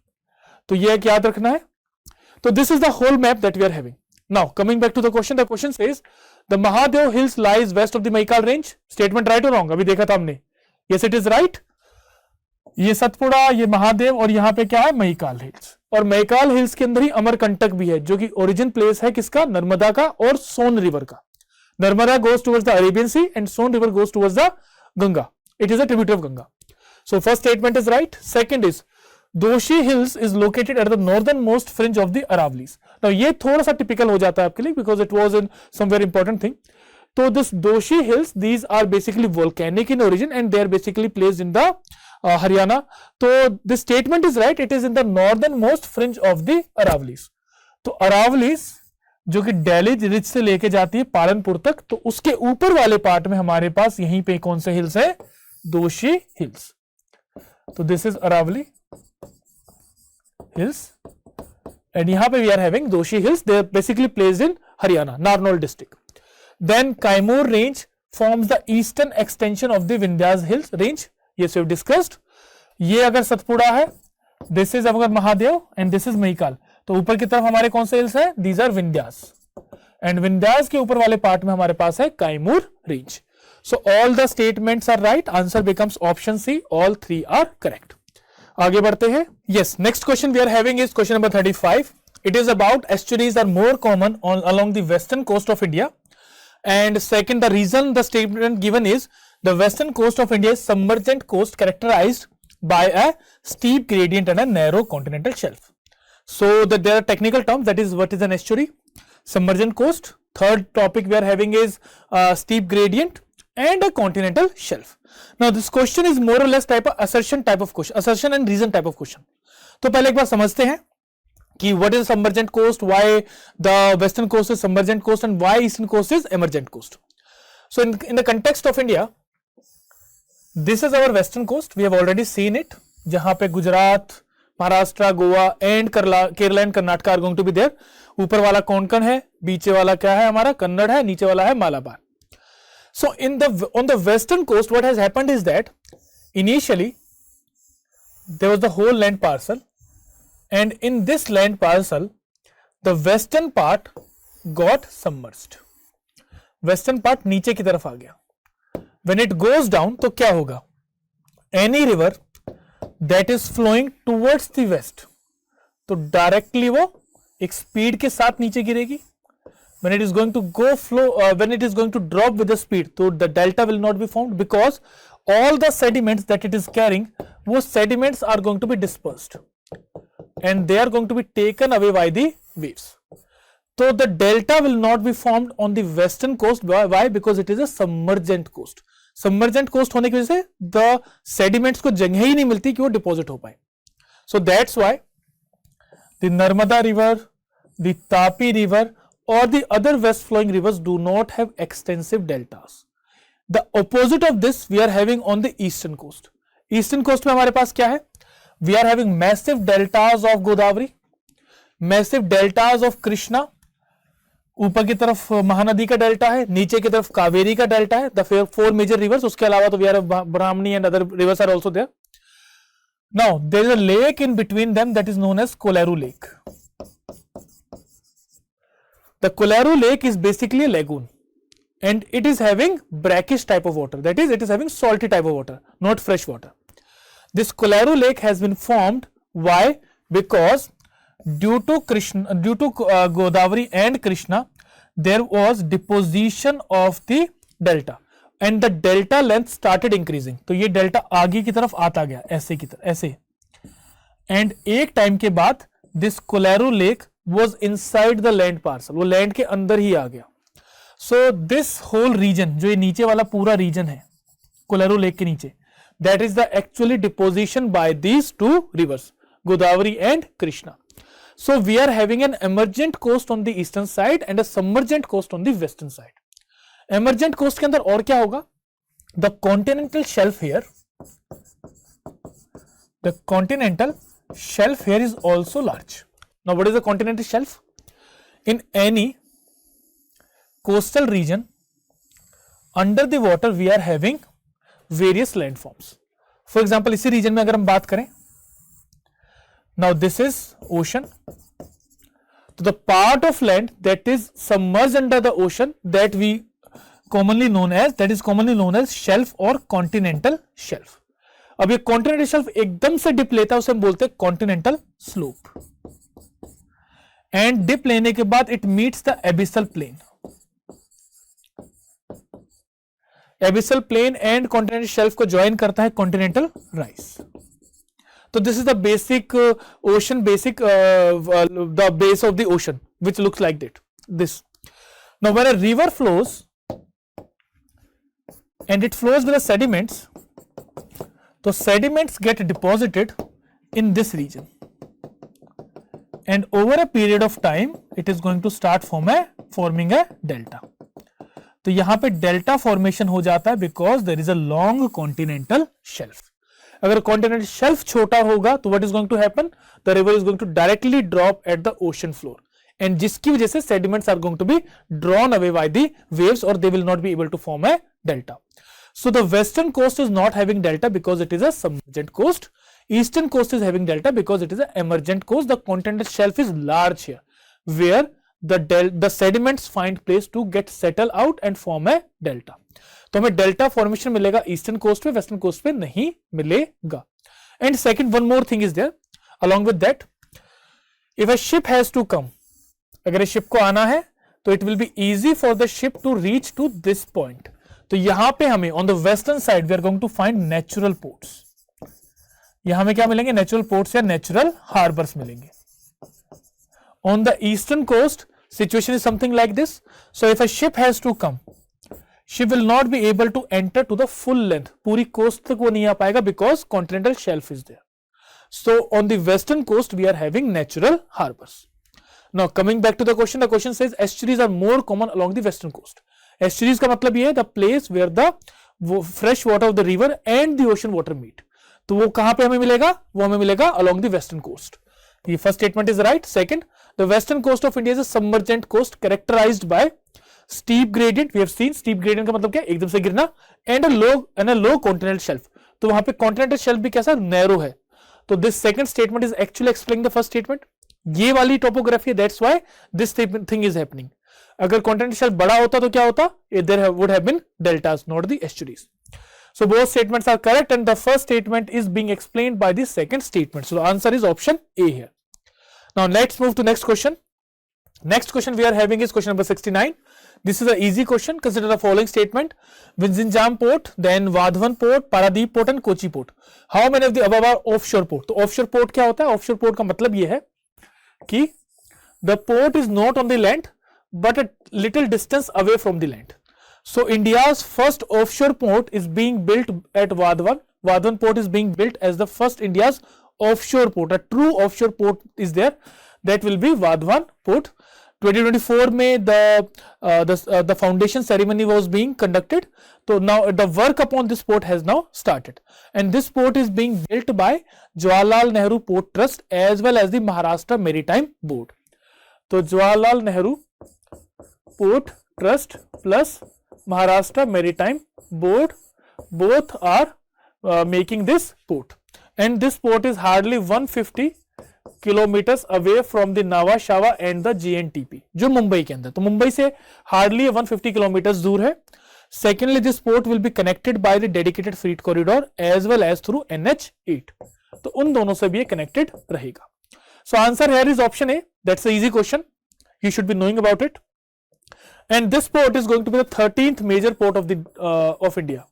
तो ये याद रखना है. तो this is the whole map that we are having. Now coming back to the question says the Mahadev hills lies west of the Maikal range. Statement right or wrong? अभी देखा था हमने. Yes it is right. ये सतपुड़ा, ये महादेव और यहाँ पे क्या है मैकाल हिल्स. और मैकाल हिल्स के अंदर ही अमरकंटक भी है जो कि ओरिजिन प्लेस है किसका? नर्मदा का और सोन रिवर का. Narmada goes towards the Arabian Sea and Son river goes towards the Ganga. It is a tributary of Ganga. So first statement is right. Second is Doshi Hills is located at the northernmost fringe of the Aravallis. Now ये थोड़ा सा typical हो जाता है आपके लिए because it was in some very important thing. So this Doshi Hills, these are basically volcanic in origin and they are basically placed in the Haryana. So this statement is right. It is in the northernmost fringe of the Aravallis. तो Aravallis जो कि Delhi ridge से लेके जाती है पालनपुर तक, तो उसके ऊपर वाले पार्ट में हमारे पास यहीं पे कौन से हिल्स है? दोशी हिल्स. तो this is Aravalli hills and यहां पे we are having Dhosi hills. They are basically placed in Haryana, Narnaul district. Then Kaimur range forms the eastern extension of the Vindhyas hills range. Yes we have discussed. ये अगर सतपुड़ा है, दिस इज अगर Mahadev and this is Maikal, तो ऊपर की तरफ हमारे कौन से हिल्स है? These are Vindhyas and Vindhyas के ऊपर वाले पार्ट में हमारे पास है Kaimur range. So all the statements are right. Answer becomes option C, all 3 are correct. आगे बढ़ते हैं. Yes, next question we are having is question number 35. It is about estuaries are more common along the western coast of India. And second, the reason the statement given is the western coast of India is submergent coast characterized by a steep gradient and a narrow continental shelf. So there are technical terms, that is what is an estuary, submergent coast. Third topic we are having is steep gradient and a continental shelf. Now this question is more or less type of assertion type of question, assertion and reason type of question. तो पहले एक बार समझते हैं कि what is submergent coast, why the western coast is submergent coast and why eastern coast is emergent coast. So in the context of India, this is our western coast. We have already seen it. जहां पे Gujarat, Maharashtra, Goa and Kerala and Karnataka are going to be there. ऊपर वाला कोंकण है, बीचे वाला क्या है हमारा कन्नड़ है, नीचे वाला है Malabar. So on the western coast, what has happened is that initially there was the whole land parcel. And in this land parcel, the western part got submerged. Western part नीचे की तरफ आ गया. When it goes down, तो क्या होगा? Any river that is flowing towards the west, तो directly वो एक speed के साथ नीचे गिरेगी. When it is going to when it is going to drop with the speed, तो the delta will not be formed because all the sediments that it is carrying, वो sediments are going to be dispersed. And they are going to be taken away by the waves. So the delta will not be formed on the western coast. Why? Because it is a submergent coast. Submergent coast होने की वजह से the sediments को जगह ही नहीं मिलती कि वो deposit हो पाए. So that's why the Narmada river, the Tapi river or the other west flowing rivers do not have extensive deltas. The opposite of this we are having on the eastern coast. Eastern coast में हमारे पास क्या है? We are having massive deltas of Godavari, massive deltas of Krishna. ऊपर की तरफ महानदी का delta है, नीचे की तरफ कावेरी का डेल्टा है. The 4 major rivers. उसके अलावा तो we are Brahmani and other rivers are also there. Now there is a lake in between them that is known as Koleru Lake. The Koleru Lake is basically a lagoon, and it is having brackish type of water. That is, it is having salty type of water, not fresh water. This Koleru Lake has been formed. Why? Because due to Godavari and Krishna, there was deposition of the delta, and the delta length started increasing. तो ये delta आगे की तरफ आता गया ऐसे की तरफ ऐसे, and एक टाइम के बाद this Koleru Lake was inside the land parcel. वो land के अंदर ही आ गया. So this whole region, जो ये नीचे वाला पूरा region है Koleru Lake के नीचे, that is the actually deposition by these two rivers, Godavari and Krishna. So we are having an emergent coast on the eastern side and a submergent coast on the western side. Emergent coast के अंदर और क्या होगा? The continental shelf here, the continental shelf here is also large. Now what is the continental shelf? In any coastal region, under the water we are having various landforms. For example, इसी region में अगर हम बात करें, now this is ocean. So the part of land that is submerged under the ocean that we commonly known as shelf or continental shelf. अब ये continental shelf एकदम से dip लेता है, उसे हम बोलते हैं continental slope. And dip लेने के बाद it meets the abyssal plain. Abyssal plain and continental shelf को join करता है continental rise. So this is the basic ocean, the base of the ocean, which looks like that. This. Now, when a river flows and it flows with the sediments, so sediments get deposited in this region, and over a period of time, it is going to start forming a delta. तो यहाँ पे delta formation हो जाता है because there is a long continental shelf. अगर continental shelf छोटा होगा तो what is going to happen? The river is going to directly drop at the ocean floor, and जिसकी वजह से sediments are going to be drawn away by the waves, or they will not be able to form a delta. So the western coast is not having delta because it is a submergent coast. Eastern coast is having delta because it is an emergent coast. The continental shelf is large here, where the sediments find place to get settle out and form a delta. तो हमें delta formation मिलेगा eastern coast पे, western coast पे नहीं मिलेगा. And second one more thing is there along with that, if a ship has to come, अगर ship को आना है तो it will be easy for the ship to reach to this point. तो यहां पे हमें on the western side we are going to find natural ports. यहां में क्या मिलेंगे? नेचुरल पोर्ट्स या नेचुरल हार्बर्स मिलेंगे. On the eastern coast situation is something like this. So if a ship has to come, she will not be able to enter to the full length. पूरी coast तक वो नहीं आ पाएगा because continental shelf is there. So on the western coast we are having natural harbors. Now coming back to the question says estuaries are more common along the western coast. Estuaries का मतलब ये है the place where the fresh water of the river and the ocean water meet. तो वो कहां पे हमें मिलेगा? वो हमें मिलेगा along the western coast. The first statement is right. Second, the western coast of India is a submergent coast characterized by steep gradient. We have seen steep gradient का मतलब क्या? एकदम से गिरना and a low continental shelf. तो वहां पे continental shelf भी कैसा? Narrow है. तो this second statement is actually explaining the first statement. ये वाली topography, that's why this thing is happening. अगर continental shelf बड़ा होता तो क्या होता? There would have been deltas, not the estuaries. So both statements are correct and the first statement is being explained by the second statement. So the answer is option A here. Now let's move to next question. Next question we are having is question number 69. This is an easy question. Consider the following statement. Vizhinjam port, then Vadhavan port, Paradip port and Kochi port. How many of the above are offshore port? तो offshore port क्या होता है? Offshore port का मतलब ये है कि the port is not on the land but a little distance away from the land. So India's first offshore port is being built at Vadhavan. Vadhavan port is being built as the first India's offshore port. A true offshore port is there. That will be Vadhavan port. 2024 में the foundation ceremony was being conducted. So now the work upon this port has now started, and this port is being built by Jawaharlal Nehru Port Trust as well as the Maharashtra Maritime Board. So Jawaharlal Nehru Port Trust plus Maharashtra Maritime Board both are making this port, and this port is hardly 150 kilometres away from the Nhava Sheva and the JNTP, जो मुंबई के अंदर. तो मुंबई से hardly 150 kilometres दूर है. Secondly this port will be connected by the dedicated freight corridor as well as through NH8. तो उन दोनों से भी ये कनेक्टेड रहेगा. So answer here is option A. That's a easy question, you should be knowing about it. And this port is going to be the 13th major port of India.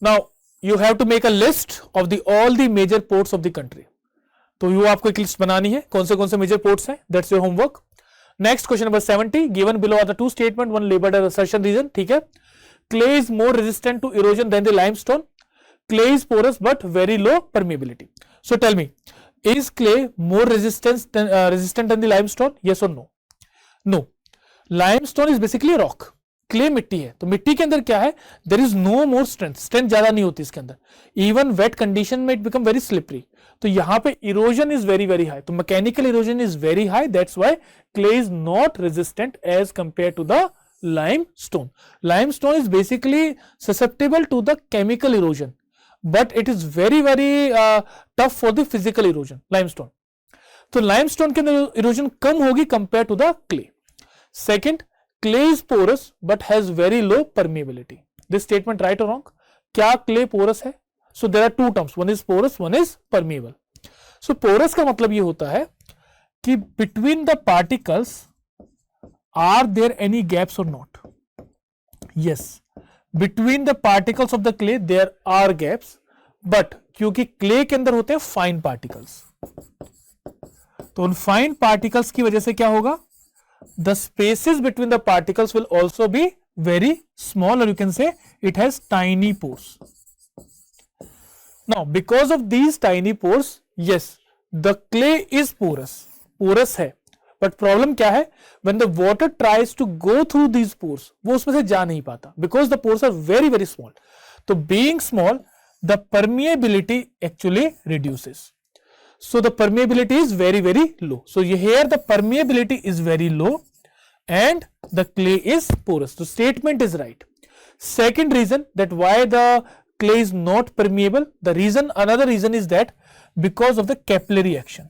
Now you have to make a list of the all the major ports of the country. तो you आपको एक list बनानी है कौन से major ports हैं. That's your homework. Next question number 70. Given below are the two statement, one labelled as assertion reason. ठीक है. Clay is more resistant to erosion than the limestone. Clay is porous but very low permeability. So tell me, is clay more resistant than the limestone? Yes और no? No. Limestone is basically rock. Clay मिट्टी है, तो मिट्टी के अंदर क्या है? There is no more strength ज्यादा नहीं होती इसके अंदर. इवन वेट कंडीशन में इट बिकम वेरी स्लिपरी. तो यहां पे erosion is very very high. तो mechanical erosion is very high. That's why clay is not resistant as compare to the limestone. Limestone is basically susceptible to the chemical erosion, but it is very tough for the physical erosion. Limestone. तो limestone के अंदर erosion कम होगी compared to the clay. Second, clay is porous but has very low permeability. This statement right or wrong? क्या clay porous है? So there are two terms. One is porous, one is permeable. So porous का मतलब ये होता है कि between the particles are there any gaps or not? Yes, between the particles of the clay there are gaps, but क्योंकि clay के अंदर होते हैं fine particles, तो उन fine particles की वजह से क्या होगा? The spaces between the particles will also be very small, or you can say it has tiny pores. Now because of these tiny pores, yes, the clay is porous है, but problem क्या है? When the water tries to go through these pores, वो उसमें से जा नहीं पाता, because the pores are very very small. तो being small, the permeability actually reduces. So the permeability is very very low. So here the permeability is very low and the clay is porous. So statement is right. Second reason that why the clay is not permeable, another reason is that because of the capillary action.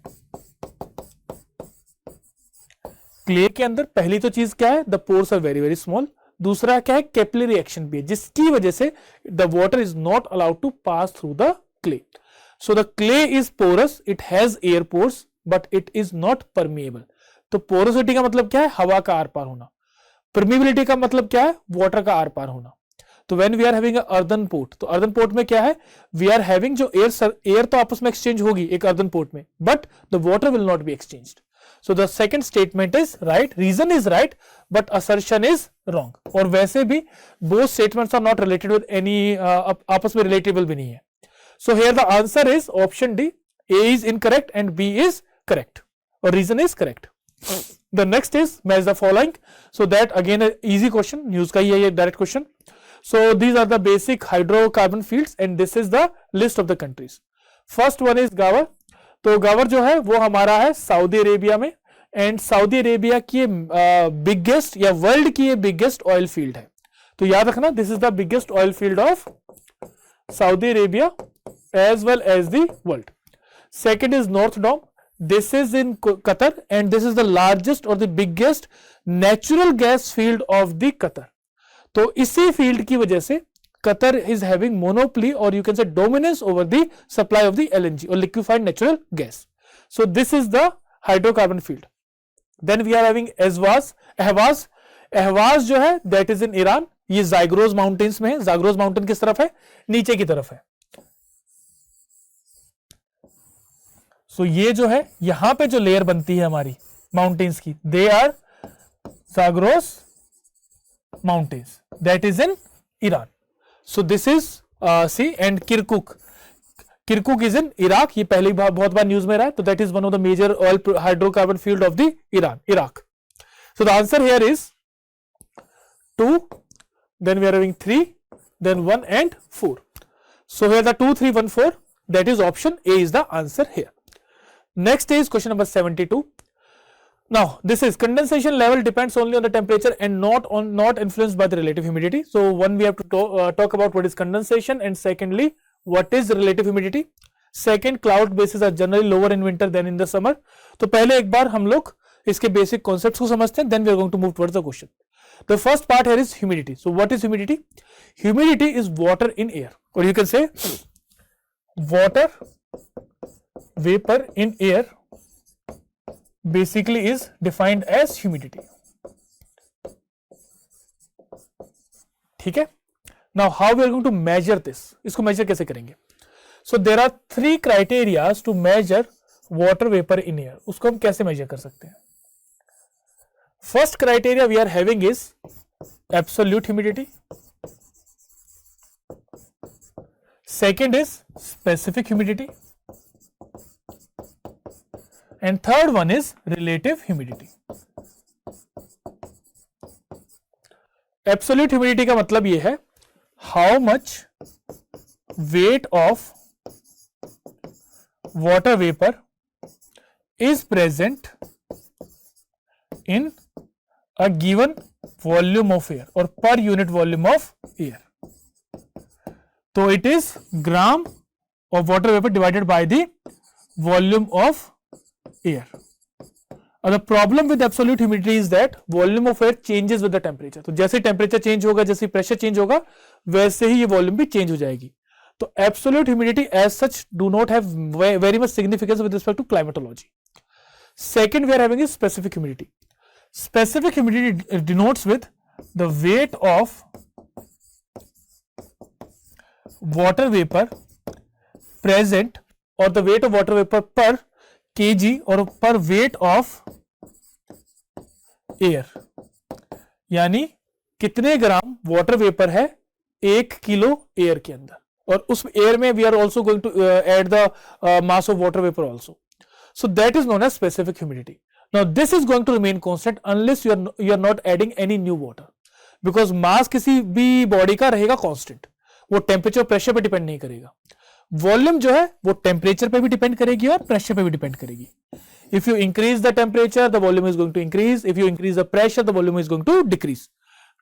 Clay के अंदर पहली तो चीज क्या है, the pores are very very small. दूसरा क्या है, कैपिलरी एक्शन भी है, जिसकी वजह से the water is not allowed to pass through the clay. So the clay is porous, it has air pores but it is not permeable. तो porosity का मतलब क्या है, हवा का आर पार होना. परमिबिलिटी का मतलब क्या है, वाटर का आर पार होना. तो when we are having earthen pot, तो अर्दन पोर्ट में क्या है, वी आर हैविंग जो एयर तो आपस में एक्सचेंज होगी एक अर्दन पोर्ट में, but the water will not be exchanged. So the second statement is right, reason is right but assertion is wrong. और वैसे भी both statements are not related with any, आपस में रिलेटेबल भी नहीं है. So here the answer is option D, A is incorrect and B is correct और reason is correct. The next is match the following. So that again an easy question, news का ही है ये direct question. So these are the basic hydrocarbon fields and this is the list of the countries. First one is गावर. तो गावर जो है वो हमारा है Saudi Arabia में, एंड सऊदी अरेबिया की बिगेस्ट या वर्ल्ड की ये बिगेस्ट ऑयल फील्ड है. तो याद रखना, this is the biggest oil field of Saudi Arabia as well as the world. Second is North Dome. This is in Qatar and this is the largest or the biggest natural gas field of the Qatar. तो इसी field की वजह से Qatar is having monopoly or you can say dominance over the supply of the LNG or liquefied natural gas. So this is the hydrocarbon field. Then we are having Ahvaz. Ahvaz जो है that is in Iran. ये Zagros mountains में है. Zagros mountain किस तरफ है, नीचे की तरफ है. सो ये जो है यहां पे जो लेयर बनती है हमारी माउंटेन्स की, they are Zagros mountains, that is in Iran. So this is C and Kirkuk is in Iraq. ये पहले बहुत बार न्यूज में रहा है. तो that is one of the major oil hydrocarbon field of the Iraq. So the answer here is 2, then we are having 3, then 1 and 4. So here the 2, 3, 1, 4, that is option A is the answer here. Next is question number 72. Now this is condensation level depends only on the temperature and not influenced by the relative humidity. So one we have to talk about what is condensation, and secondly what is relative humidity. Second, cloud bases are generally lower in winter than in the summer. तो पहले एक बार हम लोग इसके basic concepts को समझते हैं, then we are going to move towards the question. The first part here is humidity. So what is humidity? Humidity is water in air, or you can say water vapor in air basically is defined as humidity. ठीक है. Now how we are going to measure this? इसको measure कैसे करेंगे? So there are 3 criteria to measure water vapor in air. उसको हम कैसे measure कर सकते हैं? First criteria we are having is absolute humidity. Second is specific humidity. And third one is relative humidity. Absolute humidity का मतलब ये है how much weight of water vapor is present in a given volume of air or per unit volume of air. So it is gram of water vapor divided by the volume of air. The problem with absolute humidity is that volume of air changes with the temperature. तो जैसे temperature change होगा, जैसे pressure change होगा, वैसे ही ये volume भी change हो जाएगी. तो absolute humidity as such do not have very much significance with respect to climatology. Second we are having is specific humidity. Specific humidity denotes with the weight of water vapor present or the weight of water vapor per kg और पर weight of air, यानी कितने gram water vapour है 1 kilo air के अंदर, और उस air में we are also going to add the mass of water vapour also. So that is known as specific humidity. Now this is going to remain constant unless you are not adding any new water, because mass किसी भी body का रहेगा constant, वो temperature pressure पे depend नहीं करेगा. Volume जो है वो टेम्परेचर पे भी डिपेंड करेगी और प्रेशर पे भी डिपेंड करेगी. If you increase the temperature the volume is going to increase, if you increase the pressure the volume is going to decrease.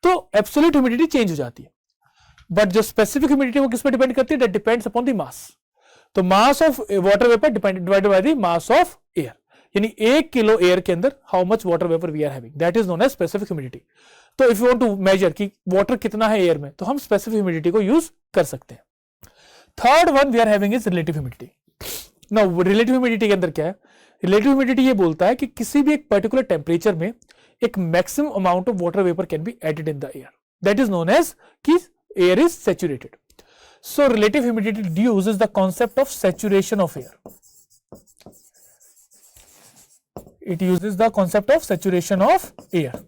तो एब्सोल्यूट ह्यूमिडिटी चेंज हो जाती है, बट जो स्पेसिफिक ह्यूमिडिटी वो किस पे डिपेंड करती है, that depends upon the mass. तो mass of water vapour divided by the mass of air. यानी 1 किलो एयर के अंदर how much water vapour we are having, that is known as specific humidity. तो if you want to measure कि water कितना है air में, तो हम स्पेसिफिक ह्यूमिडिटी को यूज कर सकते हैं। Third one we are having is relative humidity. Now relative humidity के अंदर क्या है, रिलेटिव ह्यूमिडिटी ये बोलता है कि किसी भी एक पर्टिकुलर टेम्परेचर में एक maximum amount of water vapour can be added in the air, that is known as कि air is saturated. So relative humidity uses the concept of saturation of air, it uses the concept of saturation of air.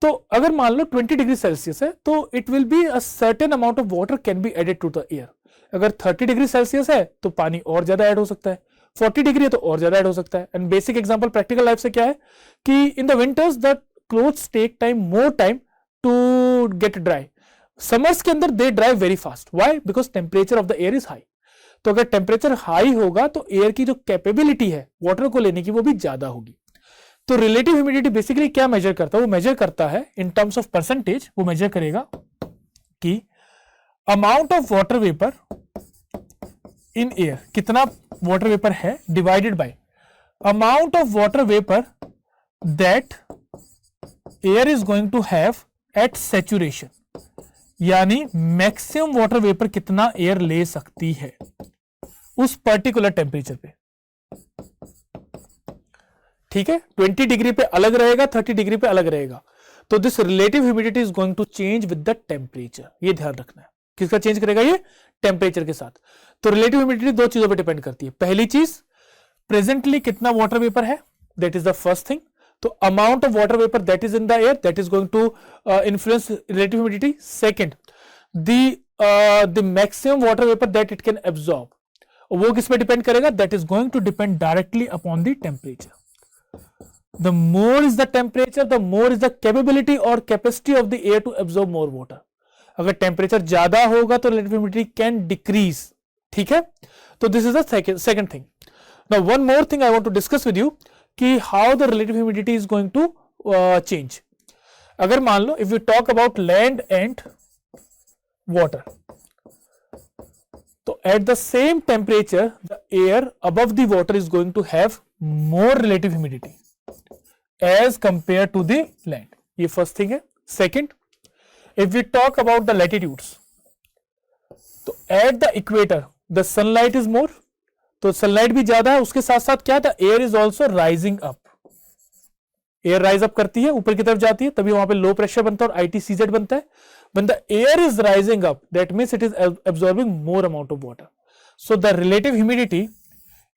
तो अगर मान लो 20 degree celsius है तो it will be a certain amount of water can be added to the air. अगर 30 degree celsius है तो पानी और ज्यादा ऐड हो सकता है, 40 डिग्री है तो और ज्यादा ऐड हो सकता है। And basic example practical life से क्या है कि in the winters the clothes take time more time to get dry, summers के अंदर they dry very fast, why? Because temperature of the air is high. तो अगर टेम्परेचर हाई होगा तो एयर की जो कैपेबिलिटी है वाटर को लेने की वो भी ज्यादा होगी। तो रिलेटिव ह्यूमिडिटी बेसिकली क्या मेजर करता है, वो मेजर करता है इन टर्म्स ऑफ परसेंटेज, वो मेजर करेगा कि amount of water vapour in air, कितना वाटर वेपर है divided by amount of water vapour that air is going to have at saturation, यानी मैक्सिमम वाटर वेपर कितना air ले सकती है उस पर्टिकुलर टेम्परेचर पे। ठीक है, 20 डिग्री पे अलग रहेगा, 30 डिग्री पे अलग रहेगा। तो this relative humidity is going to change with the temperature, ये ध्यान रखना है। किसका चेंज करेगा? ये टेम्परेचर के साथ। तो रिलेटिव ह्यूमिडिटी दो चीजों पे डिपेंड करती है। पहली चीज प्रेजेंटली कितना वाटर वेपर है, that is the first thing. तो amount of water vapour that is in the air, that is going to influence relative humidity. Second, the maximum water vapour that it can absorb, वो किस पे depend करेगा? That is going to depend directly upon the temperature. The more is the temperature, the more is the capability or capacity of the air to absorb more water. अगर temperature ज्यादा होगा तो relative humidity can decrease, ठीक है? तो this is the second thing. Now one more thing I want to discuss with you कि how the relative humidity is going to change. अगर मान लो if we talk about land and water, तो at the same temperature the air above the water is going to have more relative humidity as compared to the land. ये first thing है। Second, if we talk about the latitudes, तो at the equator the sunlight is more, तो sunlight भी ज्यादा है, उसके साथ साथ क्या था? air is also rising up, air rise up करती है, ऊपर की तरफ जाती है, तभी वहां पे low pressure बनता है और ITCZ बनता है। When the air is rising up, that means it is absorbing more amount of water. So the relative humidity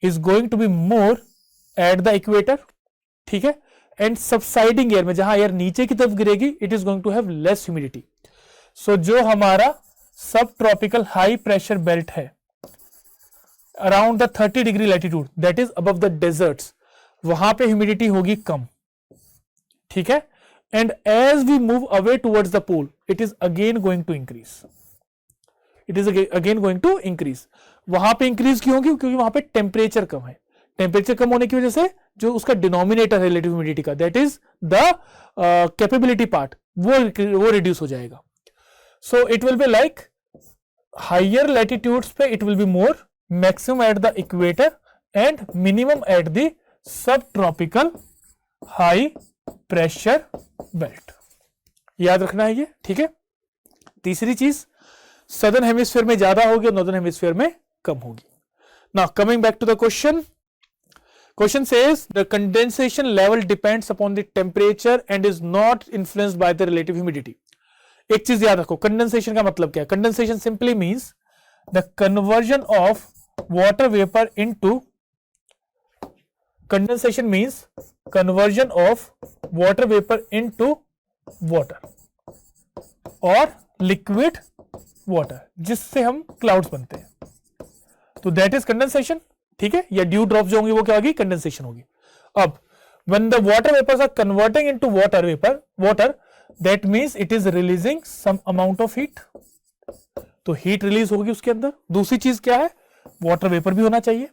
is going to be more at the equator, ठीक है? एंड सबसाइडिंग एयर में, जहां air नीचे की तरफ गिरेगी, it is going to have less humidity. So जो हमारा sub tropical high pressure belt है around the 30 degree latitude, that is above the deserts, वहां पे ह्यूमिडिटी होगी कम, ठीक है? And as we move away towards the pole, it is again going to increase, it is again going to increase. वहां पे increase क्यों होगी? क्योंकि वहां पे टेम्परेचर कम है। टेम्परेचर कम होने की वजह से जो उसका डिनोमिनेटर है रिलेटिव ह्यूमिडिटी का, that is the capability part, वो रिड्यूस हो जाएगा। So it will be like higher latitudes पे it will be more, maximum at the equator and minimum at the sub tropical high pressure belt. याद रखना है ये, ठीक है? तीसरी चीज, सदर्न हेमिस्फीयर में ज्यादा होगी और नॉर्दर्न हेमिस्फीयर में कम होगी। Now coming back to the question, question says the condensation level depends upon the temperature and is not influenced by the relative humidity. एक चीज याद रखो, कंडेंसेशन का मतलब क्या है? Condensation simply means the conversion of water vapor into, condensation means conversion of water vapor into water or liquid water, जिससे हम clouds बनते हैं, तो that is condensation, ठीक है? या ड्यू ड्रॉप जो होंगी वो क्या होगी? कंडेंसेशन होगी। अब when the water vapors are converting into water, that means it is releasing some amount of heat, तो हीट रिलीज होगी उसके अंदर। दूसरी चीज क्या है? वाटर वेपर भी होना चाहिए।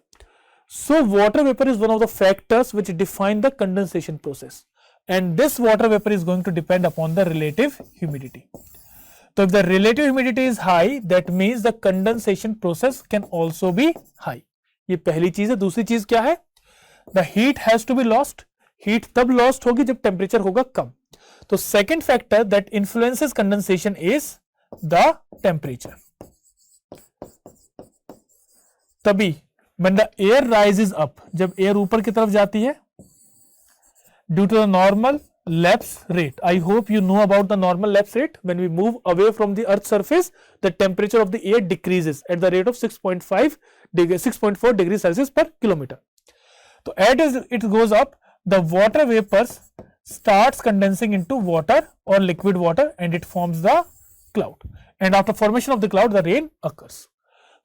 So water vapour is one of the factors which define the condensation process, and this water vapour is going to depend upon the relative humidity. तो if the relative humidity is high, that means the condensation process can also be high. ये पहली चीज है। दूसरी चीज क्या है? The heat has to be lost, heat तब लॉस्ट होगी जब टेम्परेचर होगा कम। तो second factor that influences condensation is the temperature. तभी when the air rises up, जब एयर ऊपर की तरफ जाती है, due to the normal lapse rate, I hope you know about the normal lapse rate. When we move away from the earth's surface, the temperature of the air decreases at the rate of 6.4 degrees Celsius per kilometer. So as it goes up, the water vapors starts condensing into water or liquid water and it forms the cloud, and after formation of the cloud the rain occurs.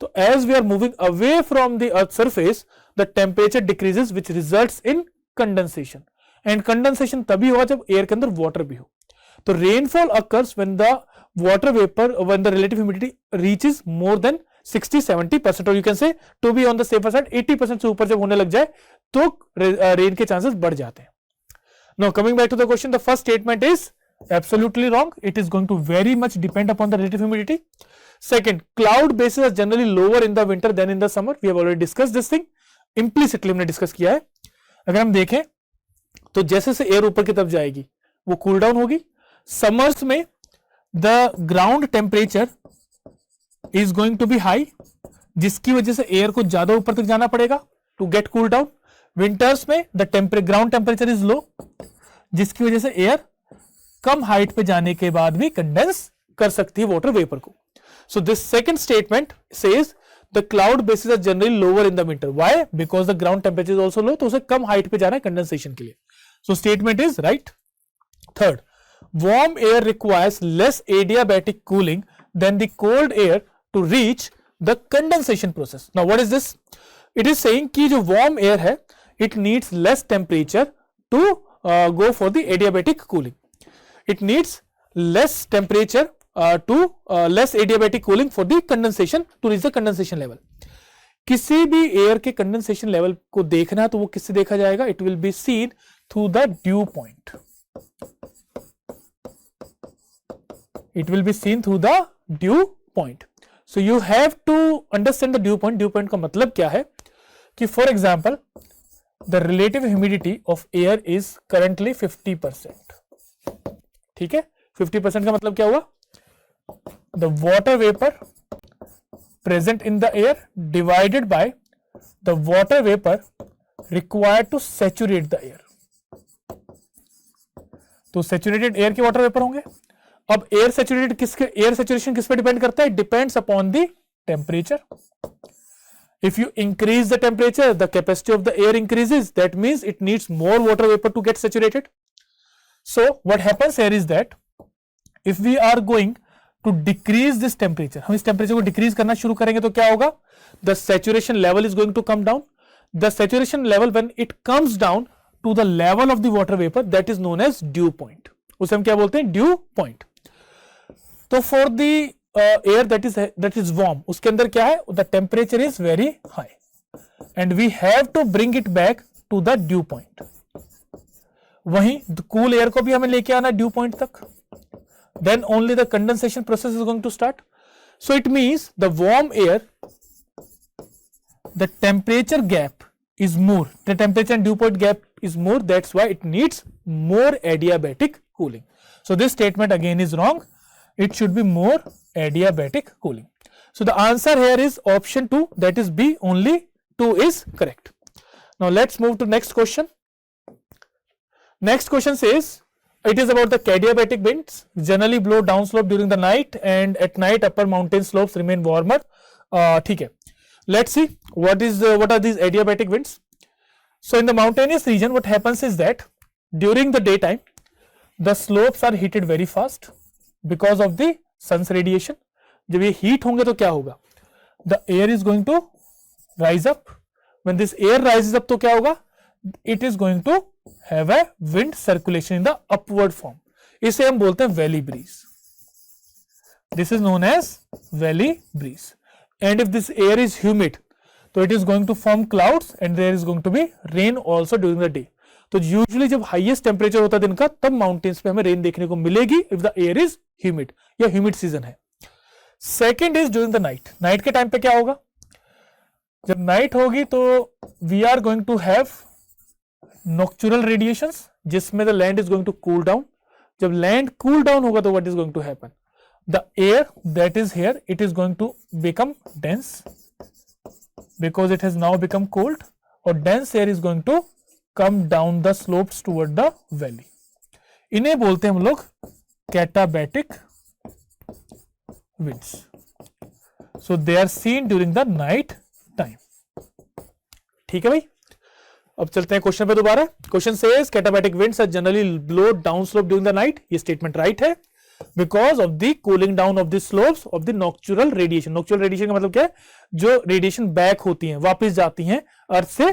So as we are moving away from the earth's surface, the temperature decreases which results in condensation, and condensation तभी होगा जब air के अंदर water भी हो। तो rainfall occurs when the water vapor, when the relative humidity reaches more than 60-70%, or you can say to be on the safer side 80% से ऊपर जब होने लग जाए तो रेन के चांसेस बढ़ जाते हैं। Now coming back to the question, the first statement is absolutely wrong. It is going to very much depend upon the relative humidity. Second, cloud bases are generally lower in the winter than in the summer. We have already discussed this thing. Implicitly हमने discuss किया है। अगर हम देखें तो जैसे से air ऊपर की तरफ जाएगी वो कूल डाउन होगी। समर्स में the ground temperature is going to be high, जिसकी वजह से एयर को ज्यादा ऊपर तक जाना पड़ेगा to get cool down. Winters में the ground temperature is low, जिसकी वजह से एयर कम हाइट पे जाने के बाद भी कंडेंस कर सकती है वाटर वेपर को। So this second statement says the cloud bases are generally lower in the winter. Why? Because the ground temperature is also low, तो उसे कम हाइट पे जाना है कंडेंसेशन के लिए। So statement is right. Third, warm air requires less adiabatic cooling than the cold air to reach the condensation process. Now what is this? It is saying कि जो warm air है, it needs less temperature to go for the adiabatic cooling. It needs less temperature less adiabatic cooling for the condensation to reach the condensation level. किसी भी air के condensation level को देखना है तो वो किससे देखा जाएगा? It will be seen through the dew point. It will be seen through the dew point. So you have to understand the dew point. Dew point का मतलब क्या है कि for example the relative humidity of air is currently 50%। ठीक है, 50% का मतलब क्या हुआ? The water vapor present in the air divided by the water vapor required to saturate the air. तो saturated air के water vapor होंगे। अब air saturation किस पे डिपेंड करता है? Depends upon the temperature. If you increase the temperature, the capacity of the air increases. That means it needs more water vapor to get saturated. So what happens here is that if we are going to decrease this temperature, हम इस temperature को decrease करना शुरू करेंगे तो क्या होगा? The saturation level is going to come down. The saturation level when it comes down to the level of the water vapor, that is known as dew point. उसे हम क्या बोलते हैं? dew point. तो for the air that is warm, उसके अंदर क्या है? The temperature is very high and we have to bring it back to the dew point. वहीं cool air को भी हमें लेके आना dew point तक, then only the condensation process is going to start. So it means the warm air, the temperature gap is more, the temperature and dew point gap is more, that's why it needs more adiabatic cooling. So this statement again is wrong. It should be more adiabatic cooling. So the answer here is option 2, that is B, only 2 is correct. Now let's move to next question. Next question says it is about the adiabatic winds generally blow downslope during the night and at night upper mountain slopes remain warmer. ठीक है, let's see what are these adiabatic winds. So in the mountainous region what happens is that during the daytime the slopes are heated very fast because of the sun's radiation. जब ये heat होंगे तो क्या होगा? The air is going to rise up. When this air rises up तो क्या होगा? It is going to have a wind circulation in the upward form. इसे हम बोलते हैं valley breeze. This is known as valley breeze. And if this air is humid, so it is going to form clouds and there is going to be rain also during the day. तो usually जब highest temperature होता है दिन का तब mountains पे हमें rain देखने को मिलेगी if the air is humid या humid season है. Second is during the night. Night के time पे क्या होगा? जब night होगी तो we are going to have nocturnal radiations जिसमें the land is going to cool down. जब लैंड कूल डाउन होगा तो what is going to happen, the air that is here it is going to become dense because it has now become cold, or dense air is going to come down the slopes toward the valley. इन्हें बोलते हैं हम लोग katabatic winds. So they are seen during the night time. ठीक है भाई. अब चलते हैं क्वेश्चन पे दोबारा. Question says katabatic winds are generally blow down slope during the night. ये स्टेटमेंट राइट है because of the cooling down of the slopes of the nocturnal radiation. Nocturnal radiation का मतलब क्या है, जो रेडिएशन बैक होती हैं, वापस जाती हैं अर्थ से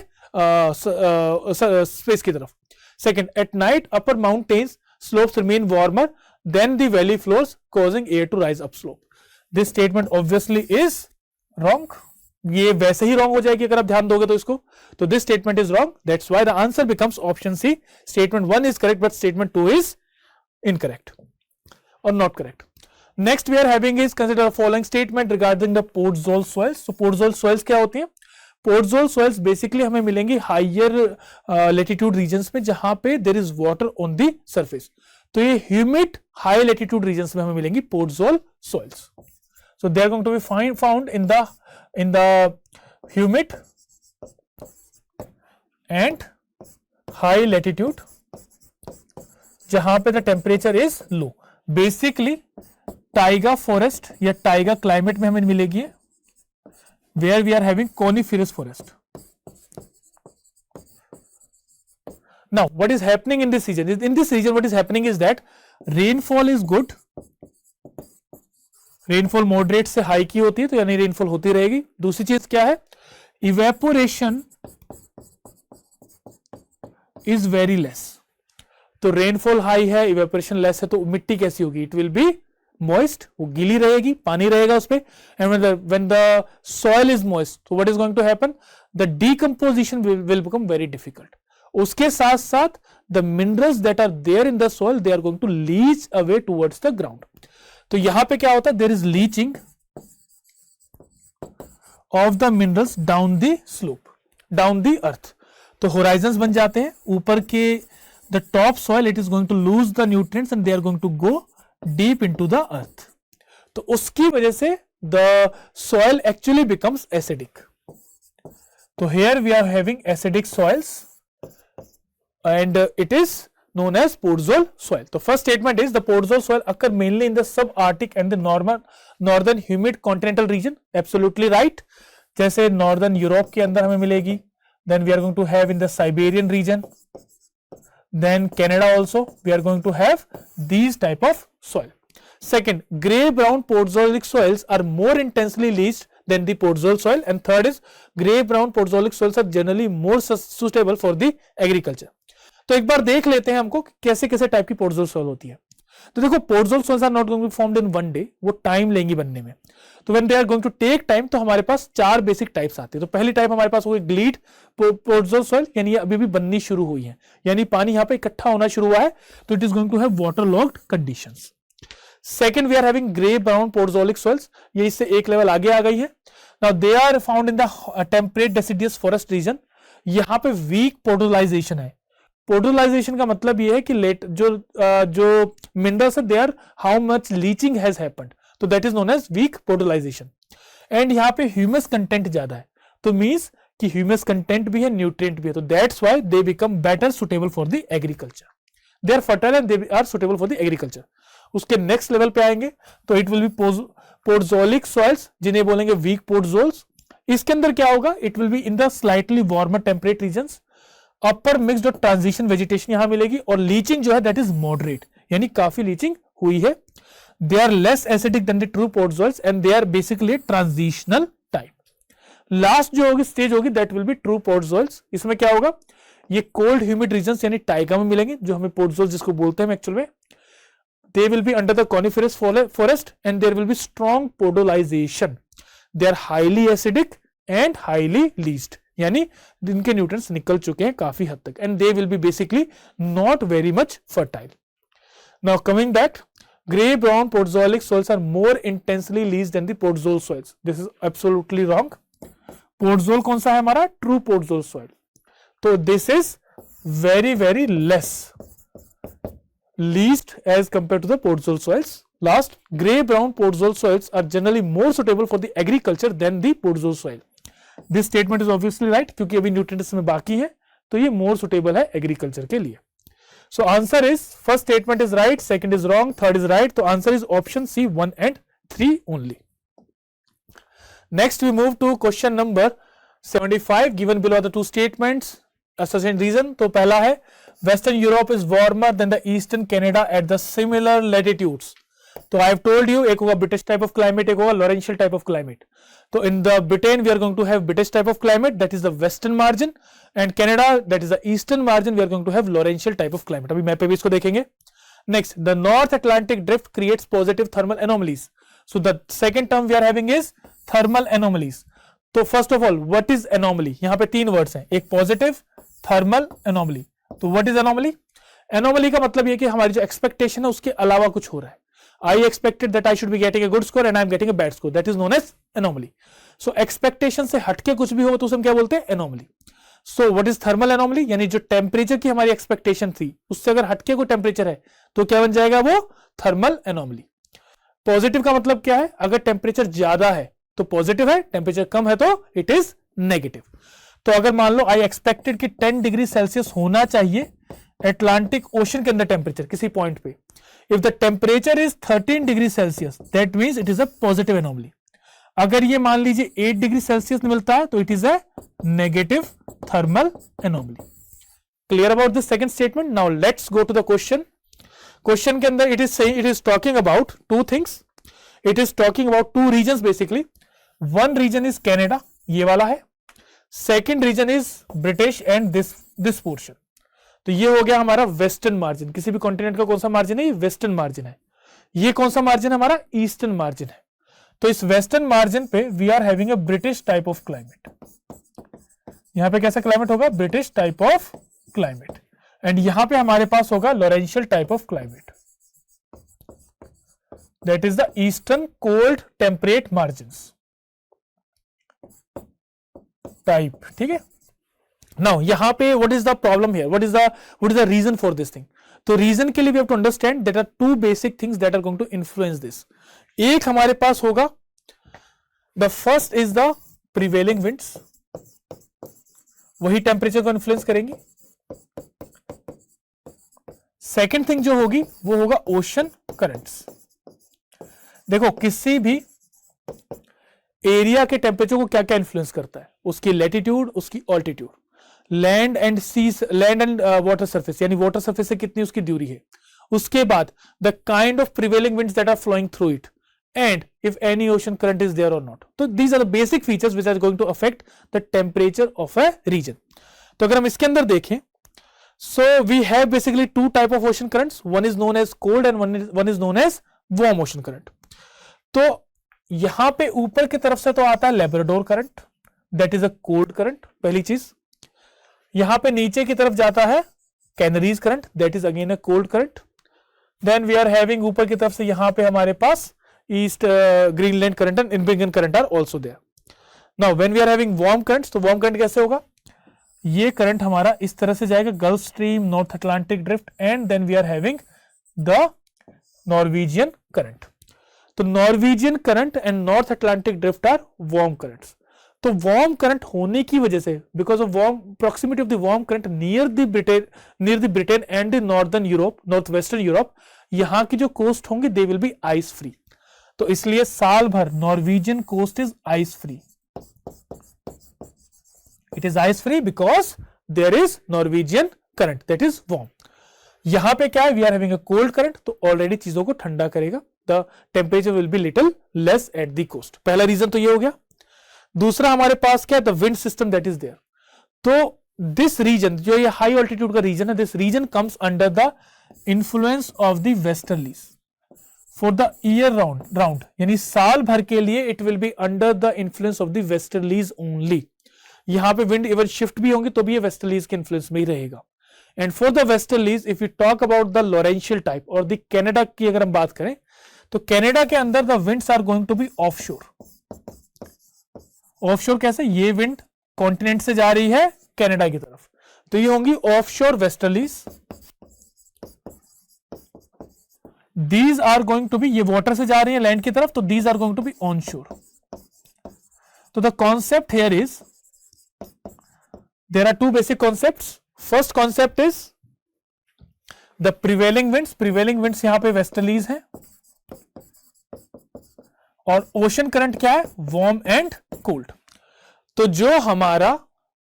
स्पेस की तरफ. Second, at night upper mountains slopes remain warmer than the valley floors causing air to rise up slope. This statement obviously is wrong. ये वैसे ही wrong हो जाएगी अगर आप ध्यान दोगे तो इसको. तो this statement is wrong. That's why the answer becomes option C. Statement 1 is correct but statement 2 is incorrect or not correct. Next we are having is consider the following statement regarding the podzol soils. So podzol soils क्या होती हैं? Podzol soils basically हमें मिलेंगी higher latitude regions में जहां पे there is water on the surface. तो ये humid high latitude regions में हमें मिलेंगी podzol soils. So they are going to be found in the humid and high latitude जहां पे the temperature is low. Basically taiga forest या taiga climate में हमें मिलेगी, where we are having coniferous forest. Now what is happening in this region? In this region what is happening is that rainfall is good. Rainfall moderate से high की होती है तो यानी रेनफॉल होती रहेगी. दूसरी चीज क्या है, इवेपोरेशन इज वेरी लेस. तो रेनफॉल हाई है, इवेपोरेशन लेस है, तो मिट्टी कैसी होगी? इट विल बी मॉइस्ट, वो गीली रहेगी, पानी रहेगा उस पे. And when the soil is moist तो what is going to happen, the decomposition will become very difficult. उसके साथ साथ the minerals that are there in the soil they are going to leach away towards the ground. तो यहां पे क्या होता है, there is leaching of the minerals down the slope, down the earth. तो होराइजन्स बन जाते हैं ऊपर के. The top soil it is going to lose the nutrients and they are going to go deep into the earth. तो उसकी वजह से the soil actually becomes acidic. तो here we are having acidic soils and it is known as podzol soil. तो first statement is the podzol soil occur mainly in the subarctic and the northern humid continental region. Absolutely right. जैसे northern Europe के अंदर हमें मिलेगी. Then we are going to have in the Siberian region. Then Canada also we are going to have these type of soil. Second, grey brown podzolic soils are more intensely leached than the podzol soil. And third is grey brown podzolic soils are generally more suitable for the agriculture. तो एक बार देख लेते हैं हमको कैसे कैसे type की podzol soil होती है. तो देखो podzol soils are not going to be formed in one day, वो टाइम लेंगी बनने में. तो when they are going to take time तो हमारे पास चार बेसिक टाइप्स आते हैं. तो पहली टाइप हमारे पास हो गई ग्लीड पोडजोल सॉइल, यानी ये अभी भी बननी शुरू हुई है, यानी पानी यहाँ पे इकट्ठा होना शुरू हुआ है, तो it is going to have water locked conditions. Second we are having grey brown podzolic soils, ये इससे एक लेवल आगे आ गई है. Now they are found in the temperate deciduous forest region. यहाँ पे वीक पोडोलाइजेशन है. पोडोलाइजेशन का मतलब ये है कि लेट जो मिनरल्स है they are how much leaching has happened, तो that is known as weak podzolization. And यहाँ पे ह्यूमस कंटेंट ज्यादा है, तो मींस कि ह्यूमस कंटेंट भी है, न्यूट्रिएंट भी है, तो that's why they become better suitable for the agriculture. They are fertile and they are suitable for the agriculture. उसके नेक्स्ट लेवल पे आएंगे तो it will be podzolic soils, जिन्हें बोलेंगे वीक पोडजोल्स. इसके अंदर क्या होगा, it will be in the slightly warmer temperate regions. Upper mixed और ट्रांजिशन वेजिटेशन यहां मिलेगी, और लीचिंग जो है दैट इज मॉडरेट, यानी काफी लीचिंग हुई है. They are less acidic than the true podzols and they are basically transitional type. Last जो होगी स्टेज होगी that will be true podzols. इसमें क्या होगा, ये कोल्ड ह्यूमिड रीजन्स यानी टाइगा में मिलेंगे, जो हमें पोडजोल्स जिसको बोलते हैं एक्चुअल में. They will be under the coniferous forest and there will be strong podolization. They are highly acidic and highly leached, यानी इनके न्यूट्रिएंट्स निकल चुके हैं काफी हद तक, and they will be basically not very much fertile. Now coming back, grey brown podzolic soils are more intensely leached than the podzol soils. This is absolutely wrong. Podzol कौन सा है हमारा, true podzol soil. तो this is very less, least as compared to the podzol soils. Last, grey brown podzol soils are generally more suitable for the agriculture than the podzol soil. This statement is obviously right, क्योंकि अभी nutrients में बाकी है, तो ये more suitable है agriculture के लिए. So answer is, first statement is right, second is wrong, third is right. So answer is option C, 1 and 3 only. Next we move to question number 75. Given below the two statements, association reason. तो पहला है Western Europe is warmer than the Eastern Canada at the similar latitudes. तो I have told you, एक होगा British type of climate, एक होगा Laurentian type of climate. तो in the Britain we are going to have British type of climate, that is the western margin, and Canada, that is the eastern margin, we are going to have Laurentian type of climate. अभी map पे भी इसको देखेंगे. Next, the North Atlantic drift creates positive thermal anomalies. So the second term we are having is thermal anomalies. तो first of all, what is anomaly? यहाँ पे तीन words हैं, एक positive, thermal, anomaly. तो what is anomaly? Anomaly का मतलब ये कि हमारी जो expectation है उसके अलावा कुछ हो रहा है. I expected that I should be getting a good score and I am getting a bad score. That is known as anomaly. So expectation से हटके कुछ भी हो तो उसे हम क्या बोलते हैं? Anomaly. So what is thermal anomaly? यानी जो टेम्परेचर की हमारी एक्सपेक्टेशन थी उससे अगर हटके कोई टेम्परेचर है तो क्या बन जाएगा? वो थर्मल एनोमली. पॉजिटिव का मतलब क्या है? अगर टेम्परेचर ज्यादा है तो पॉजिटिव है, टेम्परेचर कम है तो इट इज नेगेटिव. तो अगर मान लो आई एक्सपेक्टेड कि 10 डिग्री सेल्सियस होना चाहिए अटलांटिक ओशन के अंदर टेम्परेचर किसी पॉइंट पे. If the temperature is 13 degree Celsius, that means it is a positive anomaly. अगर ये मान लीजिए 8 डिग्री सेल्सियस मिलता है तो it is a negative thermal anomaly. Clear about this second statement? Now let's go to the question. Question के अंदर it is saying, it is talking about two things. It is talking about two regions basically. One region is Canada, ये वाला है. Second region is British and this portion. तो ये हो गया हमारा वेस्टर्न मार्जिन. किसी भी कॉन्टिनेंट का कौन सा मार्जिन है? ये वेस्टर्न मार्जिन है. ये कौन सा मार्जिन है? हमारा ईस्टर्न मार्जिन है. तो इस वेस्टर्न मार्जिन पे we are having a British type of climate. यहां पे कैसा क्लाइमेट होगा? British type of climate. And यहां पे हमारे पास होगा Laurentian type of climate, that is the eastern cold temperate margin type. ठीक है. Now यहाँ पे what is the problem here? What is the reason for this thing? तो reason के लिए we have to understand there are two basic things that are going to influence this. एक हमारे पास होगा, the first is the prevailing winds, वही temperature को influence करेंगी. सेकेंड थिंग जो होगी वो होगा ओशन करंट्स. देखो किसी भी एरिया के टेम्परेचर को क्या क्या इन्फ्लुएंस करता है? उसकी लैटिट्यूड, उसकी altitude, land and sea, land and water surface, यानी वाटर सरफेस से कितनी उसकी ड्यूरी है. उसके बाद the kind of prevailing winds that are flowing through it and if any ocean current is there और नॉट. तो these are the basic features which are going to affect the temperature of a region. तो अगर हम इसके अंदर देखें, so we have basically two type of ocean currents, one is known as cold and one is known as warm ocean current. तो यहां पे ऊपर की तरफ से तो आता है Labrador current, that is a cold current, पहली चीज. यहां पे नीचे की तरफ जाता है Canaries current, that is again a cold current. Then we are having ऊपर की तरफ से यहां पे हमारे पास ईस्ट ग्रीनलैंड करंट एंड इनब्रिंगन current are also there. Now when we are having warm currents, तो वार्म करंट कैसे होगा? ये करंट हमारा इस तरह से जाएगा, gulf stream, north Atlantic Drift, and then we are having the Norwegian current. तो Norwegian current and North Atlantic Drift are warm currents. तो वार्म करंट होने की वजह से, because of warm proximity of the warm current near the Britain and the northern Europe, north western Europe, यहां की जो coast होंगे they will be ice free. तो इसलिए साल भर Norwegian coast is ice free. It is ice free because there is Norwegian current that is warm. यहां पे क्या है? We are having a cold current, तो ऑलरेडी चीजों को ठंडा करेगा. The temperature will be little less at the coast. पहला रीजन तो ये हो गया. दूसरा हमारे पास क्या है? The wind system that is there. तो दिस रीजन, जो ये हाई ऑल्टीट्यूड का रीजन है, this region comes under the influence of the westerlies for the year round, यानी साल भर के लिए it will be under the influence of the westerlies only. यहां पे विंड इवन शिफ्ट भी होंगे तो भी ये वेस्टर्लीज के इन्फ्लुएंस में ही रहेगा. And for the westerlies, if you talk about the Laurentian type और द कनाडा की अगर हम बात करें, तो कनाडा के अंदर the winds are going to be offshore. Offshore कैसे? ये विंड कॉन्टिनेंट से जा रही है कनाडा की तरफ, तो ये होंगी offshore westerlies, these are going to be, ये वाटर से जा रही है लैंड की तरफ, तो these are going to be on shore. तो the concept here is, there are two basic concepts. First concept is the prevailing winds. Prevailing winds यहां पे वेस्टर्लीज हैं, और ओशन करंट क्या है, वार्म एंड कोल्ड. तो जो हमारा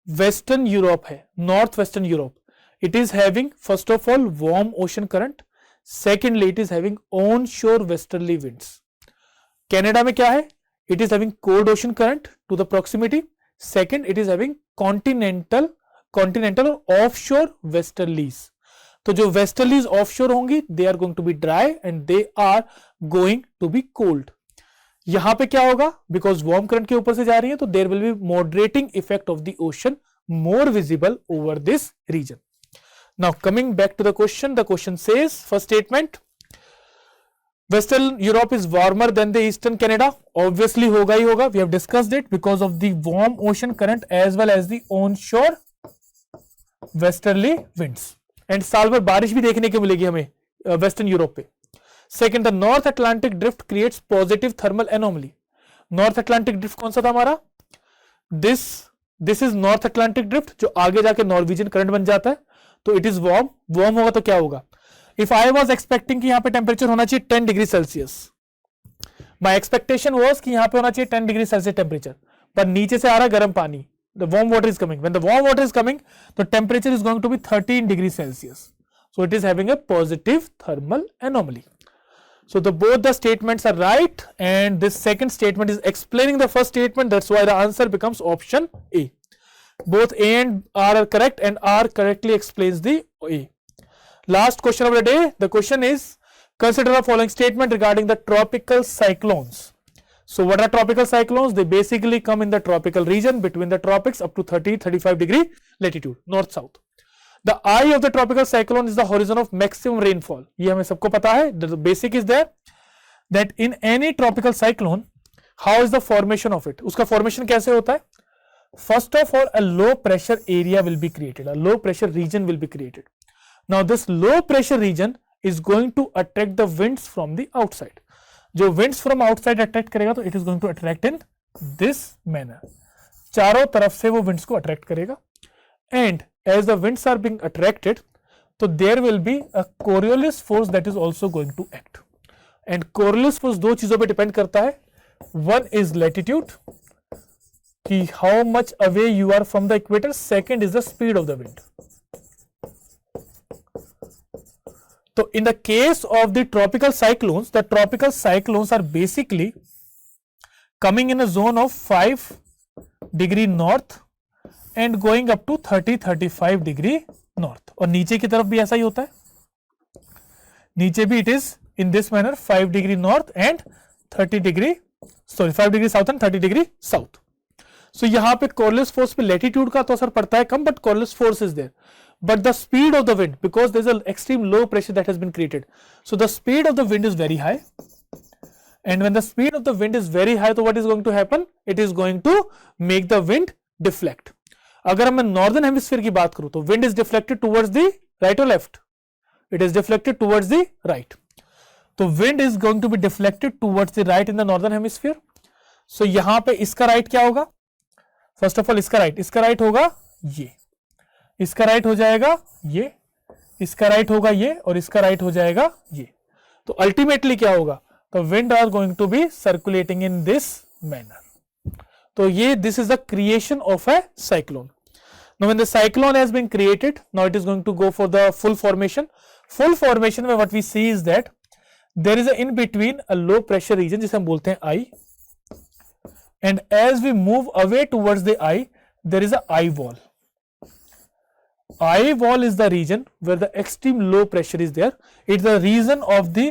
वेस्टर्न यूरोप है, north western Europe, it is having first of all warm ocean current, secondly it is having on shore westerly winds. Canada में क्या है, it is having cold ocean current to the proximity. Second, it is having continental और off shore westerlies. तो जो westerlies off shore होंगी, they are going to be dry and they are going to be cold. यहां पे क्या होगा, because warm current के ऊपर से जा रही है, तो there will be moderating effect of the ocean more visible over this region. Now coming back to the question says, first statement, western Europe is warmer than the eastern Canada. Obviously होगा ही होगा, we have discussed it, because of the warm ocean current as well as the on shore westerly winds. And साल भर बारिश भी देखने को मिलेगी हमें वेस्टर्न यूरोप पे. Second, the north Atlantic drift creates positive thermal anomaly. North Atlantic drift कौन सा था हमारा, this is north Atlantic drift, जो आगे जाके नॉर्वेजियन करंट बन जाता है. तो इट इज वार्म होगा तो क्या होगा, इफ आई वॉज एक्सपेक्टिंग कि यहां पे टेम्परेचर होना चाहिए 10 degree Celsius, my expectation was कि यहां पे होना चाहिए 10 डिग्री सेल्सियस टेम्परेचर, पर नीचे से आ रहा है गर्म पानी, the warm water is coming. When the warm water is coming, the temperature is going to be 13 degrees Celsius. So it is having a positive thermal anomaly. So both the statements are right, and this second statement is explaining the first statement. That's why the answer becomes option A. Both A and R are correct, and R correctly explains the A. Last question of the day. The question is, consider the following statement regarding the tropical cyclones. So what are tropical cyclones? They basically come in the tropical region between the tropics up to 30-35 degree latitude, north south. The eye of the tropical cyclone is the horizon of maximum rainfall. ये हमें सबको पता है. The basic is there that in any tropical cyclone, how is the formation of it? उसका formation कैसे होता है? First of all, a low pressure area will be created. A low pressure region will be created. Now this low pressure region is going to attract the winds from the outside. जो winds from outside attract करेगा, तो it is going to attract in this manner. चारों तरफ से वो winds को attract करेगा, and as the winds are being attracted, तो there will be a Coriolis force that is also going to act. And Coriolis force दो चीजों पे depend करता है. One is latitude, कि how much away you are from the equator. Second is the speed of the wind. So in the case of the tropical cyclones are basically coming in a zone of 5 degree north and going up to 30-35 degree north. और नीचे की तरफ भी ऐसा ही होता है, नीचे भी it is in this manner 5 degree north and 5 degree south and 30 degree south. So यहाँ पे Coriolis force पे latitude का तो असर पड़ता है कम, but Coriolis force is there. But the speed of the wind, because there is an extreme low pressure that has been created, so the speed of the wind is very high, and when the speed of the wind is very high, so what is going to happen? It is going to make the wind deflect. अगर मैं northern hemisphere की बात करूं, तो wind is deflected towards the right or left? It is deflected towards the right. तो wind is going to be deflected towards the right in the northern hemisphere. So यहाँ पे इसका right क्या होगा? First of all इसका right होगा ये, इसका राइट हो जाएगा ये, इसका राइट होगा ये, और इसका राइट हो जाएगा ये. तो अल्टीमेटली क्या होगा? तो wind are going to be circulating in this manner. तो ये this is the creation of a cyclone. Now when the cyclone has been created, now it is going to go for the full formation. Full formation में what we see is that there is a in between a low pressure region, जिसे हम बोलते हैं eye, and as we move away towards the eye, there is a eye wall. Eye wall is the region where the extreme low pressure is there. It's the region of the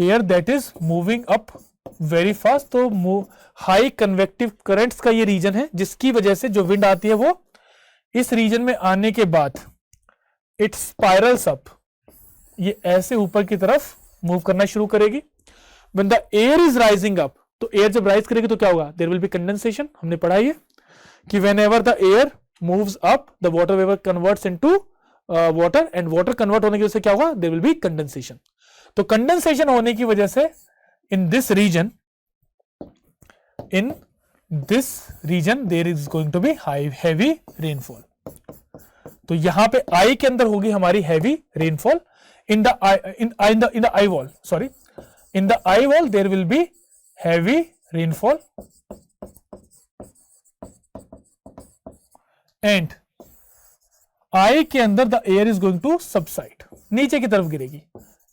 air that is moving up very fast. तो high convective currents का ये region है, जिसकी वजह से जो wind आती है वो इस region में आने के बाद it spirals up. ये ऐसे ऊपर की तरफ move करना शुरू करेगी. When the air is rising up, तो air जब rise करेगी तो क्या होगा? There will be condensation. हमने पढ़ा ये कि whenever the air moves up, the water vapor converts into water, and water convert होने की वजह से क्या होगा? There will be condensation. तो condensation होने की वजह से in this region there is going to be heavy rainfall. तो यहां पे I के अंदर होगी हमारी heavy rainfall. In the eye wall, sorry, in the eye wall there will be heavy rainfall, and I के अंदर the air is going to subside, नीचे की तरफ गिरेगी,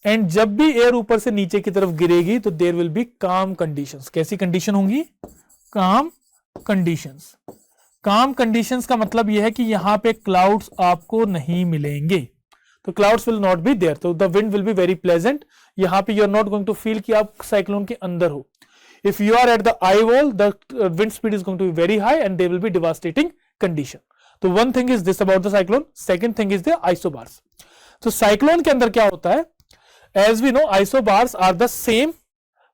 एंड जब भी एयर ऊपर से नीचे की तरफ गिरेगी तो देयर विल बी काम कंडीशंस. कैसी कंडीशन होंगी? काम कंडीशंस. काम कंडीशंस का मतलब यह है कि यहां पे क्लाउड्स आपको नहीं मिलेंगे, तो clouds will not be there, तो the wind will be very pleasant. यहां पे you are not going to feel कि आप साइक्लोन के अंदर हो. If you are at the eye wall the wind speed is going to be very high and there will be devastating condition. तो one thing is this about the cyclone. Second thing is the isobars. तो cyclone के अंदर क्या होता है? As we know, isobars are the same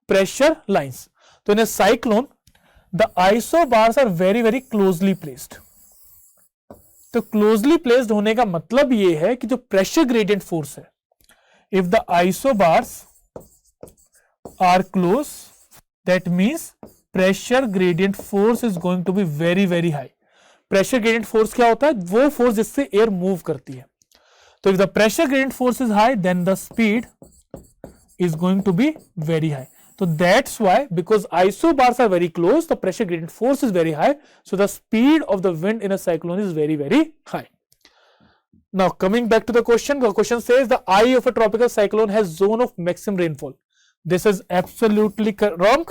pressure lines. So in a cyclone, the isobars are very closely placed. तो closely placed होने का मतलब ये है कि जो pressure gradient force है, if the isobars are close, that means pressure gradient force is going to be very high. Pressure gradient force क्या होता है? वो force जिससे air move करती है. So if the pressure gradient force is high, then the speed is going to be very high. So that's why, because isobars are very close, the pressure gradient force is very high. So the speed of the wind in a cyclone is very high. Now coming back to the question says the eye of a tropical cyclone has zone of maximum rainfall. This is absolutely wrong.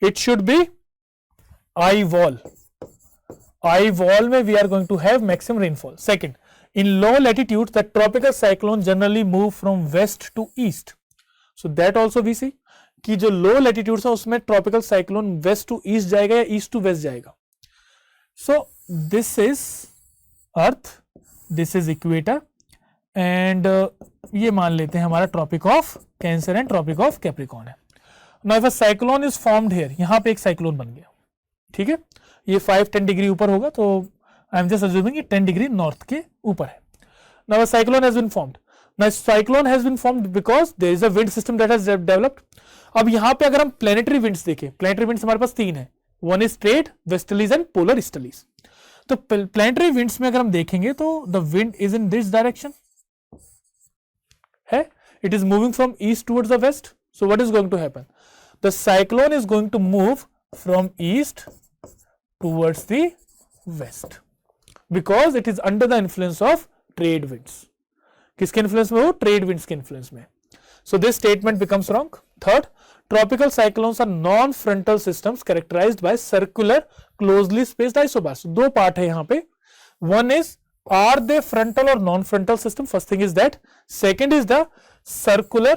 It should be eye wall. Eye wall में we are going to have maximum rainfall. Second, in low latitudes, the tropical cyclone generally move from west to east. So that also we see कि जो low latitudes है उसमें tropical cyclone west to east जाएगा या east to west जाएगा. So this is earth, this is equator, and ये मान लेते हैं हमारा tropic of Cancer and tropic of Capricorn है. Now if a cyclone is formed here, यहाँ पे एक cyclone बन गया, ठीक है, ये 5-10 डिग्री ऊपर होगा, तो I am just assuming कि 10 डिग्री नॉर्थ के ऊपर है. Now a cyclone has been formed. Now cyclone has been formed because there is a wind system that has developed. अब यहाँ पे अगर हम planetary winds देखें, planetary winds हमारे पास 3 है, one is trade, westerlies and polar easterlies. तो planetary winds में अगर हम देखेंगे तो the wind is in this direction, है, it is moving from east towards the west. So what is going to happen? The cyclone is going to move from east towards the west because it is under the influence of trade winds. किसके influence में हो? Trade winds के influence में. So this statement becomes wrong. Third, tropical cyclones are non-frontal systems characterized by circular closely spaced isobars. दो part है यहाँ पे. One is, are they frontal or non-frontal system? First thing is that. Second is the circular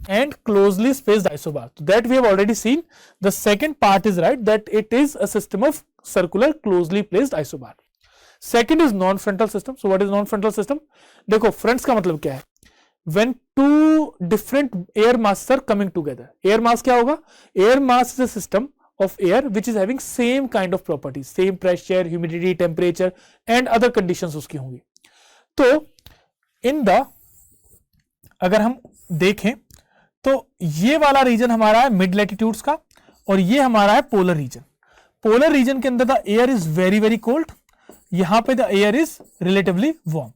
and closely spaced isobar. So that we have already seen. The second part is right, that it is a system of circular closely placed isobar. Second is non-frontal system. So what is non-frontal system? देखो fronts का मतलब क्या है? When two different air masses are coming together. Air mass क्या होगा? Air mass is a system of air which is having same kind of properties, same pressure, humidity, temperature and other conditions उसकी होंगी. तो in the, अगर हम देखें तो ये वाला रीजन हमारा है मिड लैटिट्यूड्स का और ये हमारा है पोलर रीजन. पोलर रीजन के अंदर the air is very cold, यहां पे the air is relatively warm.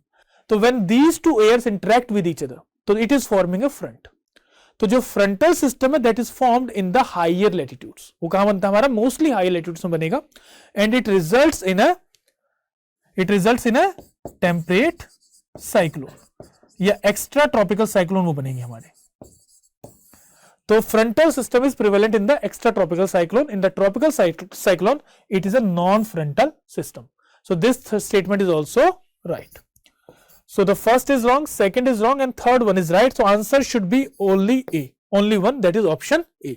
तो when these two airs interact with each other तो it is forming a front. तो जो फ्रंटल सिस्टम है that is formed in the higher latitudes. वो कहां बनता है? हमारा मोस्टली हायर लैटिट्यूड्स में बनेगा and it results in a temperate cyclone या एक्स्ट्रा ट्रॉपिकल साइक्लोन वो बनेंगे हमारे. तो frontal system is prevalent in the extratropical cyclone. In the tropical cyclone, it is a non-frontal system. So this statement is also right. So the first is wrong, second is wrong, and third one is right. So answer should be only A, only one, that is option A.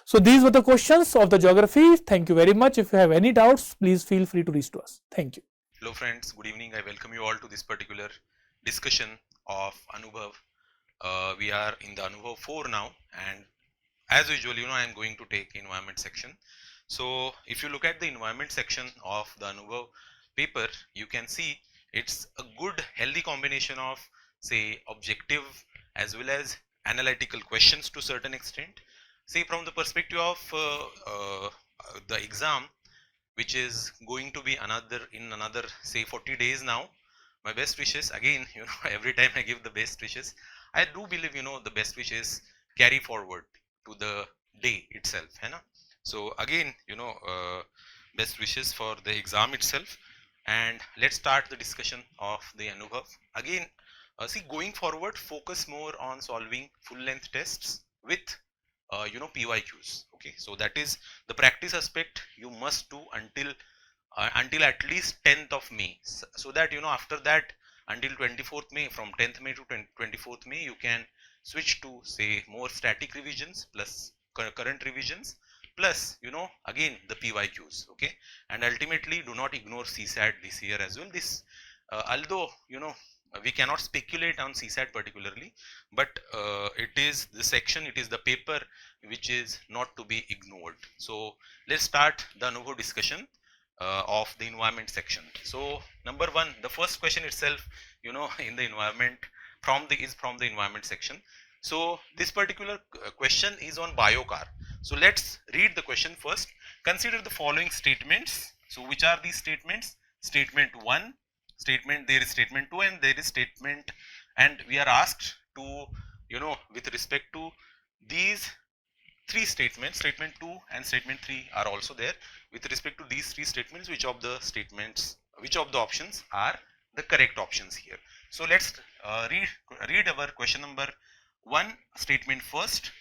So these were the questions of the geography. Thank you very much. If you have any doubts, please feel free to reach to us. Thank you. Hello friends, good evening. I welcome you all to this particular discussion of Anubhav. We are in the ANUBHAV-IV now, and as usual, you know, I am going to take environment section. So if you look at the environment section of the ANUBHAV, paper, you can see it's a good healthy combination of say objective as well as analytical questions to certain extent. See, from the perspective of the exam, which is going to be another say 40 days now, my best wishes again, every time I give the best wishes, I do believe the best wishes carry forward to the day itself, है ना? So again, best wishes for the exam itself, and let's start the discussion of the Anubhav. Again, see, going forward, focus more on solving full length tests with PYQs. Okay, so that is the practice aspect you must do until at least 10th of May, so that after that, until 24th May, from 10th May to 24th May, you can switch to say more static revisions plus current revisions plus again the PYQs. Okay, and ultimately do not ignore CSAT this year as well. This although we cannot speculate on CSAT particularly, but it is the section, it is the paper which is not to be ignored. So let's start the Anubhav discussion of the environment section. So number one, the first question itself, in the environment from the environment section. So this particular question is on biocar. So let's read the question first. Consider the following statements. So which are these statements? Statement 1, there is statement 2, and there is statement, and we are asked to with respect to these three statements, statement 2 and statement 3 are also there. With respect to these three statements, which of the options are the correct options here? So let's read our question number 1 statement first.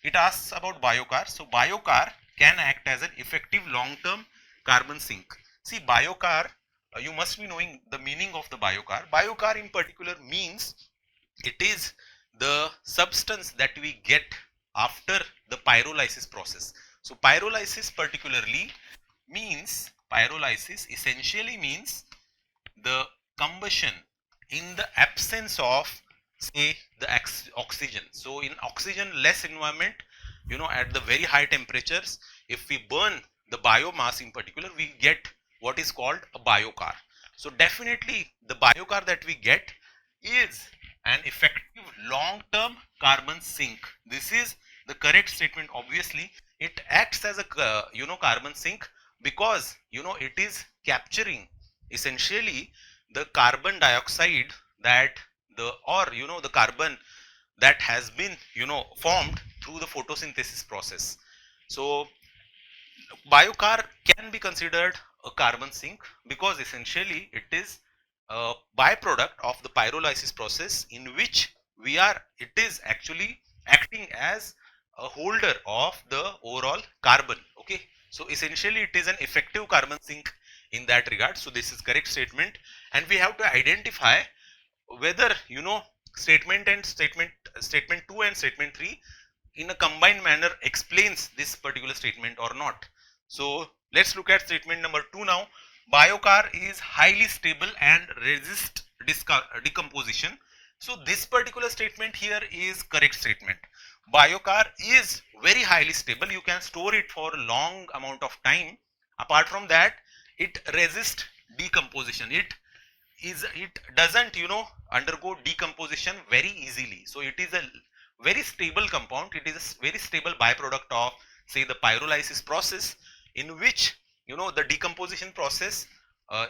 It asks about biocar. So biocar can act as an effective long-term carbon sink. See, biocar, you must be knowing the meaning of the biocar. Biocar in particular means it is the substance that we get after the pyrolysis process. So pyrolysis essentially means the combustion in the absence of say the oxygen. So in oxygen less environment, at the very high temperatures, if we burn the biomass in particular, we get what is called a biocar. So definitely the biocar that we get is an effective long-term carbon sink. This is the correct statement. Obviously it acts as a carbon sink because it is capturing essentially the carbon dioxide that the carbon that has been formed through the photosynthesis process. So biocar can be considered a carbon sink because essentially it is a byproduct of the pyrolysis process, in which it is actually acting as a holder of the overall carbon. Okay, so essentially it is an effective carbon sink in that regard. So this is correct statement, and we have to identify whether statement 2 and statement 3 in a combined manner explains this particular statement or not. So let's look at statement number 2 now. Biocar is highly stable and resist decomposition. So this particular statement here is correct statement. Biocar is very highly stable. You can store it for a long amount of time. Apart from that, it resists decomposition. It doesn't undergo decomposition very easily. So it is a very stable compound. It is a very stable byproduct of say the pyrolysis process, in which the decomposition process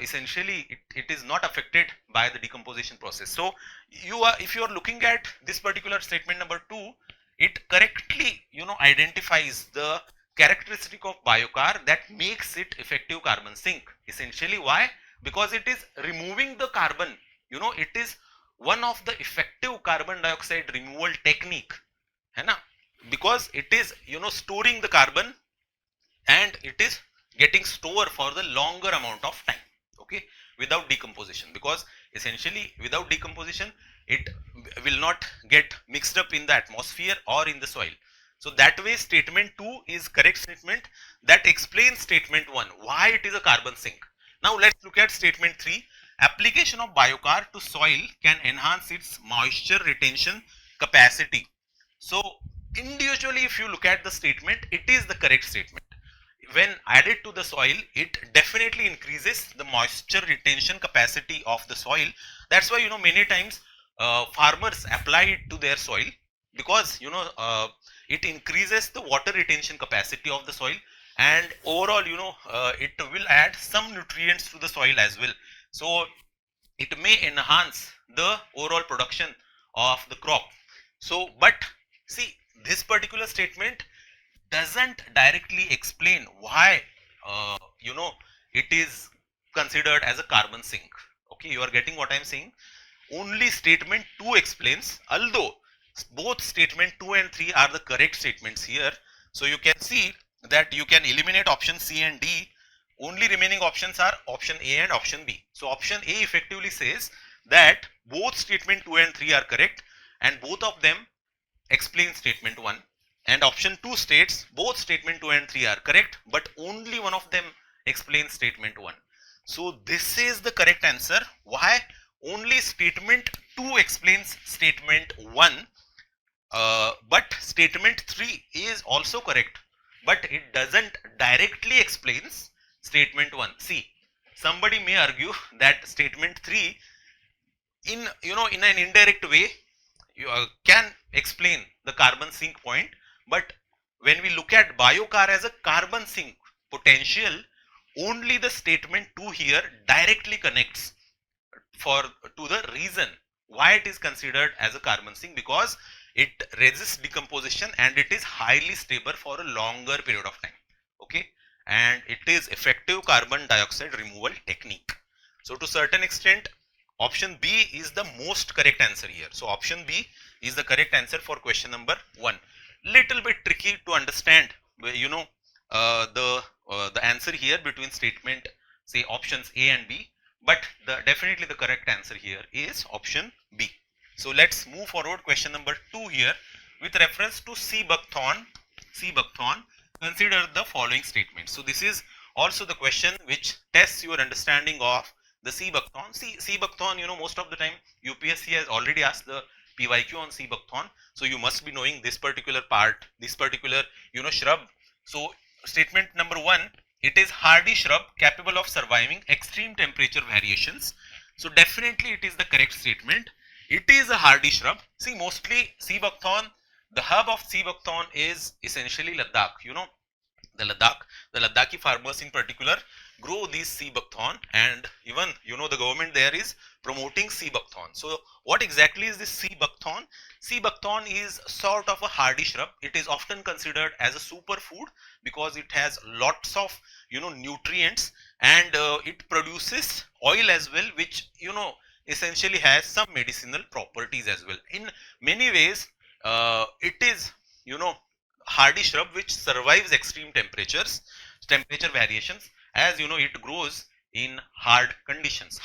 essentially it is not affected by the decomposition process. So if you are looking at this particular statement number 2, it correctly identifies the characteristic of biocar that makes it effective carbon sink. Essentially why? Because it is removing the carbon. It is one of the effective carbon dioxide removal technique, है ना? Because it is storing the carbon, and it is getting stored for the longer amount of time, okay, without decomposition, because essentially without decomposition it will not get mixed up in the atmosphere or in the soil. So that way statement 2 is correct statement that explains statement 1, why it is a carbon sink. Now let's look at statement 3. Application of biocar to soil can enhance its moisture retention capacity. So individually if you look at the statement, it is the correct statement. when added to the soil, it definitely increases the moisture retention capacity of the soil. That's why, you know, many times farmers apply it to their soil, because, you know, it increases the water retention capacity of the soil, and overall, you know, it will add some nutrients to the soil as well. So it may enhance the overall production of the crop. So, but see, this particular statement doesn't directly explain why, you know, it is considered as a carbon sink. Okay, you are getting what I am saying. Only statement 2 explains, although both statement 2 and 3 are the correct statements here. So you can see that you can eliminate option C and D. Only remaining options are option A and option B. So option A effectively says that both statement 2 and 3 are correct, and both of them explain statement 1. And option 2 states both statement 2 and 3 are correct, but only one of them explains statement 1. So this is the correct answer. Why? Only statement 2 explains statement 1, but statement 3 is also correct, but it doesn't directly explains statement 1. See, somebody may argue that statement 3 in, you know, in an indirect way you can explain the carbon sink point, but when we look at biocar as a carbon sink potential, only the statement 2 here directly connects to the reason why it is considered as a carbon sink, because it resists decomposition and it is highly stable for a longer period of time. Okay, and it is effective carbon dioxide removal technique. So to certain extent, option B is the most correct answer here. So option B is the correct answer for question number 1. Little bit tricky to understand, you know, the answer here between statement, say, options A and B, but definitely the correct answer here is option B. So let's move forward. Question number 2 here, with reference to C buckthorn, consider the following statement. So this is also the question which tests your understanding of the C buckthorn. C buckthorn, you know, most of the time UPSC has already asked the PYQ on C buckthorn, so you must be knowing this particular part, this particular, you know, shrub. So statement number 1, it is hardy shrub capable of surviving extreme temperature variations. So definitely it is the correct statement. It is a hardy shrub. See, mostly C buckthorn, the hub of C buckthorn is essentially Ladakh. You know, the Ladakhi farmers in particular grow these C buckthorn, and even, you know, the government there is promoting C buckthorn. So what exactly is this C buckthorn? C buckthorn is sort of a hardy shrub. It is often considered as a superfood because it has lots of, you know, nutrients, and it produces oil as well, which, you know, essentially has some medicinal properties as well. In many ways, it is, you know, hardy shrub which survives extreme temperature variations, as you know, it grows in hard conditions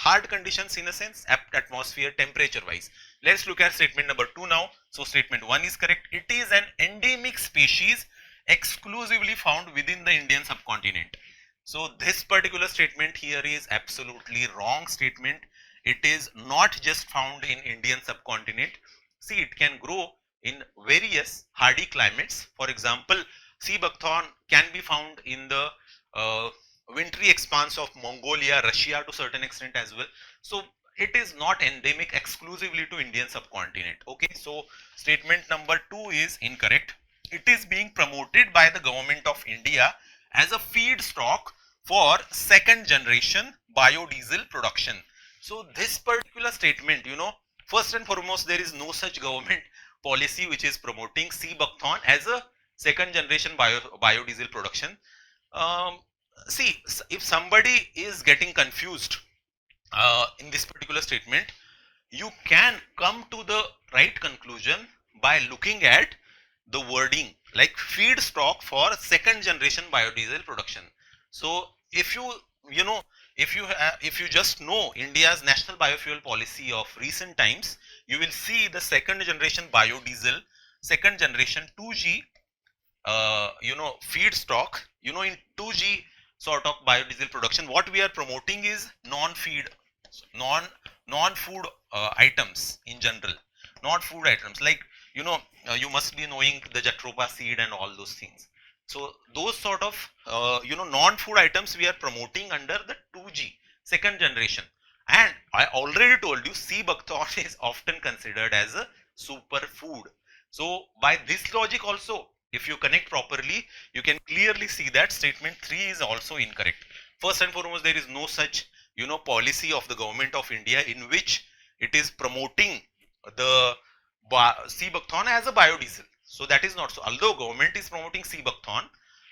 in a sense, atmosphere temperature wise. Let's look at statement number 2 now. So statement 1 is correct. It is an endemic species exclusively found within the Indian subcontinent. So this particular statement here is absolutely wrong statement. It is not just found in Indian subcontinent. See, it can grow in various hardy climates. For example, C buckthorn can be found in the wintry expanse of Mongolia, Russia to certain extent as well. So it is not endemic exclusively to Indian subcontinent. Okay, so statement number 2 is incorrect. It is being promoted by the government of India as a feedstock for second generation biodiesel production. So this particular statement, you know, first and foremost, there is no such government policy which is promoting C buckthorn as a second generation biodiesel production. See, if somebody is getting confused in this particular statement, you can come to the right conclusion by looking at the wording like feedstock for second generation biodiesel production. So if you know, if you just know India's national biofuel policy of recent times, you will see the second generation biodiesel, second generation 2G, you know, feedstock. You know, in 2G sort of biodiesel production, what we are promoting is non-food items in general, not food items, like, you know, you must be knowing the Jatropha seed and all those things. So those sort of non-food items we are promoting under the 2G, second generation. And I already told you sea buckthorn is often considered as a superfood. So by this logic also, if you connect properly, you can clearly see that statement 3 is also incorrect. First and foremost, there is no such policy of the government of India in which it is promoting the sea buckthorn as a biodiesel. So that is not so. Although government is promoting sea buckthorn,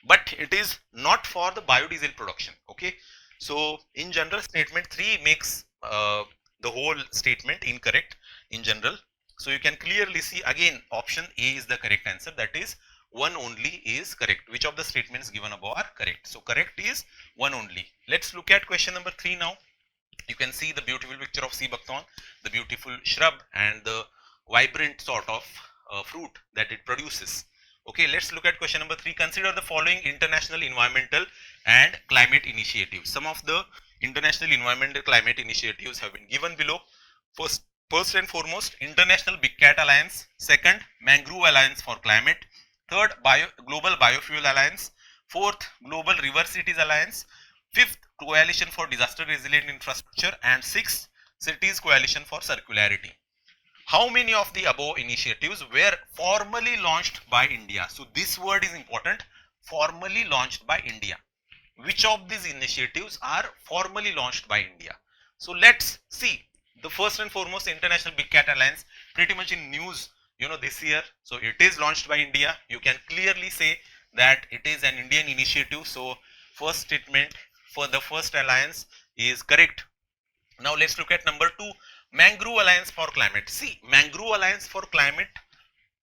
but it is not for the biodiesel production. Okay. So in general, statement 3 makes the whole statement incorrect in general. So you can clearly see again option A is the correct answer. That is one only is correct. Which of the statements given above are correct? So correct is one only. Let's look at question number 3 now. You can see the beautiful picture of sea buckthorn, the beautiful shrub and the vibrant sort of fruit that it produces. Okay, let's look at question number 3. Consider the following international environmental and climate initiatives. Some of the international environmental climate initiatives have been given below. First and foremost, International Big Cat Alliance. Second, Mangrove Alliance for Climate. Third, Global Biofuel Alliance. Fourth, Global River Cities Alliance. Fifth, Coalition for Disaster Resilient Infrastructure. And sixth, Cities Coalition for Circularity. How many of the above initiatives were formally launched by India? So this word is important, formally launched by India. Which of these initiatives are formally launched by India? So let's see. The first and foremost, International Big Cat Alliance, pretty much in news, this year. So it is launched by India. You can clearly say that it is an Indian initiative. So first statement for the first alliance is correct. Now let's look at number 2, Mangrove Alliance for Climate. See, Mangrove Alliance for Climate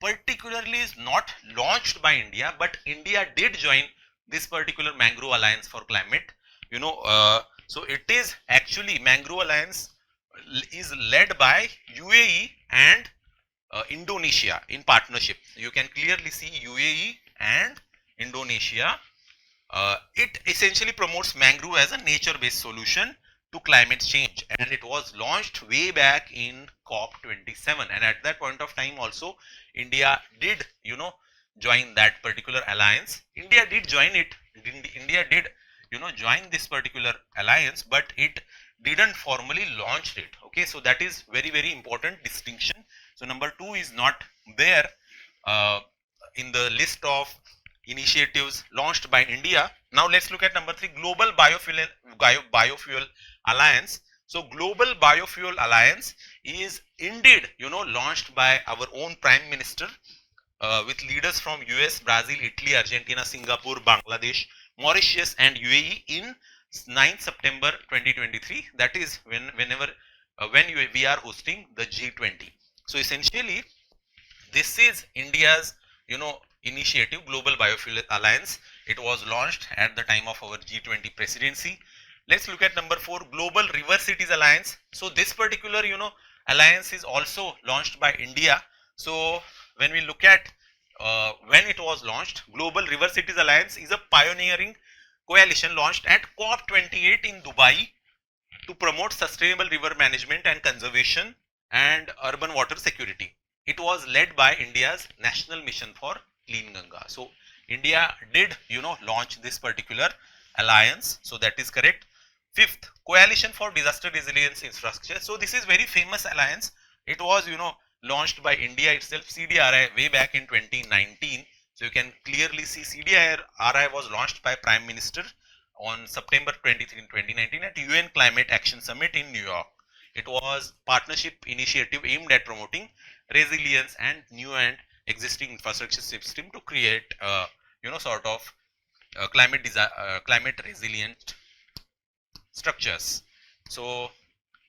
particularly is not launched by India, but India did join this particular Mangrove Alliance for Climate. So it is actually Mangrove Alliance is led by UAE and Indonesia in partnership. You can clearly see UAE and Indonesia. It essentially promotes mangrove as a nature-based solution to climate change, and it was launched way back in COP27, and at that point of time also India did join that particular alliance. India did join it. India did join this particular alliance, but it didn't formally launch it. Okay, so that is very, very important distinction. So number 2 is not there in the list of initiatives launched by India. Now let's look at number 3, Global Biofuel Alliance. So Global Biofuel Alliance is indeed launched by our own Prime Minister with leaders from US, Brazil, Italy, Argentina, Singapore, Bangladesh, Mauritius and UAE in 9th September 2023. That is when we are hosting the G20. So essentially this is India's initiative, Global Biofuel Alliance. It was launched at the time of our G20 presidency. Let's look at number 4, Global River Cities Alliance. So this particular alliance is also launched by India. So when we look at when it was launched, Global River Cities Alliance is a pioneering coalition launched at COP28 in Dubai to promote sustainable river management and conservation and urban water security. It was led by India's National Mission for Clean Ganga. So India did launch this particular alliance. So that is correct. Fifth, Coalition for Disaster Resilience Infrastructure. So this is very famous alliance. It was launched by India itself, CDRI, way back in 2019. So you can clearly see CDRI was launched by Prime Minister on September 23, 2019 at UN Climate Action Summit in New York. It was partnership initiative aimed at promoting resilience and new and existing infrastructure system to create sort of climate resilient structures. So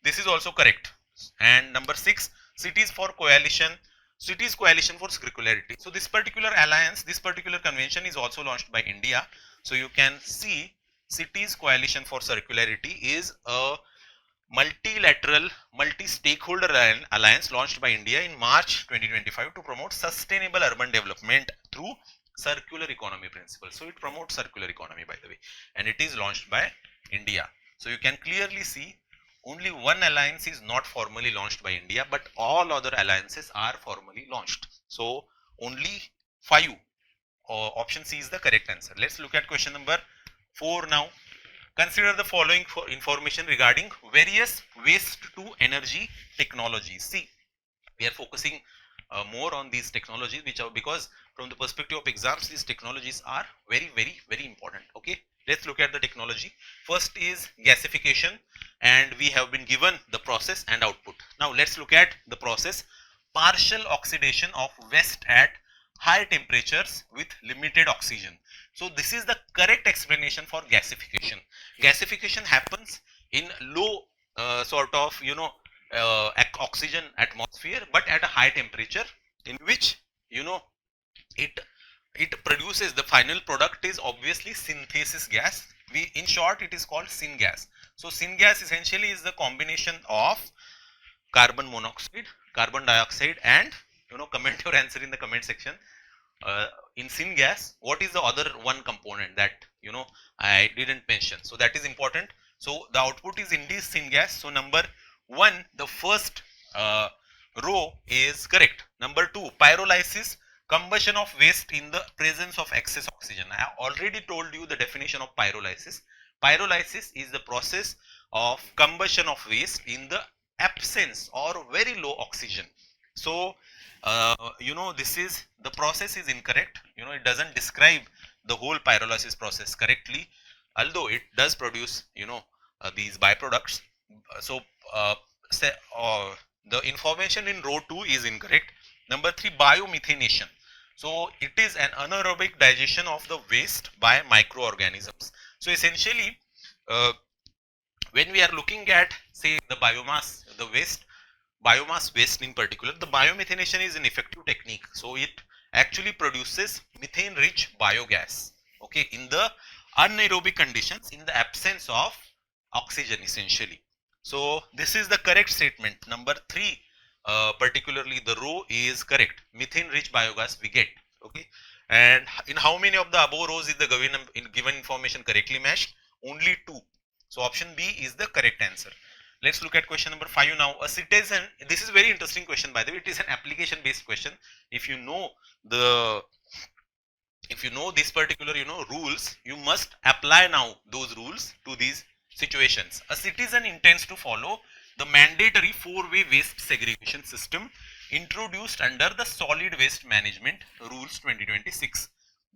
this is also correct. And number 6, Cities Coalition for Circularity. So this particular alliance, this particular convention is also launched by India. So you can see Cities Coalition for Circularity is a multilateral, multi-stakeholder alliance launched by India in March 2025 to promote sustainable urban development through circular economy principles. So it promotes circular economy, by the way, and it is launched by India. So you can clearly see only one alliance is not formally launched by India, but all other alliances are formally launched. So only 5 option C is the correct answer. Let's look at question number 4 now. Consider the following for information regarding various waste to energy technologies. See, we are focusing more on these technologies, which are, because from the perspective of exams, these technologies are very important. Okay, let's look at the technology. First is gasification, and we have been given the process and output. Now let's look at the process. Partial oxidation of waste at high temperatures with limited oxygen. So this is the correct explanation for gasification. Gasification happens in low sort of oxygen atmosphere, but at a high temperature, in which it produces, the final product is obviously synthesis gas. In short, it is called syngas. So syngas essentially is the combination of carbon monoxide, carbon dioxide, and comment your answer in the comment section. In syngas, what is the other one component that I didn't mention? So that is important. So the output is indeed syngas. So number 1, the first row is correct. Number 2, pyrolysis, combustion of waste in the presence of excess oxygen. I have already told you the definition of pyrolysis. Pyrolysis is the process of combustion of waste in the absence or very low oxygen. So this is, the process is incorrect. It doesn't describe the whole pyrolysis process correctly, although it does produce these byproducts. So the information in row 2 is incorrect. Number 3, biomethanation. So it is an anaerobic digestion of the waste by microorganisms. So essentially, when we are looking at, say, the biomass, the waste, biomass waste in particular, the biomethanation is an effective technique. So it actually produces methane rich biogas, okay, in the anaerobic conditions, in the absence of oxygen essentially. So this is the correct statement. Number 3, particularly the row is correct. Methane rich biogas we get, okay. And in how many of the above rows is the given information correctly matched? Only 2. So option B is the correct answer. Let's look at question number 5 now. A citizen, this is very interesting question, by the way. It is an application based question. If you know this particular rules, you must apply now those rules to these situations. A citizen intends to follow the mandatory 4-way waste segregation system introduced under the Solid Waste Management Rules 2026.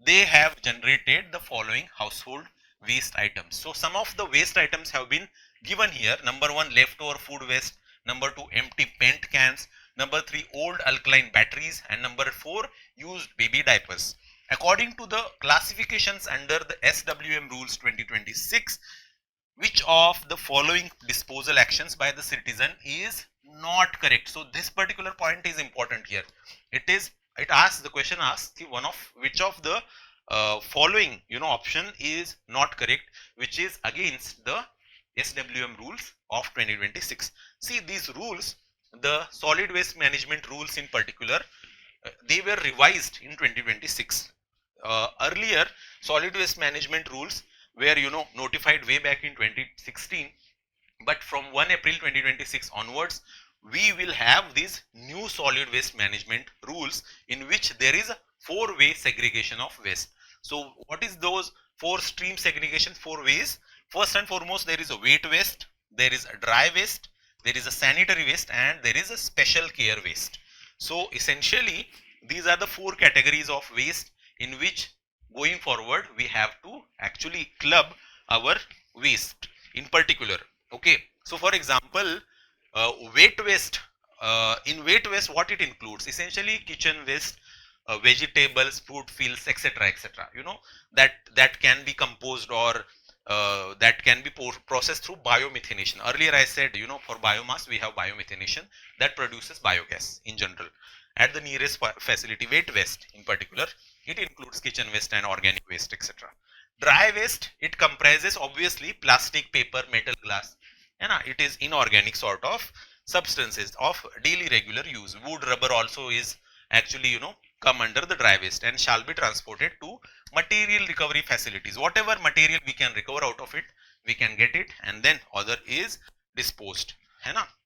They have generated the following household waste items. So some of the waste items have been given here. Number 1, leftover food waste. Number 2, empty paint cans. Number 3, old alkaline batteries. And number 4, used baby diapers. According to the classifications under the SWM Rules 2026, which of the following disposal actions by the citizen is not correct? So this particular point is important here. The question asks which of the following option is not correct, which is against the SWM rules of 2026. See, these rules, the solid waste management rules in particular, they were revised in 2026. Earlier solid waste management rules were notified way back in 2016, but from 1 April 2026 onwards, we will have these new solid waste management rules in which there is a 4-way segregation of waste. So what is those 4 stream segregation, 4 ways? First and foremost, there is a wet waste, there is a dry waste, there is a sanitary waste, and there is a special care waste. So essentially, these are the 4 categories of waste in which going forward we have to actually club our waste in particular. Okay, so for example, wet waste, in wet waste what it includes? Essentially kitchen waste, vegetables, fruit peels, etc., etc. That can be composed or that can be processed through biomethanation. Earlier I said for biomass we have biomethanation that produces biogas in general at the nearest facility. Wet waste in particular, it includes kitchen waste and organic waste, etc. Dry waste, it comprises obviously plastic, paper, metal, glass, and it is inorganic sort of substances of daily regular use. Wood, rubber also is actually come under the dry waste and shall be transported to material recovery facilities. Whatever material we can recover out of it, we can get it, and then other is disposed,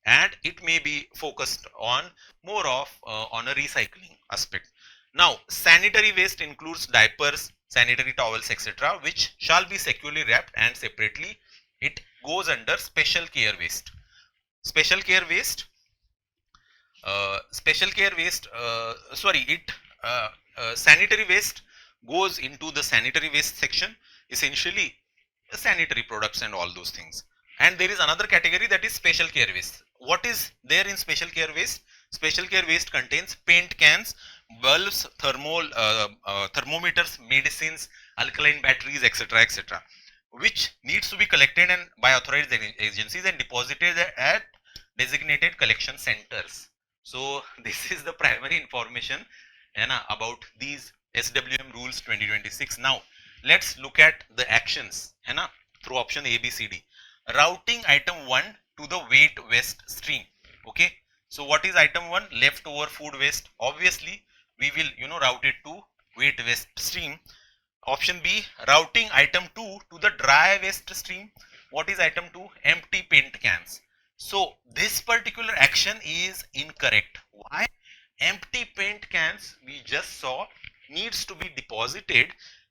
and it may be focused on more of on a recycling aspect. Now, sanitary waste includes diapers, sanitary towels, etc., which shall be securely wrapped, and separately it goes under special care waste. Special care waste, sanitary waste goes into the sanitary waste section, essentially sanitary products and all those things. And there is another category, that is special care waste. What is there in special care waste? Special care waste contains paint cans, bulbs, thermometers, medicines, alkaline batteries, etc., etc., which needs to be collected and by authorized agencies and deposited at designated collection centers. So this is the primary information about these SWM rules 2026. Now let's look at the actions through option A, B, C, D. Routing item 1 to the weight waste stream. Okay, so what is item 1? Leftover food waste. Obviously we will route it to weight waste stream. Option B, routing item 2 to the dry waste stream. What is item 2? Empty paint cans. So this particular action is incorrect. Why? Empty paint cans, we just saw, needs to be deposited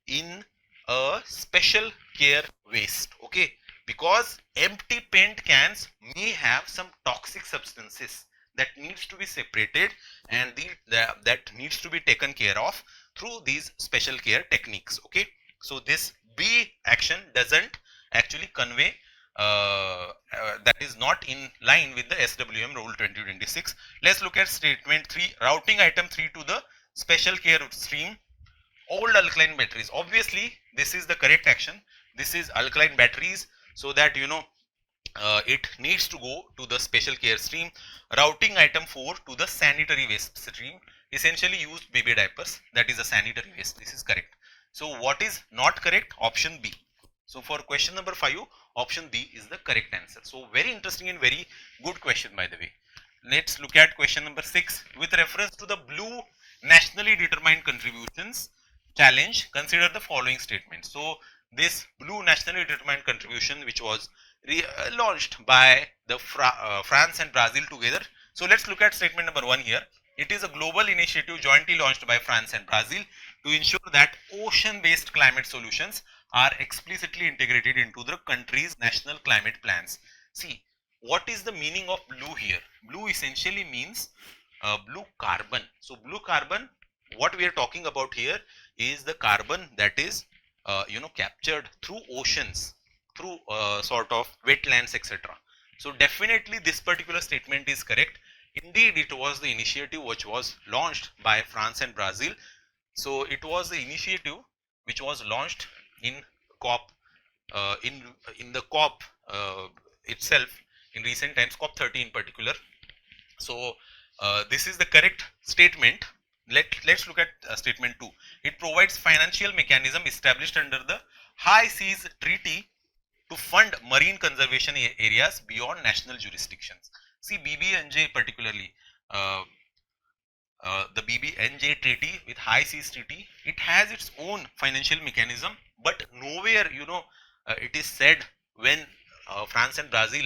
in a special care waste. Okay, because empty paint cans may have some toxic substances that needs to be separated, and that needs to be taken care of through these special care techniques. Okay, so this B action doesn't actually convey that is not in line with the SWM rule 2026. Let's look at statement 3, routing item 3 to the special care stream. Old alkaline batteries. Obviously this is the correct action. This is alkaline batteries, so that it needs to go to the special care stream. Routing item 4 to the sanitary waste stream, essentially used baby diapers, that is a sanitary waste. This is correct. So what is not correct? Option B. So for question number 5, option B is the correct answer. So very interesting and very good question, by the way. Let's look at question number 6. With reference to the blue nationally determined contributions challenge, consider the following statement. So this blue nationally determined contribution, which was launched by the France and Brazil together. So let's look at statement number 1 here. It is a global initiative jointly launched by France and Brazil to ensure that ocean-based climate solutions are explicitly integrated into the country's national climate plans. See, what is the meaning of blue here? Blue essentially means blue carbon. So blue carbon, what we are talking about here is the carbon that is captured through oceans, through sort of wetlands, etc. So definitely this particular statement is correct. Indeed, it was the initiative which was launched by France and Brazil. So it was the initiative which was launched in COP, in the COP itself in recent times, COP 30 in particular. So this is the correct statement. Let's look at statement 2. It provides financial mechanism established under the High Seas Treaty to fund marine conservation areas beyond national jurisdictions. See, BBNJ particularly, the BBNJ treaty with High Seas Treaty, it has its own financial mechanism, but nowhere it is said when France and Brazil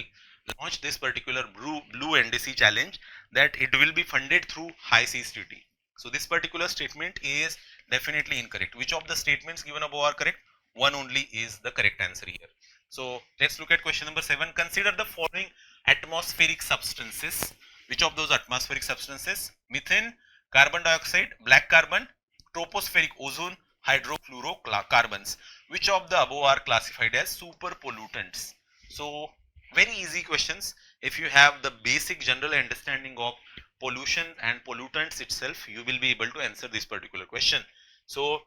launched this particular blue NDC challenge that it will be funded through High Seas Treaty. So this particular statement is definitely incorrect. Which of the statements given above are correct? One only is the correct answer here. So let's look at question number 7. Consider the following atmospheric substances. Which of those atmospheric substances? Methane, carbon dioxide, black carbon, tropospheric ozone, hydrofluorocarbons. Which of the above are classified as super pollutants? So very easy questions. If you have the basic general understanding of pollution and pollutants itself, you will be able to answer this particular question. So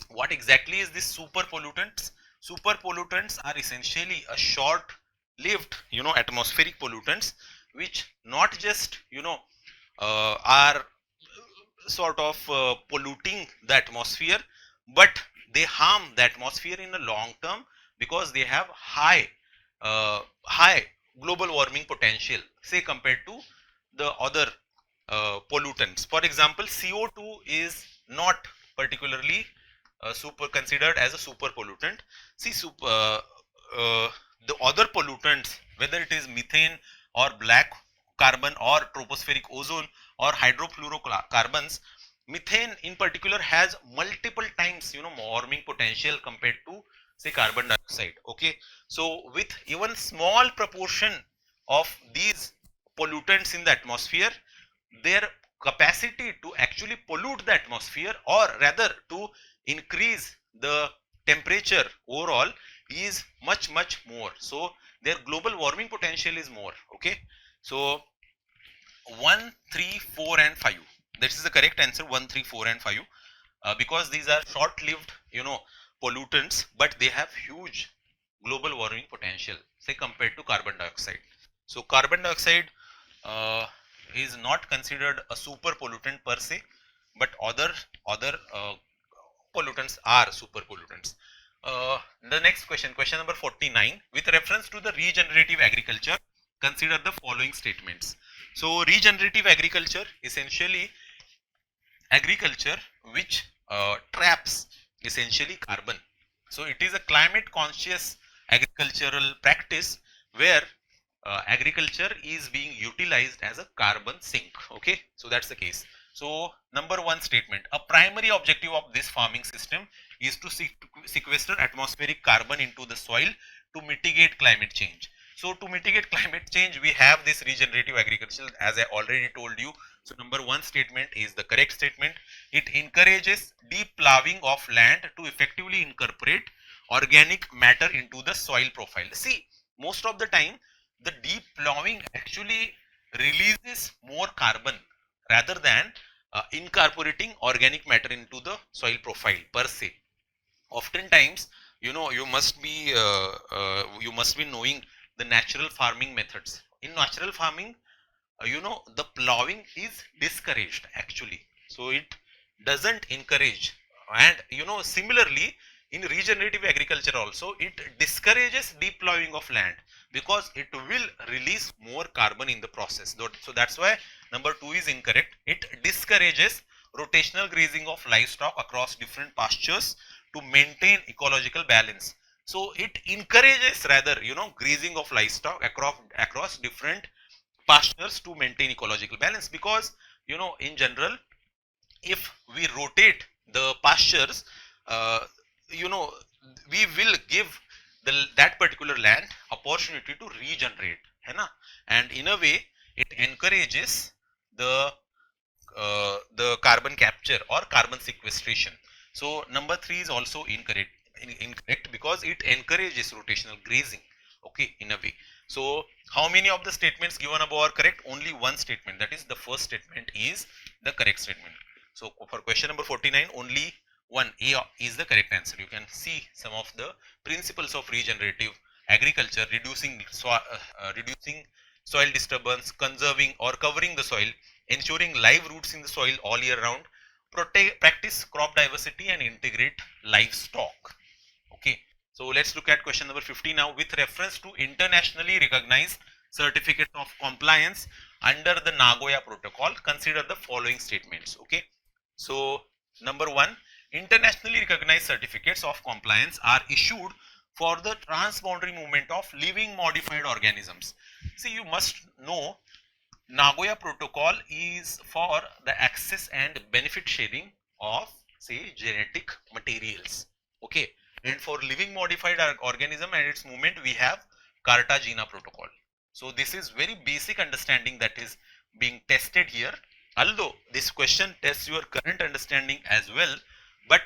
what exactly is this super pollutants? Super pollutants are essentially a short lived atmospheric pollutants, which not just are sort of polluting the atmosphere, but they harm the atmosphere in the long term because they have high global warming potential, say compared to the other pollutants. For example, CO2 is not particularly considered as a super pollutant. See, the other pollutants, whether it is methane or black carbon or tropospheric ozone or hydrofluorocarbons, methane in particular has multiple times, warming potential compared to say carbon dioxide. Okay, so with even small proportion of these pollutants in the atmosphere, their capacity to actually pollute the atmosphere, or rather to increase the temperature overall, is much more. So their global warming potential is more. Okay, so 1, 3, 4 and 5, this is the correct answer. 1, 3, 4 and 5, because these are short lived pollutants, but they have huge global warming potential say compared to carbon dioxide. So carbon dioxide is not considered a super pollutant per se, but other pollutants are super pollutants. The next question, question number 49, with reference to the regenerative agriculture, consider the following statements. So regenerative agriculture, essentially agriculture which traps essentially carbon. So it is a climate conscious agricultural practice where agriculture is being utilized as a carbon sink. Okay, so that's the case. So number 1 statement, a primary objective of this farming system is to sequester atmospheric carbon into the soil to mitigate climate change. So to mitigate climate change, we have this regenerative agriculture, as I already told you. So number 1 statement is the correct statement. It encourages deep ploughing of land to effectively incorporate organic matter into the soil profile. See, most of the time the deep ploughing actually releases more carbon rather than incorporating organic matter into the soil profile per se. Oftentimes, you must be knowing the natural farming methods. In natural farming, the ploughing is discouraged actually, so it doesn't encourage. And similarly in regenerative agriculture also, it discourages deep ploughing of land because it will release more carbon in the process. So that's why number 2 is incorrect. It discourages rotational grazing of livestock across different pastures to maintain ecological balance. So it encourages rather grazing of livestock across different pastures to maintain ecological balance, because in general, if we rotate the pastures, we will give that particular land opportunity to regenerate, है ना? And in a way it encourages the carbon capture or carbon sequestration. So number 3 is also incorrect because it encourages rotational grazing, okay, in a way. So how many of the statements given above are correct? Only 1 statement, that is the first statement is the correct statement. So for question number 49, only 1 A is the correct answer. You can see some of the principles of regenerative agriculture: reducing soil disturbance, conserving or covering the soil, ensuring live roots in the soil all year round, practice crop diversity and integrate livestock. Okay, so let's look at question number 50 now. With reference to internationally recognized certificates of compliance under the Nagoya Protocol, consider the following statements. Okay, so number 1, internationally recognized certificates of compliance are issued for the transboundary movement of living modified organisms. See, you must know Nagoya Protocol is for the access and benefit sharing of say genetic materials. Okay, and for living modified organism and its movement, we have Cartagena Protocol. So this is very basic understanding that is being tested here. Although this question tests your current understanding as well, but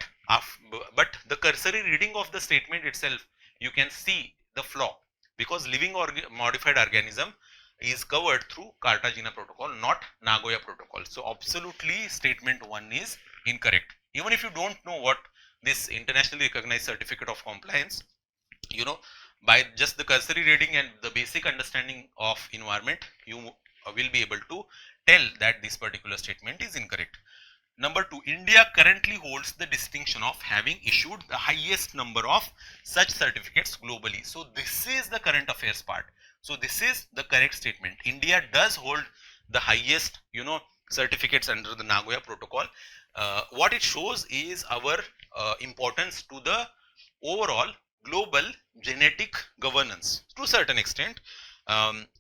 the cursory reading of the statement itself, you can see the flaw, because living modified organism is covered through Cartagena Protocol, not Nagoya Protocol. So absolutely statement 1 is incorrect. Even if you don't know what this internationally recognized certificate of compliance, by just the cursory reading and the basic understanding of environment, you will be able to tell that this particular statement is incorrect. Number 2, India currently holds the distinction of having issued the highest number of such certificates globally. So this is the current affairs part. So this is the correct statement. India does hold the highest, certificates under the Nagoya Protocol. What it shows is our importance to the overall global genetic governance to a certain extent,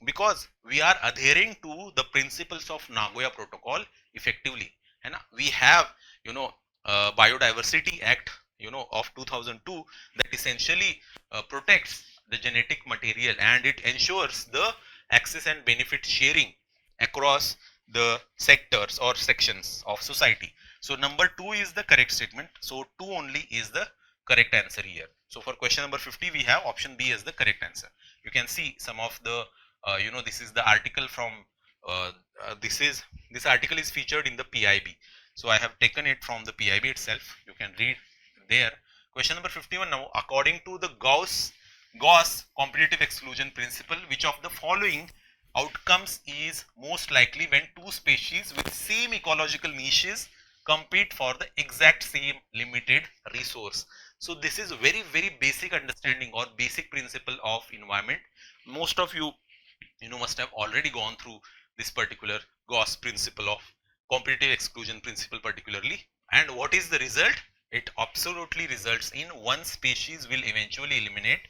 because we are adhering to the principles of Nagoya Protocol effectively, and we have, you know, Biodiversity Act, you know, of 2002 that essentially protects the genetic material, and it ensures the access and benefit sharing across the sectors or sections of society. So number 2 is the correct statement. So 2 only is the correct answer here. So for question number 50, we have option B as the correct answer. You can see some of the, you know, this is the article from, this article is featured in the PIB. So I have taken it from the PIB itself. You can read there. Question number 51 now. According to the Gauss competitive exclusion principle, which of the following outcomes is most likely when two species with same ecological niches compete for the exact same limited resource? So this is very basic understanding or basic principle of environment. Most of you must have already gone through this particular Gauss principle of competitive exclusion principle particularly. And what is the result? It absolutely results in one species will eventually eliminate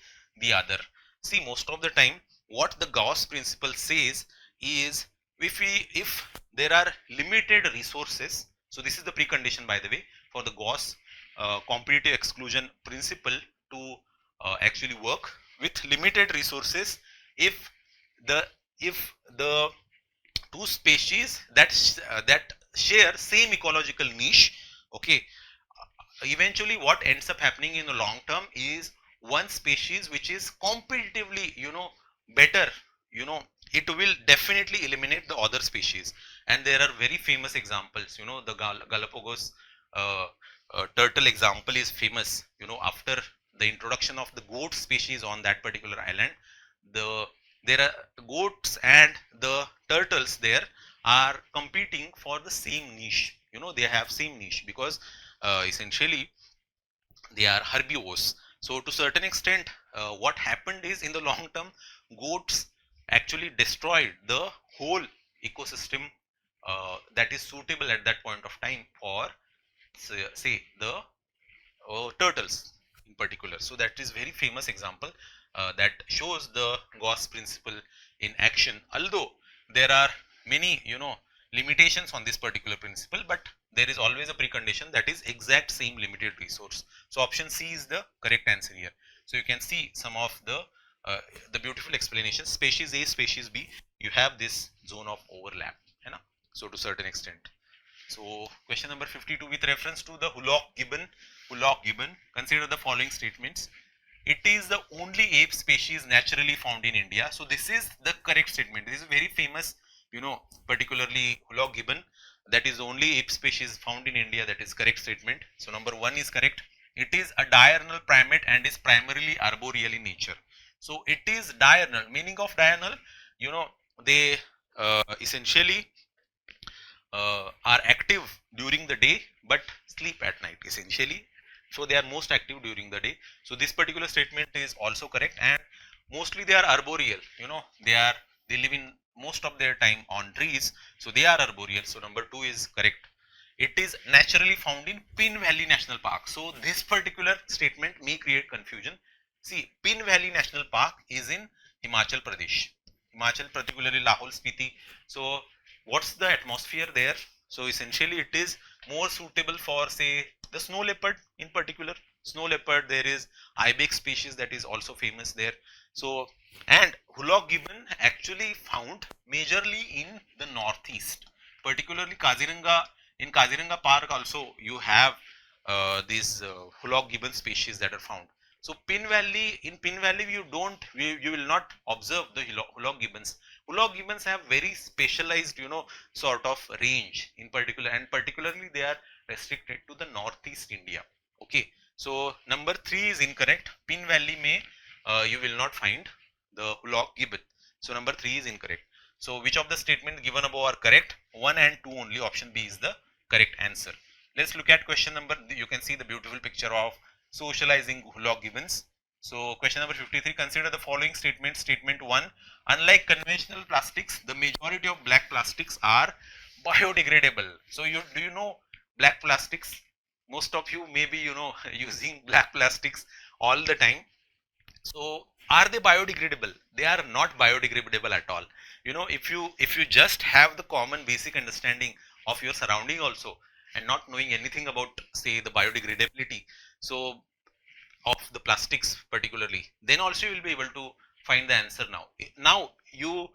the other. See, most of the time what the Gauss principle says is, if there are limited resources, so this is the precondition, by the way, for the Gauss competitive exclusion principle to actually work with limited resources. If the two species that share same ecological niche, okay, eventually what ends up happening in the long term is one species which is competitively, better, it will definitely eliminate the other species. And there are very famous examples, the Galapagos turtle example is famous. After the introduction of the goat species on that particular island, there are goats and the turtles there are competing for the same niche. They have same niche because essentially they are herbivores. So to certain extent, what happened is, in the long term, goats actually destroyed the whole ecosystem that is suitable at that point of time for, say the turtles in particular. So that is very famous example that shows the Gauss principle in action. Although there are many, limitations on this particular principle, but there is always a precondition, that is exact same limited resource. So option C is the correct answer here. So you can see some of the beautiful explanations. Species A, species B, you have this zone of overlap, so to certain extent. So question number 52, with reference to the Hullock-Gibbon, consider the following statements. It is the only ape species naturally found in India. So this is the correct statement. This is very famous, particularly Hullock-Gibbon, that is the only ape species found in India. That is correct statement. So number 1 is correct. It is a diurnal primate and is primarily arboreal in nature. So it is diurnal. Meaning of diurnal, they essentially are active during the day but sleep at night essentially. So they are most active during the day. So this particular statement is also correct, and mostly they are arboreal. They live in most of their time on trees, so they are arboreal. So number 2 is correct. It is naturally found in Pin Valley National Park. So this particular statement may create confusion. See, Pin Valley National Park is in Himachal Pradesh. Himachal, particularly Lahore Spiti. So what's the atmosphere there? So essentially it is more suitable for, say, the snow leopard in particular. Snow leopard, there is ibex species that is also famous there. So, and Hullock-Gibbon actually found majorly in the northeast, particularly Kaziranga. In Kaziranga Park also you have these Hullock-Gibbon species that are found. So in Pin Valley you will not observe the Hullock-Gibbons. Hullock-Gibbons have very specialized, sort of range in particular, and particularly they are restricted to the northeast India. Okay, so number 3 is incorrect. Pin Valley may you will not find the Hullock-Gibbon. So number 3 is incorrect. So which of the statements given above are correct? 1 and 2 only. Option B is the correct answer. Let's look at question number. You can see the beautiful picture of socializing Hullock-Gibbons. So question number 53, consider the following statement. Statement 1, unlike conventional plastics, the majority of black plastics are biodegradable. So do you know black plastics? Most of you may be, using black plastics all the time. So are they biodegradable? They are not biodegradable at all. If you just have the common basic understanding of your surrounding also, and not knowing anything about, say, the biodegradability, so of the plastics particularly, then also you will be able to find the answer. Now you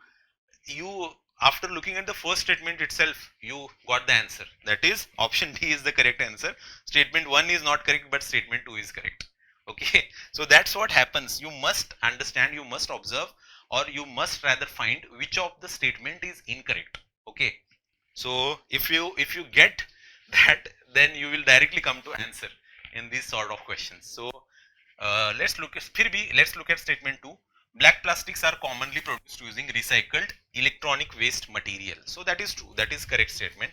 after looking at the first statement itself, you got the answer. That is, option D is the correct answer. Statement 1 is not correct, but statement 2 is correct. Okay, so that's what happens. You must understand, you must observe, or you must rather find which of the statement is incorrect. Okay, so if you get that, then you will directly come to answer in these sort of questions. So let's look at statement 2. Black plastics are commonly produced using recycled electronic waste material. So that is true, that is correct statement.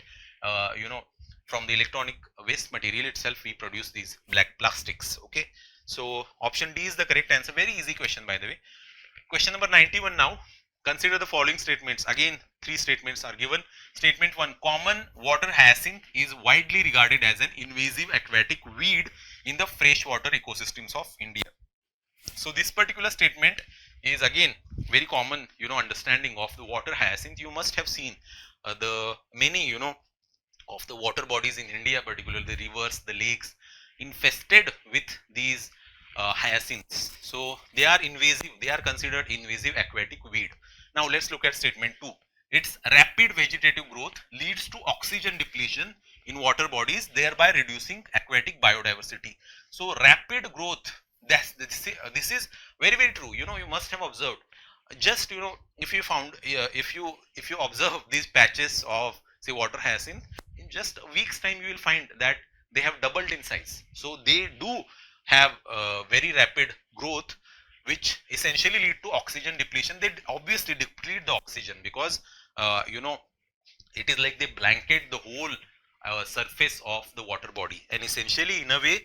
From the electronic waste material itself we produce these black plastics. Okay, so option D is the correct answer. Very easy question, by the way. Question number 91 now. Consider the following statements. Again, 3 statements are given. Statement 1, common water hyacinth is widely regarded as an invasive aquatic weed in the freshwater ecosystems of India. So this particular statement is again very common, understanding of the water hyacinth. You must have seen the many, of the water bodies in India, particularly the rivers, the lakes, infested with these hyacinths. So they are invasive, they are considered invasive aquatic weed. Now let's look at statement 2. Its rapid vegetative growth leads to oxygen depletion in water bodies, thereby reducing aquatic biodiversity. So rapid growth, this is very, very true. You must have observed. Just if you found if you observe these patches of, say, water hyacinth, in just a week's time you will find that they have doubled in size. So they do have very rapid growth, which essentially lead to oxygen depletion. They obviously deplete the oxygen because it is like they blanket the whole surface of the water body, and essentially in a way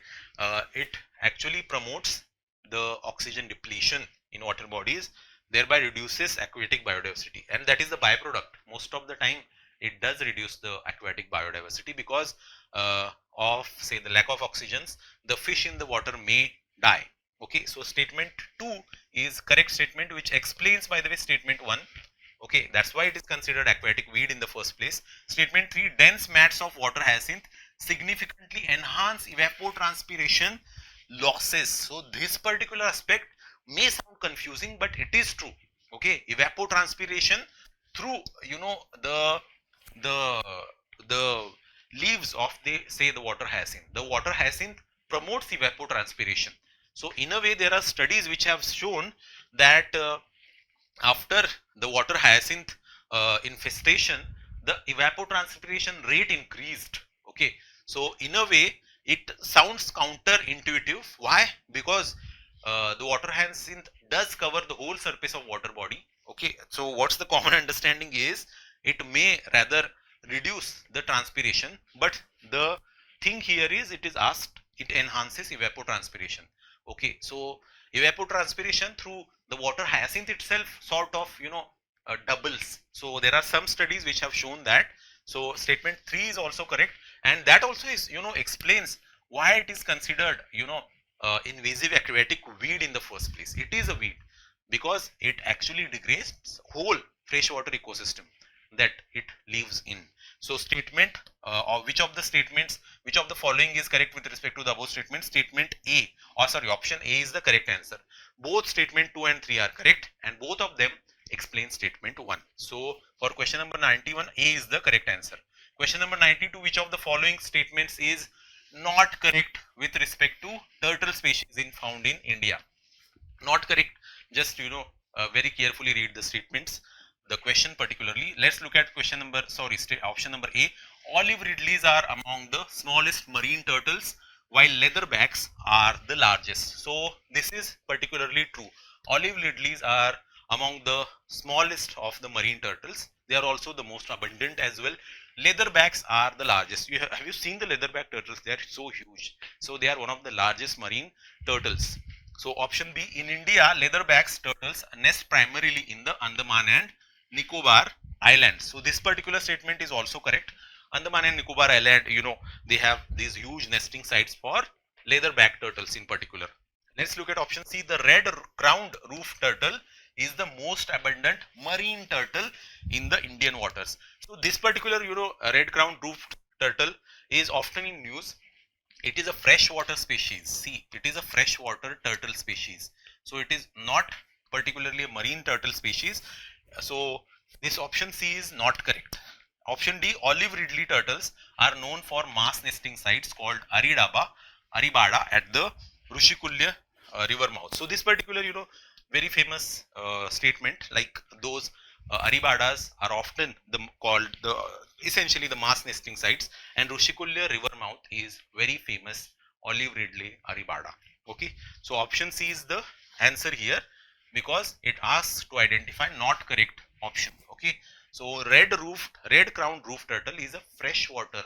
it actually promotes the oxygen depletion in water bodies, thereby reduces aquatic biodiversity, and that is the byproduct. Most of the time it does reduce the aquatic biodiversity because of, say, the lack of oxygens, the fish in the water may die. Okay, so statement 2 is correct statement, which explains, by the way, statement 1. Okay, that's why it is considered aquatic weed in the first place. Statement 3, dense mats of water hyacinth significantly enhance evapotranspiration losses. So this particular aspect may sound confusing, but it is true. Okay, evapotranspiration through the leaves of the water hyacinth. The water hyacinth promotes evapotranspiration. So in a way, there are studies which have shown that after the water hyacinth infestation, the evapotranspiration rate increased. Okay, so in a way it sounds counterintuitive. Why? Because the water hyacinth does cover the whole surface of water body. Okay, so what's the common understanding is it may rather reduce the transpiration, but the thing here is it is asked, it enhances evapotranspiration. Okay, so evapotranspiration through the water hyacinth itself sort of doubles. So there are some studies which have shown that. So statement 3 is also correct, and that also is explains why it is considered invasive aquatic weed in the first place. It is a weed because it actually degrades whole freshwater ecosystem that it lives in. So statement or which of the following is correct with respect to the above statement? Statement A, or sorry, option A is the correct answer. Both statement 2 and 3 are correct, and both of them explain statement 1. So for question number 91, A is the correct answer. Question number 92, which of the following statements is not correct with respect to turtle species found in India? Not correct. Just very carefully read the statements, the question particularly. Let's look at question number, option number A. Olive ridleys are among the smallest marine turtles, while leatherbacks are the largest. So this is particularly true. Olive ridleys are among the smallest of the marine turtles. They are also the most abundant as well. Leatherbacks are the largest. Have you seen the leatherback turtles? They are so huge. So they are one of the largest marine turtles. So option B, in India, leatherbacks turtles nest primarily in the Andaman and Nicobar Islands. So this particular statement is also correct. Andaman and Nicobar Island, they have these huge nesting sites for leatherback turtles in particular. Let's look at option C. The red crowned roof turtle is the most abundant marine turtle in the Indian waters. So this particular, red crowned roofed turtle is often in news. It is a freshwater species. See, it is a freshwater turtle species. So it is not particularly a marine turtle species. So this option C is not correct. Option D, olive ridley turtles are known for mass nesting sites called Aribada at the Rushikulya river mouth. So this particular, very famous statement, like those Aribadas are often called the essentially the mass nesting sites, and Rushikulya river mouth is very famous olive ridley Aribada. Okay, so option C is the answer here because it asks to identify not correct option. Okay, so red crowned roof turtle is a freshwater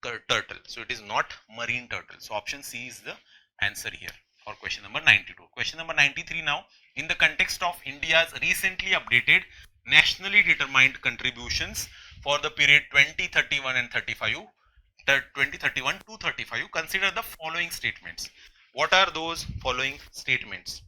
turtle, so it is not marine turtle. So option C is the answer here for question number 92. Question number 93 now. In the context of India's recently updated nationally determined contributions for the period 2031 and 2031 to 35, consider the following statements. What are those following statements?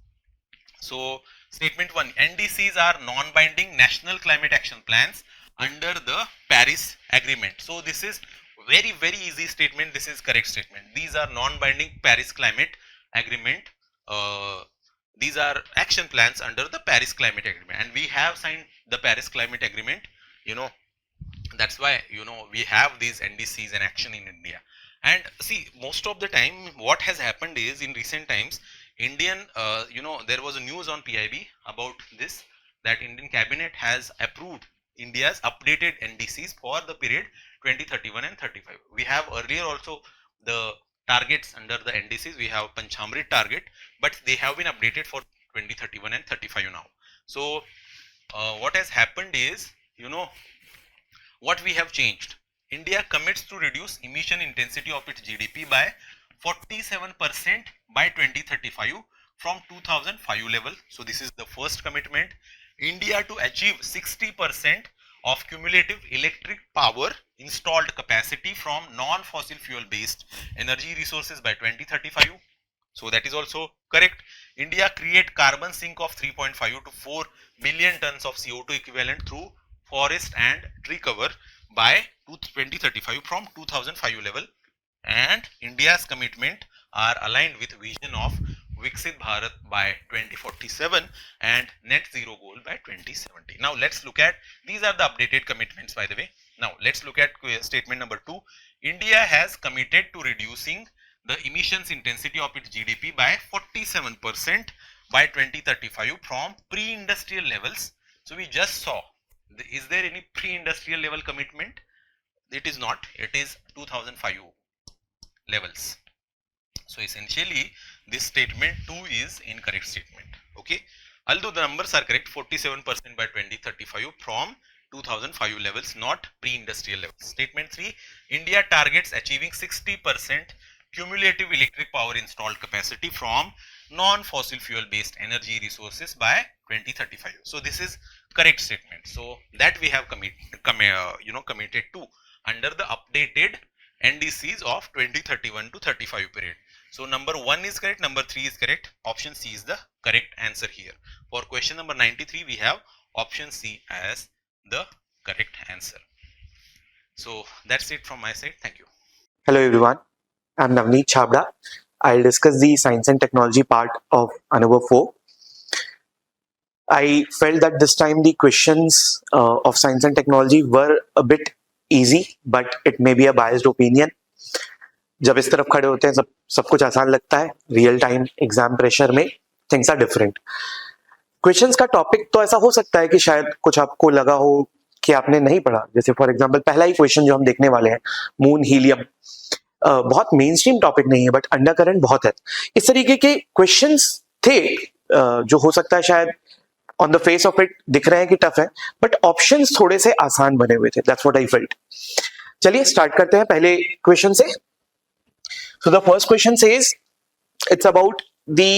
So statement 1, NDCs are non-binding national climate action plans under the Paris Agreement. So this is very easy statement. This is correct statement. These are non-binding Paris Climate Agreement. These are action plans under the Paris Climate Agreement, and we have signed the Paris Climate Agreement. That's why we have these NDCs in action in India. And see, most of the time what has happened is in recent times there was a news on PIB about this, that Indian cabinet has approved India's updated NDCs for the period 2031 and 35. We have earlier also the targets under the NDCs. We have Panchamrit target, but they have been updated for 2031 and 35 now. So what has happened is, what we have changed. India commits to reduce emission intensity of its GDP by 47% by 2035 from 2005 level. So this is the first commitment. India to achieve 60% of cumulative electric power installed capacity from non-fossil fuel based energy resources by 2035. So that is also correct. India create carbon sink of 3.5 to 4 million tons of CO2 equivalent through forest and tree cover by 2035 from 2005 level. And India's commitment are aligned with vision of Viksit Bharat by 2047 and net zero goal by 2070. Now let's look at, these are the updated commitments by the way. Now let's look at statement number 2. India has committed to reducing the emissions intensity of its GDP by 47% by 2035 from pre-industrial levels. So we just saw, is there any pre-industrial level commitment? It is not, it is 2005 levels. So essentially this statement 2 is incorrect statement. Okay, although the numbers are correct, 47% by 2035 from 2005 levels, not pre-industrial levels. Statement 3, India targets achieving 60% cumulative electric power installed capacity from non-fossil fuel based energy resources by 2035. So this is correct statement. So that we have committed to under the updated NDCs of 2031 to 35 period. So number 1 is correct, number 3 is correct. Option C is the correct answer here. For question number 93, we have option C as the correct answer. So that's it from my side. Thank you. Hello everyone, I'm Navneet Chabda. I'll discuss the science and technology part of ANUBHAV-IV. I felt that this time the questions of science and technology were a bit easy, but it may be a biased opinion. जब इस तरफ खड़े होते हैं सब कुछ आसान लगता है, रियल टाइम एग्जाम प्रेशर में थिंग्स आर डिफरेंट. क्वेश्चंस का टॉपिक तो ऐसा हो सकता है कि शायद कुछ आपको लगा हो कि आपने नहीं पढ़ा. जैसे फॉर एग्जांपल पहला ही क्वेश्चन जो हम देखने वाले हैं, मून हीलियम, बहुत मेन स्ट्रीम टॉपिक नहीं है बट अंडरकरेंट बहुत है. इस तरीके के क्वेश्चंस थे जो हो सकता है शायद on the face of it दिख रहे हैं कि टफ है, बट ऑप्शंस थोड़े से आसान बने हुए थे. That's what I felt. चलिए स्टार्ट करते हैं पहले क्वेश्चन से. So the first question says it's about the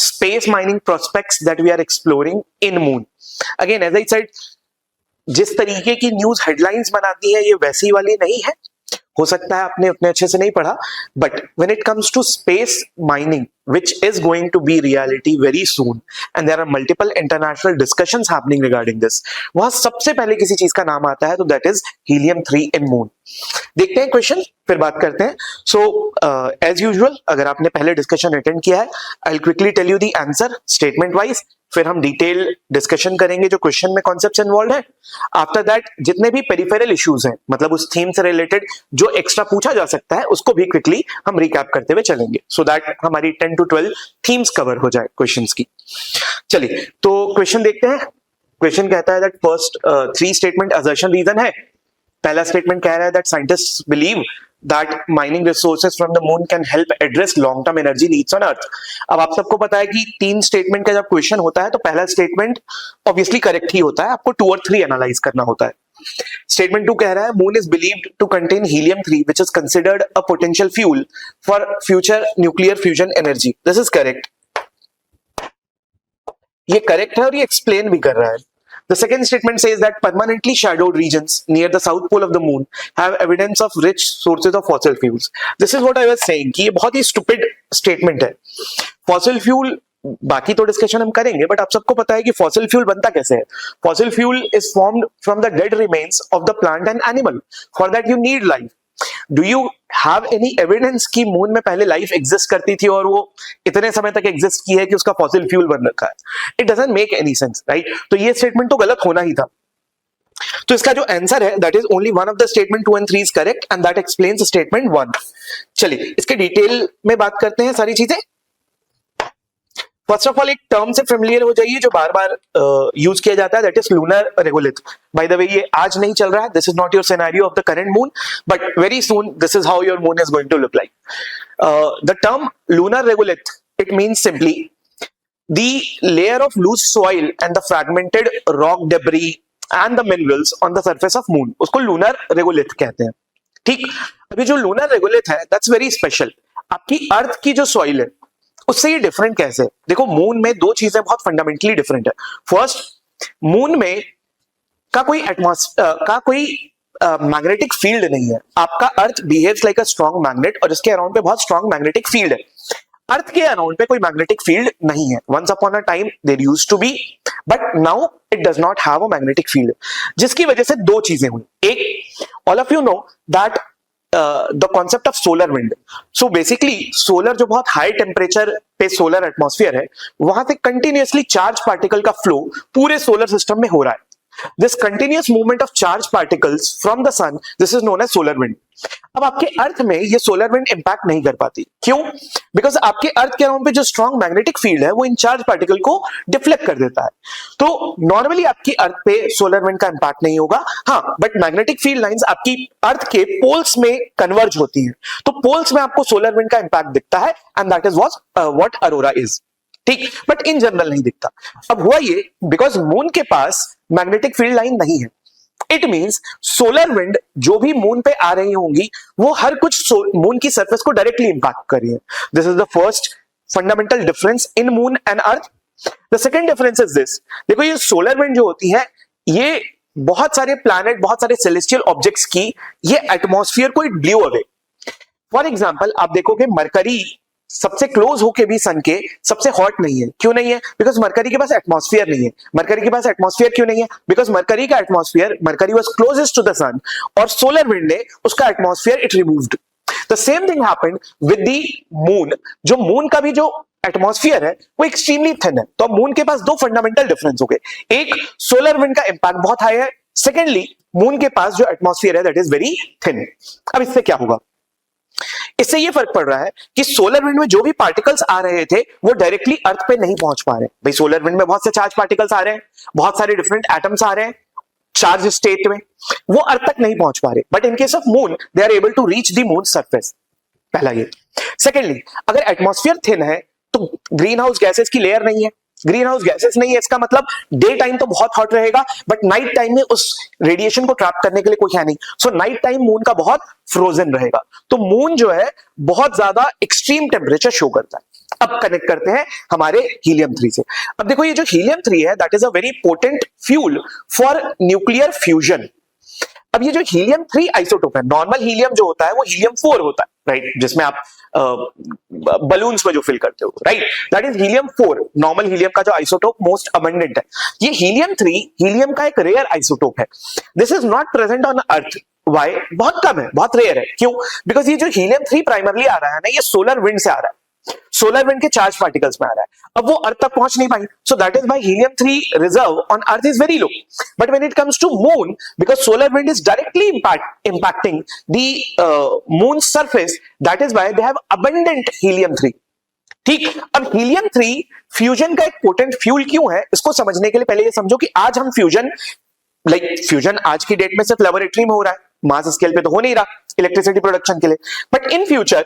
space mining prospects that we are exploring in moon. Again, as I said, जिस तरीके की न्यूज हेडलाइंस बनाती है ये वैसी वाली नहीं है. हो सकता है आपने उतने अच्छे से नहीं पढ़ा, but when it comes to space mining, which is going to be reality very soon, and there are multiple international discussions happening regarding this. वहां सबसे पहले किसी चीज का नाम आता है तो that is helium-3 in moon. देखते हैं क्वेश्चन, फिर बात करते हैं. सो एज यूजुअल अगर आपने पहले डिस्कशन अटेंड किया है, I will quickly tell you the answer statement wise, फिर हम डिटेल डिस्कशन करेंगे जो क्वेश्चन में कॉन्सेप्ट्स इन्वॉल्व है. आफ्टर दैट जितने भी पेरिफेरल इश्यूज हैं, मतलब उस थीम से रिलेटेड जो एक्स्ट्रा पूछा जा सकता है, उसको भी क्विकली हम रिकैप करते हुए चलेंगे, सो दैट हमारी 10 to 12 थीम्स कवर हो जाए क्वेश्चंस की. चलिए तो क्वेश्चन देखते हैं. क्वेश्चन कहता है that first 3 statement assertion reason है. पहला स्टेटमेंट कह रहा है that scientists believe that mining resources from the moon can help address long term energy needs on earth. अब आप सबको पता है कि 3 स्टेटमेंट का जब क्वेश्चन होता है तो पहला स्टेटमेंट ऑब्वियसली करेक्ट ही होता है, आपको 2 और 3 एनालाइज करना होता है. स्टेटमेंट 2 कह रहा है moon is believed to contain helium three which is considered a potential fuel for future nuclear fusion energy. This is correct. ये करेक्ट है और ये एक्सप्लेन भी कर रहा है. The second statement says that permanently shadowed regions near the south pole of the moon have evidence of rich sources of fossil fuels. This is what I was saying कि ये बहुत ही stupid statement है. Fossil fuel बाकी तो discussion हम करेंगे, but आप सबको पता है कि फॉसिल फ्यूल बनता कैसे है. Fossil fuel is formed from the dead remains of the plant and animal. For that you need life. Do you have any evidence कि मून में पहले लाइफ एग्जिस्ट करती थी और वो इतने समय तक एग्जिस्ट की है कि उसका फॉसिल फ्यूल बन रखा है? It doesn't make any sense, right? तो ये स्टेटमेंट तो गलत होना ही था. तो इसका जो आंसर है that is only one of the statement 2 and 3 is correct and that explains statement 1. चलिए इसके डिटेल में बात करते हैं सारी चीजें. फर्स्ट ऑफ ऑल एक टर्म से फेमिलियर हो जाइए जो बार बार यूज किया जाता है, that is lunar regolith. By the way ये आज नहीं चल रहा है, this is not your scenario of the current moon, but very soon this is how your moon is going to look like. The term lunar regolith, it means simply the layer of loose soil and the fragmented rock debris and the minerals on the surface of moon, उसको lunar regolith कहते हैं. ठीक. अभी जो lunar regolith है that's very special. आपकी अर्थ की जो सॉइल है उससे ये डिफरेंट कैसे? देखो मून में 2 चीजें बहुत फंडामेंटली डिफरेंट है. फर्स्ट, मून में का कोई मैग्नेटिक फील्ड नहीं है. आपका earth behaves like a strong magnet और इसके अराउंड पे बहुत स्ट्रॉन्ग मैग्नेटिक फील्ड है. अर्थ के अराउंड पे कोई मैग्नेटिक फील्ड नहीं है. Once upon a time there used to be, but now it does not have a magnetic field, जिसकी वजह से 2 चीजें हुई. एक, all of you know that the concept of solar wind. So basically solar जो बहुत हाई टेम्परेचर पे solar atmosphere है, वहां से कंटिन्यूअसली चार्ज पार्टिकल का फ्लो पूरे सोलर सिस्टम में हो रहा है. This continuous movement of charged particles from the sun, this is known as solar wind. अब आपके अर्थ में ये सोलर विंड इंपैक्ट नहीं कर पाती. क्यों? बिकॉज आपके अर्थ के अराउंड पे जो स्ट्रॉन्ग मैग्नेटिक फील्ड है वो इन चार्ज पार्टिकल को डिफ्लेक्ट कर देता है. तो नॉर्मली आपकी अर्थ पे सोलर विंड का इंपैक्ट नहीं होगा. हाँ, बट मैग्नेटिक फील्ड लाइंस आपकी अर्थ के पोल्स में कन्वर्ज होती हैं, तो पोल्स में आपको सोलर विंड का इंपैक्ट दिखता है and that is what Arora is. ठीक, बट इन जनरल नहीं दिखता. अब हुआ ये बिकॉज मून के पास मैग्नेटिक फील्ड लाइन नहीं है. इट मींस सोलर विंड जो भी मून पे आ रही होंगी वो हर कुछ मून की सरफेस को डायरेक्टली इंपैक्ट कर रही है. This is the first fundamental difference in moon and earth. The second difference is this. देखो ये सोलर विंड जो होती है ये बहुत सारे प्लैनेट, बहुत सारे सेलेस्टियल ऑब्जेक्ट्स की ये एटमॉस्फेयर को it blew away. For example आप देखोगे मरकरी सबसे क्लोज होके भी सन के सबसे हॉट नहीं है. क्यों नहीं है? बिकॉज मरकरी के पास एटमॉस्फेयर नहीं है. मरकरी के पास एटमॉस्फेयर क्यों नहीं है? बिकॉज मरकरी का atmosphere, Mercury was closest to the sun और सोलर विंड ने उसका atmosphere it removed. The same thing happened with the moon. जो मून का भी जो एटमॉस्फेयर है वो एक्सट्रीमली थिन है. तो मून के पास 2 फंडामेंटल डिफरेंस हो गए. एक, सोलर विंड का इंपैक्ट बहुत हाई है. सेकेंडली, मून के पास जो एटमॉस्फेयर है दैट इज वेरी थिन. अब इससे क्या होगा? इससे ये फर्क पड़ रहा है कि सोलर विंड में जो भी पार्टिकल्स आ रहे थे वो डायरेक्टली अर्थ पे नहीं पहुंच पा रहे. भाई सोलर विंड में बहुत से चार्ज पार्टिकल्स आ रहे हैं, बहुत सारे डिफरेंट एटम्स आ रहे हैं चार्ज स्टेट में, वो अर्थ तक नहीं पहुंच पा रहे. But in case of moon they are able to reach the moon surface. पहला ये. सेकेंडली, अगर एटमॉस्फेयर थिन है तो ग्रीन हाउस गैसेस की लेयर नहीं है. ग्रीन हाउस गैसेस नहीं है, इसका मतलब डे टाइम तो बहुत हॉट रहेगा बट नाइट टाइम में उस रेडिएशन को ट्रैप करने के लिए कोई है नहीं. सो नाइट टाइम मून का बहुत फ्रोजन रहेगा. तो मून जो है बहुत ज्यादा एक्सट्रीम टेम्परेचर शो करता है. अब कनेक्ट करते हैं हमारे हीलियम-3 से. अब देखो ये जो हीलियम-3 है that is a very potent fuel for nuclear fusion. अब ये जो हीलियम 3 आइसोटोप है, नॉर्मल हीलियम जो होता है वो हीलियम 4 होता है, राइट, जिसमें आप बलून्स में जो फिल करते हो, right, that is helium 4, normal helium का जो आइसोटोप मोस्ट अबंडेंट है। ये हीलियम 3 हीलियम का एक रेयर आइसोटोप है। This is not present on earth. Why? बहुत कम है, बहुत रेयर है। क्यों? बिकॉज ये जो हीलियम 3 प्राइमरली आ रहा है ना, ये सोलर विंड से आ रहा है, सोलर विंड के चार्ज पार्टिकल्स में आ रहा है। अब वो अर्थ तक पहुंच नहीं पाई, so that is why helium 3 reserve on earth is very low. But when it comes to moon, because solar wind is directly impacting the moon surface, that is why they have abundant helium 3। ठीक, अब helium 3 fusion का एक potent fuel क्यों है, इसको समझने के लिए पहले ये समझो कि आज हम फ्यूजन, फ्यूजन आज की डेट में सिर्फ लेबोरेटरी में हो रहा है, मास स्केल पे तो हो नहीं रहा इलेक्ट्रिसिटी प्रोडक्शन के लिए। बट इन फ्यूचर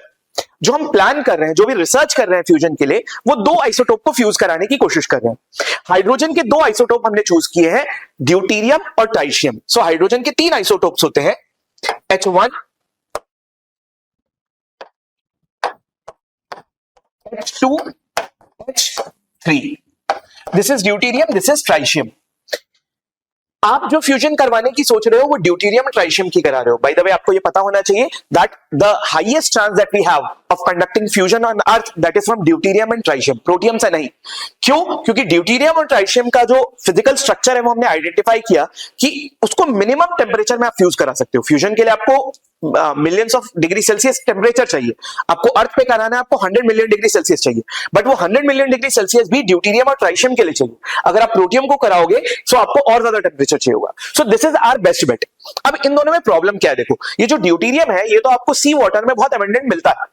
जो हम प्लान कर रहे हैं, जो भी रिसर्च कर रहे हैं फ्यूजन के लिए, वो 2 आइसोटोप को फ्यूज कराने की कोशिश कर रहे हैं। हाइड्रोजन के 2 आइसोटोप हमने चूज किए हैं, ड्यूटेरियम और ट्राइशियम। सो हाइड्रोजन के 3 आइसोटोप्स होते हैं, H1, H2, H3। This is deuterium, this is tritium. आप जो फ्यूजन करवाने की सोच रहे हो वो ड्यूटेरियम और ट्राइशियम की करा रहे हो। बाय द वे आपको ये पता होना चाहिए that the highest chance that we have of conducting fusion on earth, that is from deuterium and tritium, protium से नहीं। क्यों? क्योंकि ड्यूटेरियम और ट्राइशियम का जो फिजिकल स्ट्रक्चर है वो हमने आइडेंटिफाई किया कि उसको मिनिमम टेम्परेचर में आप फ्यूज करा सकते हो। फ्यूजन के लिए आपको millions of degree Celsius temperature चाहिए, आपको अर्थ पे कराना है आपको 100 मिलियन डिग्री सेल्सियस चाहिए, बट वो 100 मिलियन डिग्री सेल्सियस भी ड्यूटेरियम और ट्राइशियम के लिए चाहिए। अगर आप प्रोटियम को कराओगे तो आपको और ज्यादा टेम्परेचर चाहिए होगा। So this is our best bet. अब इन दोनों में प्रॉब्लम क्या है, देखो, ये जो ड्यूटेरियम है ये तो आपको सी वाटर में बहुत अबंडेंट मिलता है,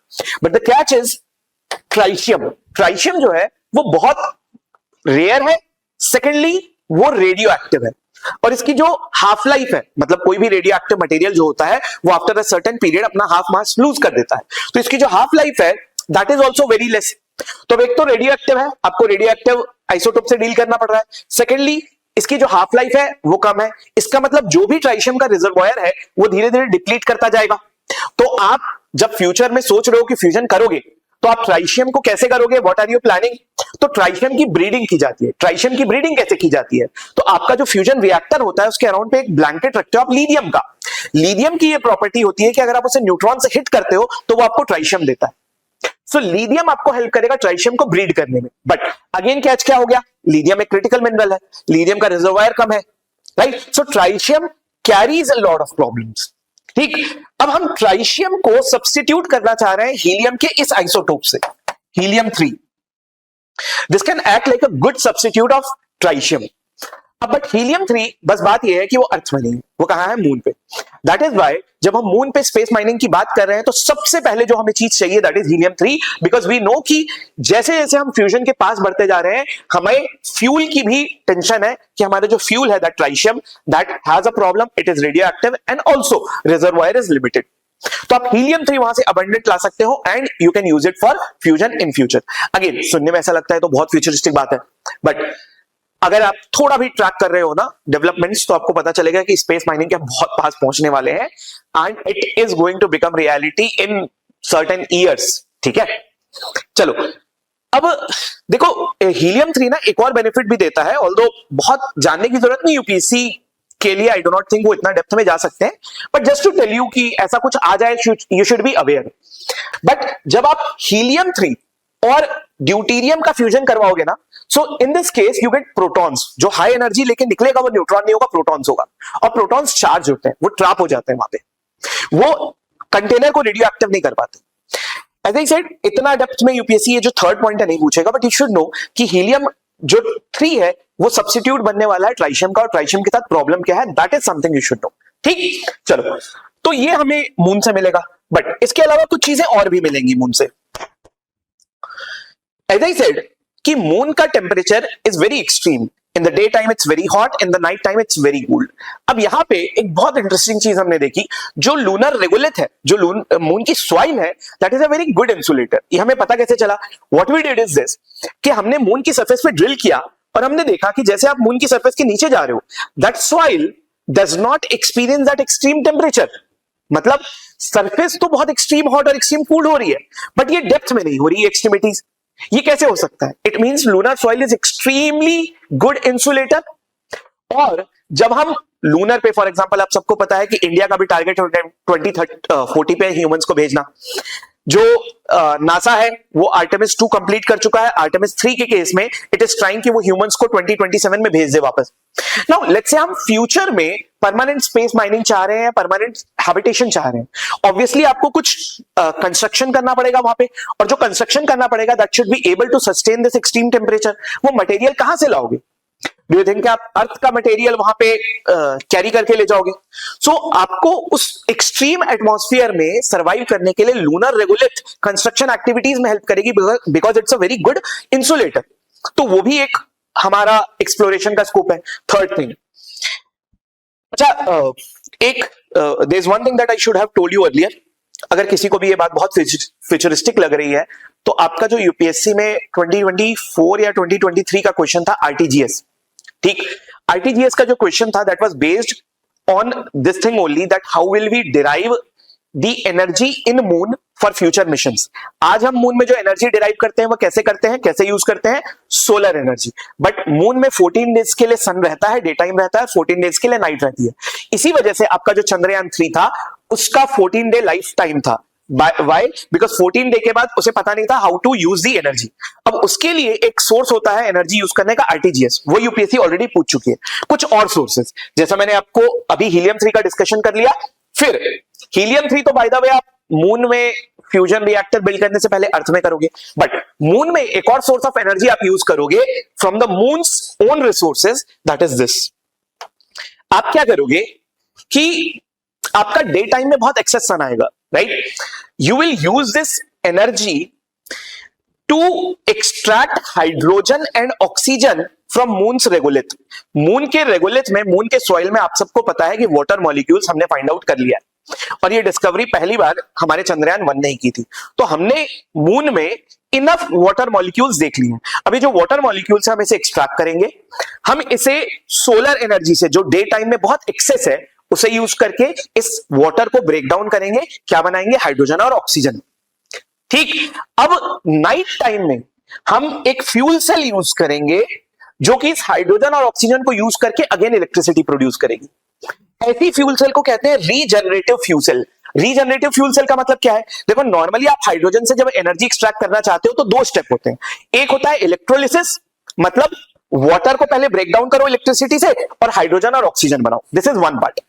बट द कैच इज ट्राइशियम, ट्राइशियम जो है वो बहुत रेयर है। सेकेंडली वो रेडियो एक्टिव है, और इसकी जो हाफ लाइफ है, मतलब कोई भी रेडियो एक्टिव मटेरियल जो होता है वो आफ्टर अ सर्टेन पीरियड अपना हाफ मास लूज कर देता है, तो इसकी जो हाफ लाइफ है that is also very less. तो एक तो रेडियो एक्टिव है, आपको रेडियो एक्टिव आइसोटोप से डील करना पड़ रहा है। सेकेंडली इसकी जो हाफ लाइफ है वो कम है, इसका मतलब जो भी ट्राइशियम का रिजर्वॉयर है वो धीरे धीरे डिप्लीट करता जाएगा। तो आप जब फ्यूचर में सोच रहे हो कि फ्यूजन करोगे तो आप ट्राइशियम को कैसे करोगे, व्हाट आर यू प्लानिंग? तो ट्राइशियम की ब्रीडिंग की जाती है। ट्राइशियम की ब्रीडिंग कैसे की जाती है? तो आपका जो फ्यूजन रिएक्टर होता है उसके अराउंड पे एक ब्लैंकेट रखते हो आप लीडियम का। लीडियम की ये प्रॉपर्टी होती है कि अगर आप उसे न्यूट्रॉन से हिट करते हो तो वो आपको ट्राइशियम देता है। सो लीडियम आपको हेल्प करेगा ट्राइशियम को ब्रीड करने में। बट अगेन कैच क्या हो गया, लीडियम एक क्रिटिकल मिनरल है, लीडियम का रिजर्वायर कम है, right? So tritium carries a lot of problems. ठीक, अब हम ट्राइशियम को सब्स्टिट्यूट करना चाह रहे हैं हीलियम के इस आइसोटोप से, helium 3। This can act like a good substitute of tritium. अब बट हीलियम 3, बस बात यह है कि वो अर्थ में नहीं है, वो कहां है? मून पे। दैट इज व्हाई जब हम मून पे स्पेस माइनिंग की बात कर रहे हैं तो सबसे पहले जो हमें चीज चाहिए that is helium 3, because we know कि जैसे जैसे हम फ्यूजन के पास बढ़ते जा रहे हैं हमें फ्यूल की भी टेंशन है कि हमारा जो फ्यूल है that tritium that has a problem, it is radioactive and also reservoir is limited. तो आप हीलियम 3 वहां से अबंडेंट ला सकते हो and you can use it for fusion in future. Again सुनने में ऐसा लगता है तो बहुत फ्यूचरिस्टिक बात है, बट अगर आप थोड़ा भी ट्रैक कर रहे हो ना डेवलपमेंट्स तो आपको पता चलेगा कि स्पेस माइनिंग के बहुत पास पहुंचने वाले हैं and it is going to become reality in certain years. ठीक है, चलो अब देखो हीलियम 3 ना एक और बेनिफिट भी देता है, ऑल्दो बहुत जानने की जरूरत नहीं यूपीएससी के लिए, आई डो नॉट थिंक वो इतना डेप्थ में जा सकते हैं, but just to tell you कि ऐसा कुछ आ जाए you should be aware. But जब आप हीलियम 3 और ड्यूटेरियम का फ्यूजन करवाओगे ना, so in this case you get protons. जो हाई एनर्जी लेके निकलेगा वो न्यूट्रॉन नहीं होगा, प्रोटॉन्स होगा, और प्रोटॉन्स चार्ज होते हैं, वो ट्रैप हो जाते हैं वहां पे, वो कंटेनर को रेडियो एक्टिव नहीं कर पाते। एज आई सेड इतना डेप्थ में यूपीएससी ये जो थर्ड पॉइंट है नहीं पूछेगा, बट यू शुड नो कि हीलियम जो 3 है वो सब्स्टिट्यूट बनने वाला है ट्राइशियम का, और ट्राइशियम के साथ प्रॉब्लम क्या है that is something you should no. ठीक, चलो तो ये हमें मून से मिलेगा, बट इसके अलावा कुछ चीजें और भी मिलेंगी मून से। एज आई सेड कि मून का temperature is very extreme, in the day time it's very hot, in the night time it's very cooled. अब यहां पे एक बहुत इंटरेस्टिंग चीज हमने देखी, जो लूनर रेगुलेट है, जो मून की सॉइल है that is a very good insulator. ये हमें पता कैसे चला? What we did is this कि हमने मून की सरफेस पे ड्रिल किया और हमने देखा कि जैसे आप मून की सरफेस के नीचे जा रहे हो that soil does not experience that extreme temperature. मतलब सरफेस तो बहुत एक्सट्रीम हॉट और एक्सट्रीम कूल्ड हो रही है, बट ये डेप्थ में नहीं हो रही है एक्सट्रीमिटीज। ये कैसे हो सकता है? It means lunar soil is extremely good insulator, और जब हम लूनर पे फॉर एग्जांपल आप सबको पता है कि इंडिया का भी टारगेट है 2040 पे ह्यूमंस को भेजना। जो नासा है वो आर्टेमिस 2 कंप्लीट कर चुका है। आर्टेमिस 3 के केस में इट इज ट्राइंग कि वो ह्यूमंस को 2027 में भेज दे वापस। नाउ लेट्स से हम फ्यूचर में परमानेंट स्पेस माइनिंग चाह रहे हैं, परमानेंट हैबिटेशन चाह रहे हैं। ऑब्वियसली आपको कुछ कंस्ट्रक्शन करना पड़ेगा वहां पे, और जो कंस्ट्रक्शन करना पड़ेगा that should be able to sustain this extreme temperature. वो मटेरियल कहां से लाओगे? डू यू थिंक आप अर्थ का मटेरियल वहां पे कैरी करके ले जाओगे? सो आपको उस एक्सट्रीम एटमॉस्फेयर में सर्वाइव करने के लिए लूनर रेगुलेट कंस्ट्रक्शन एक्टिविटीज में हेल्प करेगी, because it's a very good insulator. तो वो भी एक हमारा एक्सप्लोरेशन का स्कोप है। थर्ड थिंग, अच्छा एक there is one thing that I should have told you earlier. अगर किसी को भी ये बात बहुत फ्यूचरिस्टिक लग रही है तो आपका जो यूपीएससी में 2024 या 2023 का क्वेश्चन था आरटीजीएस, ठीक, आरटीजीएस का जो क्वेश्चन था that was based on this thing only, that how will we derive the energy in moon for future missions. आज हम मून में जो एनर्जी डिराइव करते हैं वो कैसे करते हैं, कैसे यूज करते हैं? Solar energy. बट मून में 14 डेज के लिए सन रहता है, डे टाइम रहता है, 14 डेज के लिए नाइट रहती है। इसी वजह से आपका जो चंद्रयान 3 था उसका 14 डे लाइफ टाइम था। Why? Because 14 डे के बाद उसे पता नहीं था how to use the energy. अब उसके लिए एक सोर्स होता है एनर्जी यूज करने का, आरटीजीएस। वो यूपीएससी ऑलरेडी पूछ चुकी है। कुछ और सोर्सेस, जैसा मैंने आपको अभी हीलियम 3 का डिस्कशन कर लिया। फिर हीलियम 3 तो बाय द वे आप मून में फ्यूजन रिएक्टर बिल्ड करने से पहले अर्थ में करोगे, बट मून में एक और सोर्स ऑफ एनर्जी आप यूज करोगे from the moons own resources, that is this. आप क्या करोगे कि आपका डे टाइम में बहुत एक्सेस सन आएगा, right? You will use this energy to extract hydrogen and oxygen from moon's regolith. Moon के रेगुलेट में, मून के सॉइल में आप सबको पता है कि वाटर मॉलिक्यूल्स हमने फाइंड आउट कर लिया है, और ये डिस्कवरी पहली बार हमारे चंद्रयान 1 ने ही की थी। तो हमने मून में इनफ वाटर मॉलिक्यूल्स देख लिए हैं। अभी जो वाटर मॉलिक्यूल्स हम इसे एक्सट्रैक्ट करेंगे, हम इसे सोलर एनर्जी से, जो डे टाइम में बहुत एक्सेस है, उसे यूज करके इस वाटर को ब्रेक डाउन करेंगे, क्या बनाएंगे? हाइड्रोजन और ऑक्सीजन, ठीक। अब नाइट टाइम में हम एक फ्यूल सेल यूज करेंगे जो कि इस हाइड्रोजन और ऑक्सीजन को यूज करके अगेन इलेक्ट्रिसिटी प्रोड्यूस करेगी। ऐसी फ्यूल सेल को कहते हैं regenerative fuel cell. Regenerative fuel cell का मतलब क्या है? देखो, नॉर्मली आप हाइड्रोजन से जब एनर्जी एक्सट्रैक्ट करना चाहते हो तो 2 स्टेप होते हैं। एक होता है इलेक्ट्रोलिसिस, मतलब वाटर को पहले ब्रेक डाउन करो इलेक्ट्रिसिटी से और हाइड्रोजन और ऑक्सीजन बनाओ, दिस इज वन पार्ट।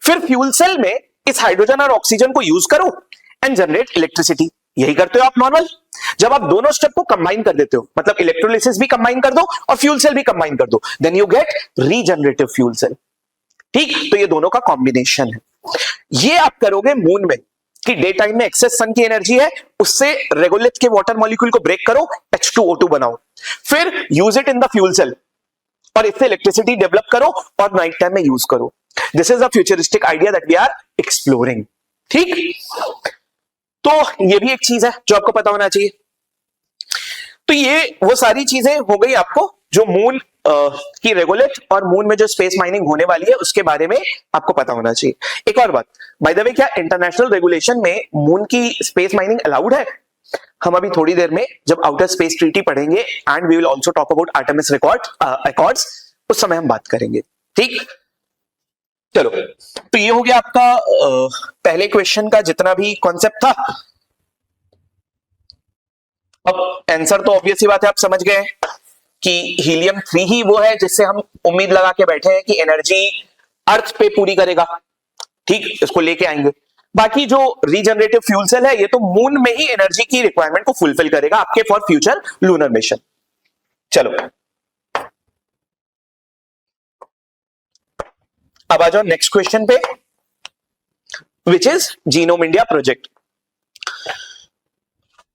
फिर फ्यूल सेल में इस हाइड्रोजन और ऑक्सीजन को यूज करो एंड जनरेट इलेक्ट्रिसिटी। यही करते हो आप नॉर्मल। जब आप दोनों स्टेप को कंबाइन कर देते हो, मतलब इलेक्ट्रोलिसिस भी कंबाइन कर दो और फ्यूल सेल भी कंबाइन कर दो, then you get regenerative fuel cell, ठीक। तो ये दोनों का कॉम्बिनेशन है। ये आप करोगे मून में कि डे टाइम में एक्सेस सन की एनर्जी है, उससे रेगुलेट के वाटर मॉलिक्यूल को ब्रेक करो, H2O2 बनाओ, फिर use it in the fuel cell और इससे इलेक्ट्रिसिटी डेवलप करो और नाइट टाइम में यूज करो। This is a futuristic idea that we are exploring, ठीक। तो ये भी एक चीज है जो आपको पता होना चाहिए। तो ये वो सारी चीजें हो गई आपको जो मून की रेगुलेट और मून में जो स्पेस माइनिंग होने वाली है उसके बारे में आपको पता होना चाहिए। एक और बात, बाय द वे, क्या इंटरनेशनल रेगुलेशन में मून की स्पेस माइनिंग अलाउड है? हम अभी थोड़ी देर में जब आउटर स्पेस ट्रीटी पढ़ेंगे and we will also talk about Artemis Accords, उस समय हम बात करेंगे, ठीक। चलो, तो ये हो गया आपका पहले क्वेश्चन का जितना भी कॉन्सेप्ट था। अब आंसर तो ऑब्वियस ही बात है, आप समझ गए कि हीलियम 3 ही वो है जिससे हम उम्मीद लगा के बैठे हैं कि एनर्जी अर्थ पे पूरी करेगा, ठीक, इसको लेके आएंगे। बाकी जो रीजनरेटिव फ्यूल सेल है ये तो मून में ही एनर्जी की रिक्वायरमेंट को फुलफिल करेगा आपके फॉर फ्यूचर लूनर मिशन। चलो, अब आ जाओ नेक्स्ट क्वेश्चन पे, which is genome India project.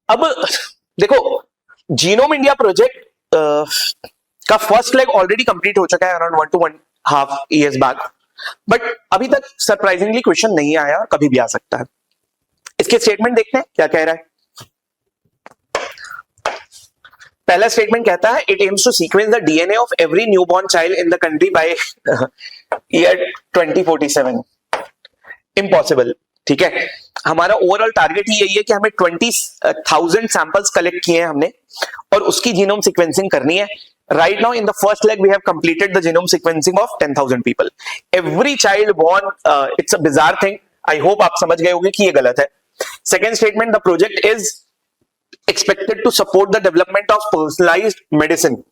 अब देखो, जीनोम इंडिया प्रोजेक्ट का फर्स्ट लेग ऑलरेडी कंप्लीट हो चुका है around 1 to 1.5 years back, but अभी तक सरप्राइजिंगली क्वेश्चन नहीं आया, कभी भी आ सकता है। इसके स्टेटमेंट देखते हैं क्या कह रहा है। पहला स्टेटमेंट कहता है, it aims to sequence the DNA of every newborn child in the country by year 2047। Impossible, ठीक है। हमारा ओवरऑल टारगेट ही यही है कि हमें 20,000 सैंपल्स कलेक्ट किए हैं हमने और उसकी जीनोम सीक्वेंसिंग करनी है Right now, in the first leg, we have completed the genome sequencing of 10,000 people. Every child born, it's a bizarre thing. I hope आप समझ गए होंगे कि ये गलत है. Second statement, the project is expected to support the development of personalized medicine.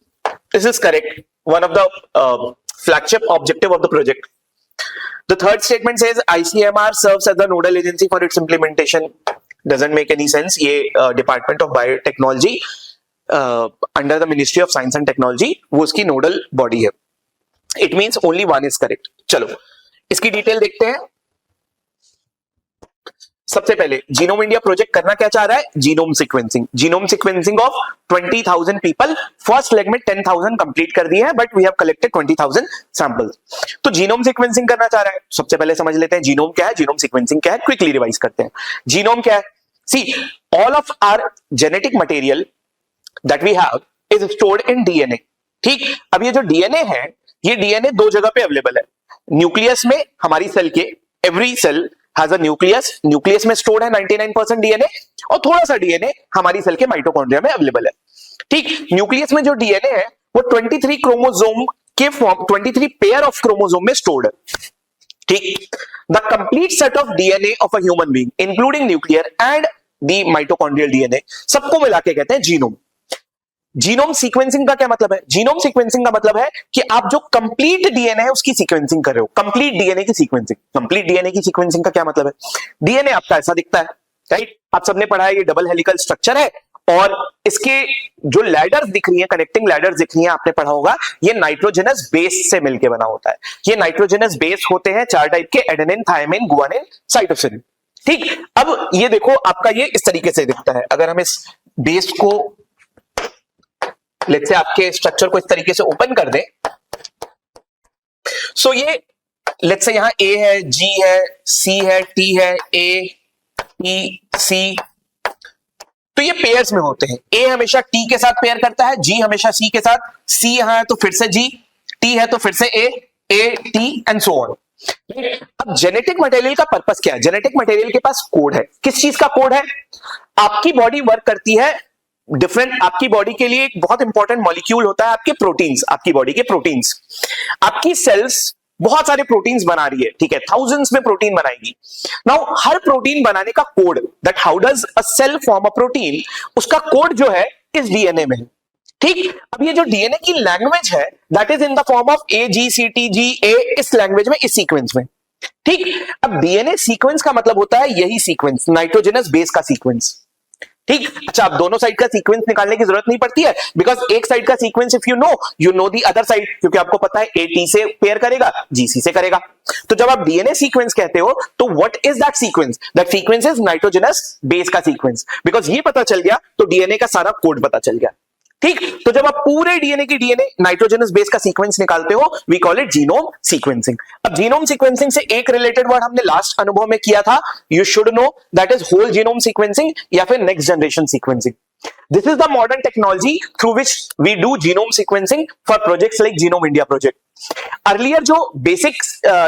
This is correct. One of the flagship objective of the project. The third statement says ICMR serves as the nodal agency for its implementation. Doesn't make any sense. ये Department of Biotechnology under the ministry of science and technology वो उसकी nodal body है. It means only one is correct. चलो इसकी detail देखते हैं. सबसे पहले जीनोम इंडिया प्रोजेक्ट करना क्या चाह रहा है? Genome sequencing of 20,000 people. First leg में 10,000 कंप्लीट कर दिए हैं, but we have collected 20,000 samples. तो जीनोम सीक्वेंसिंग करना चाह रहा है. सबसे पहले समझ लेते हैं जीनोम क्या है, जीनोम सीक्वेंसिंग क्या है. क्विकली रिवाइज करते हैं. जीनोम क्या है? See, all of our genetic material that we have is stored in DNA. ठीक. अब ये जो DNA है, ये DNA दो जगह पे अवेलेबल है. न्यूक्लियस में हमारी सेल के, every cell has a nucleus में स्टोर्ड है 99% DNA, और थोड़ा सा DNA हमारी सेल के माइटोकॉन्ड्रिया में अवेलेबल है. ठीक. न्यूक्लियस में जो DNA है वो 23 क्रोमोसोम के फॉर्म, 23 पेयर ऑफ क्रोमोसोम में स्टोर्ड है. ठीक. The complete set of DNA of a human being including nuclear and the mitochondrial DNA सबको मिला के कहते हैं जीनोम. जीनोम सीक्वेंसिंग का क्या मतलब है? जीनोम सीक्वेंसिंग का मतलब है कि आप जो कंप्लीट डीएनए है उसकी सीक्वेंसिंग कर रहे हो. कंप्लीट डीएनए की सीक्वेंसिंग. कंप्लीट डीएनए की सीक्वेंसिंग का क्या मतलब है? डीएनए आपका ऐसा दिखता है, राइट? आप सबने पढ़ा है ये डबल हेलिकल स्ट्रक्चर है, और इसके जो लैडर्स दिख रही है, कनेक्टिंग लैडर्स दिख रही है, आपने पढ़ा होगा, ये नाइट्रोजनस बेस से मिलकर बना होता है. ये नाइट्रोजनस बेस होते हैं 4 टाइप के: एडेनिन, थायमिन, गुआनिन, साइटोसिन. ठीक. अब ये देखो आपका ये इस तरीके से दिखता है. अगर हम इस बेस को, लेट्स से आपके स्ट्रक्चर को इस तरीके से ओपन कर दें, सो ये लेट्स से यहां ए है, जी है, सी है, टी है, ए, टी, सी, तो ये पेयर्स में होते हैं. ए हमेशा टी के साथ पेयर करता है, जी हमेशा सी के साथ, सी यहां है तो फिर से जी, टी है तो फिर से ए, टी एंड सो ऑन. अब जेनेटिक मटेरियल का पर्पस क्या है? जेनेटिक मटेरियल के पास कोड है. किस चीज का कोड है? आपकी बॉडी वर्क करती है डिफरेंट. आपकी बॉडी के लिए एक बहुत इंपॉर्टेंट मॉलिक्यूल होता है आपके प्रोटीन्स. आपकी बॉडी के प्रोटीन्स, आपकी सेल्स बहुत सारे प्रोटीन्स बना रही है, ठीक है, थाउजेंड्स में प्रोटीन बनाएगी. नाउ हर प्रोटीन बनाने का code, that how does a cell form a protein, उसका कोड जो है इस डीएनए में है. ठीक. अब ये जो डीएनए की लैंग्वेज है, that is in the form of A, G, C, T, G, A, इस लैंग्वेज में, इस सीक्वेंस में. ठीक. अब डीएनए सीक्वेंस का मतलब होता है यही सीक्वेंस, नाइट्रोजनस बेस का सीक्वेंस. ठीक. अच्छा, आप दोनों साइड का सीक्वेंस निकालने की जरूरत नहीं पड़ती है, बिकॉज एक साइड का sequence if you know the other side, क्योंकि आपको पता है ए टी से पेयर करेगा, जी सी से करेगा. तो जब आप डीएनए सीक्वेंस कहते हो तो what is that sequence? That sequence is nitrogenous base का सीक्वेंस. बिकॉज ये पता चल गया तो डीएनए का सारा कोड पता चल गया. ठीक. तो जब आप पूरे डीएनए की डीएनए नाइट्रोजनस बेस का सीक्वेंस निकालते हो, we call it genome sequencing. अब जीनोम सीक्वेंसिंग से एक रिलेटेड वर्ड हमने लास्ट अनुभव में किया था, you should know, that is whole genome sequencing या फिर next generation sequencing. This is the modern technology through which we do genome sequencing for projects like Genome India project. Earlier जो basic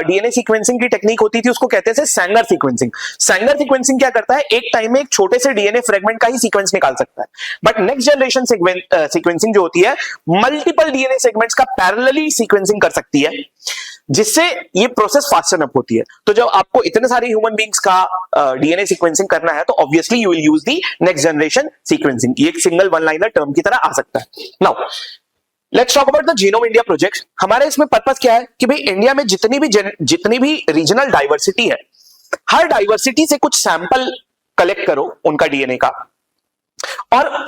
DNA sequencing की technique होती थी उसको कहते थे Sanger sequencing. Sanger sequencing क्या करता है? एक टाइम में एक छोटे से डीएनए फ्रेगमेंट का ही सीक्वेंस निकाल सकता है. बट नेक्स्ट जनरेशन सीक्वेंसिंग जो होती है, मल्टीपल डीएनए सेगमेंट्स का पैरेलली सीक्वेंसिंग कर सकती है, जिससे ये प्रोसेस फास्टन अप होती है. तो जब आपको इतने सारे ह्यूमन बींग्स का डीएनए सीक्वेंसिंग करना है तो obviously you will use the next generation sequencing. ये एक सिंगल वन लाइनर टर्म की तरह आ सकता है. Now let's talk about the genome India project. हमारे इसमें पर्पस क्या है कि भाई इंडिया में जितनी भी रीजनल डाइवर्सिटी है, हर डाइवर्सिटी से कुछ सैंपल कलेक्ट करो उनका डीएनए का, और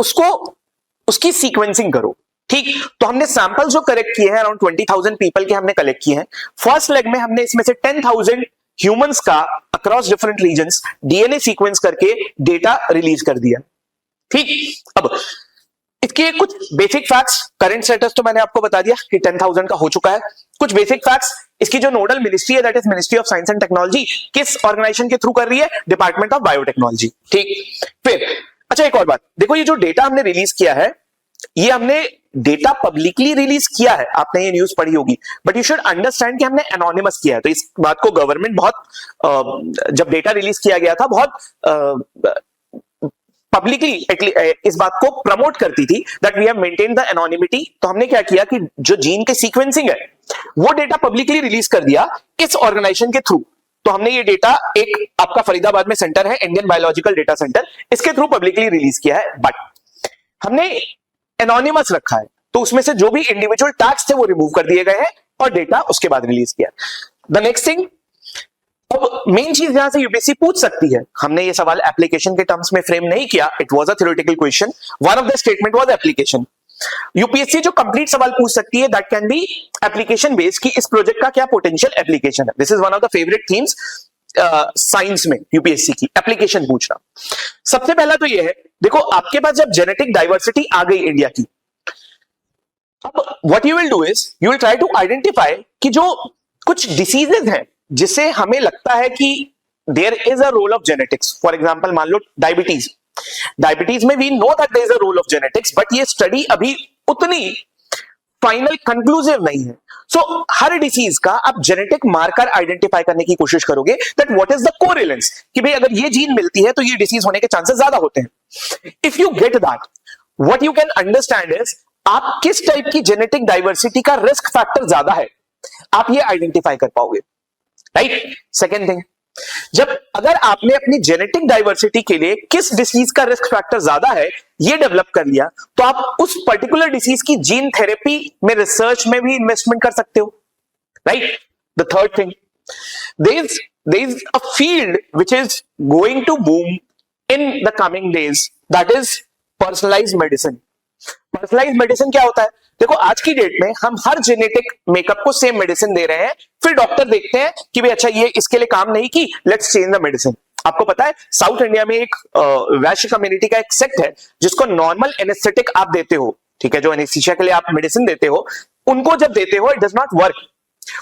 उसकी सीक्वेंसिंग करो. ठीक. तो हमने सैंपल जो कलेक्ट किए हैं अराउंड 20,000 पीपल के हमने कलेक्ट किए हैं. फर्स्ट लेग में हमने इसमें से 10,000 ह्यूमंस का across different regions DNA sequence करके डेटा रिलीज कर दिया. ठीक. अब इसके कुछ बेसिक फैक्ट्स, करंट स्टेटस तो मैंने आपको बता दिया कि 10,000 का हो चुका है. कुछ बेसिक फैक्ट्स, इसकी जो नोडल मिनिस्ट्री है that is ministry of science and technology, किस ऑर्गेनाइजेशन के थ्रू कर रही है? Department of biotechnology. ठीक. फिर अच्छा एक और बात देखो, ये जो डेटा हमने रिलीज किया है, ये हमने डेटा पब्लिकली रिलीज किया है, आपने ये न्यूज पढ़ी होगी, बट यू शुड अंडरस्टैंड कि हमने एनोनिमस किया है. तो इस बात को गवर्नमेंट बहुत जब डेटा रिलीज किया गया था बहुत पब्लिकली इस बात को प्रमोट करती थी that we have maintain the anonymity. तो हमने क्या किया कि जो जीन के सीक्वेंसिंग है वो डेटा पब्लिकली रिलीज कर दिया इस ऑर्गेनाइजेशन के थ्रू। तो हमने ये डेटा एक आपका फरीदाबाद में सेंटर है इंडियन बायोलॉजिकल डेटा सेंटर, इसके थ्रू पब्लिकली रिलीज किया है, बट हमने एनोनिमस रखा है। तो उसमें से जो भी इंडिविजुअल टैग्स थे वो रिमूव कर दिए गए हैं और डेटा उसके बाद रिलीज किया। द नेक्स्ट थिंग, अब मेन चीज यहां से यूपीएससी पूछ सकती है, हमने ये सवाल एप्लीकेशन के टर्म्स में फ्रेम नहीं किया, it was a theoretical question, one of the statement was application. UPSC जो कंप्लीट सवाल पूछ सकती है that can B application based, कि इस प्रोजेक्ट का क्या पोटेंशियल एप्लीकेशन है। This is one of the favourite themes science में यूपीएससी की, एप्लीकेशन पूछना। सबसे पहला तो ये है, देखो आपके पास जब जेनेटिक डाइवर्सिटी आ गई इंडिया की, अब what you will do is you will try to identify कि जो कुछ डिसीजेज हैं जिसे हमें लगता है कि there is a role of genetics. For example मान लो डायबिटीज, डायबिटीज में we know that there is a role of genetics, but ये स्टडी अभी उतनी फाइनल कंक्लूसिव नहीं है। सो हर डिसीज का आप जेनेटिक मार्कर आइडेंटिफाई करने की कोशिश करोगे दैट व्हाट इज द कोरिलेंस, कि भाई अगर ये जीन मिलती है तो ये डिसीज होने के चांसेस ज्यादा होते हैं। If you get that, what you can understand is आप किस टाइप की जेनेटिक डाइवर्सिटी का रिस्क फैक्टर ज्यादा है, आप ये आइडेंटिफाई कर पाओगे, राइट। सेकेंड थिंग, जब अगर आपने अपनी जेनेटिक डाइवर्सिटी के लिए किस डिसीज का रिस्क फैक्टर ज्यादा है ये डेवलप कर लिया, तो आप उस पर्टिकुलर डिसीज की जीन थेरेपी में रिसर्च में भी इन्वेस्टमेंट कर सकते हो, right. The third thing, there is a field which is going to boom in the coming days, that is personalized medicine। Personalise medicine क्या होता है, देखो आज की डेट में हम हर जेनेटिक मेकअप को सेम मेडिसिन दे रहे हैं, फिर डॉक्टर देखते हैं कि भाई अच्छा ये इसके लिए काम नहीं की, लेट्स चेंज द मेडिसिन। आपको पता है साउथ इंडिया में एक वैश्य कम्युनिटी का एक सेक्ट है जिसको नॉर्मल एनेस्थेटिक आप देते हो, ठीक है, जो एनेस्थीसिया के लिए आप मेडिसिन देते हो, उनको जब देते हो इट डज नॉट वर्क,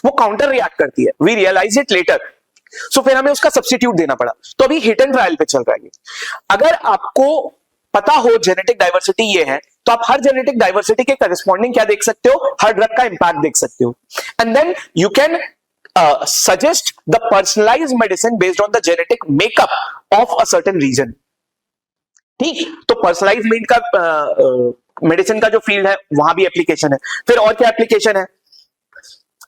वो काउंटर रिएक्ट करती है, वी रियलाइज इट लेटर, सो फिर हमें उसका सब्स्टिट्यूट देना पड़ा। तो अभी हिट एंड ट्रायल पे चल रहा है। अगर आपको पता हो जेनेटिक डाइवर्सिटी ये है, तो आप हर जेनेटिक डाइवर्सिटी के करस्पॉन्डिंग क्या देख सकते हो, हर ड्रग का इंपैक्ट देख सकते हो, and then you can suggest the personalised medicine based on the genetic makeup of a certain region. ठीक, तो पर्सनलाइज्ड मीट का मेडिसिन का जो फील्ड है वहां भी एप्लीकेशन है। फिर और क्या एप्लीकेशन है,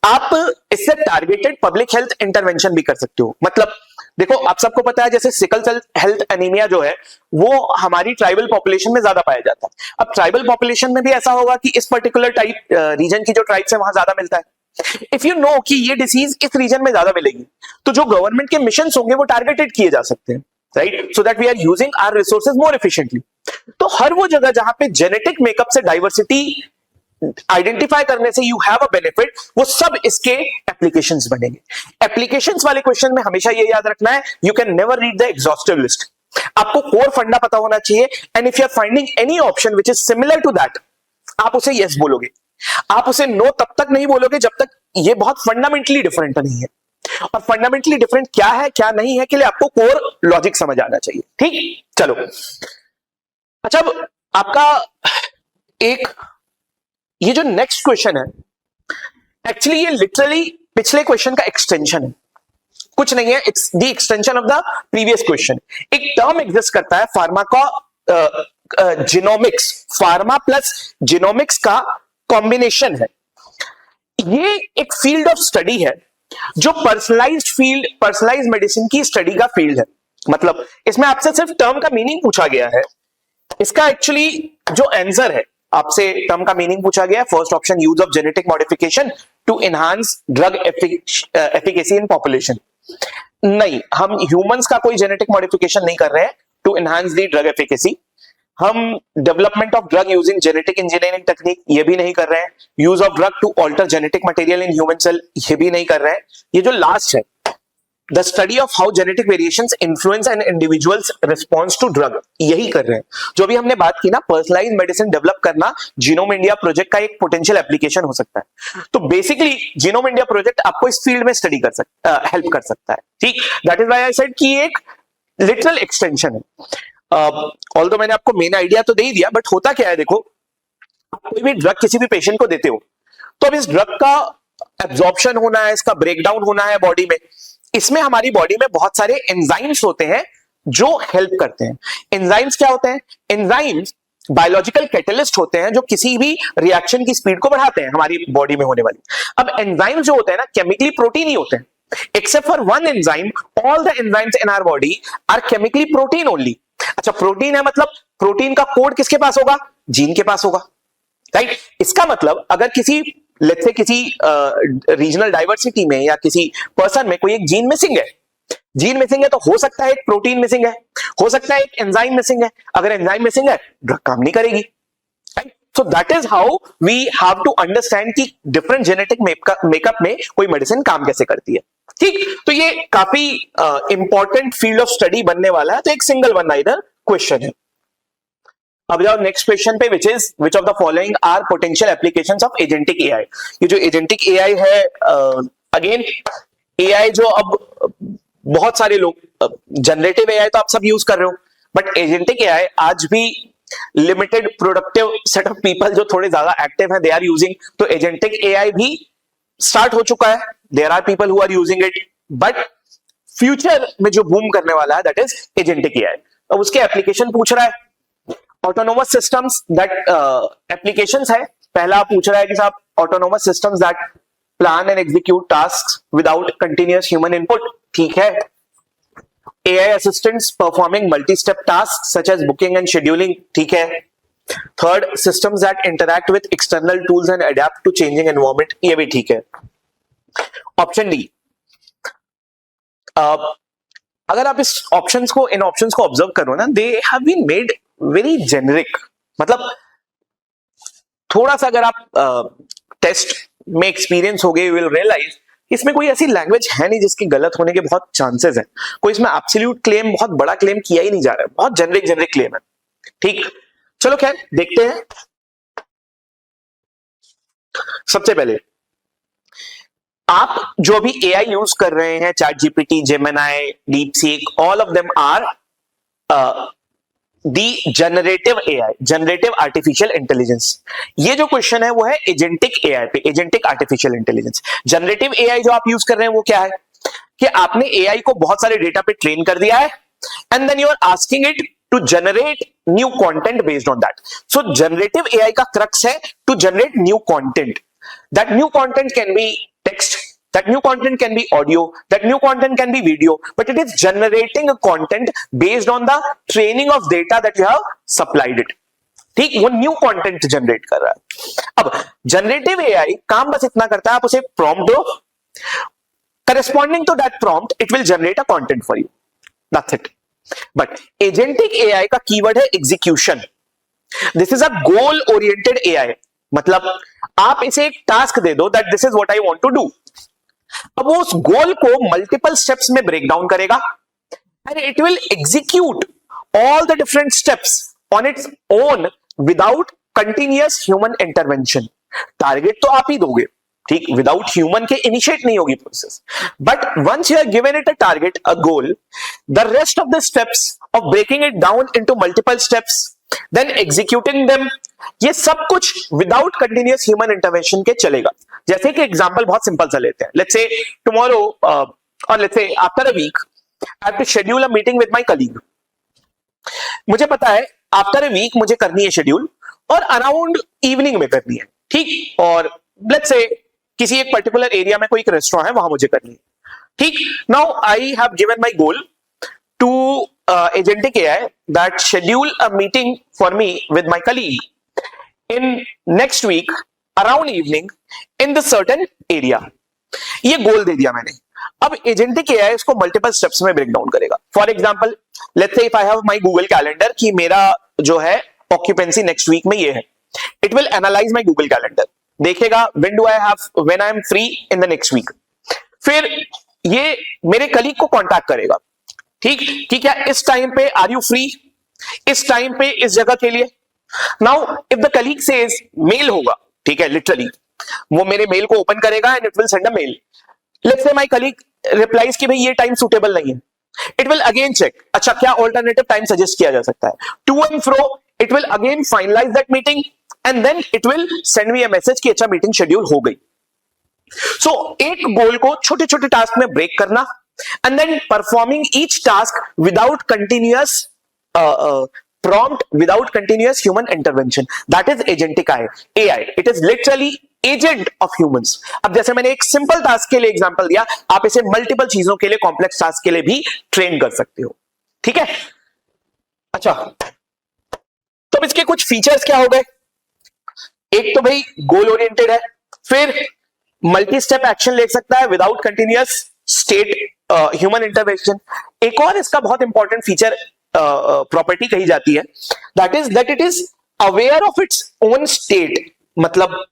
आप इससे टारगेटेड पब्लिक हेल्थ इंटरवेंशन भी कर सकते हो। मतलब देखो आप सबको पता है जैसे सिकल सेल हेल्थ एनीमिया जो है वो हमारी ट्राइबल पॉपुलेशन में ज्यादा पाया जाता है। अब ट्राइबल पॉपुलेशन में भी ऐसा होगा कि इस पर्टिकुलर टाइप रीजन की जो ट्राइब्स है वहां ज्यादा मिलता है। इफ यू नो कि ये डिसीज इस रीजन में ज्यादा मिलेगी, तो जो गवर्नमेंट के मिशन होंगे वो टारगेटेड किए जा सकते हैं, right, so that we are using our resources more efficiently. तो हर वो जगह जहां पे जेनेटिक मेकअप से डाइवर्सिटी आइडेंटिफाई करने से यू हैव अ बेनिफिट, वो सब इसके एप्लीकेशंस बनेंगे। एप्लीकेशंस वाले क्वेश्चन में हमेशा ये याद रखना है, you can never read the exhaustive list, आपको कोर फंडा पता होना चाहिए, and if you are finding any option which is similar to that, आप उसे यस बोलोगे, आप उसे नो तब तक नहीं बोलोगे जब तक ये बहुत फंडामेंटली डिफरेंट नहीं है। और फंडामेंटली डिफरेंट क्या है क्या नहीं है के लिए आपको कोर लॉजिक समझ आना चाहिए। ठीक, चलो अच्छा, अब आपका एक ये जो नेक्स्ट क्वेश्चन है, एक्चुअली ये लिटरली पिछले क्वेश्चन का एक्सटेंशन है, कुछ नहीं है, it's the extension of the previous question. एक टर्म एग्जिस्ट करता है pharmaco genomics, pharma plus genomics का कॉम्बिनेशन है। ये एक फील्ड ऑफ स्टडी है जो पर्सनलाइज्ड फील्ड, पर्सनलाइज्ड मेडिसिन की स्टडी का फील्ड है। मतलब इसमें आपसे सिर्फ टर्म का मीनिंग पूछा गया है, इसका एक्चुअली जो आंसर है, आपसे टर्म का मीनिंग पूछा गया है, first option use of genetic modification to enhance drug efficacy in population. नहीं, हम ह्यूमंस का कोई जेनेटिक मॉडिफिकेशन नहीं कर रहे हैं to enhance the drug efficacy. हम development of drug using genetic engineering technique ये भी नहीं कर रहे हैं। Use of drug to alter genetic material in human cell ये भी नहीं कर रहे हैं। ये जो लास्ट है, the study of how genetic variations influence an individual's response to drug, यही कर रहे हैं। जो भी हमने बात की ना, पर्सनलाइज्ड मेडिसिन डेवलप करना जीनोम इंडिया प्रोजेक्ट का एक पोटेंशियल एप्लीकेशन हो सकता है। तो बेसिकली जीनोम इंडिया प्रोजेक्ट आपको इस फील्ड में स्टडी कर सकता है, हेल्प कर सकता है। ठीक, that is why I said कि एक लिटरल एक्सटेंशन है। ऑल्दो मैंने आपको मेन आइडिया तो दे ही दिया, बट होता क्या है, देखो आप कोई भी ड्रग किसी भी पेशेंट को देते हो, तो अब इस ड्रग का एब्जॉर्प्शन होना है, इसका ब्रेकडाउन होना है बॉडी में। इसमें हमारी बॉडी में बहुत सारे एंजाइम्स होते हैं जो हेल्प करते हैं। एंजाइम्स क्या होते हैं? एंजाइम्स बायोलॉजिकल कैटलिस्ट होते हैं जो किसी भी रिएक्शन की स्पीड को बढ़ाते हैं हमारी बॉडी में होने वाली। अब एंजाइम्स जो होते हैं ना, केमिकली प्रोटीन ही होते हैं, except for one enzyme, all the enzymes in our body are chemically protein only. अच्छा, प्रोटीन है मतलब प्रोटीन का कोड किसके पास होगा? जीन के पास होगा, राइट? इसका मतलब अगर किसी लेट्स से किसी रीजनल डाइवर्सिटी में या किसी पर्सन में कोई एक जीन मिसिंग है, तो हो सकता है एक प्रोटीन मिसिंग है, हो सकता है एक एंजाइम मिसिंग है। अगर एंजाइम मिसिंग है, ड्रग काम नहीं करेगी, right? So that is how we have to understand कि डिफरेंट जेनेटिक मेकअप में कोई मेडिसिन काम कैसे करती है। ठीक, तो ये काफी इंपॉर्टेंट फील्ड ऑफ स्टडी बनने वाला है, तो एक सिंगल वन लाइनर क्वेश्चन है। अब जाओ नेक्स्ट क्वेश्चन पे, which of the following are potential applications of agentic AI. ये जो एजेंटिक एआई है, अगेन एआई जो अब बहुत सारे लोग, जनरेटिव एआई तो आप सब यूज कर रहे हो, बट एजेंटिक एआई आज भी limited productive set of people जो थोड़े ज्यादा एक्टिव हैं, दे आर यूजिंग। तो एजेंटिक एआई भी स्टार्ट हो चुका है, there are people who are using it, but future में जो बूम करने वाला है दैट इज एजेंटिक एआई। अब उसके एप्लीकेशन पूछ रहा है, ऑटोनोमस सिस्टम्स दैट एप्लीकेशंस है। पहला पूछ रहा है कि साहब autonomous systems that plan and execute tasks without continuous human input, ठीक है। AI assistants performing multi-step tasks such as booking and scheduling, ठीक है। Third, systems that interact with external tools and adapt to changing environment, ये भी ठीक है। Option D, अगर आप इन ऑप्शंस को ऑब्जर्व करो ना, they have been made very generic. मतलब थोड़ा सा अगर आप टेस्ट में एक्सपीरियंस हो गए, यू विल रियलाइज इसमें कोई ऐसी लैंग्वेज है नहीं जिसके गलत होने के बहुत चांसेस हैं। कोई इसमें एब्सोल्यूट क्लेम, बहुत बड़ा क्लेम किया ही नहीं जा रहा है, बहुत जेनरिक क्लेम है। ठीक, चलो खैर देखते हैं। सबसे पहले आप जो भी एआई यूज कर रहे हैं, ChatGPT, Gemini, DeepSeek, all of them are the generative AI, generative artificial intelligence. ये जो क्वेश्चन है वो है एजेंटिक एआई पे, agentic artificial intelligence. Generative AI जो आप यूज कर रहे हैं वो क्या है कि आपने एआई को बहुत सारे डेटा पे ट्रेन कर दिया है, and then you are asking it to generate new content based on that. So generative AI का क्रक्स है to generate new content. That new content can be text, that new content can be audio, that new content can be video, but it is generating a content based on the training of data that you have supplied it. ठीक, वो new content generate कर रहा है। अब generative AI काम बस इतना करता है, आप उसे प्रॉम्प्ट दो, corresponding to that prompt it will generate a content for you, that's it. But agentic AI का कीवर्ड है execution. This is a goal oriented AI, मतलब आप इसे एक टास्क दे दो that this is what I want to do. अब वो उस गोल को मल्टीपल स्टेप्स में ब्रेक डाउन करेगा and it will execute all the different steps on its own without continuous human intervention. Target तो आप ही दोगे, ठीक, विदाउट ह्यूमन के इनिशिएट नहीं होगी process, but once you have given it a target, a goal, the rest of the steps of breaking it down into multiple steps, then executing them, ये सब कुछ विदाउट कंटिन्यूअस ह्यूमन इंटरवेंशन के चलेगा। जैसे कि example बहुत simple सा लेते हैं, लेट्स से टुमारो और let's say after a week I have to schedule a meeting with my colleague. मुझे पता है आफ्टर अ वीक मुझे करनी है शेड्यूल और अराउंड इवनिंग में करनी है, ठीक, और लेट्स से किसी एक पर्टिकुलर एरिया में कोई एक रेस्टोरेंट है, वहां मुझे करनी है, ठीक। Now I have given my goal to agentic AI that schedule a meeting for me with my colleague in next week around evening in the certain area. ये गोल दे दिया मैंने। अब एजेंटिक एआई इसको मल्टीपल स्टेप्स में break down करेगा। For example let's say if I have my Google calendar कि मेरा जो है ऑक्यूपेंसी नेक्स्ट वीक में ये है, it will analyse my Google calendar, देखेगा when I am free in the next week, फिर ये मेरे कलीग को कांटेक्ट करेगा, ठीक, कि क्या इस टाइम पे आर यू फ्री, इस टाइम पे इस जगह के लिए। Now if the colleague says mail होगा, ठीक है, लिटरली वो मेरे मेल को ओपन करेगा and it will send a mail. Let's say my colleague replies कि भाई ये टाइम सूटेबल नहीं है, इट विल अगेन चेक, अच्छा क्या ऑल्टरनेटिव टाइम सजेस्ट किया जा सकता है, to and fro it will again finalise that meeting and then it will send me a message कि अच्छा मीटिंग शेड्यूल हो गई। सो एक गोल को छोटे छोटे टास्क में ब्रेक करना and then performing each task without continuous prompt, without continuous human intervention. That is agentic AI. It is literally agent of humans. अब जैसे मैंने एक सिंपल टास्क के लिए एग्जांपल दिया, आप इसे मल्टीपल चीजों के लिए, कॉम्प्लेक्स टास्क के लिए भी ट्रेन कर सकते हो. ठीक है. अच्छा, तो इसके कुछ फीचर्स क्या हो गए? एक तो भाई गोल ओरिएंटेड है, फिर मल्टी स्टेप एक्शन ले सकता है without continuous state human intervention. एक और इसका बहुत इंपॉर्टेंट फीचर प्रॉपर्टी कही जाती है, that is that it is aware of its own state. मतलब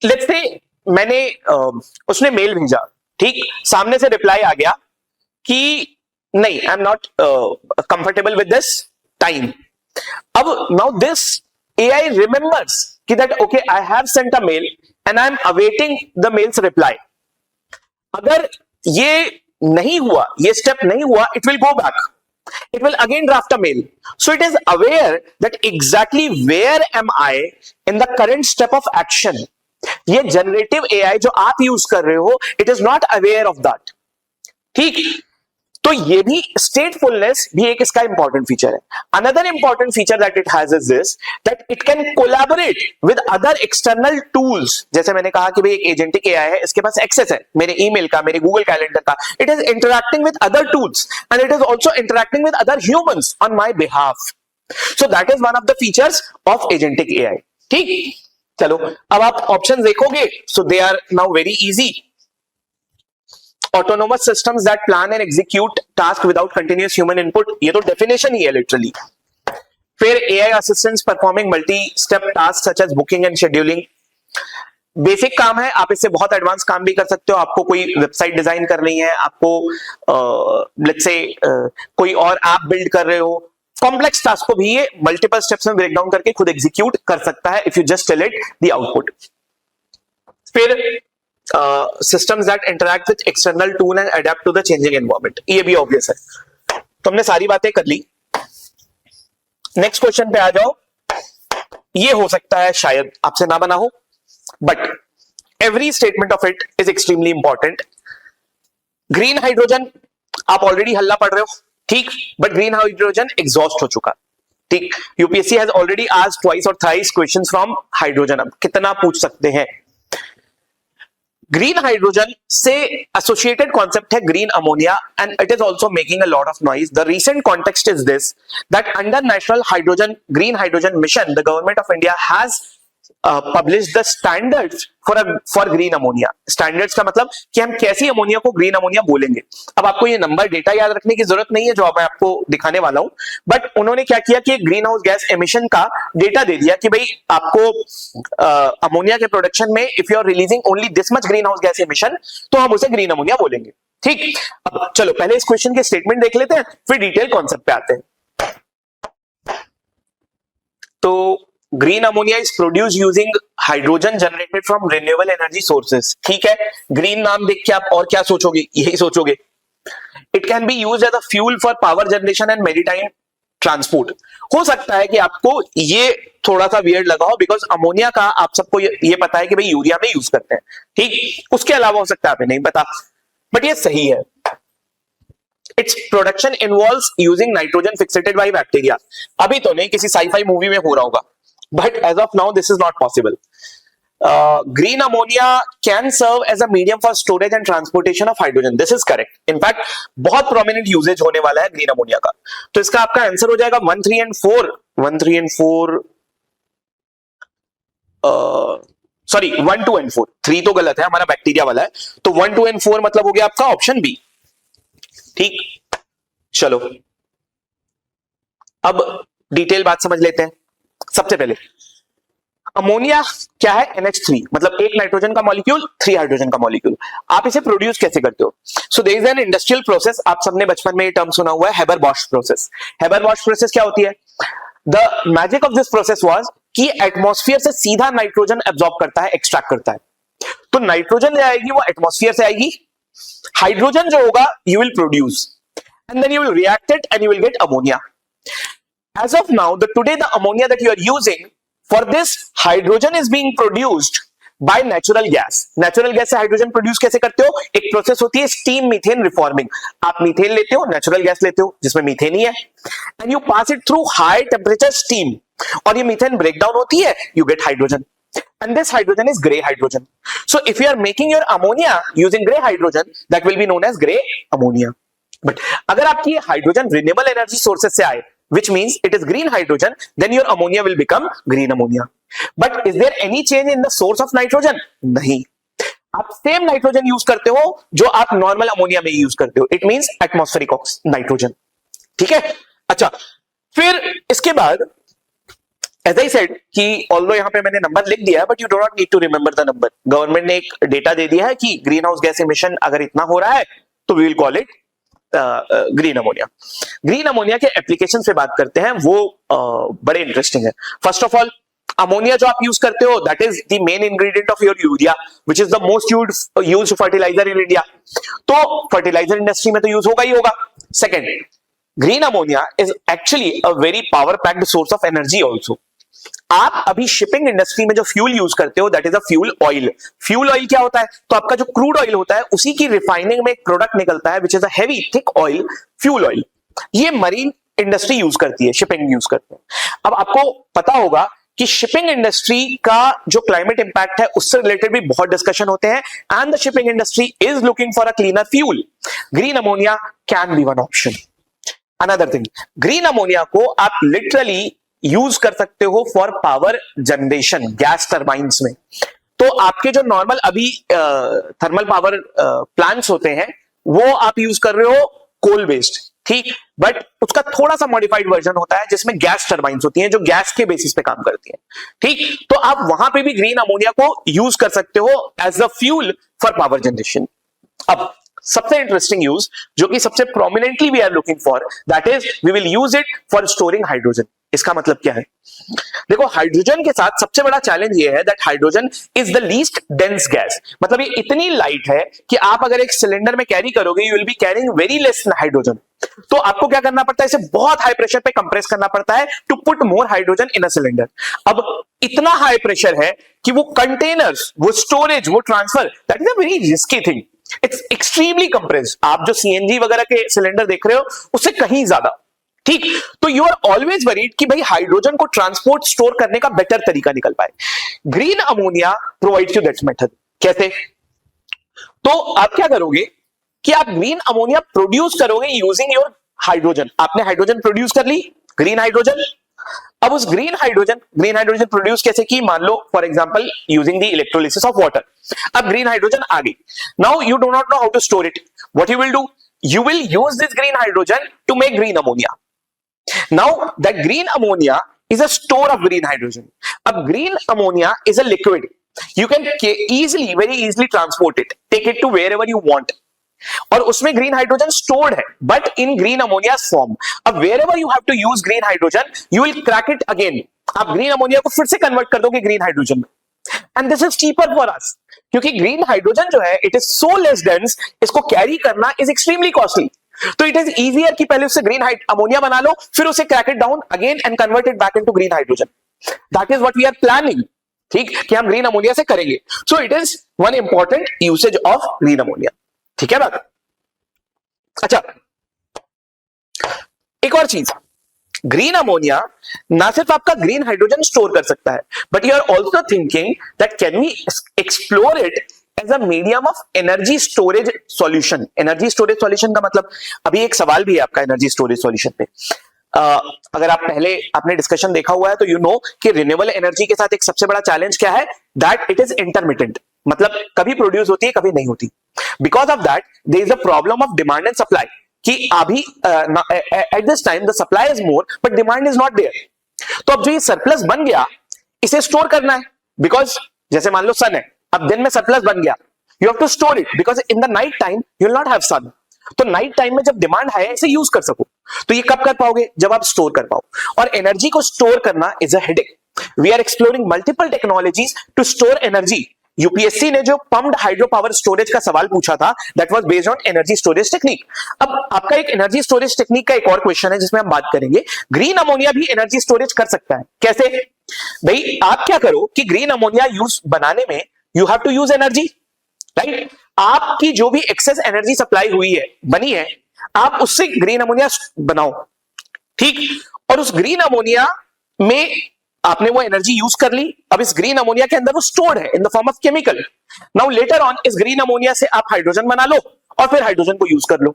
लेट्स से मैंने उसने मेल भेजा, ठीक, सामने से रिप्लाई आ गया कि नहीं, I am not comfortable with this time. अब नाउ दिस AI remembers कि that okay, I have sent a mail and I am awaiting the mail's reply. अगर ये नहीं हुआ, ये स्टेप नहीं हुआ, it will go back. It will again draft a mail. So it is aware that exactly where am I in the current step of action. ये generative AI जो आप यूज कर रहे हो, it is not aware of that. ठीक. तो ये भी स्टेटफुलनेस भी एक इसका इंपॉर्टेंट फीचर है. Another important feature that it has is this, that it can collaborate with other external tools. जैसे मैंने कहा कि भाई एक एजेंटिक एआई है, इसके पास एक्सेस है मेरे ईमेल का, मेरे गूगल कैलेंडर का. It is interacting with other tools and it is also interacting with other humans on my behalf. So that is one of the features of agentic AI. ठीक, चलो अब आप option देखोगे, so they are now very easy. Autonomous systems that plan and execute task without continuous human input, ये तो definition ही है literally. फिर AI assistants performing multi-step tasks such as booking and scheduling. Basic काम है, आप इससे बहुत एडवांस काम भी कर सकते हो. आपको कोई वेबसाइट डिजाइन करनी है, आपको लेट्स से कोई और ऐप बिल्ड कर रहे हो, कॉम्प्लेक्स टास्क को भी ये मल्टीपल स्टेप्स में ब्रेक डाउन करके खुद एग्जीक्यूट कर सकता है if you just tell it the output. फिर systems that interact with external tool and adapt to the changing environment. ये भी obvious है. तो हमने सारी बातें कर ली. नेक्स्ट क्वेश्चन पे आ जाओ. ये हो सकता है शायद आपसे ना बना हो, but every statement of it is extremely important. Green hydrogen आप ऑलरेडी हल्ला पढ़ रहे हो, ठीक, बट ग्रीन हाइड्रोजन एग्जॉस्ट हो चुका. ठीक, UPSC has already asked twice और थ्राइस क्वेश्चंस फ्रॉम हाइड्रोजन. अब कितना पूछ सकते हैं? ग्रीन हाइड्रोजन से एसोसिएटेड कॉन्सेप्ट है green ammonia, and it is also making a lot of noise. The recent context is this, that under national hydrogen green hydrogen mission the government of India has published the standards for green ammonia. Standards का मतलब कि हम कैसी ammonia को green ammonia बोलेंगे. अब आपको ये नंबर डेटा याद रखने की जरूरत नहीं है जो मैं आपको दिखाने वाला हूं, बट उन्होंने क्या किया कि ग्रीन हाउस गैस एमिशन का डेटा दे दिया कि भाई आपको अमोनिया के प्रोडक्शन में if you are releasing only this much greenhouse gas emission, तो हम उसे ग्रीन अमोनिया बोलेंगे. ठीक, अब चलो पहले इस क्वेश्चन के स्टेटमेंट देख लेते हैं, फिर डिटेल कॉन्सेप्ट पे आते हैं. तो green ammonia is produce using hydrogen generated from renewable energy sources. ठीक है, ग्रीन नाम देख के आप और क्या सोचोगे? यही सोचोगे. It can be used as a fuel for power generation and maritime transport. हो सकता है कि आपको ये थोड़ा सा वियर्ड लगा हो, बिकॉज अमोनिया का आप सबको ये पता है कि भाई यूरिया में यूज करते हैं. ठीक, उसके अलावा हो सकता है आपको नहीं पता, बट ये सही है. Its production involves using nitrogen fixated by bacteria. अभी तो नहीं, किसी sci-fi मूवी में हो रहा होगा, but as of now this is not possible. Green ammonia can serve as a medium for storage and transportation of hydrogen. This is correct. In fact, बहुत prominent usage होने वाला है green ammonia का. तो इसका आपका आंसर हो जाएगा 1, 3 and 4. 1, 3 and 4. Sorry 1, 2 and 4. 3 तो गलत है, हमारा बैक्टीरिया वाला है. तो 1, 2 and 4 मतलब हो गया आपका ऑप्शन बी. ठीक, चलो अब डिटेल बात समझ लेते हैं. सबसे पहले अमोनिया क्या है? NH3, मतलब एक नाइट्रोजन का मॉलिक्यूल, 3 हाइड्रोजन का मॉलिक्यूल. आप इसे प्रोड्यूस कैसे करते हो? So there is an industrial process. आप सबने बचपन में ये टर्म सुना हुआ है, हेबर-बॉश प्रोसेस. हेबर-बॉश प्रोसेस क्या होती है? The magic of this process was कि एटमॉस्फेयर से सीधा नाइट्रोजन एब्जॉर्ब करता है, एक्सट्रैक्ट करता है. तो नाइट्रोजन ले आएगी, वो एटमॉस्फेयर से आएगी. हाइड्रोजन जो होगा you will produce, and then you will react it and you will get ammonia. As of now, today the ammonia that you are using, for this hydrogen is being produced by natural gas. Natural gas से hydrogen produce कैसे करते हो? एक process होती है steam methane reforming. आप methane लेते हो, नेचुरल गैस लेते हो जिसमें मीथेन ही है, and you pass it through high temperature steam, और ये मीथेन ब्रेक डाउन होती है, you get hydrogen, and this hydrogen is gray hydrogen. So if you are making your ammonia using gray hydrogen, that will be known as gray ammonia. But अगर आपकी hydrogen renewable energy sources से आए, which means it is green hydrogen, then your ammonia will become green ammonia. But is there any change in the source of nitrogen? नहीं, आप same nitrogen use करते हो जो आप नॉर्मल अमोनिया में use करते हो, इट मींस एटमॉस्फेरिक नाइट्रोजन। ठीक है, अच्छा, फिर इसके बाद As I said कि although यहाँ पे मैंने नंबर लिख दिया है, but you do not need to remember the number. Government ने एक डेटा दे दिया है कि ग्रीन हाउस गैस इमिशन अगर इतना हो रहा है तो we will call it green ammonia. Green ammonia के एप्लीकेशन से बात करते हैं, वो बड़े इंटरेस्टिंग है। फर्स्ट ऑफ ऑल, अमोनिया जो आप यूज करते हो that is the main ingredient of your urea, which is the most used fertiliser in India. तो फर्टिलाइजर इंडस्ट्री में तो यूज होगा ही होगा। Second, green ammonia is actually a very power packed source of energy also. आप अभी shipping industry में जो फ्यूल यूज करते हो that is a fuel oil. Fuel oil क्या होता है? तो आपका जो क्रूड ऑयल होता है उसी की रिफाइनिंग में एक प्रोडक्ट निकलता है which is a heavy thick oil, fuel oil. ये मरीन इंडस्ट्री यूज करती है, शिपिंग यूज करते हैं। अब आपको पता होगा कि शिपिंग इंडस्ट्री का जो क्लाइमेट इंपैक्ट है उससे रिलेटेड भी बहुत डिस्कशन होते हैं, and the shipping industry is looking for a cleaner fuel. Green ammonia can be one option. Another thing, green ammonia को आप लिटरली यूज कर सकते हो for power generation, gas turbines में। तो आपके जो नॉर्मल अभी थर्मल पावर प्लांट्स होते हैं वो आप यूज कर रहे हो कोल बेस्ड, ठीक, बट उसका थोड़ा सा मॉडिफाइड वर्जन होता है जिसमें गैस टर्बाइन्स होती हैं जो गैस के बेसिस पे काम करती हैं, ठीक। तो आप वहां पे भी ग्रीन अमोनिया को यूज कर सकते हो as a fuel for power generation. अब सबसे इंटरेस्टिंग यूज जो कि सबसे prominently we are looking for, that is we will use it for storing hydrogen. इसका मतलब क्या है? देखो, हाइड्रोजन के साथ सबसे बड़ा चैलेंज ये है that hydrogen is the least dense gas. मतलब ये इतनी लाइट है कि आप अगर एक सिलेंडर में कैरी करोगे you will be carrying very less hydrogen. तो आपको क्या करना पड़ता है? इसे बहुत हाई प्रेशर पे कंप्रेस करना पड़ता है to put more hydrogen in a cylinder. अब इतना हाई प्रेशर है कि वो कंटेनर्स, वो स्टोरेज, वो transfer, that is a very risky thing. It's extremely compressed. आप जो सीएनजी वगैरह के सिलेंडर देख रहे हो उससे कहीं ज्यादा, ठीक। तो यू आर ऑलवेज वरीड कि भाई हाइड्रोजन को ट्रांसपोर्ट स्टोर करने का बेटर तरीका निकल पाए। Green ammonia provides you that method. कैसे? तो आप क्या करोगे कि आप ग्रीन अमोनिया प्रोड्यूस करोगे यूजिंग योर हाइड्रोजन। आपने हाइड्रोजन प्रोड्यूस कर ली, ग्रीन हाइड्रोजन। अब उस ग्रीन हाइड्रोजन प्रोड्यूस कैसे की? मान लो for example using the electrolysis of water. अब ग्रीन हाइड्रोजन आ गई। Now you do not know how to store it. What you will do? You will use this green hydrogen to make green ammonia. Now that green ammonia is a store of green hydrogen. Ab green ammonia is a liquid. You can very easily transport it, take it to wherever you want. और उसमें green hydrogen stored है but in green ammonia form. Now wherever you have to use green hydrogen you will crack it again. आप green ammonia को फिर से convert कर दोगे green hydrogen में, and this is cheaper for us क्योंकि green hydrogen जो है it is so less dense, इसको कैरी करना इज एक्सट्रीमली कॉस्टली। तो इट इज इजियर कि पहले उससे ग्रीन अमोनिया बना लो, फिर उसे crack it down again and convert it back into green hydrogen. That is what we are planning, ठीक, कि हम ग्रीन अमोनिया से करेंगे। So it is one important usage of green ammonia, ठीक है बात। अच्छा, एक और चीज, ग्रीन अमोनिया ना सिर्फ आपका ग्रीन हाइड्रोजन स्टोर कर सकता है but you are also thinking that can we explore it as a medium of energy storage solution. Energy storage solution का मतलब, अभी एक सवाल भी है आपका एनर्जी स्टोरेज सॉल्यूशन पे। अगर आप पहले आपने डिस्कशन देखा हुआ है तो यू नो कि रिन्यूएबल एनर्जी के साथ एक सबसे बड़ा चैलेंज क्या है? That it is intermittent. मतलब कभी प्रोड्यूस होती है कभी नहीं होती। Because of that there is a problem of demand and supply कि अभी at this time the supply is more but demand is not there. तो अब जो ये सरप्लस बन गया इसे स्टोर करना है, बिकॉज जैसे मान लो सन है, अब दिन में सरप्लस बन गया, you have to store it because in the night time you will not have sun. तो नाइट टाइम में जब डिमांड है इसे यूज कर सको, तो ये कब कर पाओगे? जब आप स्टोर कर पाओ। और एनर्जी को स्टोर करना is a headache. We are exploring multiple technologies to store energy. UPSC ने जो पम्प्ड हाइड्रो पावर स्टोरेज का सवाल पूछा था that was based on energy storage technique. अब आपका एक एनर्जी स्टोरेज टेक्निक का एक और क्वेश्चन है जिसमें हम बात करेंगे। ग्रीन अमोनिया भी एनर्जी स्टोरेज कर सकता है। कैसे? भाई आप क्या करो कि ग्रीन अमोनिया यूज बनाने में you have to use energy, right? आपकी जो भी एक्सेस एनर्जी सप्लाई हुई है, बनी है, आप उससे ग्रीन अमोनिया बनाओ, ठीक? और उस ग्रीन अमोनिया में आपने वो एनर्जी यूज कर ली, अब इस ग्रीन अमोनिया के अंदर वो स्टोर्ड है in the form of chemical. Now later on इस ग्रीन अमोनिया से आप हाइड्रोजन बना लो और फिर हाइड्रोजन को यूज कर लो,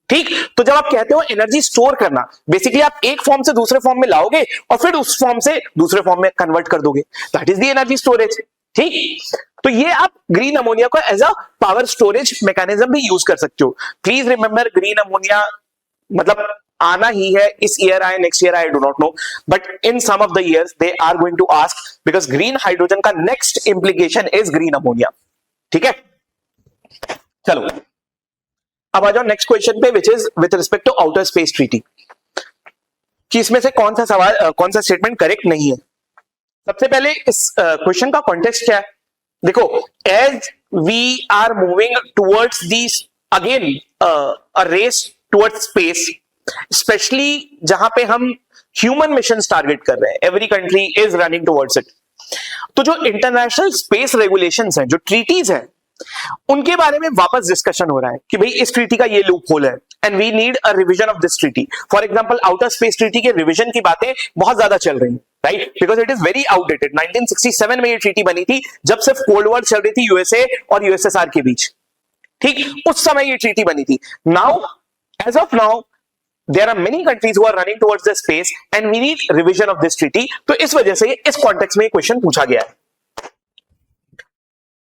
ठीक? तो जब आप कहते हो एनर्जी स्टोर करना, बेसिकली आप एक फॉर्म से दूसरे फॉर्म में लाओगे और फिर उस फॉर्म से दूसरे फॉर्म में कन्वर्ट कर दोगे, that is the energy storage, ठीक? तो ये आप ग्रीन अमोनिया को as a power storage mechanism भी यूज कर सकते हो। प्लीज रिमेंबर, ग्रीन अमोनिया मतलब आना ही है, इस ईयर आए, next year I do not know, but in some of the years they are going to ask, because green hydrogen का next implication is green ammonia, ठीक है? चलो अब आ जाओ नेक्स्ट क्वेश्चन पे, which is with respect to outer space treaty, कि इसमें से कौन सा सवाल, कौन सा स्टेटमेंट करेक्ट नहीं है। सबसे पहले इस क्वेश्चन का कॉन्टेक्स्ट क्या है, देखो, as we are moving towards this again a race towards space, specially जहां पे हम ह्यूमन मिशन टारगेट कर रहे हैं, every country is running towards it. तो जो इंटरनेशनल स्पेस रेगुलेशंस हैं, जो ट्रीटीज हैं, उनके बारे में वापस डिस्कशन हो रहा है कि भाई इस ट्रीटी का ये लूप होल है and we need a revision of this treaty. For example outer space treaty के रिवीजन की बातें बहुत ज्यादा चल रही हैं, right? Because it is very outdated. 1967 में ये ट्रीटी बनी थी, जब सिर्फ कोल्ड वॉर चल रही थी यूएसए और यूएसएसआर के बीच, ठीक? उस समय ये ट्रीटी बनी थी। Now as of now there are many countries who are running towards the space and we need revision of this treaty। तो इस वजह से इस कॉन्टेक्स्ट में क्वेश्चन पूछा गया है।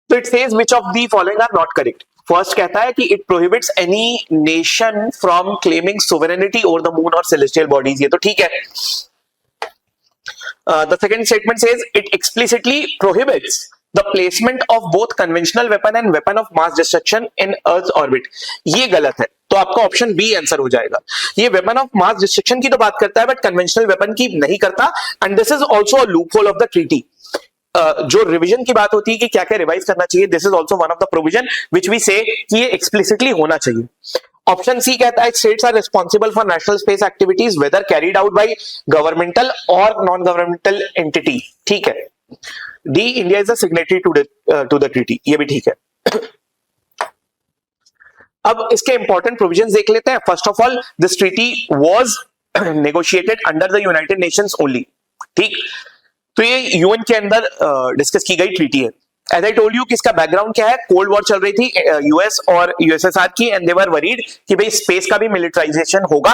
तो it says which of the following are not correct। First कहता है कि it prohibits any nation from claiming sovereignty over the moon or celestial bodies, ये तो ठीक है। The second statement says it explicitly prohibits the placement of both conventional weapon and weapon of mass destruction in Earth's orbit, ये गलत है, तो आपका option B answer हो जाएगा। ये वेपन ऑफ मास डिस्ट्रक्शन की तो बात करता है बट कन्वेंशनल वेपन की नहीं करता, and this is also a loop hole of the treaty. जो रिवीजन की बात होती है कि क्या क्या रिवाइज करना चाहिए, this is also one of the provision which we say कि ये एक्सप्लिसिटली होना चाहिए। ऑप्शन सी कहता है states are responsible for national space activities whether carried out by governmental और नॉन गवर्नमेंटल एंटिटी, ठीक है। D, India is a signatory to the treaty, ये भी ठीक है। अब इसके इंपॉर्टेंट प्रोविजंस देख लेते हैं। First of all, this treaty was negotiated under the United Nations only, ठीक? तो ये यूएन के अंदर डिस्कस की गई ट्रीटी है। एज आई टोल्ड यू कि इसका बैकग्राउंड क्या है, कोल्ड वॉर चल रही थी यूएस और यूएसएसआर की, एंड दे वर वरीड कि भाई स्पेस का भी मिलिटराइजेशन होगा,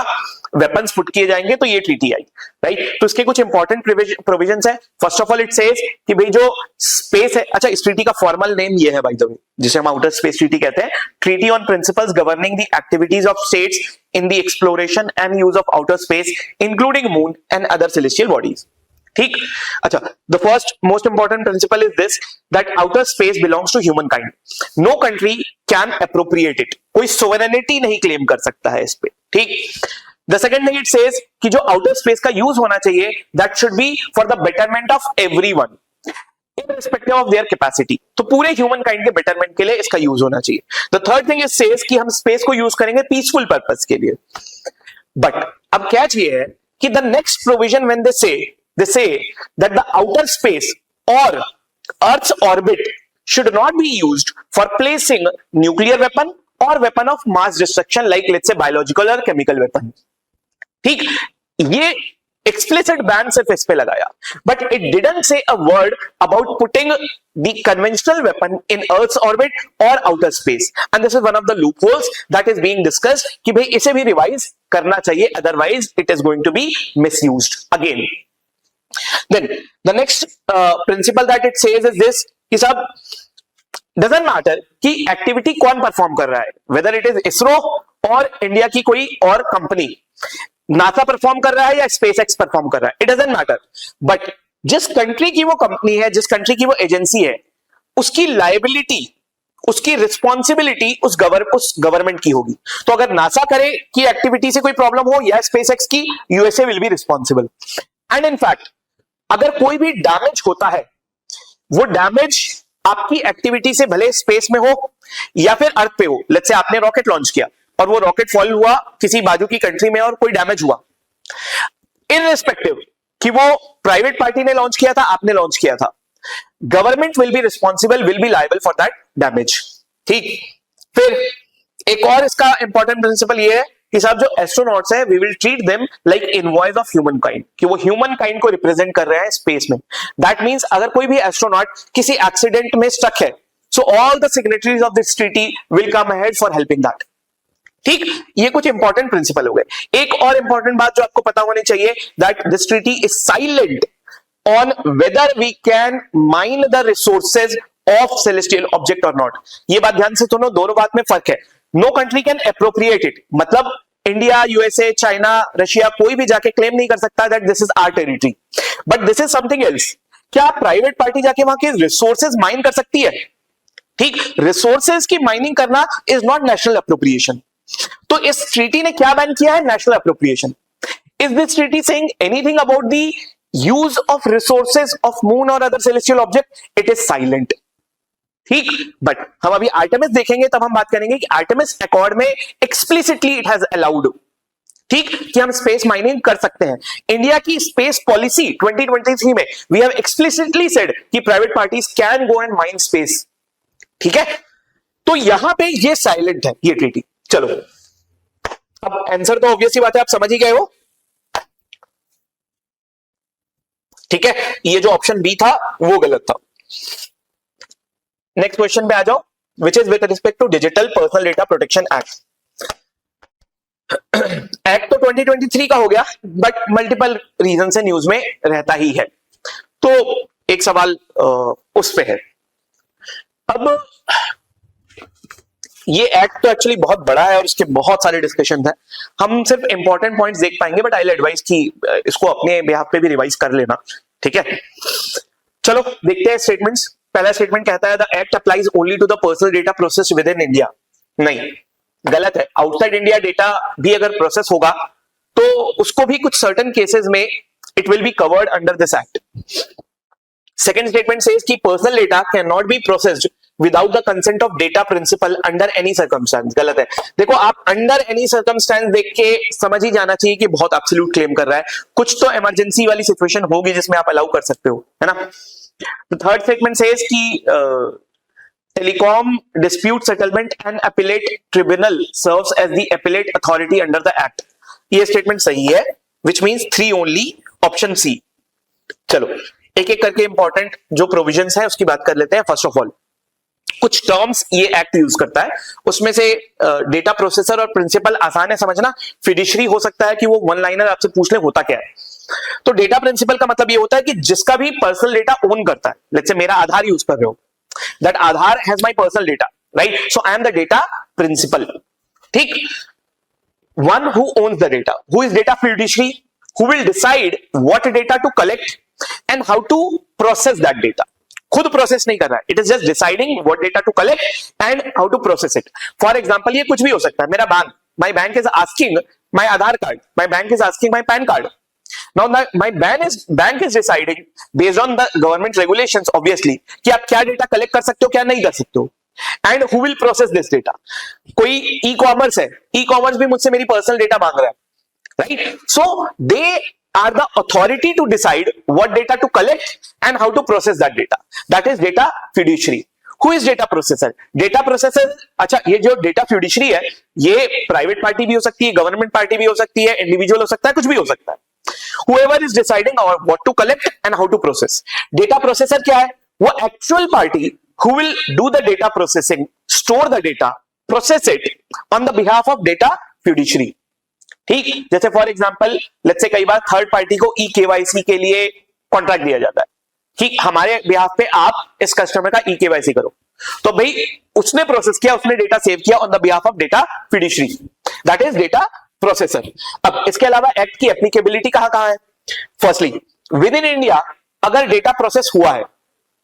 वेपन्स पुट किए जाएंगे, तो ये ट्रीटी आई, राइट? तो इसके कुछ इंपॉर्टेंट प्रोविजंस है। First of all it says कि भाई जो स्पेस है, अच्छा इस ट्रीटी का फॉर्मल नेम ये है बाय द वे, जिसे हम आउटर स्पेस ट्रीटी कहते हैं, treaty on principles governing the activities of states in the exploration and use of outer space including moon and other celestial bodies, ठीक? अच्छा, the first most important principle is this that outer space belongs to human kind, no country can appropriate it, कोई sovereignty नहीं claim कर सकता है इस पे, ठीक? The second thing it says कि जो आउटर स्पेस का यूज होना चाहिए that should B for the betterment of everyone irrespective of their capacity, तो पूरे ह्यूमन काइंड के बेटरमेंट के लिए इसका यूज होना चाहिए। The third thing it says कि हम स्पेस को यूज करेंगे पीसफुल पर्पस के लिए। बट अब क्या चाहिए है कि the next provision when they say that the outer space or Earth's orbit should not be used for placing nuclear weapon or weapon of mass destruction like let's say biological or chemical weapon, ठीक? ये explicit ban सिर्फ इस पे लगाया, but it didn't say a word about putting the conventional weapon in Earth's orbit or outer space, and this is one of the loopholes that is being discussed कि भाई इसे भी रिवाइज करना चाहिए, otherwise it is going to be misused again। Then the next principle that it says is this कि सब doesn't matter कि activity कौन परफॉर्म कर रहा है, whether it is इसरो और इंडिया की कोई और कंपनी, नासा परफॉर्म कर रहा है या स्पेस एक्स परफॉर्म कर रहा है, it doesn't matter, बट जिस कंट्री की वो कंपनी है, जिस कंट्री की वो एजेंसी है, उसकी लायबिलिटी, उसकी रिस्पॉन्सिबिलिटी उस गवर्नमेंट की होगी। तो अगर नासा करे कि एक्टिविटी से कोई प्रॉब्लम हो या स्पेस एक्स की, USA will be responsible. And in fact अगर कोई भी डैमेज होता है, वो डैमेज आपकी एक्टिविटी से भले स्पेस में हो या फिर अर्थ पे हो, लेट्स से आपने रॉकेट लॉन्च किया और वो रॉकेट फॉल हुआ किसी बाजू की कंट्री में और कोई डैमेज हुआ, इररिस्पेक्टिव कि वो प्राइवेट पार्टी ने लॉन्च किया था, आपने लॉन्च किया था, government will be responsible, will be liable for that damage. ठीक, फिर एक और इसका इंपॉर्टेंट प्रिंसिपल ये है कि साहब जो एस्ट्रोनॉट्स है we will treat them like envoys of human kind, कि वो ह्यूमन काइंड को रिप्रेजेंट कर रहे हैं स्पेस में। दैट मींस अगर कोई भी एस्ट्रोनॉट किसी एक्सीडेंट में स्टक है, सो all the signatories of this treaty will come ahead for helping that. ठीक, ये कुछ इंपॉर्टेंट प्रिंसिपल हो गए। एक और इंपॉर्टेंट बात जो आपको पता होनी चाहिए, that this treaty is silent on whether we can mine the resources of celestial object और नॉट। ये बात ध्यान से सुनो, दोनों बात में फर्क है। No country can appropriate it, मतलब इंडिया, यूएसए, चाइना, रशिया कोई भी जाके क्लेम नहीं कर सकता that this is our territory, but this is something else. क्या प्राइवेट पार्टी जाके वहां के रिसोर्सेज माइन कर सकती है? ठीक, रिसोर्सेज की माइनिंग करना इज नॉट नेशनल अप्रोप्रिएशन। तो इस ट्रीटी ने क्या बैन किया है? National appropriation. Is this treaty saying anything about the use of resources of moon और other celestial object? It is silent. ठीक, बट हम अभी आर्टेमिस देखेंगे तब हम बात करेंगे कि आर्टेमिस अकॉर्ड में एक्सप्लिसिटली इट हैज अलाउड, ठीक, कि हम स्पेस माइनिंग कर सकते हैं। इंडिया की स्पेस पॉलिसी 2023 में वी हैव एक्सप्लिसिटली सेड कि private parties can go and mine space. ठीक है, तो यहां पे ये साइलेंट है ये ट्रीटी। चलो, अब आंसर तो ऑब्वियसली बात है, आप समझ ही गए हो। ठीक है, ये जो ऑप्शन बी था वो गलत था। नेक्स्ट क्वेश्चन पे आ जाओ, which is with respect to digital personal data protection act. Act तो 2023 का हो गया, बट मल्टीपल रीजन से न्यूज में रहता ही है। तो एक सवाल उस पे है। अब ये एक्ट तो एक्चुअली बहुत बड़ा है और इसके बहुत सारे डिस्कशन है, हम सिर्फ इंपॉर्टेंट पॉइंट्स देख पाएंगे, बट आई विल एडवाइस कि इसको अपने बिहाफ पे भी रिवाइज कर लेना। ठीक है, चलो देखते हैं स्टेटमेंट्स। पहला स्टेटमेंट कहता है the act applies only to the personal data process within India. नहीं, गलत है। आउटसाइड इंडिया डेटा भी अगर प्रोसेस होगा तो उसको भी कुछ सर्टेन केसेस में it will be covered under this act. Second statement says कि personal data can not be processed without the consent of data principal under any circumstance. गलत है। देखो, आप अंडर एनी सर्कमस्टेंस देख के समझ ही जाना चाहिए कि बहुत एब्सोल्यूट क्लेम कर रहा है। कुछ तो इमरजेंसी वाली सिचुएशन होगी जिसमें आप अलाउ कर सकते हो, है ना। थर्ड स्टेटमेंट सेज कि telecom dispute settlement and appellate tribunal serves as the appellate authority under the act. ये स्टेटमेंट सही है, which means 3 only, option C. चलो एक एक करके इंपॉर्टेंट जो प्रोविजंस है उसकी बात कर लेते हैं। फर्स्ट ऑफ ऑल, कुछ टर्म्स ये एक्ट यूज करता है, उसमें से डेटा प्रोसेसर और प्रिंसिपल आसान है समझना। फिडिशरी हो सकता है कि वो वन लाइनर आपसे पूछ ले होता क्या है। तो डेटा प्रिंसिपल का मतलब ये होता है कि जिसका भी पर्सनल डेटा ओन करता है। लेट्स से मेरा आधार यूज कर रहे हो, that Aadhaar has my personal data, right? So I am the data principal. ठीक, one who owns the data, who is data fiduciary, who will decide what data to collect and how to process that data. खुद process नहीं कर रहा है, it is just deciding what data to collect and how to process it. For example, ये कुछ भी हो सकता है। मेरा bank, my bank is asking my Aadhaar card, my bank is asking my pan card. Now my bank is deciding based on the government regulations obviously कि आप क्या डेटा कलेक्ट कर सकते हो क्या नहीं कर सकते हो, and who will process this data। कोई ई कॉमर्स है, ई कॉमर्स भी मुझसे मेरी पर्सनल डेटा मांग रहा है, right? So they are the authority to decide what data to collect and how to process that data. That is data fiduciary. Who is data processor? Data processor, अच्छा, ये जो data fiduciary है, ये private party भी हो सकती है, government party भी हो सकती है, इंडिविजुअल हो सकता है, कुछ भी हो सकता है। Whoever is deciding what to collect and how to process. Data processor क्या है? वो actual party who will do the data processing, store the data, process it on the behalf of data fiduciary. ठीक, जैसे for example let's say कई बार third party को e KYC के लिए contract दिया जाता है कि हमारे बिहाफ पे आप इस कस्टमर का ई केवाईसी करो, तो भाई उसने प्रोसेस किया, उसने डेटा सेव किया on the behalf of data fiduciary, that is data processor. अब इसके अलावा एक्ट की एप्लीकेबिलिटी कहां है? फर्स्टली, विद इन इंडिया अगर डेटा प्रोसेस हुआ है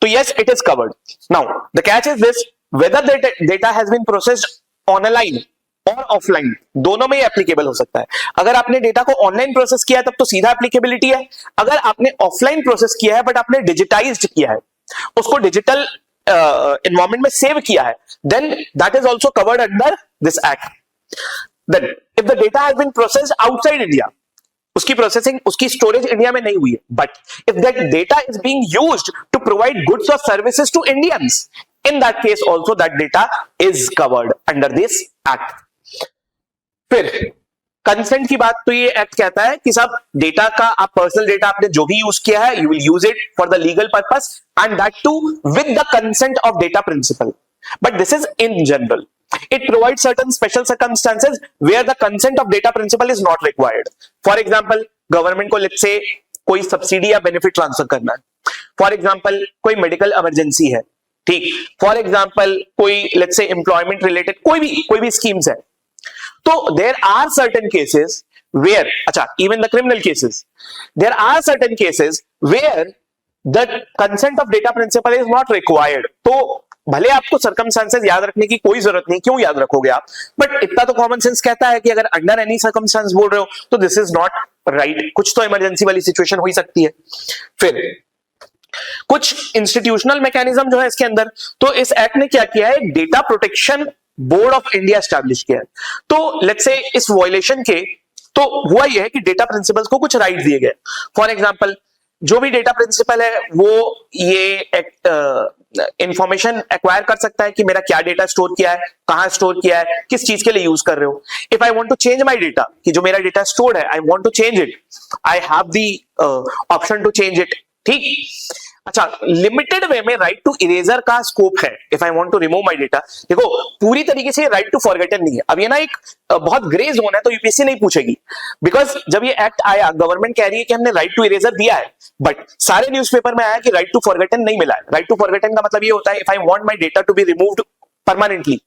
तो yes it is covered. Now the catch is this, whether data has been processed online और ऑफलाइन, दोनों में एप्लीकेबल हो सकता है। अगर आपने डेटा को ऑनलाइन प्रोसेस किया है तब तो सीधा एप्लीकेबिलिटी है। अगर आपने ऑफलाइन प्रोसेस किया है बट आपने डिजिटाइज्ड किया है, उसको डिजिटल एनवायरनमेंट में सेव किया है, then that is also covered under this act. Then if the data has been processed outside India, उसकी प्रोसेसिंग, उसकी स्टोरेज इंडिया में नहीं हुई है, but if that data is being used to provide goods और services to Indians, in that case also that data is covered under this act. फिर consent की बात, तो ये एक्ट कहता है कि सब डेटा का, आप पर्सनल डेटा आपने जो भी यूज किया है, you will use it for the legal purpose and that too with the consent of data principal, but this is in general. It provides certain special circumstances where the consent of data principal is not required. For example, government को let's say कोई subsidy या benefit transfer करना है, for example कोई medical emergency है, ठीक, for example कोई let's say employment related कोई भी स्कीम्स है, तो there are certain cases where, अच्छा, even the criminal cases, there are certain cases where the consent of data principal is not required. तो भले आपको सर्कमस्टांसेस याद रखने की कोई जरूरत नहीं, क्यों याद रखोगे आप, बट इतना तो कॉमन सेंस कहता है कि अगर अंडर एनी सर्कमस्टांस बोल रहे हो तो दिस इज नॉट राइट, कुछ तो इमरजेंसी वाली सिचुएशन हो ही सकती है। फिर कुछ इंस्टीट्यूशनल मैकेनिज्म जो है इसके अंदर, तो इस एक्ट ने क्या किया है, data protection board of India establish किया है। तो लेट्स से इस वायलेशन के, तो हुआ यह है कि डेटा प्रिंसिपल्स को कुछ राइट दिए गए। फॉर एग्जाम्पल जो भी डेटा प्रिंसिपल है वो ये इंफॉर्मेशन एक्वायर कर सकता है कि मेरा क्या डेटा स्टोर किया है, कहां स्टोर किया है, किस चीज के लिए यूज कर रहे हो। If I want to change my data, कि जो मेरा डेटा स्टोर्ड है, I want to change it, I have the option to change it, ठीक। अच्छा, लिमिटेड वे में राइट टू इरेजर का स्कोप है। If I want to remove my data, देखो पूरी तरीके से राइट टू फॉरगेटन नहीं है। अब ये ना एक बहुत ग्रे जोन है, तो यूपीएससी नहीं पूछेगी, बिकॉज जब ये एक्ट आया गवर्नमेंट कह रही है कि हमने राइट टू इरेजर दिया है, बट सारे न्यूज़पेपर में आया कि राइट टू फॉरगेटन नहीं मिला है। राइट टू फॉरगेटन का मतलब ये होता है if I want my data to be removed permanently,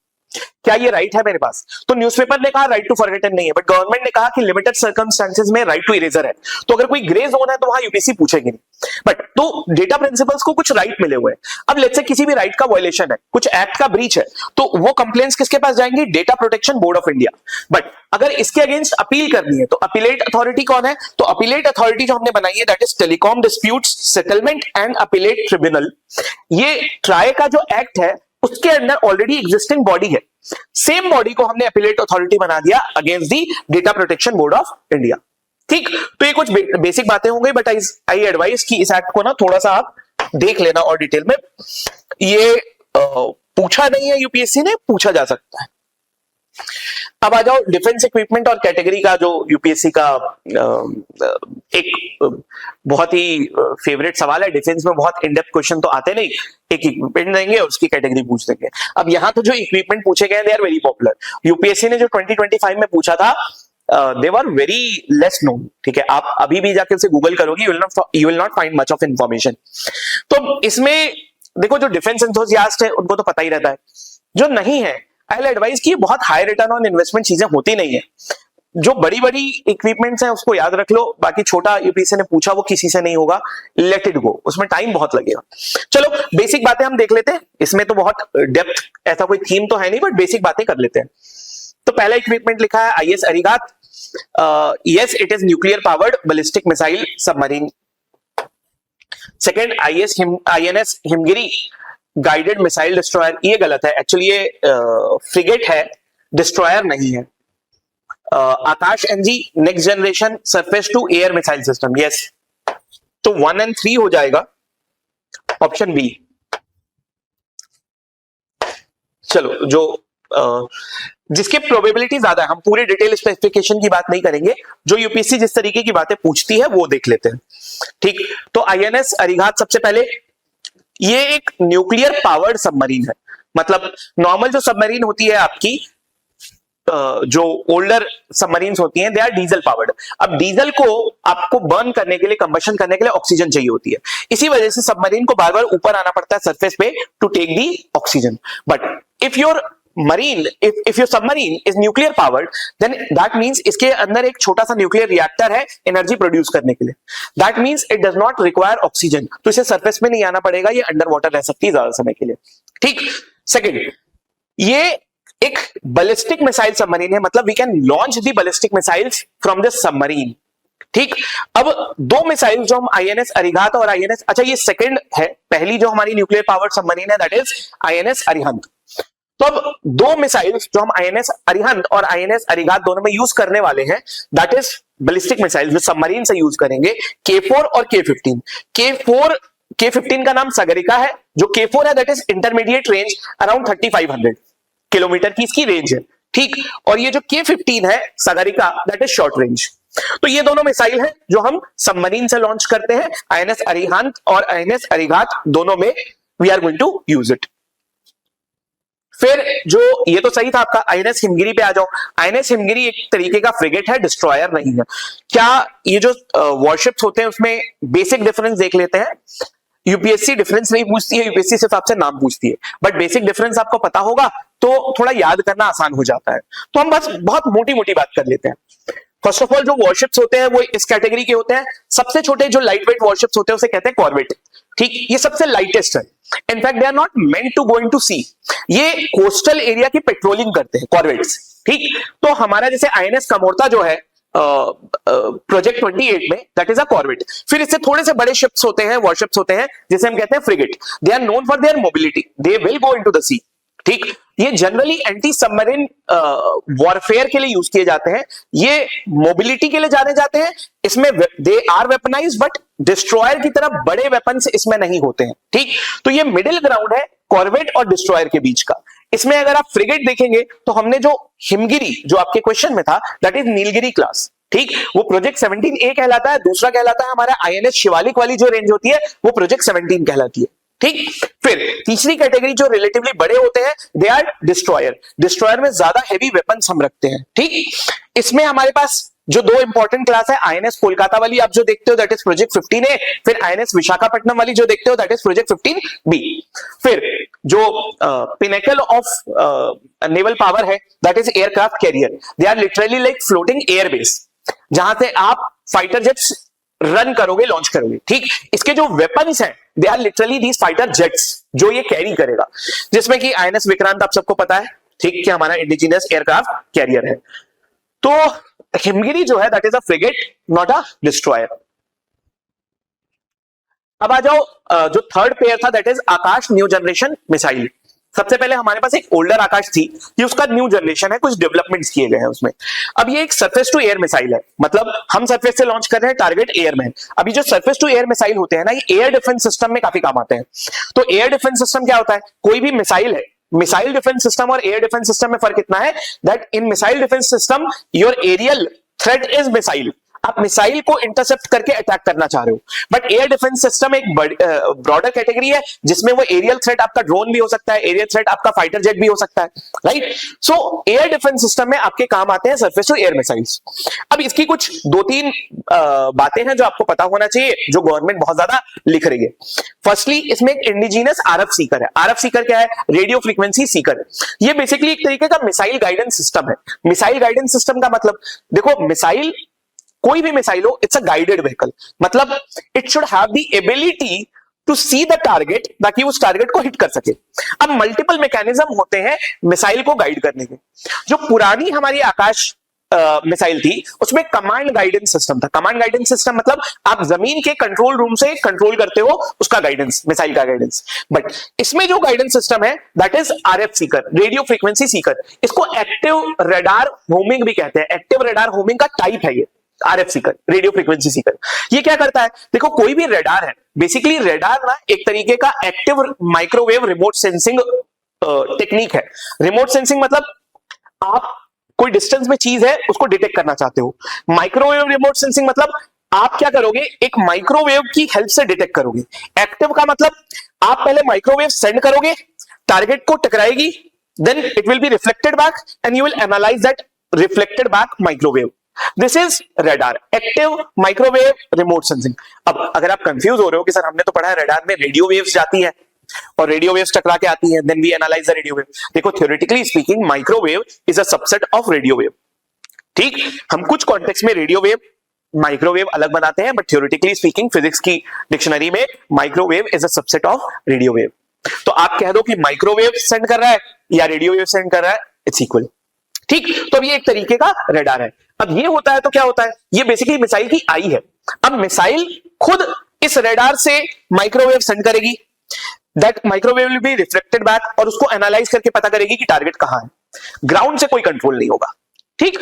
क्या ये राइट है मेरे पास, तो न्यूज़पेपर ने कहा राइट टू फॉरगेटन नहीं है, बट गवर्नमेंट ने कहा कि लिमिटेड सर्कमस्टेंसेस में राइट टू इरेजर है। तो अगर कोई ग्रे जोन है तो वहां यूपीएससी पूछेगी नहीं, बट तो डेटा प्रिंसिपल्स को कुछ राइट मिले हुए हैं। अब लेट्स से किसी भी राइट का वायलेशन है, कुछ एक्ट का ब्रीच है, तो वो कंप्लेंट्स किसके पास जाएंगी, data protection board of India. But अगर इसके अगेंस्ट अपील करनी है तो अपीलेट अथॉरिटी कौन है, तो अपीलेट अथॉरिटी जो हमने बनाई है that is telecom disputes settlement and appellate tribunal. ये ट्राई का जो एक्ट है उसके अंदर ऑलरेडी एग्जिस्टिंग बॉडी है, सेम बॉडी को हमने अपीलेट अथॉरिटी बना दिया against the data protection board of India, ठीक। तो ये कुछ बेसिक बातें होंगी, बट आई एडवाइज कि इस एक्ट को ना थोड़ा सा आप देख लेना और डिटेल में। ये पूछा नहीं है यूपीएससी ने, पूछा जा सकता है। अब आ जाओ डिफेंस इक्विपमेंट और कैटेगरी का, जो यूपीएससी का एक बहुत ही फेवरेट सवाल है। डिफेंस में बहुत इन डेप्थ क्वेश्चन तो आते नहीं, एक इक्विपमेंट देंगे और उसकी कैटेगरी पूछ देंगे। अब यहाँ तो जो इक्विपमेंट पूछे गए they are very popular. UPSC ने जो 2025 में पूछा था they were very less known, ठीक है। आप अभी भी जाकर उसे गूगल करोगे, you will not find much of information. तो इसमें देखो जो डिफेंस एंथुसियास्ट है उनको तो पता ही रहता है, जो नहीं है आई विल एडवाइज कि बहुत हाई रिटर्न ऑन इन्वेस्टमेंट चीजें होती नहीं है। जो बड़ी बड़ी इक्विपमेंट्स हैं उसको याद रख लो, बाकी छोटा यूपीएससी ने पूछा वो किसी से नहीं होगा, लेट इट गो, उसमें टाइम बहुत लगेगा। चलो बेसिक बातें हम देख लेते हैं, इसमें तो बहुत डेप्थ ऐसा कोई थीम तो है नहीं, बट बेसिक बातें कर लेते हैं। तो पहला इक्विपमेंट लिखा है INS Arihant, yes it is nuclear powered ballistic missile submarine. Second INS Himgiri guided missile destroyer, ये गलत है, एक्चुअली ये फ्रिगेट है, डिस्ट्रॉयर नहीं है। Akash NG next generation surface to air missile system, yes, तो 1 और 3 हो जाएगा ऑप्शन बी। चलो जो जिसके प्रोबेबिलिटी ज्यादा है, हम पूरे डिटेल स्पेसिफिकेशन की बात नहीं करेंगे, जो यूपीएससी जिस तरीके की बातें पूछती है वो देख लेते हैं, ठीक। तो आईएनएस अरिहंत सबसे पहले, ये एक न्यूक्लियर पावर्ड सबमरीन है। मतलब नॉर्मल जो सबमरीन होती है आपकी, जो ओल्डर सबमरीन्स होती हैं, दे आर डीजल पावर्ड। अब डीजल को आपको बर्न करने के लिए, कंबशन करने के लिए ऑक्सीजन चाहिए होती है, इसी वजह से सबमरीन को बार बार ऊपर आना पड़ता है सरफेस पे to take the oxygen. But if your if your submarine is nuclear powered, then that means इसके अंदर एक छोटा सा न्यूक्लियर रिएक्टर है एनर्जी प्रोड्यूस करने के लिए। That means it does not require oxygen, तो इसे सरफेस में नहीं आना पड़ेगा, ये अंडर वाटर रह सकती है ज्यादा समय के लिए, ठीक। सेकेंड, ये एक बैलिस्टिक मिसाइल सबमरीन है, मतलब we can launch the ballistic missiles from this submarine, ठीक। अब दो मिसाइल जो हम आईएनएस अरिहंत और आईएनएस, अच्छा ये सेकंड है, पहली जो हमारी न्यूक्लियर पावर्ड सबमरीन है दैट इज आईएनएस अरिहंत। तो अब दो मिसाइल्स जो हम आईएनएस अरिहंत और आईएनएस अरिघात दोनों में यूज करने वाले हैं, दैट इज बैलिस्टिक मिसाइल्स जो सबमरीन से यूज करेंगे, K4 और K15। K15 का नाम सागरिका है, जो K4 है that is intermediate range, around 3500 kilometre की इसकी रेंज है, ठीक। और ये जो K15 है Sagarika, that is short range. तो ये दोनों मिसाइल हैं जो हम सबमरीन से लॉन्च करते हैं, आईएनएस अरिहंत और आईएनएस अरिघात दोनों में we are going to use it. फिर जो ये तो सही था आपका, आईएनएस हिमगिरी पे आ जाओ। आईएनएस हिमगिरी एक तरीके का फ्रिगेट है, डिस्ट्रॉयर नहीं है। क्या ये जो वॉरशिप्स होते हैं उसमें बेसिक डिफरेंस देख लेते हैं। यूपीएससी डिफरेंस नहीं पूछती है, यूपीएससी सिर्फ आपसे नाम पूछती है, बट बेसिक डिफरेंस आपको पता होगा तो थोड़ा याद करना आसान हो जाता है। तो हम बस बहुत मोटी मोटी बात कर लेते हैं। फर्स्ट ऑफ ऑल जो वॉरशिप्स होते हैं वो इस कैटेगरी के होते हैं। सबसे छोटे जो लाइट वेट वॉरशिप्स होते हैं उसे कहते हैं कॉर्वेट, ठीक। ये सबसे लाइटेस्ट है, in fact they are not meant to go into sea, ये कोस्टल एरिया की पेट्रोलिंग करते हैं कॉर्वेट्स, ठीक। तो हमारा जैसे आईएनएस कमोरता जो है प्रोजेक्ट 28 में, दैट इज अ कॉर्वेट। फिर इससे थोड़े से बड़े शिप्स होते हैं, वॉरशिप्स होते हैं, जिसे हम कहते हैं frigate. They are known for their mobility, they will go into the sea, ठीक। ये जनरली एंटी सबमरीन वॉरफेयर के लिए यूज किए जाते हैं, ये मोबिलिटी के लिए जाने जाते हैं। इसमें they are weaponized, but destroyer की तरह बड़े वेपन्स इसमें नहीं होते हैं, ठीक। तो ये मिडिल ग्राउंड है कॉर्वेट और डिस्ट्रॉयर के बीच का। इसमें अगर आप फ्रिगेट देखेंगे तो हमने जो हिमगिरी जो आपके क्वेश्चन में था, दैट इज नीलगिरी क्लास, ठीक। वो प्रोजेक्ट 17A कहलाता है। दूसरा कहलाता है हमारा आईएनएस शिवालिक वाली जो रेंज होती है वो प्रोजेक्ट 17 कहलाती है, ठीक। फिर तीसरी कैटेगरी जो रिलेटिवली बड़े होते हैं, दे आर डिस्ट्रॉयर। डिस्ट्रॉयर में ज्यादा हेवी वेपन्स हम रखते हैं, ठीक। इसमें हमारे पास जो दो इंपॉर्टेंट क्लास है, आईएनएस कोलकाता वाली आप जो देखते हो दैट इज प्रोजेक्ट 15A, फिर आईएनएस विशाखापट्टनम वाली जो देखते हो दैट इज प्रोजेक्ट 15B। फिर जो पिनेकल ऑफ नेवल पावर है that is aircraft carrier, they are literally like floating airbase, जहां से आप फाइटर जेट्स रन करोगे, लॉन्च करोगे, ठीक। इसके जो वेपन्स हैं they are literally these fighter jets जो ये कैरी करेगा, जिसमें कि आईएनएस विक्रांत आप सबको पता है, ठीक, कि हमारा इंडिजिनियस एयरक्राफ्ट कैरियर है। तो हिमगिरी जो है that is a frigate, not a destroyer. अब आ जाओ जो थर्ड पेयर था that is Akash new generation missile. सबसे पहले हमारे पास एक ओल्डर आकाश थी, ये उसका न्यू जनरेशन है, कुछ डेवलपमेंट्स किए गए हैं उसमें। अब ये एक सरफेस टू एयर मिसाइल है, मतलब हम सरफेस से लॉन्च कर रहे हैं, टारगेट एयर में। अभी जो सरफेस टू एयर मिसाइल होते हैं ना, ये एयर डिफेंस सिस्टम में काफी काम आते हैं। तो एयर डिफेंस सिस्टम क्या होता है, कोई भी मिसाइल है, मिसाइल डिफेंस सिस्टम और एयर डिफेंस सिस्टम में फर्क इतना है that in missile defence system your aerial threat is missile, आप मिसाइल को इंटरसेप्ट करके अटैक करना चाह रहे हो। बट एयर डिफेंस सिस्टम एक ब्रॉडर कैटेगरी है जिसमें वो एरियल थ्रेट आपका ड्रोन भी हो सकता है, एरियल थ्रेट आपका फाइटर जेट भी हो सकता है, राइट। सो एयर डिफेंस सिस्टम में आपके काम आते हैं सरफेस टू एयर मिसाइल्स। अब इसकी कुछ दो तीन बातें हैं जो आपको पता होना चाहिए, जो गवर्नमेंट बहुत ज्यादा लिख रही है। फर्स्टली इसमें एक इंडिजिनस आरएफ सीकर है। आरएफ सीकर क्या है, रेडियो फ्रीक्वेंसी सीकर। ये बेसिकली एक तरीके का मिसाइल गाइडेंस सिस्टम है। मिसाइल गाइडेंस सिस्टम का मतलब, देखो मिसाइल, कोई भी मिसाइल हो, इट्स अ गाइडेड व्हीकल, मतलब it should have the ability to see the target, ताकि उस टारगेट को हिट कर सके। अब मल्टीपल मैकेनिज्म होते हैं मिसाइल को गाइड करने के। जो पुरानी हमारी आकाश मिसाइल थी उसमें कमांड गाइडेंस सिस्टम था। कमांड गाइडेंस सिस्टम मतलब आप जमीन के कंट्रोल रूम से कंट्रोल करते हो उसका गाइडेंस, मिसाइल का गाइडेंस। बट इसमें जो गाइडेंस सिस्टम है that is RF Sikar, radio frequency Sikar. इसको एक्टिव रडार होमिंग भी कहते हैं। एक्टिव रडार होमिंग का टाइप है ये RF Sikar, radio frequency Sikar. ये क्या करता है, देखो कोई भी रडार है, बेसिकली रडार ना एक तरीके का active microwave remote sensing technique है। रिमोट सेंसिंग मतलब आप कोई डिस्टेंस में चीज है उसको डिटेक्ट करना चाहते हो। माइक्रोवेव रिमोट सेंसिंग मतलब आप क्या करोगे, एक माइक्रोवेव की हेल्प से डिटेक्ट करोगे। एक्टिव का मतलब आप पहले माइक्रोवेव सेंड करोगे, टारगेट को टकराएगी, then it will be reflected back and you will analyse that reflected back microwave. This is radar, active microwave remote sensing. अब अगर आप कंफ्यूज हो रहे हो कि सर हमने तो पढ़ा है रडार में रेडियो वेव्स जाती है और रेडियो वेव्स टकरा के आती हैं, then we analyse the radio wave. देखो theoretically speaking microwave is a subset of radio wave, ठीक। हम कुछ कॉन्टेक्स्ट में रेडियो वेव माइक्रोवेव अलग बनाते हैं, बट थ्योरेटिकली स्पीकिंग फिजिक्स की डिक्शनरी में microwave is a subset of radio wave. तो आप कह दो कि माइक्रोवेव सेंड कर रहा है या रेडियो वेव सेंड कर रहा है, इट्स इक्वल, ठीक। तो अब ये एक तरीके का रडार है। अब ये होता है तो क्या होता है, ये बेसिकली मिसाइल की आई है। अब मिसाइल खुद इस रडार से माइक्रोवेव सेंड करेगी, that microwave will be reflected back और उसको एनालाइज करके पता करेगी कि टारगेट कहां है. ग्राउंड से कोई कंट्रोल नहीं होगा. ठीक.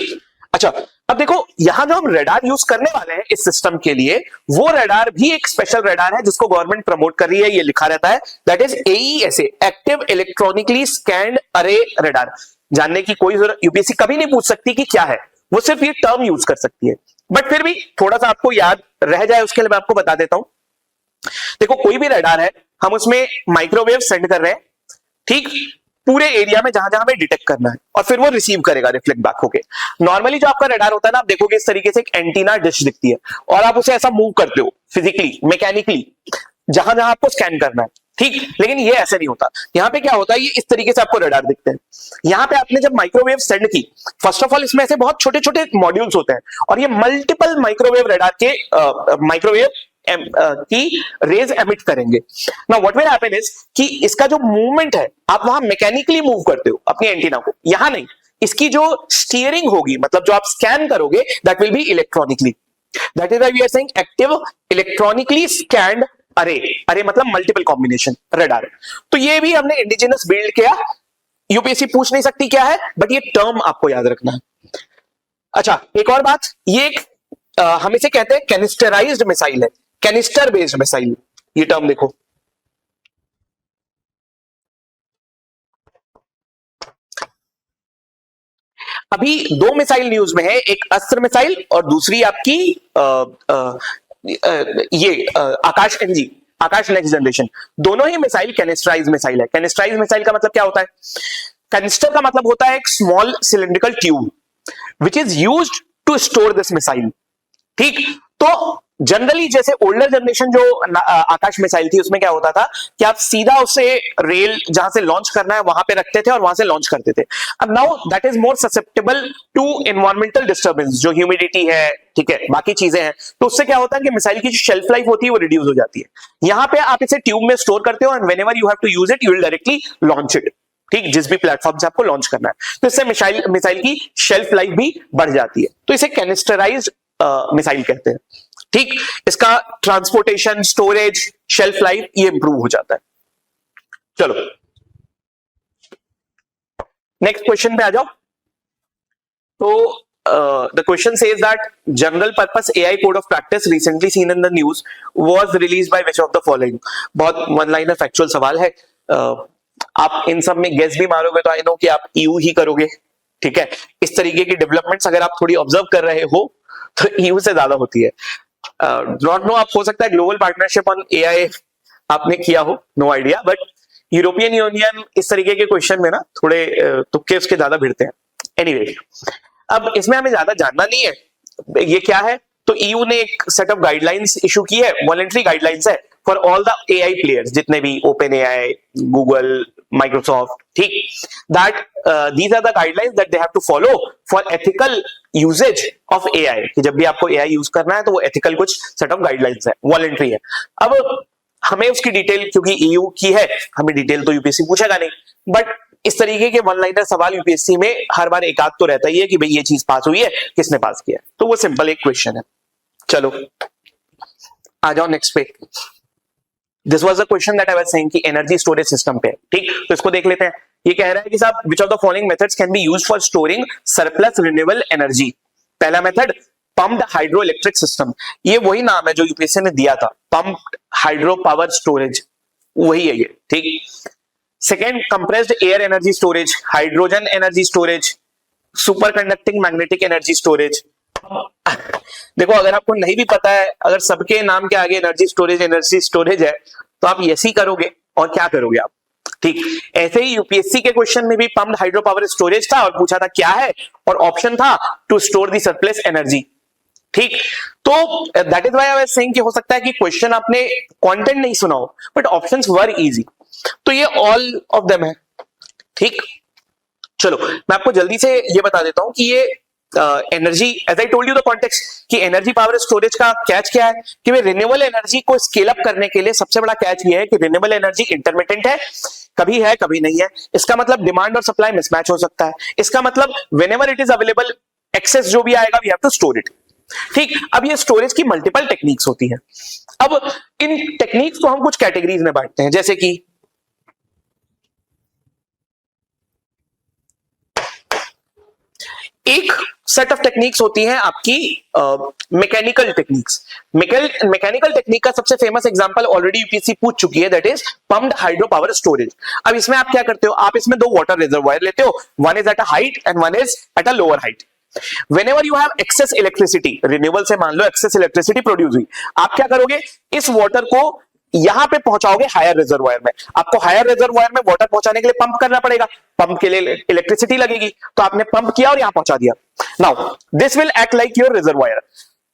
अच्छा, अब देखो यहां जो हम रेडार यूज करने वाले हैं इस सिस्टम के लिए, वो रेडार भी एक स्पेशल रेडार है जिसको गवर्नमेंट प्रमोट कर रही है. ये लिखा रहता है that is AESA, active electronically scanned अरे रेडार. जानने की कोई जरूरत, यूपीएससी कभी नहीं पूछ सकती कि क्या है, वो सिर्फ ये टर्म यूज कर सकती है. बट फिर भी थोड़ा सा आपको याद रह जाए उसके लिए मैं आपको बता देता हूं. देखो कोई भी रेडार है, हम उसमें माइक्रोवेव सेंड कर रहे हैं, ठीक, पूरे एरिया में जहां जहां हमें डिटेक्ट करना है, और फिर वो रिसीव करेगा रिफ्लेक्ट बैक होके. नॉर्मली जो आपका रेडार होता है ना, आप देखोगे इस तरीके से एक एंटीना डिश दिखती है और आप उसे ऐसा मूव करते हो फिजिकली, मैकेनिकली, जहां जहां आपको स्कैन करना है. ठीक, लेकिन ये ऐसे नहीं होता. यहां पे क्या होता है, ये इस तरीके से आपको रेडार दिखते हैं. यहां पे आपने जब माइक्रोवेव सेंड की, फर्स्ट ऑफ ऑल इसमें ऐसे बहुत छोटे छोटे मॉड्यूल्स होते हैं और ये मल्टीपल माइक्रोवेव रेडार के माइक्रोवेव की रेज एमिट करेंगे. Now what will happen is कि इसका जो मूवमेंट है आप वहां मैकेनिकली मूव करते हो अपनी एंटीना को, यहां नहीं. इसकी जो स्टीयरिंग होगी, मतलब जो आप स्कैन करोगे, that will be electronically. That is why we are saying active electronically scanned array. Array मतलब मल्टीपल कॉम्बिनेशन रेडार. तो ये भी हमने इंडिजिनस बिल्ड किया. यूपीएससी पूछ नहीं सकती क्या है, बट ये टर्म आपको याद रखना है. अच्छा, एक और बात, ये एक हम इसे कहते हैं कैनिस्टराइज्ड मिसाइल है, कैनिस्टर बेस्ड मिसाइल. ये टर्म देखो, अभी दो मिसाइल न्यूज में है, एक अस्त्र मिसाइल और दूसरी आपकी आकाश एनजी, आकाश नेक्स्ट जनरेशन. दोनों ही मिसाइल कैनिस्टराइज्ड मिसाइल है. कैनिस्टराइज्ड मिसाइल का मतलब क्या होता है? कैनिस्टर का मतलब होता है एक small cylindrical tube which is used to store this missile. ठीक, तो जनरली जैसे ओल्डर जनरेशन जो आकाश मिसाइल थी उसमें क्या होता था कि आप सीधा उसे रेल जहां से लॉन्च करना है वहां पे रखते थे और वहां से लॉन्च करते थे. अब now that is more susceptible to environmental disturbance, जो ह्यूमिडिटी है, ठीक है, बाकी चीजें हैं. तो उससे क्या होता है कि मिसाइल की जो शेल्फ लाइफ होती है वो रिड्यूस हो जाती है. यहां पे आप इसे ट्यूब में स्टोर करते हो and whenever you have to use it you will directly launch it. ठीक, जिस भी प्लेटफॉर्म से आपको लॉन्च करना है, तो इससे मिसाइल की शेल्फ लाइफ भी बढ़ जाती है. तो इसे कैनिस्टराइज्ड मिसाइल कहते हैं. ठीक, इसका ट्रांसपोर्टेशन, स्टोरेज, शेल्फ लाइफ ये इंप्रूव हो जाता है. चलो नेक्स्ट क्वेश्चन पे आ जाओ. तो the question says that general purpose AI code of practice recently seen in the news was released by which of the following. बहुत वन लाइनर फैक्चुअल सवाल है. आप इन सब में गेस भी मारोगे तो आई नो कि आप EU ही करोगे. ठीक है, इस तरीके की डेवलपमेंट्स अगर आप थोड़ी ऑब्जर्व कर रहे हो तो EU से ज्यादा होती है. नॉट नो, आप हो सकता है ग्लोबल पार्टनरशिप ऑन AI आपने किया हो, no idea, but European Union इस तरीके के क्वेश्चन में ना थोड़े तुक्के उसके ज्यादा भिड़ते हैं. एनीवे, अब इसमें हमें ज्यादा जानना नहीं है ये क्या है. तो EU ने एक सेट ऑफ गाइडलाइंस इशू की है, वॉलंटरी गाइडलाइंस है for all the AI players, जितने भी ओपन AI, गूगल, माइक्रोसॉफ्ट. ठीक, that these are the guidelines that they have to follow for ethical usages of AI. कि जब भी आपको AI यूज करना है तो वो एथिकल कुछ सेट ऑफ गाइडलाइंस है, वॉलंटरी है. अब हमें उसकी डिटेल, क्योंकि EU की है, हमें डिटेल तो यूपीएससी पूछेगा नहीं, बट इस तरीके के वन लाइनर सवाल यूपीएससी में हर बार एक आध तो रहता ही है कि भाई ये चीज पास हुई है, किसने पास किया है. तो वो सिंपल एक क्वेश्चन है. चलो आ जाओ नेक्स्ट पे. This was a question that I was saying कि एनर्जी स्टोरेज सिस्टम पे. ठीक, तो इसको देख लेते हैं. ये कह रहा है कि साहब which of the following methods can be used for storing surplus renewable energy. पहला method pumped hydro electric system. ये वही नाम है जो यूपीएससी ने दिया था, पम्प्ड हाइड्रो पावर स्टोरेज, वही है ये. ठीक, second compressed air energy storage, hydrogen energy storage, super conducting magnetic energy storage. देखो अगर आपको नहीं भी पता है, अगर सबके नाम के आगे एनर्जी स्टोरेज है तो आप यस ही करोगे और क्या करोगे आप. ठीक, ऐसे ही यूपीएससी के क्वेश्चन में भी पम्प्ड हाइड्रो पावर स्टोरेज था और पूछा था क्या है, और ऑप्शन था to store the surplus energy. ठीक, तो that is why I was saying कि हो सकता है कि क्वेश्चन आपने कंटेंट नहीं सुना हो बट ऑप्शंस वर इजी. तो ये ऑल ऑफ देम है. ठीक, चलो मैं आपको जल्दी से ये बता देता हूं कि ये energy, as I told you the context, कि एनर्जी पावर स्टोरेज का कैच क्या है कि रिन्यूएबल एनर्जी को स्केल अप करने के लिए सबसे बड़ा कैच ये है कि रिन्यूएबल एनर्जी इंटरमिटेंट है कभी नहीं है. इसका मतलब डिमांड और सप्लाई मिसमैच हो सकता है. इसका मतलब whenever it is available, excess जो भी आएगा we have to store it. ठीक, अब ये स्टोरेज की मल्टीपल टेक्निक्स होती हैं. अब इन टेक्निक्स को हम कुछ कैटेगरीज में बांटते हैं, जैसे कि एक सेट ऑफ टेक्निक्स होती हैं आपकी मैकेनिकल टेक्निक्स। मैकेनिकल टेक्निक का सबसे फेमस एग्जांपल ऑलरेडी यूपीएससी पूछ चुकी है, that is pumped hydro power storage. अब इसमें आप क्या करते हो, आप इसमें दो वाटर रिजर्वायर लेते हो, one is at a height and one is at a lower height. Whenever you have excess electricity, renewable से मान लो excess electricity प्रोड्यूस हुई, आप क्या करोगे, इस वाटर को यहां पे पहुंचाओगे हायर रिजर्वायर में। आपको हायर रिजर्वायर में वाटर पहुंचाने के लिए पंप करना पड़ेगा, पंप के लिए इलेक्ट्रिसिटी लगेगी, तो आपने पंप किया और यहां पहुंचा दिया। Now this will act like your reservoir.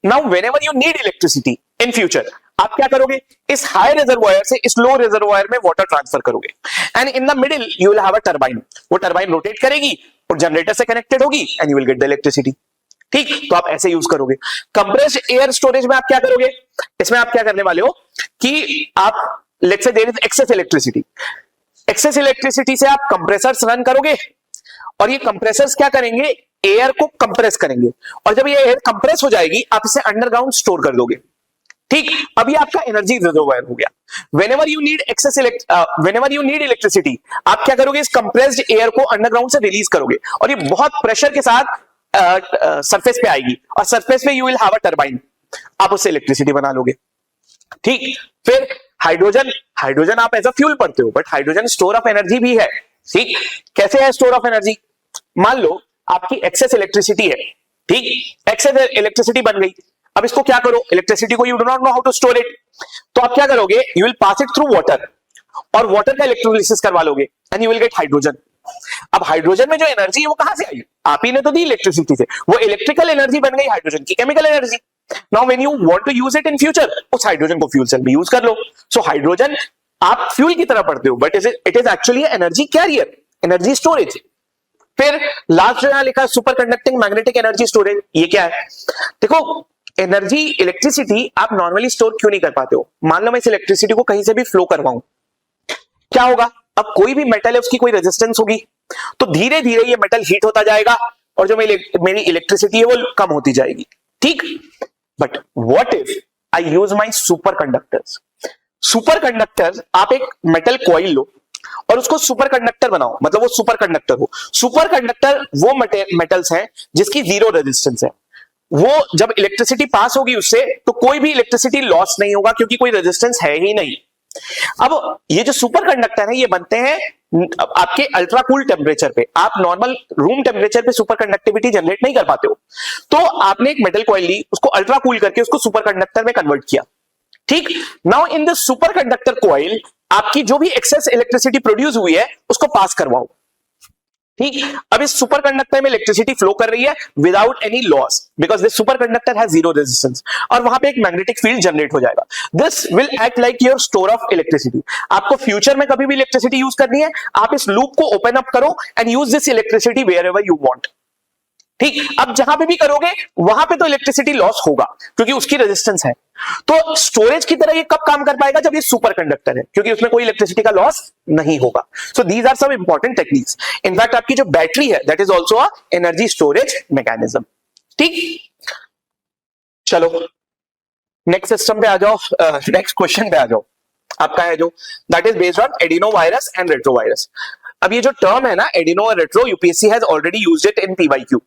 Now whenever you need electricity in future, आप क्या करोगे, इस हाई रिजर्वायर से इस लो रिजर्वायर में वाटर ट्रांसफर करोगे, and in the middle you will have a turbine. वो टरबाइन रोटेट करेगी और जनरेटर से कनेक्टेड होगी and you will get the electricity. ठीक, तो आप ऐसे यूज करोगे। कंप्रेस्ड एयर स्टोरेज में आप क्या करोगे, इसमें आप क्या करने वाले हो कि आप let's say there is excess electricity, excess electricity से आप कंप्रेसर्स रन करोगे और ये कंप्रेसर्स क्या करेंगे, एयर को कंप्रेस करेंगे, और जब ये एयर कंप्रेस हो जाएगी आप इसे अंडरग्राउंड स्टोर कर दोगे। ठीक, अभी आपका एनर्जी रिजर्वायर हो गया। व्हेनेवर यू नीड इलेक्ट्रिसिटी, आप क्या करोगे, इस कंप्रेस्ड एयर को अंडरग्राउंड से रिलीज करोगे और ये बहुत प्रेशर के साथ सरफेस पे आएगी, और सरफेस पे you will have a turbine, आप उससे इलेक्ट्रिसिटी बना लोगे। ठीक, फिर हाइड्रोजन आप एज अ फ्यूल पढ़ते हो, but hydrogen store of energy भी है। ठीक, कैसे है स्टोर ऑफ एनर्जी, मान लो आपकी एक्सेस इलेक्ट्रिसिटी है, ठीक, एक्सेस इलेक्ट्रिसिटी बन गई, अब इसको क्या करो, इलेक्ट्रिसिटी को you do not know how to store it, तो आप क्या करोगे, you will pass it through water और वाटर का इलेक्ट्रोलिसिस करवा लोगे and you will get hydrogen. अब हाइड्रोजन में जो एनर्जी है वो कहां से आई, आप ही ने तो दी इलेक्ट्रिसिटी से, वो इलेक्ट्रिकल एनर्जी बन गई हाइड्रोजन की chemical energy. Now when you want to use it in future, उस हाइड्रोजन को फ्यूल सेल में यूज कर लो। सो हाइड्रोजन आप फ्यूल की तरह पढ़ते हो, but it is actually energy carrier, energy storage. फिर लास्ट जो यहां लिखा है super conducting magnetic energy storage, ये क्या है, देखो एनर्जी इलेक्ट्रिसिटी आप नॉर्मली स्टोर क्यों नहीं कर पाते हो, मान लो मैं इस इलेक्ट्रिसिटी को कहीं से भी फ्लो करवाऊं, क्या होगा, अब कोई भी मेटल है उसकी कोई रेजिस्टेंस होगी, तो धीरे धीरे ये मेटल हीट होता जाएगा और जो मेरी इलेक्ट्रिसिटी है वो कम होती जाएगी। ठीक, but what if I use my super conductors, super conductor, आप एक मेटल कॉइल लो और उसको सुपर कंडक्टर बनाओ, मतलब वो सुपर कंडक्टर हो। सुपर कंडक्टर वो मेटल्स हैं जिसकी जीरो रेजिस्टेंस है, वो जब इलेक्ट्रिसिटी पास होगी उससे तो कोई भी इलेक्ट्रिसिटी लॉस नहीं होगा क्योंकि कोई रेजिस्टेंस है ही नहीं। अब ये जो सुपर कंडक्टर है ये बनते हैं आपके अल्ट्रा कूल टेम्परेचर पे, आप नॉर्मल रूम टेम्परेचर पे सुपर कंडक्टिविटी जनरेट नहीं कर पाते हो, तो आपने एक मेटल कॉइल ली, उसको अल्ट्रा कूल करके उसको सुपर कंडक्टर में कन्वर्ट किया। ठीक, now in the super conductor coil आपकी जो भी एक्सेस इलेक्ट्रिसिटी प्रोड्यूस हुई है उसको पास करवाओ। ठीक, अब इस सुपर कंडक्टर में इलेक्ट्रिसिटी फ्लो कर रही है without any loss, because this super conductor has zero resistance, और वहां पे एक मैग्नेटिक फील्ड जनरेट हो जाएगा। This will act like your store of electricity. आपको फ्यूचर में कभी भी इलेक्ट्रिसिटी यूज करनी है, आप इस लूप को ओपन अप करो and use this electricity wherever you want. ठीक, अब जहां पे भी करोगे वहां पे तो इलेक्ट्रिसिटी लॉस होगा क्योंकि उसकी रेजिस्टेंस है, तो स्टोरेज की तरह ये कब काम कर पाएगा, जब ये सुपर कंडक्टर है, क्योंकि उसमें कोई इलेक्ट्रिसिटी का लॉस नहीं होगा। So these are some important techniques. In fact आपकी जो बैटरी है that is also a energy storage mechanism. ठीक, चलो नेक्स्ट सिस्टम पे आ जाओ, नेक्स्ट क्वेश्चन पे आ जाओ। आपका है जो that is based on adeno virus and retro virus. अब ये जो टर्म है ना एडिनो और retro, UPSC has already used it in PYQ.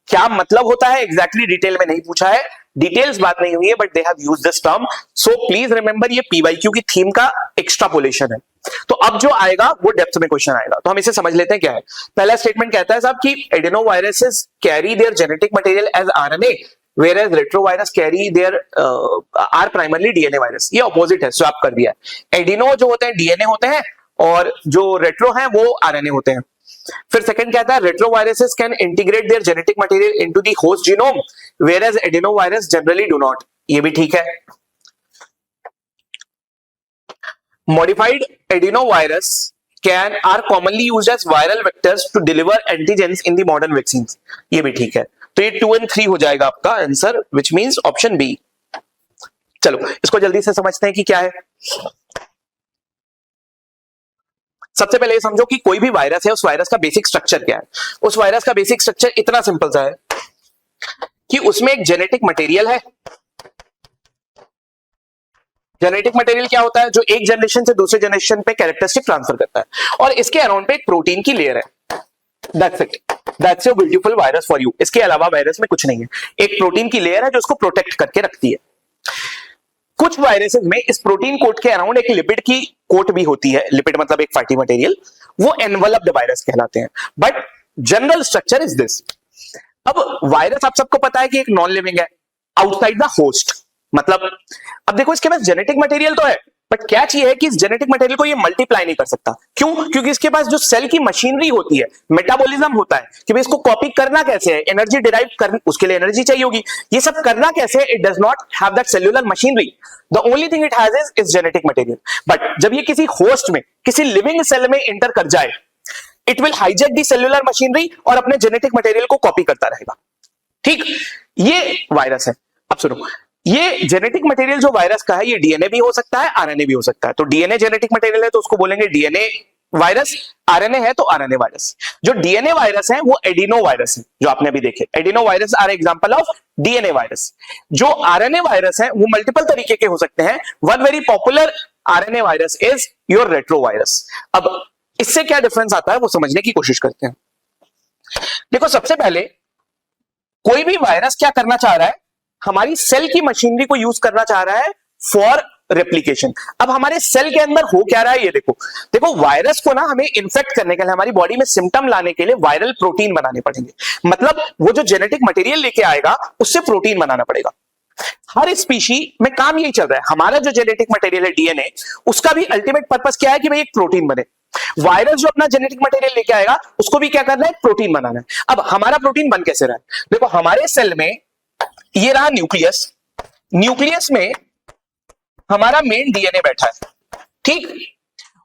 क्या मतलब होता है एग्जैक्टली डिटेल में नहीं पूछा है, डिटेल्स बात नहीं हुई है, but they have used this term. So please remember ये पीवाईक्यू की थीम का एक्स्ट्रापोलेशन है। तो अब जो आएगा वो डेप्थ में क्वेश्चन आएगा, तो हम इसे समझ लेते हैं क्या है। पहला स्टेटमेंट कहता है साहब कि adeno viruses carry their genetic material as RNA whereas retrovirus carry their are primarily DNA virus। ये ऑपोजिट है, स्वैप कर दिया है। एडिनो जो होते हैं डीएनए होते हैं और जो रेट्रो हैं वो आरएनए होते हैं। फिर सेकंड कहता है retroviruses can integrate there genetic material into the host genome whereas adenovirus generally do not. ये भी ठीक है। Modified adenovirus can are commonly used as viral vectors to deliver antigens in the modern vaccines। ये भी ठीक है। तो ये 2 और 3 हो जाएगा आपका answer, which means option B. चलो इसको जल्दी से समझते हैं कि क्या है। सबसे पहले ये समझो कि कोई भी वायरस है, उस वायरस का बेसिक स्ट्रक्चर क्या है। उस वायरस का बेसिक स्ट्रक्चर इतना सिंपल सा है कि उसमें एक जेनेटिक मटेरियल है। जेनेटिक मटेरियल क्या होता है, जो एक जनरेशन से दूसरे जनरेशन पे कैरेक्टरिस्टिक ट्रांसफर करता है, और इसके अराउंड पे एक प्रोटीन की लेयर है। That's it. That's your beautiful virus for you. इसके अलावा वायरस में कुछ नहीं है, एक प्रोटीन की लेयर है जो उसको प्रोटेक्ट करके रखती है। कुछ वायरसेस में इस प्रोटीन कोट के अराउंड एक लिपिड की कोट भी होती है, लिपिड मतलब एक फैटी मटेरियल, वो एनवलप्ड वायरस कहलाते हैं। But general structure is this. अब वायरस आप सबको पता है कि एक नॉन लिविंग है आउटसाइड द होस्ट, मतलब अब देखो इसके पास जेनेटिक मटेरियल तो है, बट क्या चाहिए है कि इस जेनेटिक मटेरियल को ये मल्टीप्लाई नहीं कर सकता। क्यों? क्योंकि इसके पास जो सेल की मशीनरी होती है, मेटाबॉलिज्म होता है कि भाई इसको कॉपी करना कैसे है, एनर्जी डिराइव करनी, उसके लिए एनर्जी चाहिए होगी, ये सब करना कैसे, it does not have that cellular machinery. The only thing it has is genetic material. But जब ये किसी होस्ट में, किसी लिविंग सेल में एंटर कर जाए, it will hijack the cellular machinery और अपने जेनेटिक मटेरियल को कॉपी करता रहेगा। ठीक, ये वायरस है। अब सुनो, ये जेनेटिक मटेरियल जो वायरस का है, ये डीएनए भी हो सकता है, आरएनए भी हो सकता है। तो डीएनए जेनेटिक मटेरियल है तो उसको बोलेंगे डीएनए वायरस, आरएनए है तो आरएनए वायरस। जो डीएनए वायरस है वो एडिनो वायरस है, जो आपने अभी देखे। Adeno virus are example of DNA virus. जो आरएनए वायरस है वो मल्टीपल तरीके के हो सकते हैं। One very popular RNA virus is your retrovirus. अब इससे क्या डिफरेंस आता है वो समझने की कोशिश करते हैं। देखो, सबसे पहले कोई भी वायरस क्या करना चाह रहा है, हमारी सेल की मशीनरी को यूज करना चाह रहा है फॉर रेप्लिकेशन। अब हमारे सेल के अंदर हो क्या रहा है ये देखो। देखो, वायरस को ना हमें इन्फेक्ट करने के लिए, हमारी बॉडी में सिम्टम लाने के लिए वायरल प्रोटीन बनाने पड़ेंगे। मतलब वो जो जेनेटिक मटेरियल लेके आएगा उससे प्रोटीन बनाना पड़ेगा। हर स्पीशी में काम यही चल रहा है। हमारा जो जेनेटिक मटेरियल है डीएनए, उसका भी अल्टीमेट पर्पस क्या है कि भाई एक प्रोटीन बने। वायरस जो अपना जेनेटिक मटेरियल लेके आएगा उसको भी क्या करना है, प्रोटीन बनाना है। अब हमारा प्रोटीन बन कैसे रहा है? देखो, हमारे सेल में ये रहा न्यूक्लियस, न्यूक्लियस में हमारा मेन डीएनए बैठा है, ठीक।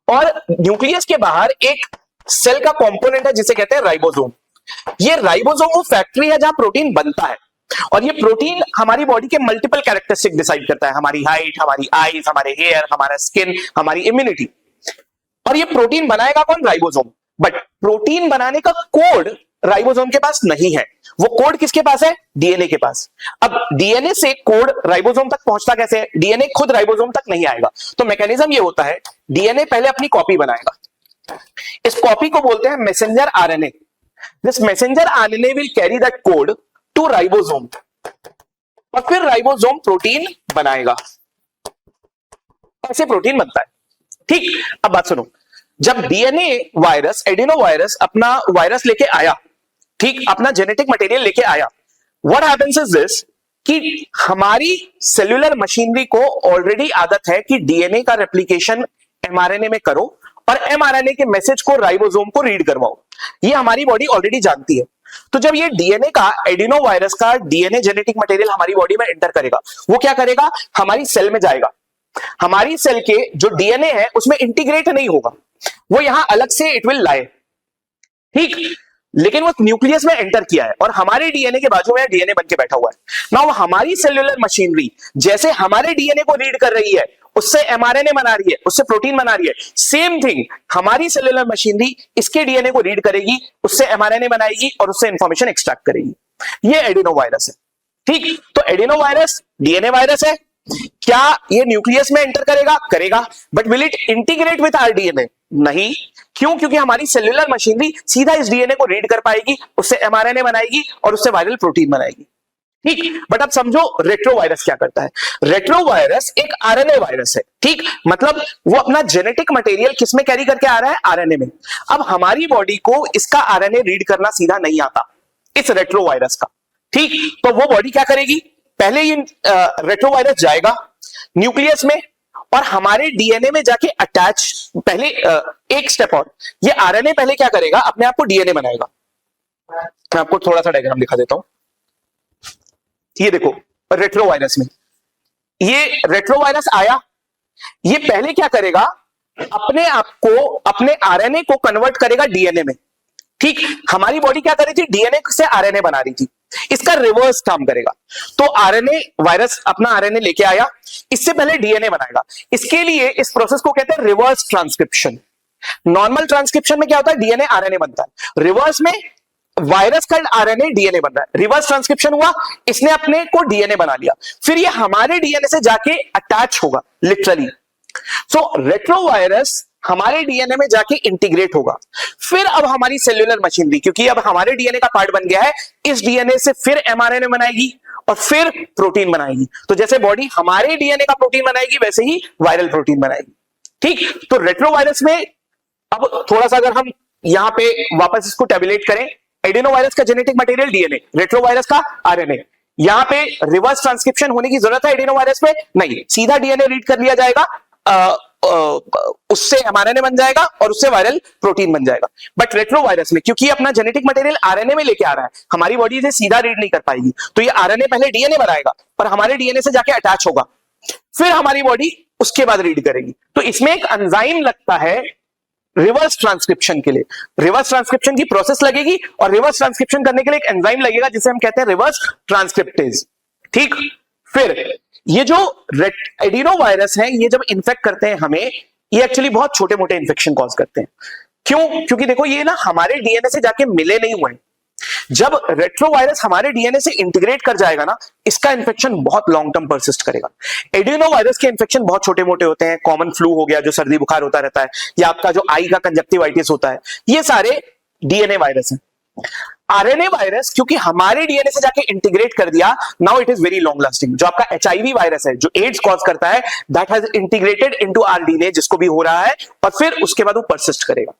और न्यूक्लियस के बाहर एक सेल का कंपोनेंट है जिसे कहते हैं राइबोसोम। ये राइबोसोम वो फैक्ट्री है जहां प्रोटीन बनता है, और ये प्रोटीन हमारी बॉडी के मल्टीपल कैरेक्टरिस्टिक डिसाइड करता है, हमारी हाइट, हमारी आईज, हमारे हेयर, हमारा स्किन, हमारी इम्यूनिटी। और ये प्रोटीन बनाएगा कौन? राइबोसोम। बट प्रोटीन बनाने का कोड राइबोसोम के पास नहीं है। वो कोड किसके पास है? डीएनए के पास। अब डीएनए से कोड राइबोसोम तक पहुंचता कैसे है? डीएनए खुद राइबोसोम तक नहीं आएगा। तो मैकेनिज्म ये होता है, डीएनए पहले अपनी कॉपी बनाएगा, इस कॉपी को बोलते हैं messenger RNA. This messenger RNA will carry that code to ribosome, और फिर राइबोसोम प्रोटीन बनाएगा। ऐसे प्रोटीन बनता है, ठीक। अब बात सुनो, जब डीएनए वायरस, एडिनो वायरस अपना वायरस लेके आया, ठीक, अपना जेनेटिक मटेरियल लेके आया, व्हाट हैपेंस इज दिस कि हमारी सेल्यूलर मशीनरी को ऑलरेडी आदत है कि डीएनए का रेप्लिकेशन एमआरएनए में करो और एमआरएनए के मैसेज को राइबोसोम को रीड करवाओ। ये हमारी बॉडी ऑलरेडी जानती है। तो जब ये डीएनए का, एडिनो वायरस का डीएनए जेनेटिक मटेरियल हमारी बॉडी में एंटर करेगा, वो क्या करेगा? हमारी सेल में जाएगा। हमारी सेल के जो डीएनए है उसमें इंटीग्रेट नहीं होगा, वो यहां अलग से इट विल लाई, ठीक। लेकिन वो न्यूक्लियस में एंटर किया है और हमारे डीएनए के बाजू में डीएनए बन के बैठा हुआ है। नाउ हमारी सेल्यूलर मशीनरी जैसे हमारे डीएनए को रीड कर रही है, उससे एमआरएनए बना रही है, उससे प्रोटीन बना रही है, सेम थिंग हमारी सेल्यूलर मशीनरी इसके डीएनए को रीड करेगी, उससे एमआरएनए बनाएगी और उससे इंफॉर्मेशन एक्सट्रैक्ट करेगी। ये एडिनो वायरस है, ठीक। तो एडिनो वायरस डीएनए वायरस है। क्या ये न्यूक्लियस में एंटर करेगा? करेगा। But will it integrate with our DNA? नहीं। क्यों? क्योंकि हमारी सेल्यूलर मशीनरी सीधा इस डीएनए को रीड कर पाएगी, उससे एमआरएनए बनाएगी और उससे वायरल प्रोटीन बनाएगी, ठीक। बट अब समझो रेट्रोवायरस क्या करता है। रेट्रोवायरस एक आरएनए वायरस है, ठीक। मतलब वो अपना जेनेटिक मटेरियल किसमें कैरी करके आ रहा है? आरएनए में। अब हमारी बॉडी को इसका आरएनए रीड करना सीधा नहीं आता, इस रेट्रोवायरस का, ठीक। तो वो बॉडी क्या करेगी? पहले ये रेट्रोवायरस जाएगा न्यूक्लियस में और हमारे डीएनए में जाके अटैच, पहले एक स्टेप और, ये आरएनए पहले क्या करेगा? अपने आप को डीएनए बनाएगा। मैं आपको थोड़ा सा डायग्राम दिखा देता हूं। ये देखो, रेट्रोवायरस में ये रेट्रोवायरस आया, ये पहले क्या करेगा? अपने आप को, अपने आरएनए को कन्वर्ट करेगा डीएनए में, ठीक। हमारी बॉडी क्या कर रही थी? डीएनए से आरएनए बना रही थी, इसका रिवर्स काम करेगा। तो आरएनए वायरस अपना आरएनए लेके आया, इससे पहले डीएनए बनाएगा। इसके लिए इस प्रोसेस को कहते हैं रिवर्स ट्रांसक्रिप्शन। नॉर्मल ट्रांसक्रिप्शन में क्या होता है? डीएनए आरएनए बनता है। रिवर्स में वायरस का आरएनए डीएनए बन रहा है। रिवर्स ट्रांसक्रिप्शन हुआ, इसने अपने को डीएनए बना लिया, फिर ये हमारे डीएनए से जाके अटैच होगा लिटरली। सो रेट्रोवायरस हमारे डीएनए में जाके इंटीग्रेट होगा, फिर अब हमारी सेल्यूलर मशीनरी, क्योंकि अब हमारे डीएनए का पार्ट बन गया है, इस डीएनए से फिर एमआरएनए बनाएगी और फिर प्रोटीन बनाएगी। तो जैसे बॉडी हमारे डीएनए का प्रोटीन बनाएगी वैसे ही वायरल प्रोटीन बनाएगी। ठीक, तो रेट्रोवायरस में अब थोड़ा सा अगर हम यहां पे वापस इसको टेबुलेट करें, एडिनोवायरस का जेनेटिक मटेरियल डीएनए, रेट्रोवायरस का आरएनए। यहां पे रिवर्स ट्रांसक्रिप्शन होने की जरूरत है एडिनोवायरस में नहीं, सीधा डीएनए रीड कर लिया जाएगा, उससे एमआरएनए बन जाएगा और उससे वायरल प्रोटीन बन जाएगा। बट रेट्रोवायरस में क्योंकि अपना जेनेटिक मटेरियल आरएनए में लेके आ रहा है, हमारी बॉडी इसे सीधा रीड नहीं कर पाएगी, तो ये आरएनए पहले डीएनए बनाएगा और हमारे डीएनए से जाके अटैच होगा, फिर हमारी बॉडी उसके बाद रीड करेगी। तो इसमें एक एंजाइम लगता है रिवर्स ट्रांसक्रिप्शन के लिए, रिवर्स ट्रांसक्रिप्शन की प्रोसेस लगेगी और रिवर्स ट्रांसक्रिप्शन करने के लिए एक एंजाइम लगेगा जिसे हम कहते हैं रिवर्स ट्रांसक्रिप्टेज। ठीक, फिर ये जो एडिनोवायरस है ये जब इन्फेक्ट करते हैं हमें, ये एक्चुअली बहुत छोटे मोटे इन्फेक्शन कॉज करते हैं। क्यों? क्योंकि देखो ये ना हमारे डीएनए से जाके मिले नहीं हुए, जब रेट्रोवायरस हमारे डीएनए से इंटीग्रेट कर जाएगा ना, इसका इन्फेक्शन बहुत लॉन्ग टर्म परसिस्ट करेगा। एडिनोवायरस के इन्फेक्शन बहुत छोटे मोटे होते हैं, कॉमन फ्लू हो गया जो सर्दी बुखार होता रहता है, या आपका जो आई का कंजक्टिवाइटिस होता है, ये सारे डीएनए वायरस हैं। आरएनए वायरस क्योंकि हमारे डीएनए से जाके इंटीग्रेट कर दिया, now it is very long lasting. जो आपका एचआईवी वायरस है जो एड्स कॉज करता है, that has integrated into our DNA, जिसको भी हो रहा है, और फिर उसके बाद वो परसिस्ट करेगा।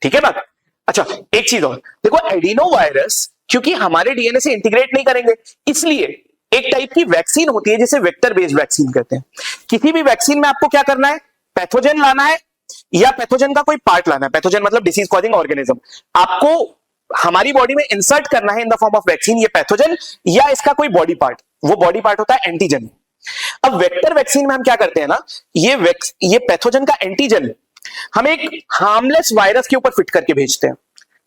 ठीक है बात? अच्छा, एक चीज और देखो, एडिनो वायरस क्योंकि हमारे डीएनए से इंटीग्रेट नहीं करेंगे, इसलिए एक टाइप की वैक्सीन होती है जिसे वेक्टर बेस्ड वैक्सीन कहते हैं। किसी भी वैक्सीन में आपको क्या करना है, पैथोजन लाना है या पैथोजन का कोई पार्ट लाना है, पैथोजन मतलब डिसीज कॉजिंग ऑर्गेनिज्म, आपको हमारी बॉडी में इंसर्ट करना है in the form of vaccine, ये पैथोजन या इसका कोई बॉडी पार्ट, वो बॉडी पार्ट होता है एंटीजन। अब वेक्टर वैक्सीन में हम क्या करते हैं ना, ये पैथोजन का एंटीजन हम एक हार्मलेस वायरस के ऊपर फिट करके भेजते हैं।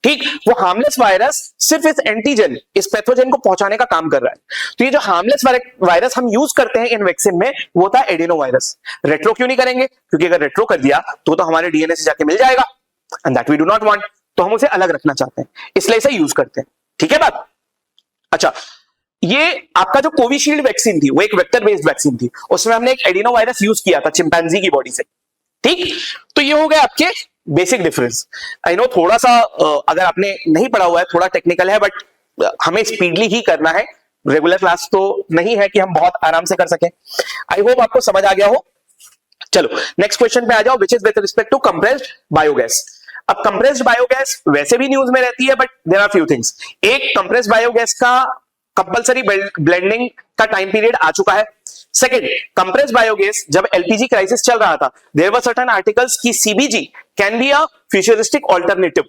ठीक, वो हार्मलेस वायरस सिर्फ इस एंटीजन, इस पैथोजन को पहुंचाने का काम कर रहा है। तो ये जो हार्मलेस वायरस हम यूज करते हैं इन वैक्सीन में, वो होता है एडिनो वायरस। रेट्रो क्यों नहीं करेंगे? क्योंकि अगर रेट्रो कर दिया तो हमारे डीएनए से जाके मिल जाएगा, and that we do not want, तो हम उसे अलग रखना चाहते हैं, इसलिए इसे यूज करते हैं। ठीक है बात? अच्छा, ये आपका जो कोविशील्ड वैक्सीन थी वो एक वेक्टर बेस्ड वैक्सीन थी, उसमें हमने एक एडिनो वायरस यूज किया था चिंपैंजी की बॉडी से। ठीक, तो ये हो गया आपके बेसिक डिफरेंस। आई नो थोड़ा सा अगर आपने नहीं पढ़ा हुआ है थोड़ा टेक्निकल है, बट हमें स्पीडली ही करना है, रेगुलर क्लास तो नहीं है कि हम बहुत आराम से कर सकें। आई होप आपको समझ आ गया हो। चलो नेक्स्ट क्वेश्चन पे आ जाओ, which is with respect to compressed biogas. अब कंप्रेस्ड बायोगैस वैसे भी न्यूज में रहती है, but there are few things. एक, कंप्रेस्ड बायोगैस का कंपलसरी ब्लेंडिंग का टाइम पीरियड आ चुका है। सेकंड, कंप्रेस्ड बायोगैस जब एलपीजी क्राइसिस चल रहा था, देयर वर सर्टेन आर्टिकल्स की CBG can be a futuristic alternative,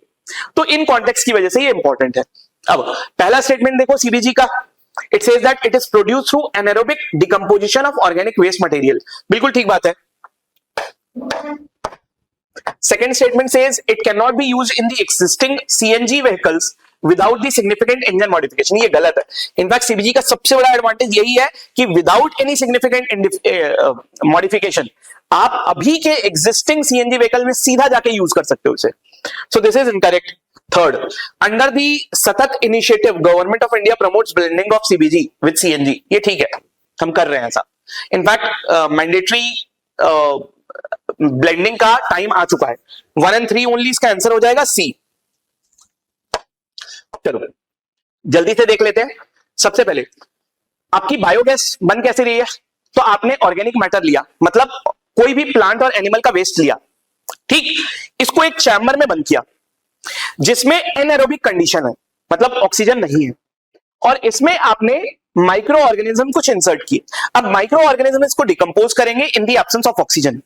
तो इन कॉन्टेक्स्ट की वजह से ये इंपॉर्टेंट है। अब पहला स्टेटमेंट देखो सीबीजी का, it says that it is produced through anaerobic decomposition of organic waste material. बिल्कुल ठीक बात है। Second statement says it cannot be used in the existing CNG vehicles without the significant engine modification. ये गलत है। In fact CBG का सबसे बड़ा एडवांटेज यही है कि विदाउट एनी सिग्निफिकेंट मॉडिफिकेशन आप अभी के एग्जिस्टिंग सीएनजी व्हीकल में सीधा जाके यूज कर सकते हो उसे। So this is incorrect. Third, under the SATAT initiative government of India promotes blending of CBG with CNG. ये ठीक है, हम कर रहे हैं ऐसा। इनफैक्ट मैंडेटरी ब्लेंडिंग का टाइम आ चुका है। 1 and 3 ओनली इसका आंसर हो जाएगा सी। चलो जल्दी से देख लेते हैं। सबसे पहले आपकी बायोगैस बन कैसे रही है, तो आपने ऑर्गेनिक मैटर लिया, मतलब कोई भी प्लांट और एनिमल का वेस्ट लिया, ठीक, इसको एक चैम्बर में बंद किया जिसमें एनएरोबिक कंडीशन है, मतलब ऑक्सीजन नहीं है, और इसमें आपने माइक्रो ऑर्गेनिज्म कुछ इंसर्ट किए। अब माइक्रो ऑर्गेनिज्म इसको डिकम्पोज करेंगे in the absence of oxygen,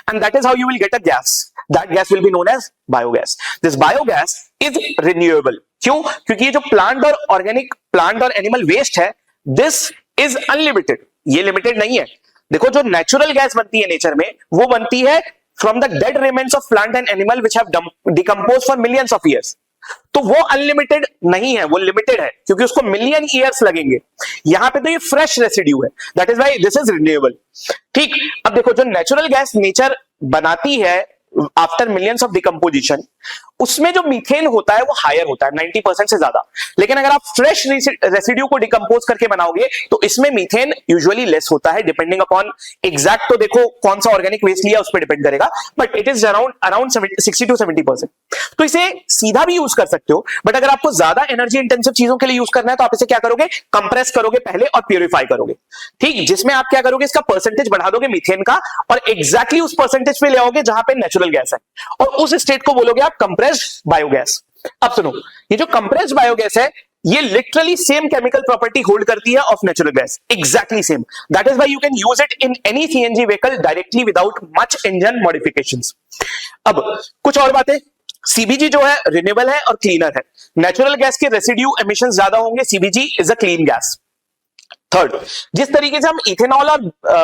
and that is how you will get a gas. That gas will be known as biogas. This biogas is renewable. क्यों? क्योंकि ये जो plant और ऑर्गेनिक प्लांट और animal waste है, this is unlimited. ये limited नहीं है। देखो जो नेचुरल गैस बनती है नेचर में, वो बनती है from the dead remains of plant and animal which have decomposed for millions of years. तो वो अनलिमिटेड नहीं है, वो लिमिटेड है, क्योंकि उसको मिलियन ईयर्स लगेंगे। यहां पे तो ये फ्रेश रेसिड्यू है, that is why this is renewable. ठीक, अब देखो जो नेचुरल गैस नेचर बनाती है आफ्टर मिलियंस ऑफ डिकम्पोजिशन, उसमें जो मीथेन होता है वो हायर होता है 90% से ज्यादा, लेकिन अगर आप फ्रेश रेसिड्यू को डिकम्पोज करके बनाओगे तो इसमें मीथेन यूजुअली लेस होता है, डिपेंडिंग अपॉन एग्जैक्ट, तो देखो कौन सा ऑर्गेनिक वेस्ट लिया उस पर डिपेंड करेगा, but it is around 60 to 70%। तो इसे सीधा भी यूज कर सकते हो, बट अगर आपको ज्यादा एनर्जी इंटेंसिव चीजों के लिए यूज करना है तो आप इसे क्या करोगे, कंप्रेस करोगे पहले और प्यूरिफाई करोगे, ठीक, जिसमें आप क्या करोगे, इसका परसेंटेज बढ़ा दोगे मीथेन का और एग्जैक्टली उस परसेंटेज पे ले आओगे जहां पे नेचुरल गैस है और उस स्टेट को बोलोगे आप कंप्रेस्ड बायोगैस। अब सुनो, ये जो कंप्रेस्ड बायोगैस है ये literally same chemical property hold करती है of natural gas, exactly same, that is why you can use it in any CNG vehicle directly without much engine modifications. अब कुछ और बातें, सीबीजी जो है रिन्यूएबल है और क्लीनर है, नेचुरल गैस के रेसिड्यू एमिशंस ज्यादा होंगे, CBG is a clean gas. Third, जिस तरीके से हम इथेनॉल और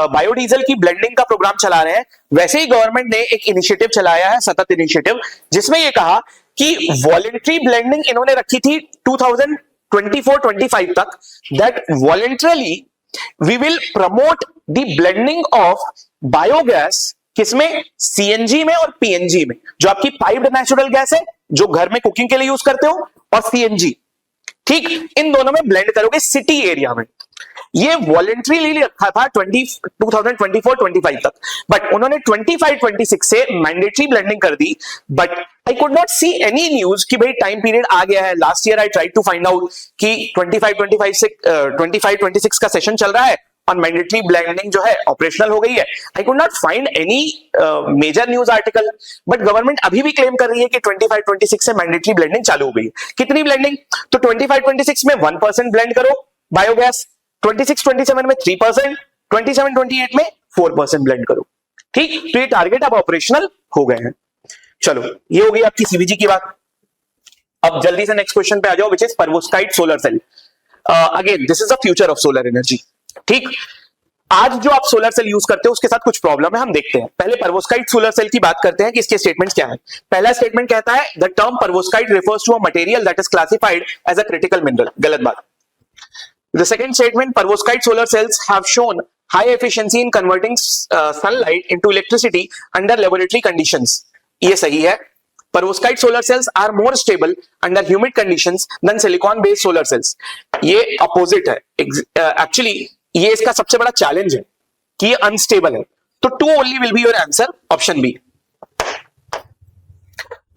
बायोडीजल की ब्लेंडिंग का प्रोग्राम चला रहे हैं, वैसे ही गवर्नमेंट ने एक इनिशिएटिव चलाया है, सतत इनिशिएटिव, जिसमें ये कहा कि वॉलंटरी ब्लेंडिंग इन्होंने रखी थी 2024-25 तक, that voluntarily we will promote the blending of biogas, किसमें, सीएनजी में और पीएनजी में, जो आपकी पाइप्ड नेचुरल गैस है जो घर में कुकिंग के लिए यूज करते हो, और सीएनजी, ठीक, इन दोनों में ब्लेंड करोगे सिटी एरिया में। ये वॉलंटरीली रखा था 2024-25 तक, बट उन्होंने 25-26 से मैंडेटरी ब्लेंडिंग कर दी, but I could not see any news कि भाई टाइम पीरियड आ गया है। Last year I tried to find out कि 25-26 का सेशन चल रहा है और मैंडेटरी ब्लेंडिंग जो है ऑपरेशनल हो गई है, I could not find any major news article, but government अभी भी क्लेम कर रही है कि 25-26 से मैंडेटरी ब्लेंडिंग चालू हो गई है। कितनी ब्लेंडिंग, तो 25-26 में 1% ब्लेंड करो बायोगैस, 26-27 में 3%, 27-28 में 4% ब्लेंड करो, ठीक, तो ये टारगेट अब ऑपरेशनल हो गए हैं। चलो, ये हो गई आपकी सीबीजी की बात। अब जल्दी से नेक्स्ट क्वेश्चन पे आ जाओ, which is perovskite solar cell. Again this is the future of solar energy, ठीक। आज जो आप सोलर सेल यूज करते हो उसके साथ कुछ प्रॉब्लम है, हम देखते हैं। पहले पेरोवस्काइट सोलर सेल की बात करते हैं कि इसके स्टेटमेंट्स क्या है। पहला स्टेटमेंट कहता है the term perovskite refers to a material that is classified as a critical mineral, गलत बात। The second statement, perovskite solar cells have shown high efficiency in converting sunlight into electricity under laboratory conditions. ये सही है। Perovskite solar cells are more stable under humid conditions than silicon-based solar cells. ये opposite है। Actually, ये इसका सबसे बड़ा challenge है कि ये unstable है। तो 2 only will be your answer, option B.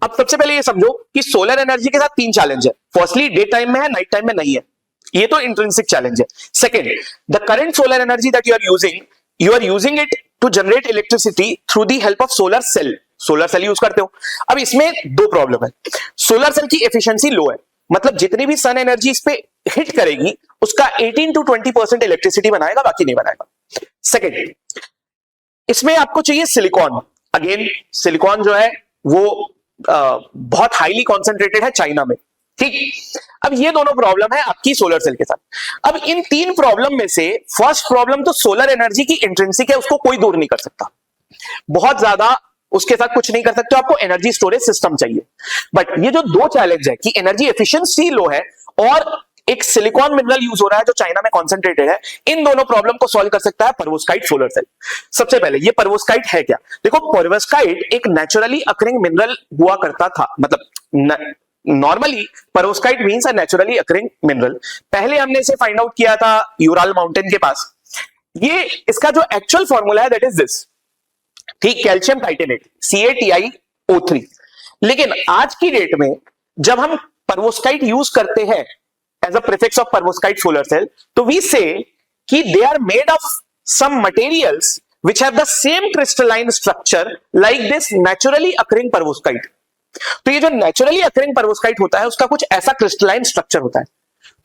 अब सबसे पहले ये समझो कि सोलर एनर्जी के साथ 3 चैलेंज है। फर्स्टली, डे टाइम में है, नाइट टाइम में नहीं है, ये तो इंट्रिंसिक चैलेंज है। Second, the current solar energy that you are using it to generate electricity through the help of solar cell. Solar cell use करते हो। अब इसमें 2 प्रॉब्लम है। सोलर सेल की एफिशिएंसी लो है, मतलब जितनी भी सन एनर्जी इस पे हिट करेगी उसका 18 to 20% इलेक्ट्रिसिटी बनाएगा, बाकी नहीं बनाएगा। सेकंड, इसमें आपको चाहिए सिलिकॉन। अगेन सिलिकॉन जो है वो बहुत हाईली कॉन्सेंट्रेटेड है चाइना में, ठीक। अब ये दोनों प्रॉब्लम है आपकी सोलर सेल के साथ। अब इन 3 प्रॉब्लम में से फर्स्ट प्रॉब्लम तो सोलर एनर्जी की इंट्रिंसिक है, उसको कोई दूर नहीं कर सकता, बहुत ज्यादा उसके साथ कुछ नहीं कर सकते, आपको एनर्जी स्टोरेज सिस्टम चाहिए। बट ये जो 2 चैलेंज है कि एनर्जी एफिशिएंसी लो है और एक सिलिकॉन मिनरल यूज हो रहा है जो चाइना में कॉन्सेंट्रेटेड है, इन दोनों प्रॉब्लम को सॉल्व कर सकता है पेरोवस्काइट सोलर सेल। सबसे पहले ये पेरोवस्काइट है क्या, देखो पेरोवस्काइट एक नेचुरली अकरिंग मिनरल हुआ करता था, मतलब normally perovskite means a naturally occurring mineral. पहले हमने इसे फाइंड आउट किया था यूराल माउंटेन के पास। ये इसका जो एक्चुअल फॉर्मूला है दैट इज दिस, ठीक, कैल्शियम टाइटेनेट CaTiO3। लेकिन आज की डेट में जब हम पेरोवस्काइट यूज करते हैं as a prefix of perovskite solar cell, तो वी से कि they are made of some materials which have the same crystalline structure like this naturally occurring perovskite। तो ये जो नेचुरली अकरिंग पेरोवस्काइट होता है उसका कुछ ऐसा क्रिस्टलाइन स्ट्रक्चर होता है।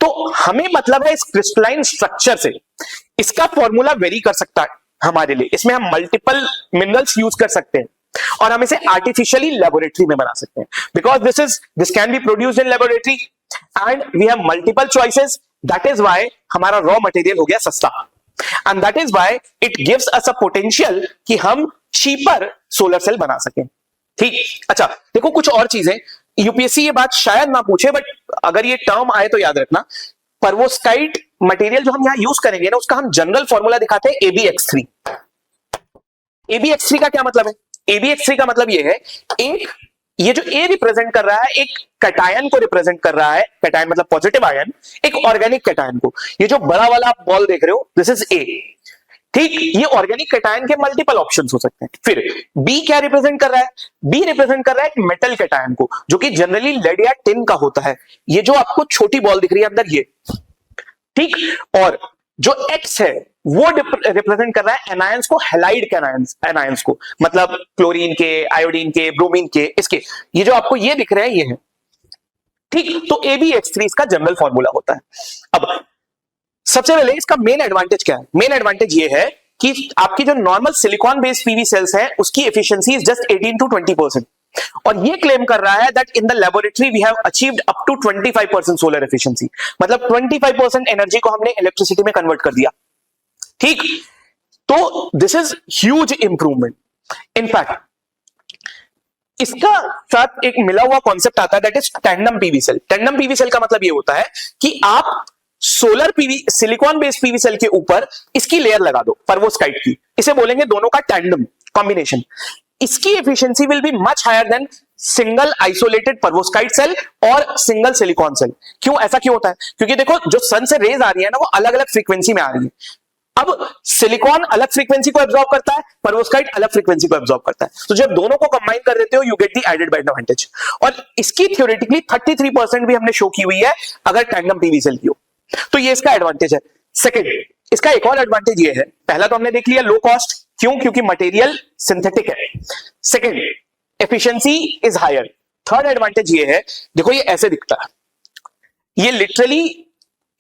तो हमें मतलब है इस क्रिस्टलाइन स्ट्रक्चर से इसका फॉर्मूला वेरी कर सकता है हमारे लिए। इसमें हम मल्टीपल मिनरल्स यूज कर सकते हैं और हम इसे आर्टिफिशियली लेबोरेटरी में बना सकते हैं, because this can be produced in laboratory and we have multiple choices. That is why हमारा रॉ मटेरियल हो गया सस्ता, and that is why it gives us a potential कि हम चीपर सोलर सेल बना सकें, ठीक। अच्छा देखो कुछ और चीजें, यूपीएससी ये बात शायद ना पूछे बट अगर ये टर्म आए तो याद रखना, पेरोवस्काइट मटेरियल जो हम यहां यूज करेंगे ना उसका हम जनरल फॉर्मूला दिखाते हैं AbX3। AbX3 का क्या मतलब है, AbX3 का मतलब ये है एक ये जो ए रिप्रेजेंट कर रहा है एक कैटायन को रिप्रेजेंट कर रहा है, कैटायन मतलब पॉजिटिव आयन, एक ऑर्गेनिक कैटायन को। ये जो बड़ा वाला आप बॉल देख रहे हो, दिस इज ए, ठीक। ये ऑर्गेनिक कैटायन के मल्टीपल ऑप्शंस हो सकते हैं। फिर बी क्या रिप्रेजेंट कर रहा है? बी रिप्रेजेंट कर रहा है एक मेटल कैटायन को, जो कि जनरली लेड या टिन का होता है। ये जो आपको छोटी बॉल दिख रही है अंदर, ये, ठीक। और जो एक्स है वो रिप्रेजेंट कर रहा है एनायंस को, हैलाइड एनायंस को, मतलब क्लोरीन के, आयोडीन के, ब्रोमीन के, इसके। ये जो आपको ये दिख रहे हैं, ये है, ठीक। तो AbX3 इसका जनरल फॉर्मूला होता है। अब सबसे पहले इसका मेन एडवांटेज क्या है? मेन एडवांटेज ये है कि आपकी जो normal silicon based PV sales है उसकी एफिशिएंसी इज जस्ट 18 to 20%, और ये क्लेम कर रहा है that in the laboratory we have achieved up to 25% solar efficiency, मतलब 25% एनर्जी को हमने इलेक्ट्रिसिटी में कन्वर्ट कर दिया, ठीक। तो this is huge improvement. In fact इसका साथ एक मिला हुआ कॉन्सेप्ट आता है that is tandem PV cell. Tandem PV cell का मतलब ये होता है कि आप solar PV, silicon based PV cell के ऊपर इसकी लेयर लगा दो, परवोस्काइट की, इसे बोलेंगे दोनों का टैंडम कॉम्बिनेशन। इसकी efficiency will be much higher than single isolated perovskite cell और सिंगल सिलिकॉन सेल। क्यों, ऐसा क्यों होता है? क्योंकि देखो जो सन से रेज आ रही है ना, वो अलग अलग फ्रीक्वेंसी में आ रही है। अब सिलिकॉन अलग फ्रीक्वेंसी को एब्जॉर्ब करता है, परवोस्काइट अलग फ्रीक्वेंसी को एब्जॉर्ब करता है, तो जब दोनों को कंबाइन कर देते हो you get the added advantage. और इसकी थ्योरेटिकली 33% भी हमने शो की हुई है अगर टैंडम पीवी सेल की हो, तो ये इसका एडवांटेज है। सेकंड, इसका एक और एडवांटेज ये है, पहला तो हमने देख लिया लो कॉस्ट, क्यों? क्योंकि मटेरियल सिंथेटिक है। Second, efficiency is higher. Third advantage ये है, देखो ये ऐसे दिखता है, ये लिटरली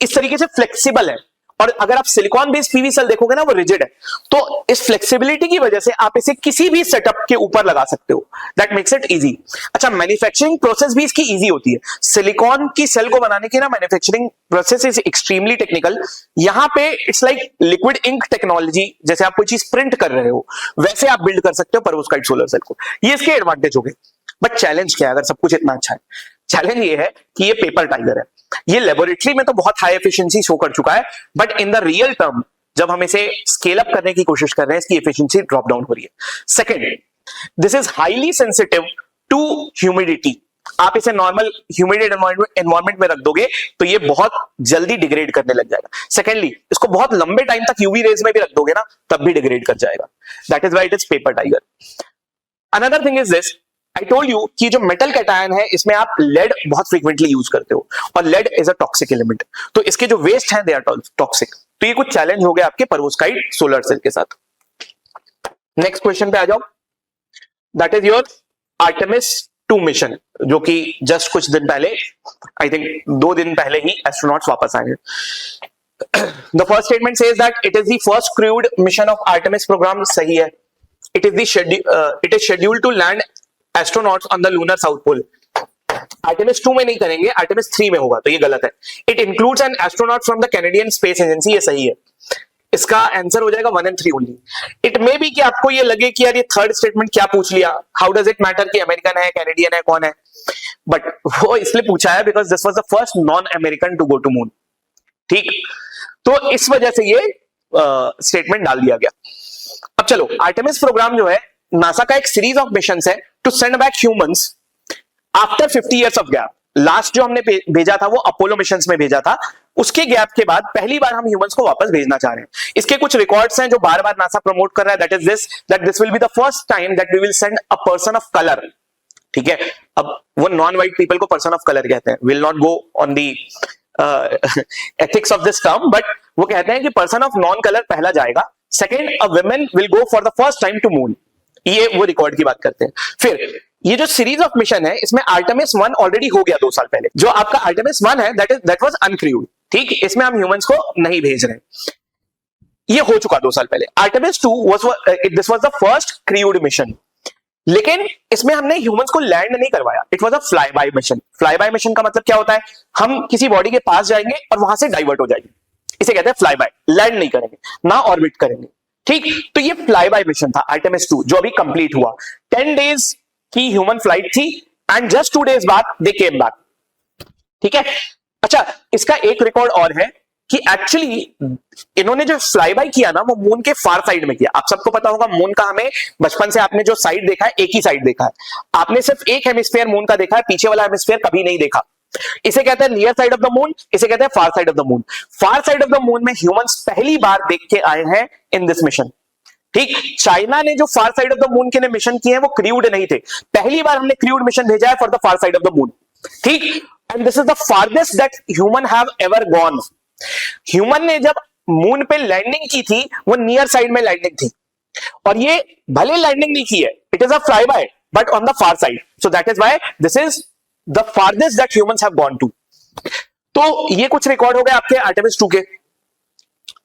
इस तरीके से फ्लेक्सिबल है, और अगर आप सिलिकॉन बेस्ड पीवी सेल देखोगे ना, वो रिजिड है। तो इस फ्लेक्सिबिलिटी की वजह से आप इसे किसी भी सेटअप के ऊपर लगा सकते हो, दैट मेक्स इट इजी। अच्छा, मैन्युफैक्चरिंग प्रोसेस भी इसकी इजी होती है। सिलिकॉन की सेल को बनाने की ना manufacturing process is extremely technical. यहां पे it's like liquid ink technology, जैसे आप कोई चीज प्रिंट कर रहे हो वैसे आप बिल्ड कर सकते हो परवोस्काइट सोलर सेल को। ये इसके एडवांटेज हो गए। बट चैलेंज क्या है अगर सब कुछ इतना अच्छा है? चैलेंज ये है कि ये पेपर टाइगर है। ये लेबोरेटरी में तो बहुत हाई एफिशिएंसी शो कर चुका है, but in the real term जब हम इसे स्केल अप करने की कोशिश कर रहे हैं, इसकी एफिशिएंसी ड्रॉप डाउन हो रही है। Second, this is highly sensitive to humidity. आप इसे नॉर्मल ह्यूमिड एनवायरनमेंट में रख दोगे तो ये बहुत जल्दी डिग्रेड करने लग जाएगा। सेकेंडली, इसको बहुत लंबे टाइम तक यूवी रेज में भी रख दोगे ना, तब भी डिग्रेड कर जाएगा। That is why it is paper tiger. Another thing is this, I told you कि जो मेटल कैटायन है इसमें आप लेड बहुत फ्रीक्वेंटली यूज करते हो, और lead is a toxic element, तो इसके जो वेस्ट हैं दे आर टॉक्सिक। तो ये कुछ चैलेंज हो गया आपके परवोस्काइट सोलर सेल के साथ। नेक्स्ट क्वेश्चन पे आ जाओ, that is your Artemis 2 mission, जो कि जस्ट कुछ दिन पहले, आई थिंक 2 दिन पहले ही एस्ट्रोनॉट्स वापस आए हैं। The first statement says that it is the first crewed mission of Artemis program. सही है। It is scheduled to land astronauts on the lunar south pole. Artemis 2 में नहीं करेंगे, आर्टेमिस 3 में होगा, तो ये गलत है। It includes an astronaut from the Canadian space agency. ये सही है। इसका आंसर हो जाएगा 1 and 3 only. It may be कि आपको ये लगे कि यार ये थर्ड स्टेटमेंट क्या पूछ लिया, हाउ डज इट मैटर कि अमेरिकन है, कैनेडियन है, कौन है, बट वो इसलिए पूछा है because this was the first non American to go to moon, ठीक। तो इस वजह से ये स्टेटमेंट डाल दिया गया। अब चलो, आर्टेमिस प्रोग्राम जो है नासा का एक सीरीज ऑफ मिशन है to send back humans after 50 years of gap. Last जो हमने भेजा था वो अपोलो मिशन में भेजा था, उसके गैप के बाद पहली बार हम ह्यूमंस को वापस भेजना चाह रहे हैं। इसके कुछ रिकॉर्ड्स हैं जो बार बार नासा प्रमोट कर रहा है, that this will be the first time that we will send a person of colour, ठीक है। अब वो नॉन व्हाइट पीपल को पर्सन ऑफ कलर कहते हैं, will not go on the ethics of this term, but वो कहते हैं कि पर्सन ऑफ नॉन कलर पहला जाएगा। Second, a women will go for the first time to moon. ये वो रिकॉर्ड की बात करते हैं। फिर ये जो सीरीज ऑफ मिशन है इसमें आर्टेमिस 1 ऑलरेडी हो गया 2 साल पहले। जो आपका आर्टेमिस 1 है दैट वाज अनक्रूड, ठीक। इसमें हम ह्यूमंस को नहीं भेज रहे, ये हो चुका 2 साल पहले। Artemis 2 this was the first crewed mission, लेकिन इसमें हमने ह्यूमंस को लैंड नहीं करवाया। It was a fly bye mission. Fly bye mission का मतलब क्या होता है? हम किसी बॉडी के पास जाएंगे और वहां से डाइवर्ट हो जाएंगे, इसे कहते हैं फ्लाई बाय। लैंड नहीं करेंगे, ना ऑर्बिट करेंगे, ठीक। तो ये फ्लाई बाय मिशन था आर्टेमिस 2, जो अभी कंप्लीट हुआ। 10 days की ह्यूमन फ्लाइट थी एंड जस्ट 2 days बाद दे केम बैक, ठीक है। अच्छा, इसका एक रिकॉर्ड और है कि एक्चुअली इन्होंने जो फ्लाई बाय किया ना वो मून के फार साइड में किया। आप सबको पता होगा मून का, हमें बचपन से आपने जो साइड देखा है एक ही साइड देखा है, आपने सिर्फ एक हेमिस्फीयर मून का देखा है, पीछे वाला हेमिस्फीयर कभी नहीं देखा। इसे कहते हैं near side of the moon, इसे कहते हैं फार side of the moon. Far side of the moon में ह्यूमंस पहली बार देख के आए हैं इन दिस मिशन। ठीक, चाइना ने जो फार साइड ऑफ द मून के लिए मिशन किए हैं वो क्रूड नहीं थे, पहली बार हमने क्रूड मिशन भेजा है for the far side of the moon. ठीक, and this is the farthest that human have ever gone. Human ने जब मून पे लैंडिंग की थी वो नियर साइड में लैंडिंग थी, और ये भले लैंडिंग नहीं की है, it is a fly by but on the far side, so that is why this is the farthest that humans have gone to. तो ये कुछ रिकॉर्ड हो गए आपके आर्टेमिस 2 के।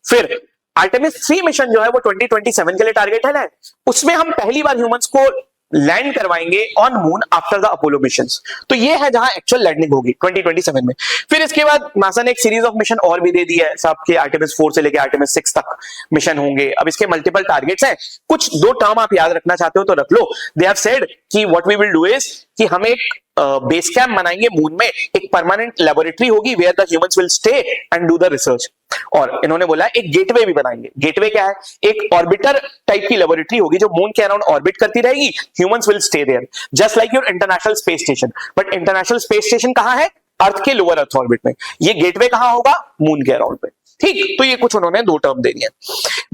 फिर आर्टेमिस 3 मिशन जो है वो 2027 के लिए टारगेट है ना, उसमें हम पहली बार ह्यूमंस को लैंड करवाएंगे on moon after the Apollo missions. तो ये है जहां एक्चुअल लैंडिंग होगी 2027 में। फिर इसके बाद नासा ने एक सीरीज ऑफ मिशन और भी दे दी है, सब के आर्टेमिस 4 से लेके आर्टेमिस 6 तक मिशन होंगे। अब इसके मल्टीपल टारगेट्स हैं, कुछ 2 टर्म आप याद रखना चाहते हो तो रख लो। दे हैव सेड कि what we will do is कि हम एक बेस कैंप बनाएंगे मून में, एक परमानेंट लेबोरेटरी होगी where the humans will stay and do the research. और इन्होंने बोला एक गेटवे भी बनाएंगे। गेटवे क्या है? एक ऑर्बिटर टाइप की लेबोरेटरी होगी जो मून के अराउंड ऑर्बिट करती रहेगी, humans will stay there just like your international space station. But international space station कहां है? अर्थ के लोअर अर्थ ऑर्बिट में। ये गेटवे कहां होगा? मून के अराउंड पे। ठीक, तो ये कुछ उन्होंने 2 टर्म दे दिए।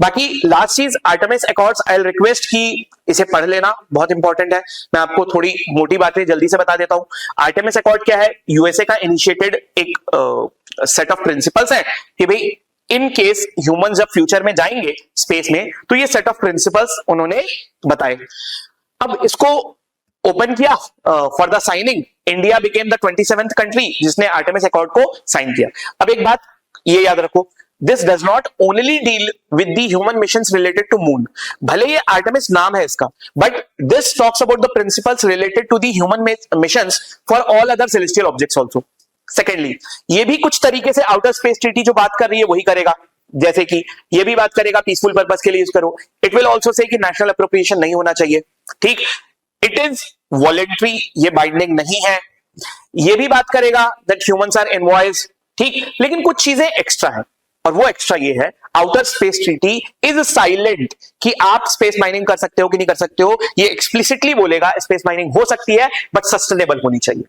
बाकी लास्ट चीज Artemis accords, I will request कि इसे पढ़ लेना, बहुत इंपॉर्टेंट है। मैं आपको थोड़ी मोटी बातें जल्दी से बता देता हूं। आर्टेमिस अकॉर्ड क्या है? यूएसए का इनिशिएटेड एक सेट ऑफ प्रिंसिपल्स है कि भाई इन केस ह्यूमन जब फ्यूचर में जाएंगे स्पेस में तो ये सेट ऑफ प्रिंसिपल्स उन्होंने बताए। अब इसको ओपन किया for the signing, India became the 27th country जिसने आर्टेमिस अकॉर्ड को साइन किया। अब एक बात ये याद रखो, this does not only deal with the human missions related to moon. भले ये आर्टेमिस नाम है इसका, but this talks about the principles related to the human missions for all other celestial objects also. Secondly, ये भी कुछ तरीके से आउटर स्पेस ट्रीटी जो बात कर रही है वही करेगा, जैसे कि ये भी बात करेगा पीसफुल पर्पस के लिए यूज करो। इट विल आल्सो से कि नेशनल अप्रोप्रिएशन नहीं होना चाहिए। ठीक, इट इज वॉलेंट्री, ये बाइंडिंग नहीं है। ये भी बात करेगा दैट ह्यूमंस आर इनवॉइस। ठीक, लेकिन कुछ चीजें एक्स्ट्रा है, और वो एक्स्ट्रा ये है, outer space treaty is silent कि आप स्पेस माइनिंग कर सकते हो कि नहीं कर सकते हो। ये एक्सप्लिसिटली बोलेगा स्पेस माइनिंग हो सकती है बट सस्टेनेबल होनी चाहिए।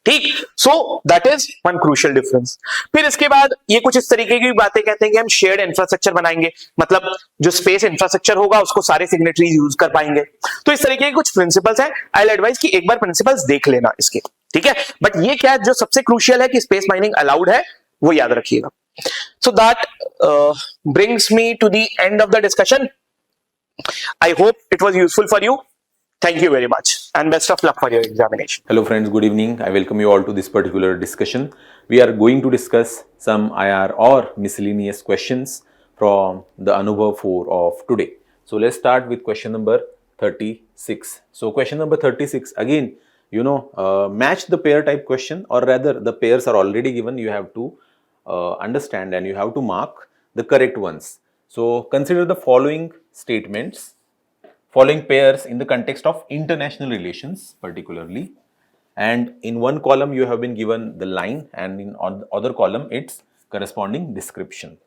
ठीक, सो that is one crucial difference. फिर इसके बाद ये कुछ इस तरीके की बातें कहते हैं कि हम शेयर्ड इंफ्रास्ट्रक्चर बनाएंगे, मतलब जो स्पेस इंफ्रास्ट्रक्चर होगा उसको सारे सिग्नेटरीज यूज कर पाएंगे। तो इस तरीके के कुछ प्रिंसिपल्स हैं। आई विल एडवाइस कि एक बार प्रिंसिपल्स देख लेना इसके, ठीक है। बट ये क्या जो सबसे क्रूशियल है कि स्पेस माइनिंग अलाउड है, वो याद रखिएगा। So that brings me to the end of the discussion. I hope it was useful for you. Thank you very much and best of luck for your examination. Hello friends, good evening. I welcome you all to this particular discussion. We are going to discuss some IR or miscellaneous questions from the ANUBHAV-IV of today. So let's start with question number 36. So question number 36, again, you know, match the pair type question, or rather the pairs are already given. You have to understand and you have to mark the correct ones. So consider the following statements, following pairs in the context of international relations particularly, and in one column you have been given the line and in other column its corresponding description.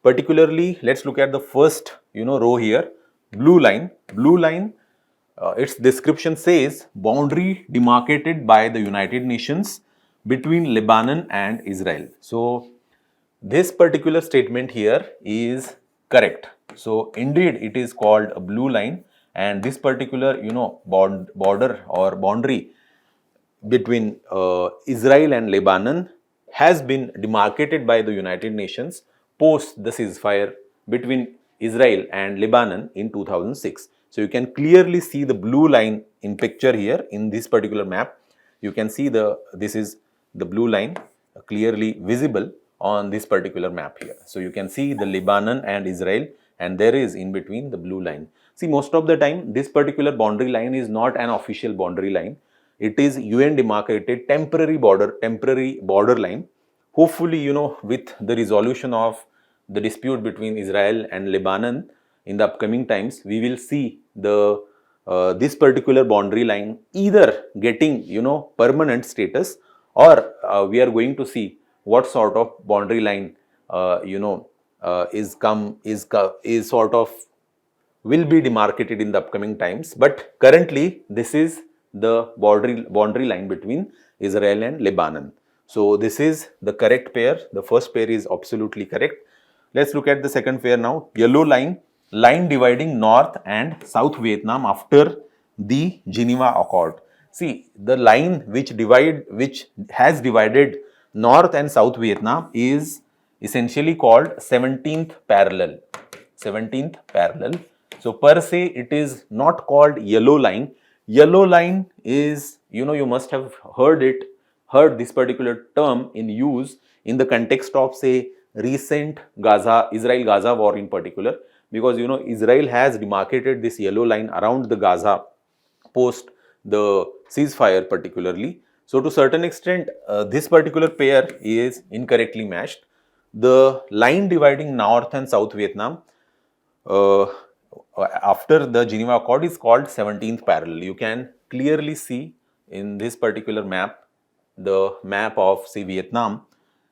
Particularly, let's look at the first row here, blue line. Blue line, its description says boundary demarcated by the United Nations between Lebanon and Israel. So this particular statement here is correct. So indeed it is called a blue line, and this particular border or boundary between Israel and Lebanon has been demarcated by the United Nations post the ceasefire between Israel and Lebanon in 2006. So you can clearly see the blue line in picture here in this particular map. You can see this is the blue line clearly visible on this particular map here. So you can see the Lebanon and Israel, and there is in between the blue line. See, most of the time this particular boundary line is not an official boundary line. It is UN demarcated temporary border line. Hopefully, with the resolution of the dispute between Israel and Lebanon in the upcoming times, we will see this particular boundary line either getting permanent status, or we are going to see what sort of boundary line is sort of will be demarcated in the upcoming times, but currently this is the boundary line between Israel and Lebanon. So this is the correct pair. The first pair is absolutely correct. Let's look at the second pair now. Yellow line dividing North and South Vietnam after the Geneva Accord. See, the line which has divided North and South Vietnam is essentially called 17th parallel. 17th parallel. So per se it is not called yellow line. Yellow line is, you must have heard this particular term in use in the context of, say, recent Israel-Gaza war in particular, because Israel has demarcated this yellow line around the Gaza post the ceasefire particularly. So to certain extent, this particular pair is incorrectly matched. The line dividing North and South Vietnam uh, after the Geneva Accord is called 17th parallel. You can clearly see in this particular map, the map of, say, Vietnam,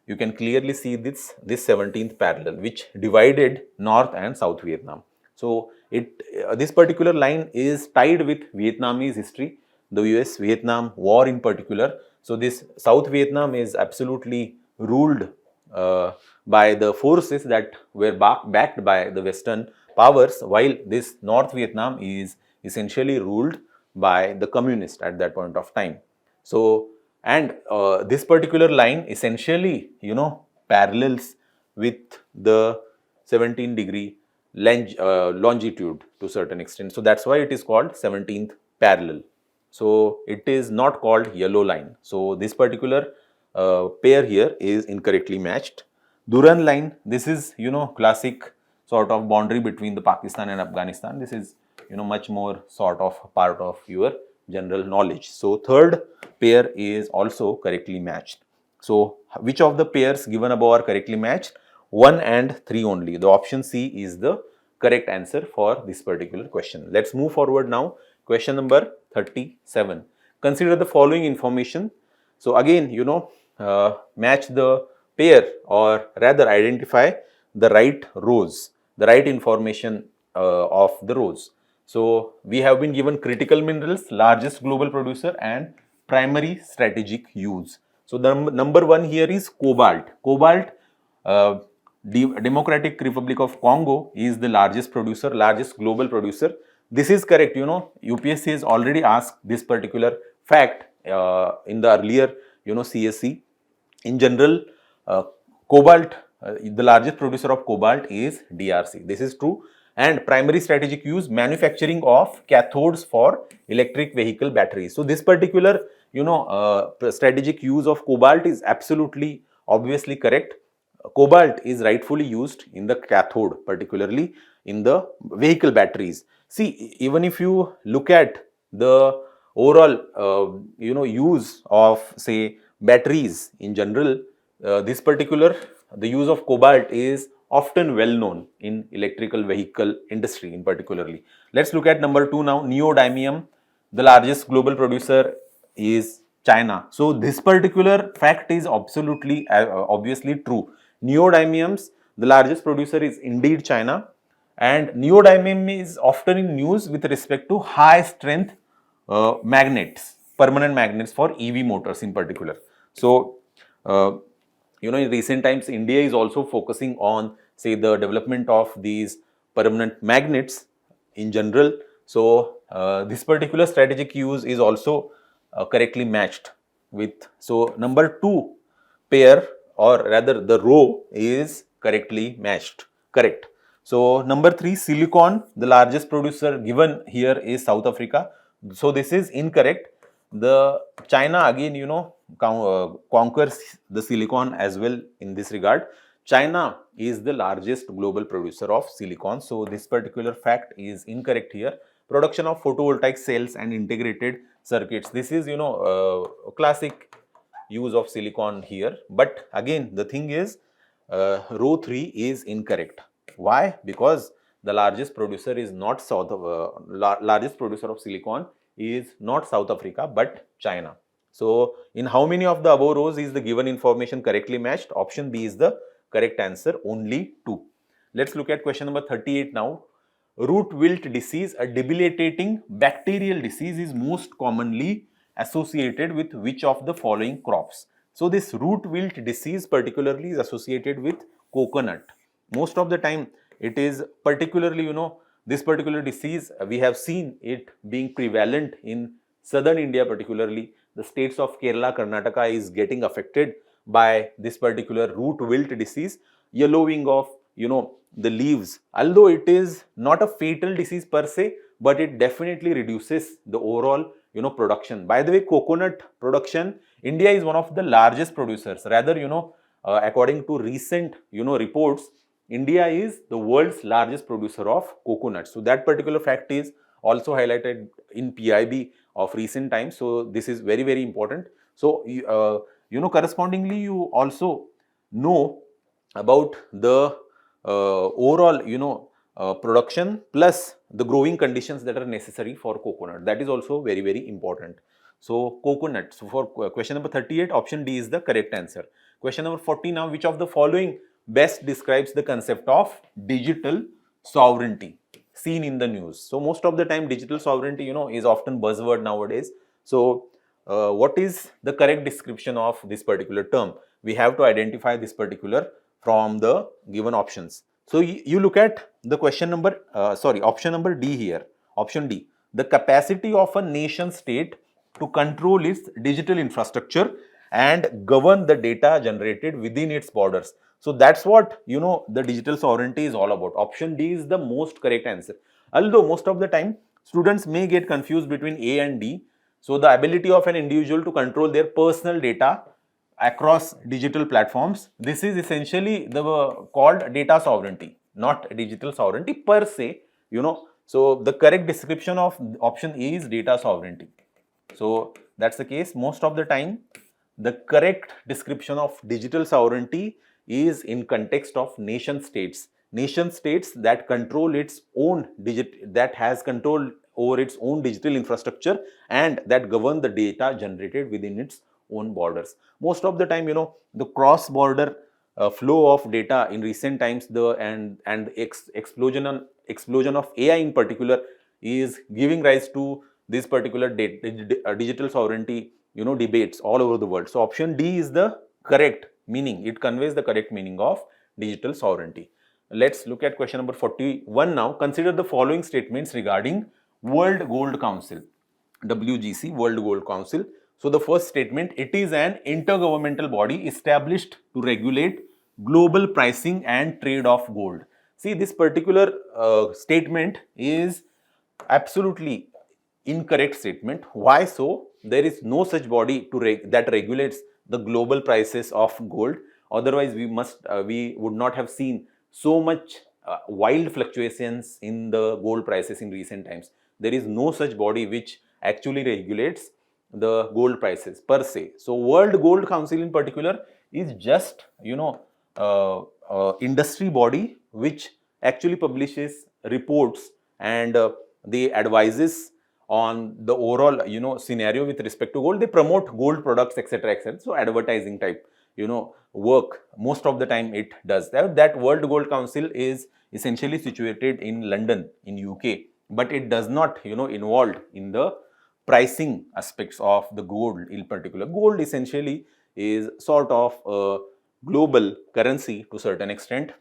you can clearly see this 17th parallel which divided North and South Vietnam. So this particular line is tied with Vietnamese history, the US-Vietnam war in particular. So this South Vietnam is absolutely ruled by the forces that were backed by the Western powers, while this North Vietnam is essentially ruled by the communists at that point of time. So, and this particular line essentially, parallels with the 17-degree longitude to a certain extent. So that's why it is called 17th parallel. So it is not called yellow line. So this particular pair here is incorrectly matched. Duran line, this is, classic sort of boundary between the Pakistan and Afghanistan. This is, much more sort of part of your general knowledge. So third pair is also correctly matched. So which of the pairs given above are correctly matched? 1 and 3 only. The option C is the correct answer for this particular question. Let's move forward now. Question number 37. Consider the following information. So again, match the pair, or rather identify the right rows, the right information of the rows. So we have been given critical minerals, largest global producer, and primary strategic use. So the number 1 here is cobalt. Cobalt, Democratic Republic of Congo is the largest producer, largest global producer. This is correct. UPSC has already asked this particular fact in the earlier, CSE. In general, cobalt, the largest producer of cobalt is DRC. This is true. And primary strategic use, manufacturing of cathodes for electric vehicle batteries. So this particular, strategic use of cobalt is absolutely obviously correct. Cobalt is rightfully used in the cathode, particularly in the vehicle batteries. See, even if you look at the overall, use of, say, batteries in general, the use of cobalt is often well known in electrical vehicle industry in particularly. Let's look at number 2 now. Neodymium, the largest global producer is China. So this particular fact is absolutely obviously true. Neodymiums, the largest producer is indeed China, and neodymium is often in use with respect to high strength magnets, permanent magnets for EV motors in particular. So in recent times, India is also focusing on, say, the development of these permanent magnets in general. So this particular strategic use is also correctly matched with. So number 2 pair, or rather the row, is correctly matched. Correct. So number 3, silicon, the largest producer given here is South Africa. So this is incorrect. The China again, conquers the silicon as well in this regard. China is the largest global producer of silicon. So this particular fact is incorrect here. Production of photovoltaic cells and integrated circuits. This is, classic use of silicon here. But again, the thing is, row 3 is incorrect. Why? Because the largest producer is not largest producer of silicon is not South Africa but China. So in how many of the above rows is the given information correctly matched? Option B is the correct answer only 2. Let's look at question number 38 now. Root wilt disease, a debilitating bacterial disease, is most commonly associated with which of the following crops? So this root wilt disease particularly is associated with coconut. Most of the time it is particularly, this particular disease, we have seen it being prevalent in southern India, particularly the states of Kerala, Karnataka is getting affected by this particular root wilt disease, yellowing of, the leaves. Although it is not a fatal disease per se, but it definitely reduces the overall, production. By the way, coconut production, India is one of the largest producers. Rather, according to recent, reports, India is the world's largest producer of coconut. So that particular fact is also highlighted in PIB of recent times. So this is very, very important. So correspondingly, you also know about the overall, production plus the growing conditions that are necessary for coconut. That is also very, very important. So coconut. So for question number 38, option D is the correct answer. Question number 40 now, which of the following best describes the concept of digital sovereignty seen in the news? So most of the time digital sovereignty, is often buzzword nowadays. So what is the correct description of this particular term? We have to identify this particular from the given options. So you look at the question number, option number D here, option D, the capacity of a nation state to control its digital infrastructure and govern the data generated within its borders. So that's what, the digital sovereignty is all about. Option D is the most correct answer. Although most of the time students may get confused between A and D. So the ability of an individual to control their personal data across digital platforms, this is essentially called data sovereignty, not digital sovereignty per se, So the correct description of option A is data sovereignty. So that's the case. Most of the time the correct description of digital sovereignty is in context of nation states. Nation states that control its own that has control over its own digital infrastructure and that govern the data generated within its own borders. Most of the time, the cross-border flow of data in recent times, explosion of AI in particular is giving rise to this particular digital sovereignty, debates all over the world. So option D is the correct meaning. It conveys the correct meaning of digital sovereignty. Let's look at question number 41 now. Consider the following statements regarding World Gold Council, WGC, World Gold Council. So the first statement, it is an intergovernmental body established to regulate global pricing and trade of gold. See, this particular statement is absolutely incorrect statement. Why so? There is no such body that regulates the global prices of gold. Otherwise, we would not have seen so much wild fluctuations in the gold prices in recent times. There is no such body which actually regulates the gold prices per se. So World Gold Council in particular is just, industry body which actually publishes reports and they advises on the overall, scenario with respect to gold. They promote gold products, etc., etc. So advertising type, work most of the time it does. That World Gold Council is essentially situated in London in UK, but it does not, involved in the pricing aspects of the gold in particular. Gold essentially is sort of a global currency to a certain extent,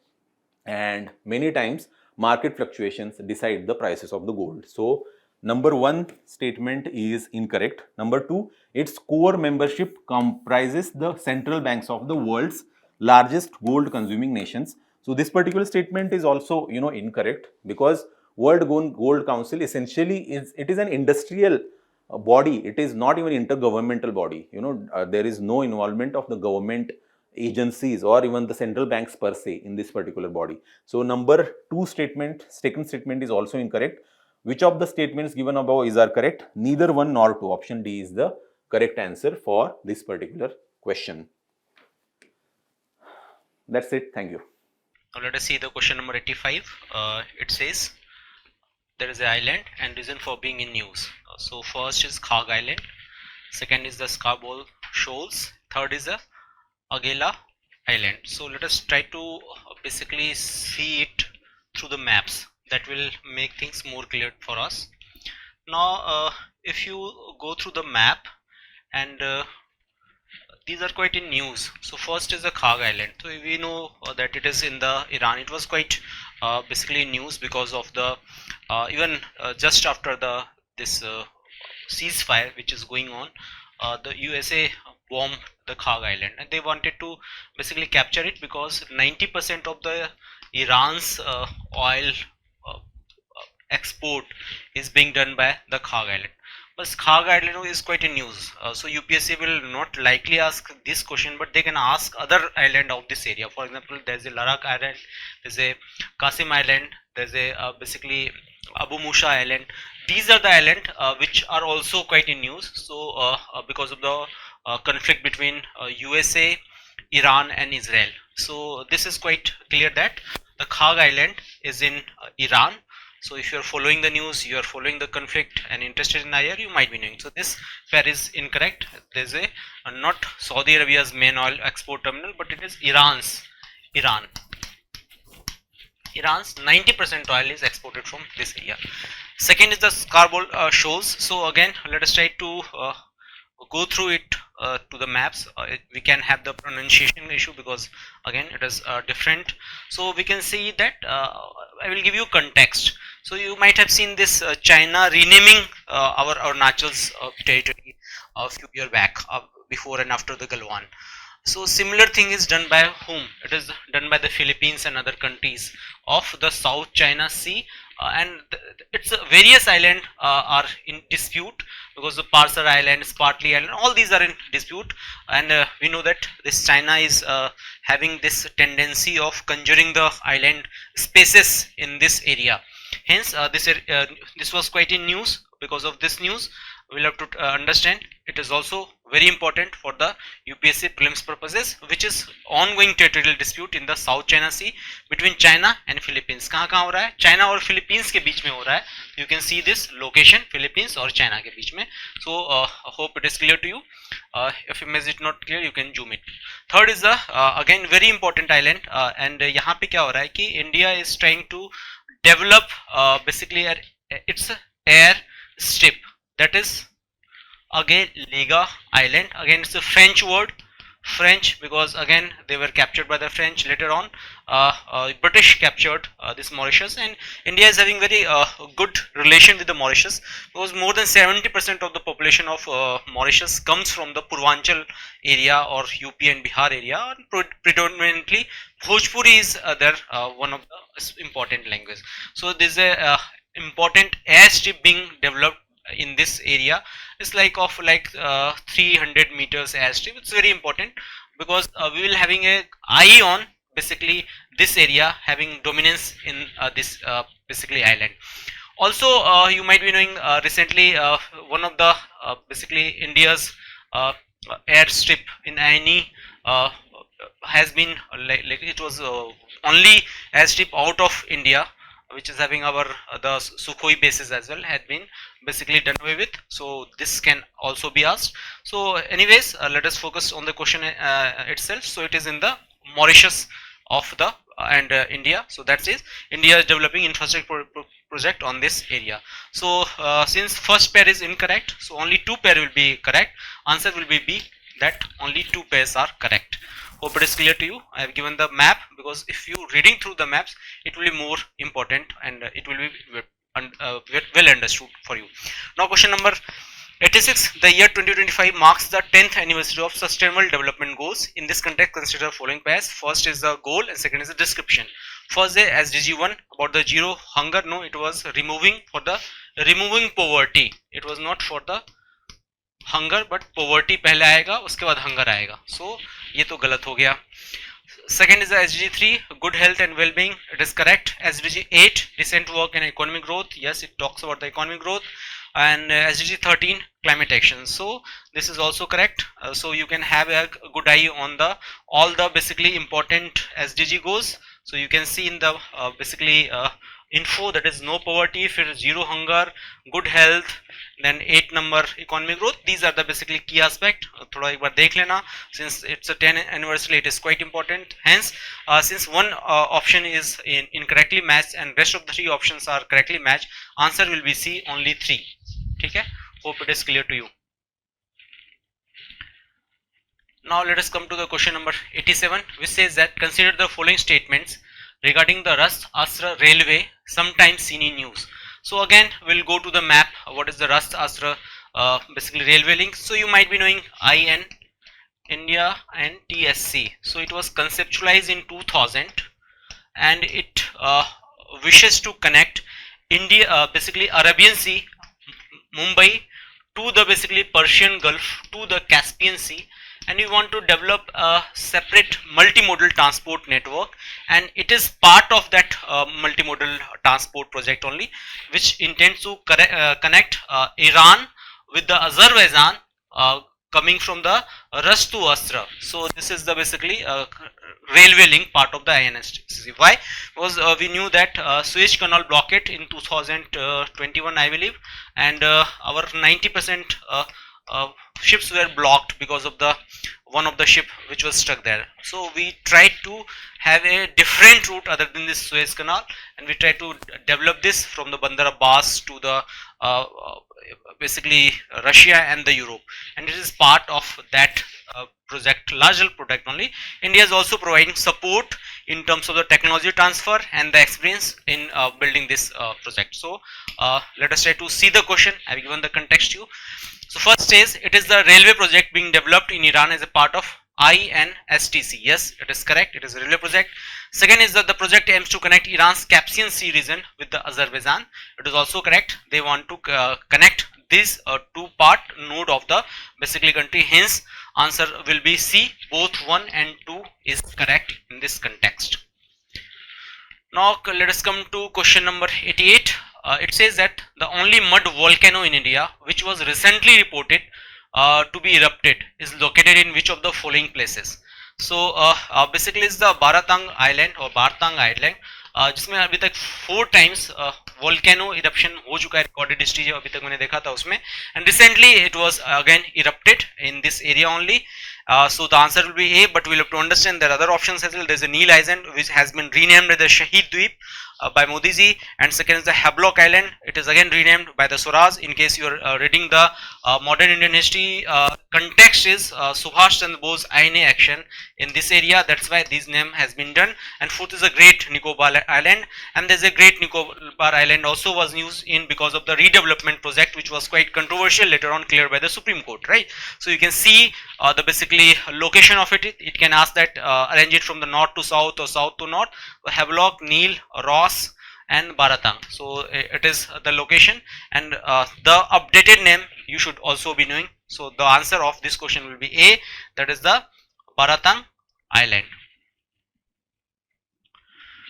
and many times market fluctuations decide the prices of the gold. So number 1 statement is incorrect. Number 2, its core membership comprises the central banks of the world's largest gold consuming nations. So this particular statement is also, incorrect, because World Gold Council essentially is an industrial body. It is not even intergovernmental body. There is no involvement of the government agencies or even the central banks per se in this particular body. So number 2 statement, second statement is also incorrect. Which of the statements given above are correct? Neither 1 nor 2. Option D is the correct answer for this particular question. That's it. Thank you. Now let us see the question number 85. It says there is an island and reason for being in news. So first is Khag Island, second is the Scarborough Shoals, third is the Agela island. So let us try to basically see it through the maps. That will make things more clear for us. Now if you go through the map, and these are quite in news. So first is the Kag Island. So we know that it is in the Iran. It was quite basically news because of the even just after the this ceasefire which is going on, the USA bombed the Kag Island, and they wanted to basically capture it because 90% of the Iran's oil export is being done by the Kag Island. But Kag Island is quite in news, so UPSC will not likely ask this question, but they can ask other island of this area. For example, there's a Larak Island, there's a Qasim Island, there's a basically Abu Musha Island. These are the islands which are also quite in news. So because of the conflict between USA, Iran and Israel. So this is quite clear that the Kag Island is in Iran. So if you are following the news, you are following the conflict and interested in IR, you might be knowing. So this pair is incorrect. There is a not Saudi Arabia's main oil export terminal, but it is Iran's 90% oil is exported from this area. Second is the Scarborough shoals. So again, let us try to go through it to the maps. We can have the pronunciation issue because again it is different. So we can see that I will give you context. So you might have seen this China renaming our Arunachal's territory a few years back, before and after the Galwan. So similar thing is done by whom? It is done by the Philippines and other countries of the South China Sea, and its various islands are in dispute because the Parser Island, Spratly Island, all these are in dispute, and we know that this China is having this tendency of conjuring the island spaces in this area. Hence this was quite in news. Because of this news, we'll have to understand it is also very important for the UPSC prelims purposes, which is ongoing territorial dispute in the South China Sea between China and Philippines. कहाँ कहाँ हो रहा है? China और Philippines के बीच में हो रहा है. You can see this location, Philippines और China के बीच में. So hope it is clear to you. If image is not clear, you can zoom it. Third is the again very important island, and यहाँ पे क्या हो रहा है कि India is trying to develop basically its air strip, that is again Lega Island. Again it's a French word, French, because again they were captured by the French. Later on British captured this Mauritius, and India is having very good relation with the Mauritius because more than 70% of the population of Mauritius comes from the Purvanchal area or UP and Bihar area, and predominantly Bhojpuri is there, one of the important language. So there is a important airstrip being developed in this area. It's like 300 meters airstrip. It's very important because we will having a eye on basically this area having dominance in this basically island. Also you might be knowing recently one of the basically India's airstrip in Aini has been like it was only airstrip out of India which is having our the Sukhoi bases as well, had been basically done away with. So this can also be asked. So anyways, let us focus on the question itself. So it is in the Mauritius of the and India. So that is India is developing infrastructure project on this area. So since first pair is incorrect, so only two pair will be correct. Answer will be B, that only two pairs are correct. Hope it is clear to you. I have given the map because if you reading through the maps, it will be more important and it will be well understood for you. Now question number 86. The year 2025 marks the 10th anniversary of Sustainable Development Goals. In this context, consider the following pairs. First is the goal and second is the description. First is SDG 1 about the zero hunger. No, it was removing poverty. It was not for the hunger but poverty पहले आएगा उसके बाद hunger आएगा. सो ये तो गलत हो गया. Second is the SDG 3 good health and well-being. It is correct. SDG 8 decent work and economic growth. Yes, it talks about the economic growth. And SDG 13 climate action. So this is also correct. So you can have a good eye on the all the basically important SDG goals. So you can see in the basically info, that is no poverty, फिर zero hunger, good health, then 8 number economic growth. These are the basically key aspect. थोड़ा एक बार देख लेना, since it's a 10th anniversary, it is quite important. Hence since one option is incorrectly matched and rest of the 3 options are correctly matched, answer will be C, only 3. ठीक है, hope it is clear to you. Now let us come to the question number 87, which says that consider the following statements regarding the Rust-Astra railway sometimes seen in news. So again we'll go to the map. What is the Rust-Astra basically railway link? So you might be knowing IN, India, and TSC. So it was conceptualized in 2000 and it wishes to connect India, basically Arabian Sea, Mumbai, to the basically Persian Gulf, to the Caspian Sea, and we want to develop a separate multimodal transport network, and it is part of that multimodal transport project only, which intends to connect Iran with the Azerbaijan coming from the Rust to Astra. So this is the basically railway link part of the INSTC. Why? Because we knew that Suez Canal blockade in 2021, I believe, and our 90% ships were blocked because of the one of the ship which was stuck there. So we tried to have a different route other than this Suez Canal, and we tried to develop this from the Bandar Abbas to the basically Russia and the Europe, and it is part of that project, larger project only. India is also providing support in terms of the technology transfer and the experience in building this project. So let us try to see the question. I have given the context to you. So first is, it is the railway project being developed in Iran as a part of INSTC. Yes, it is correct. It is a railway project. Second is that the project aims to connect Iran's Caspian Sea region with the Azerbaijan. It is also correct. They want to connect this two-part node of the basically country. Hence, answer will be C. Both 1 and 2 is correct in this context. Now let us come to question number 88. It says that the only mud volcano in India which was recently reported to be erupted is located in which of the following places? So basically it's the Baratang Island or Bartang Island, जिसमें अभी तक 4 times volcano eruption हो चुका है, recorded history जो अभी तक मैंने देखा था उसमें, and recently it was again erupted in this area only. So the answer will be A, but we'll have to understand there are other options as well. There is a Neil Island which has been renamed as the Shahid Dweep by Modi ji, and second is the Havelock Island. It is again renamed by the Swaraj. In case you are reading the modern Indian history, context is Subhash Chandra Bose INA action in this area. That's why this name has been done. And fourth is a Great Nicobar Island, and there's a Great Nicobar Island also was used in because of the redevelopment project which was quite controversial, later on cleared by the Supreme Court, right? So you can see the basically location of it. It can ask that arrange it from the north to south or south to north. Havelock, Neil, Ross, and Baratang. So it is the location, and the updated name you should also be knowing. So the answer of this question will be A, that is the Baratang Island.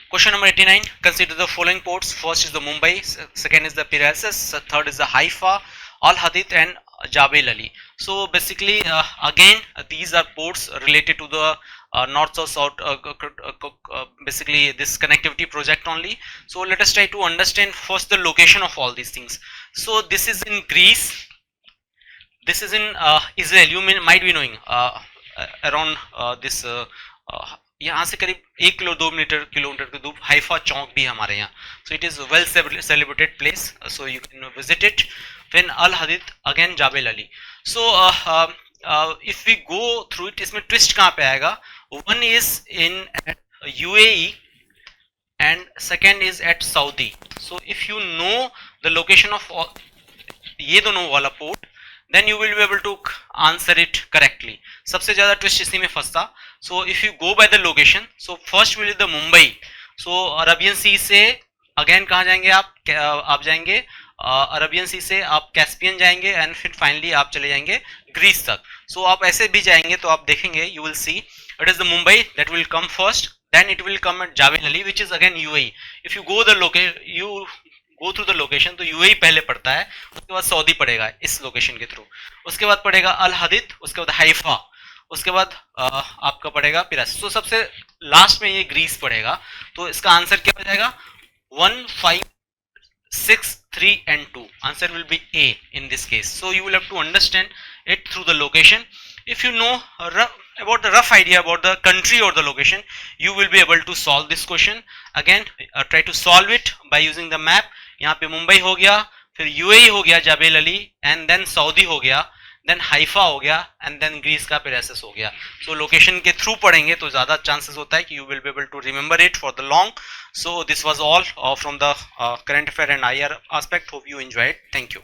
Question number 89. Consider the following ports. First is the Mumbai, second is the Piraeus, third is the Haifa, Al Hadith, and Jebel Ali. So basically again these are ports related to the north or south basically this connectivity project only. So let us try to understand first the location of all these things. So this is in Greece, this is in Israel. You might be knowing around this यहाँ से करीब 1 kilo 2 kilometre की दूर Haifa चौक भी हमारे यहाँ. So it is a well celebrated place, so you can visit it. When Al Hadith, again Jebel Ali. So if we go through it, इसमें twist कहाँ पे आएगा? One is in UAE and second is at Saudi. So if you know the location of all ये दोनों वाला port, then you will be able to answer it correctly. सबसे ज़्यादा twist इसी में फंसता. So if you go by the location, so first will be the Mumbai. So Arabian Sea से again कहाँ जाएंगे आप जाएंगे अरबियन सी से आप कैस्पियन जाएंगे एंड फिर फाइनली आप चले जाएंगे ग्रीस तक. सो आप ऐसे भी जाएंगे तो आप देखेंगे you will see it is the Mumbai that will come first, then it will come at Jebel Ali which is again UAE. If you go through the location तो यूएई पहले पड़ता है, उसके बाद सऊदी पड़ेगा इस लोकेशन के थ्रू, उसके बाद पड़ेगा अल हदीद, उसके बाद हाइफा, उसके बाद आपका पड़ेगा पिरास. तो सबसे लास्ट में ये ग्रीस पड़ेगा. तो इसका आंसर क्या हो जाएगा? 1, 5, 6, 3 and 2. Answer will be A in this case. So you will have to understand it through the location. If you know about the rough idea about the country or the location, you will be able to solve this question. Again, try to solve it by using the map. यहाँ पे मुंबई हो गया, फिर UAE हो गया जाबेल Ali, and then Saudi हो गया, then Haifa हो गया, and then ग्रीस का पेरेसिस हो गया. So लोकेशन के थ्रू पढ़ेंगे तो ज़्यादा चांसेस होता है कि you will be able to remember it for the long. So this was all from the current affair and IR aspect. Hope you enjoyed. Thank you.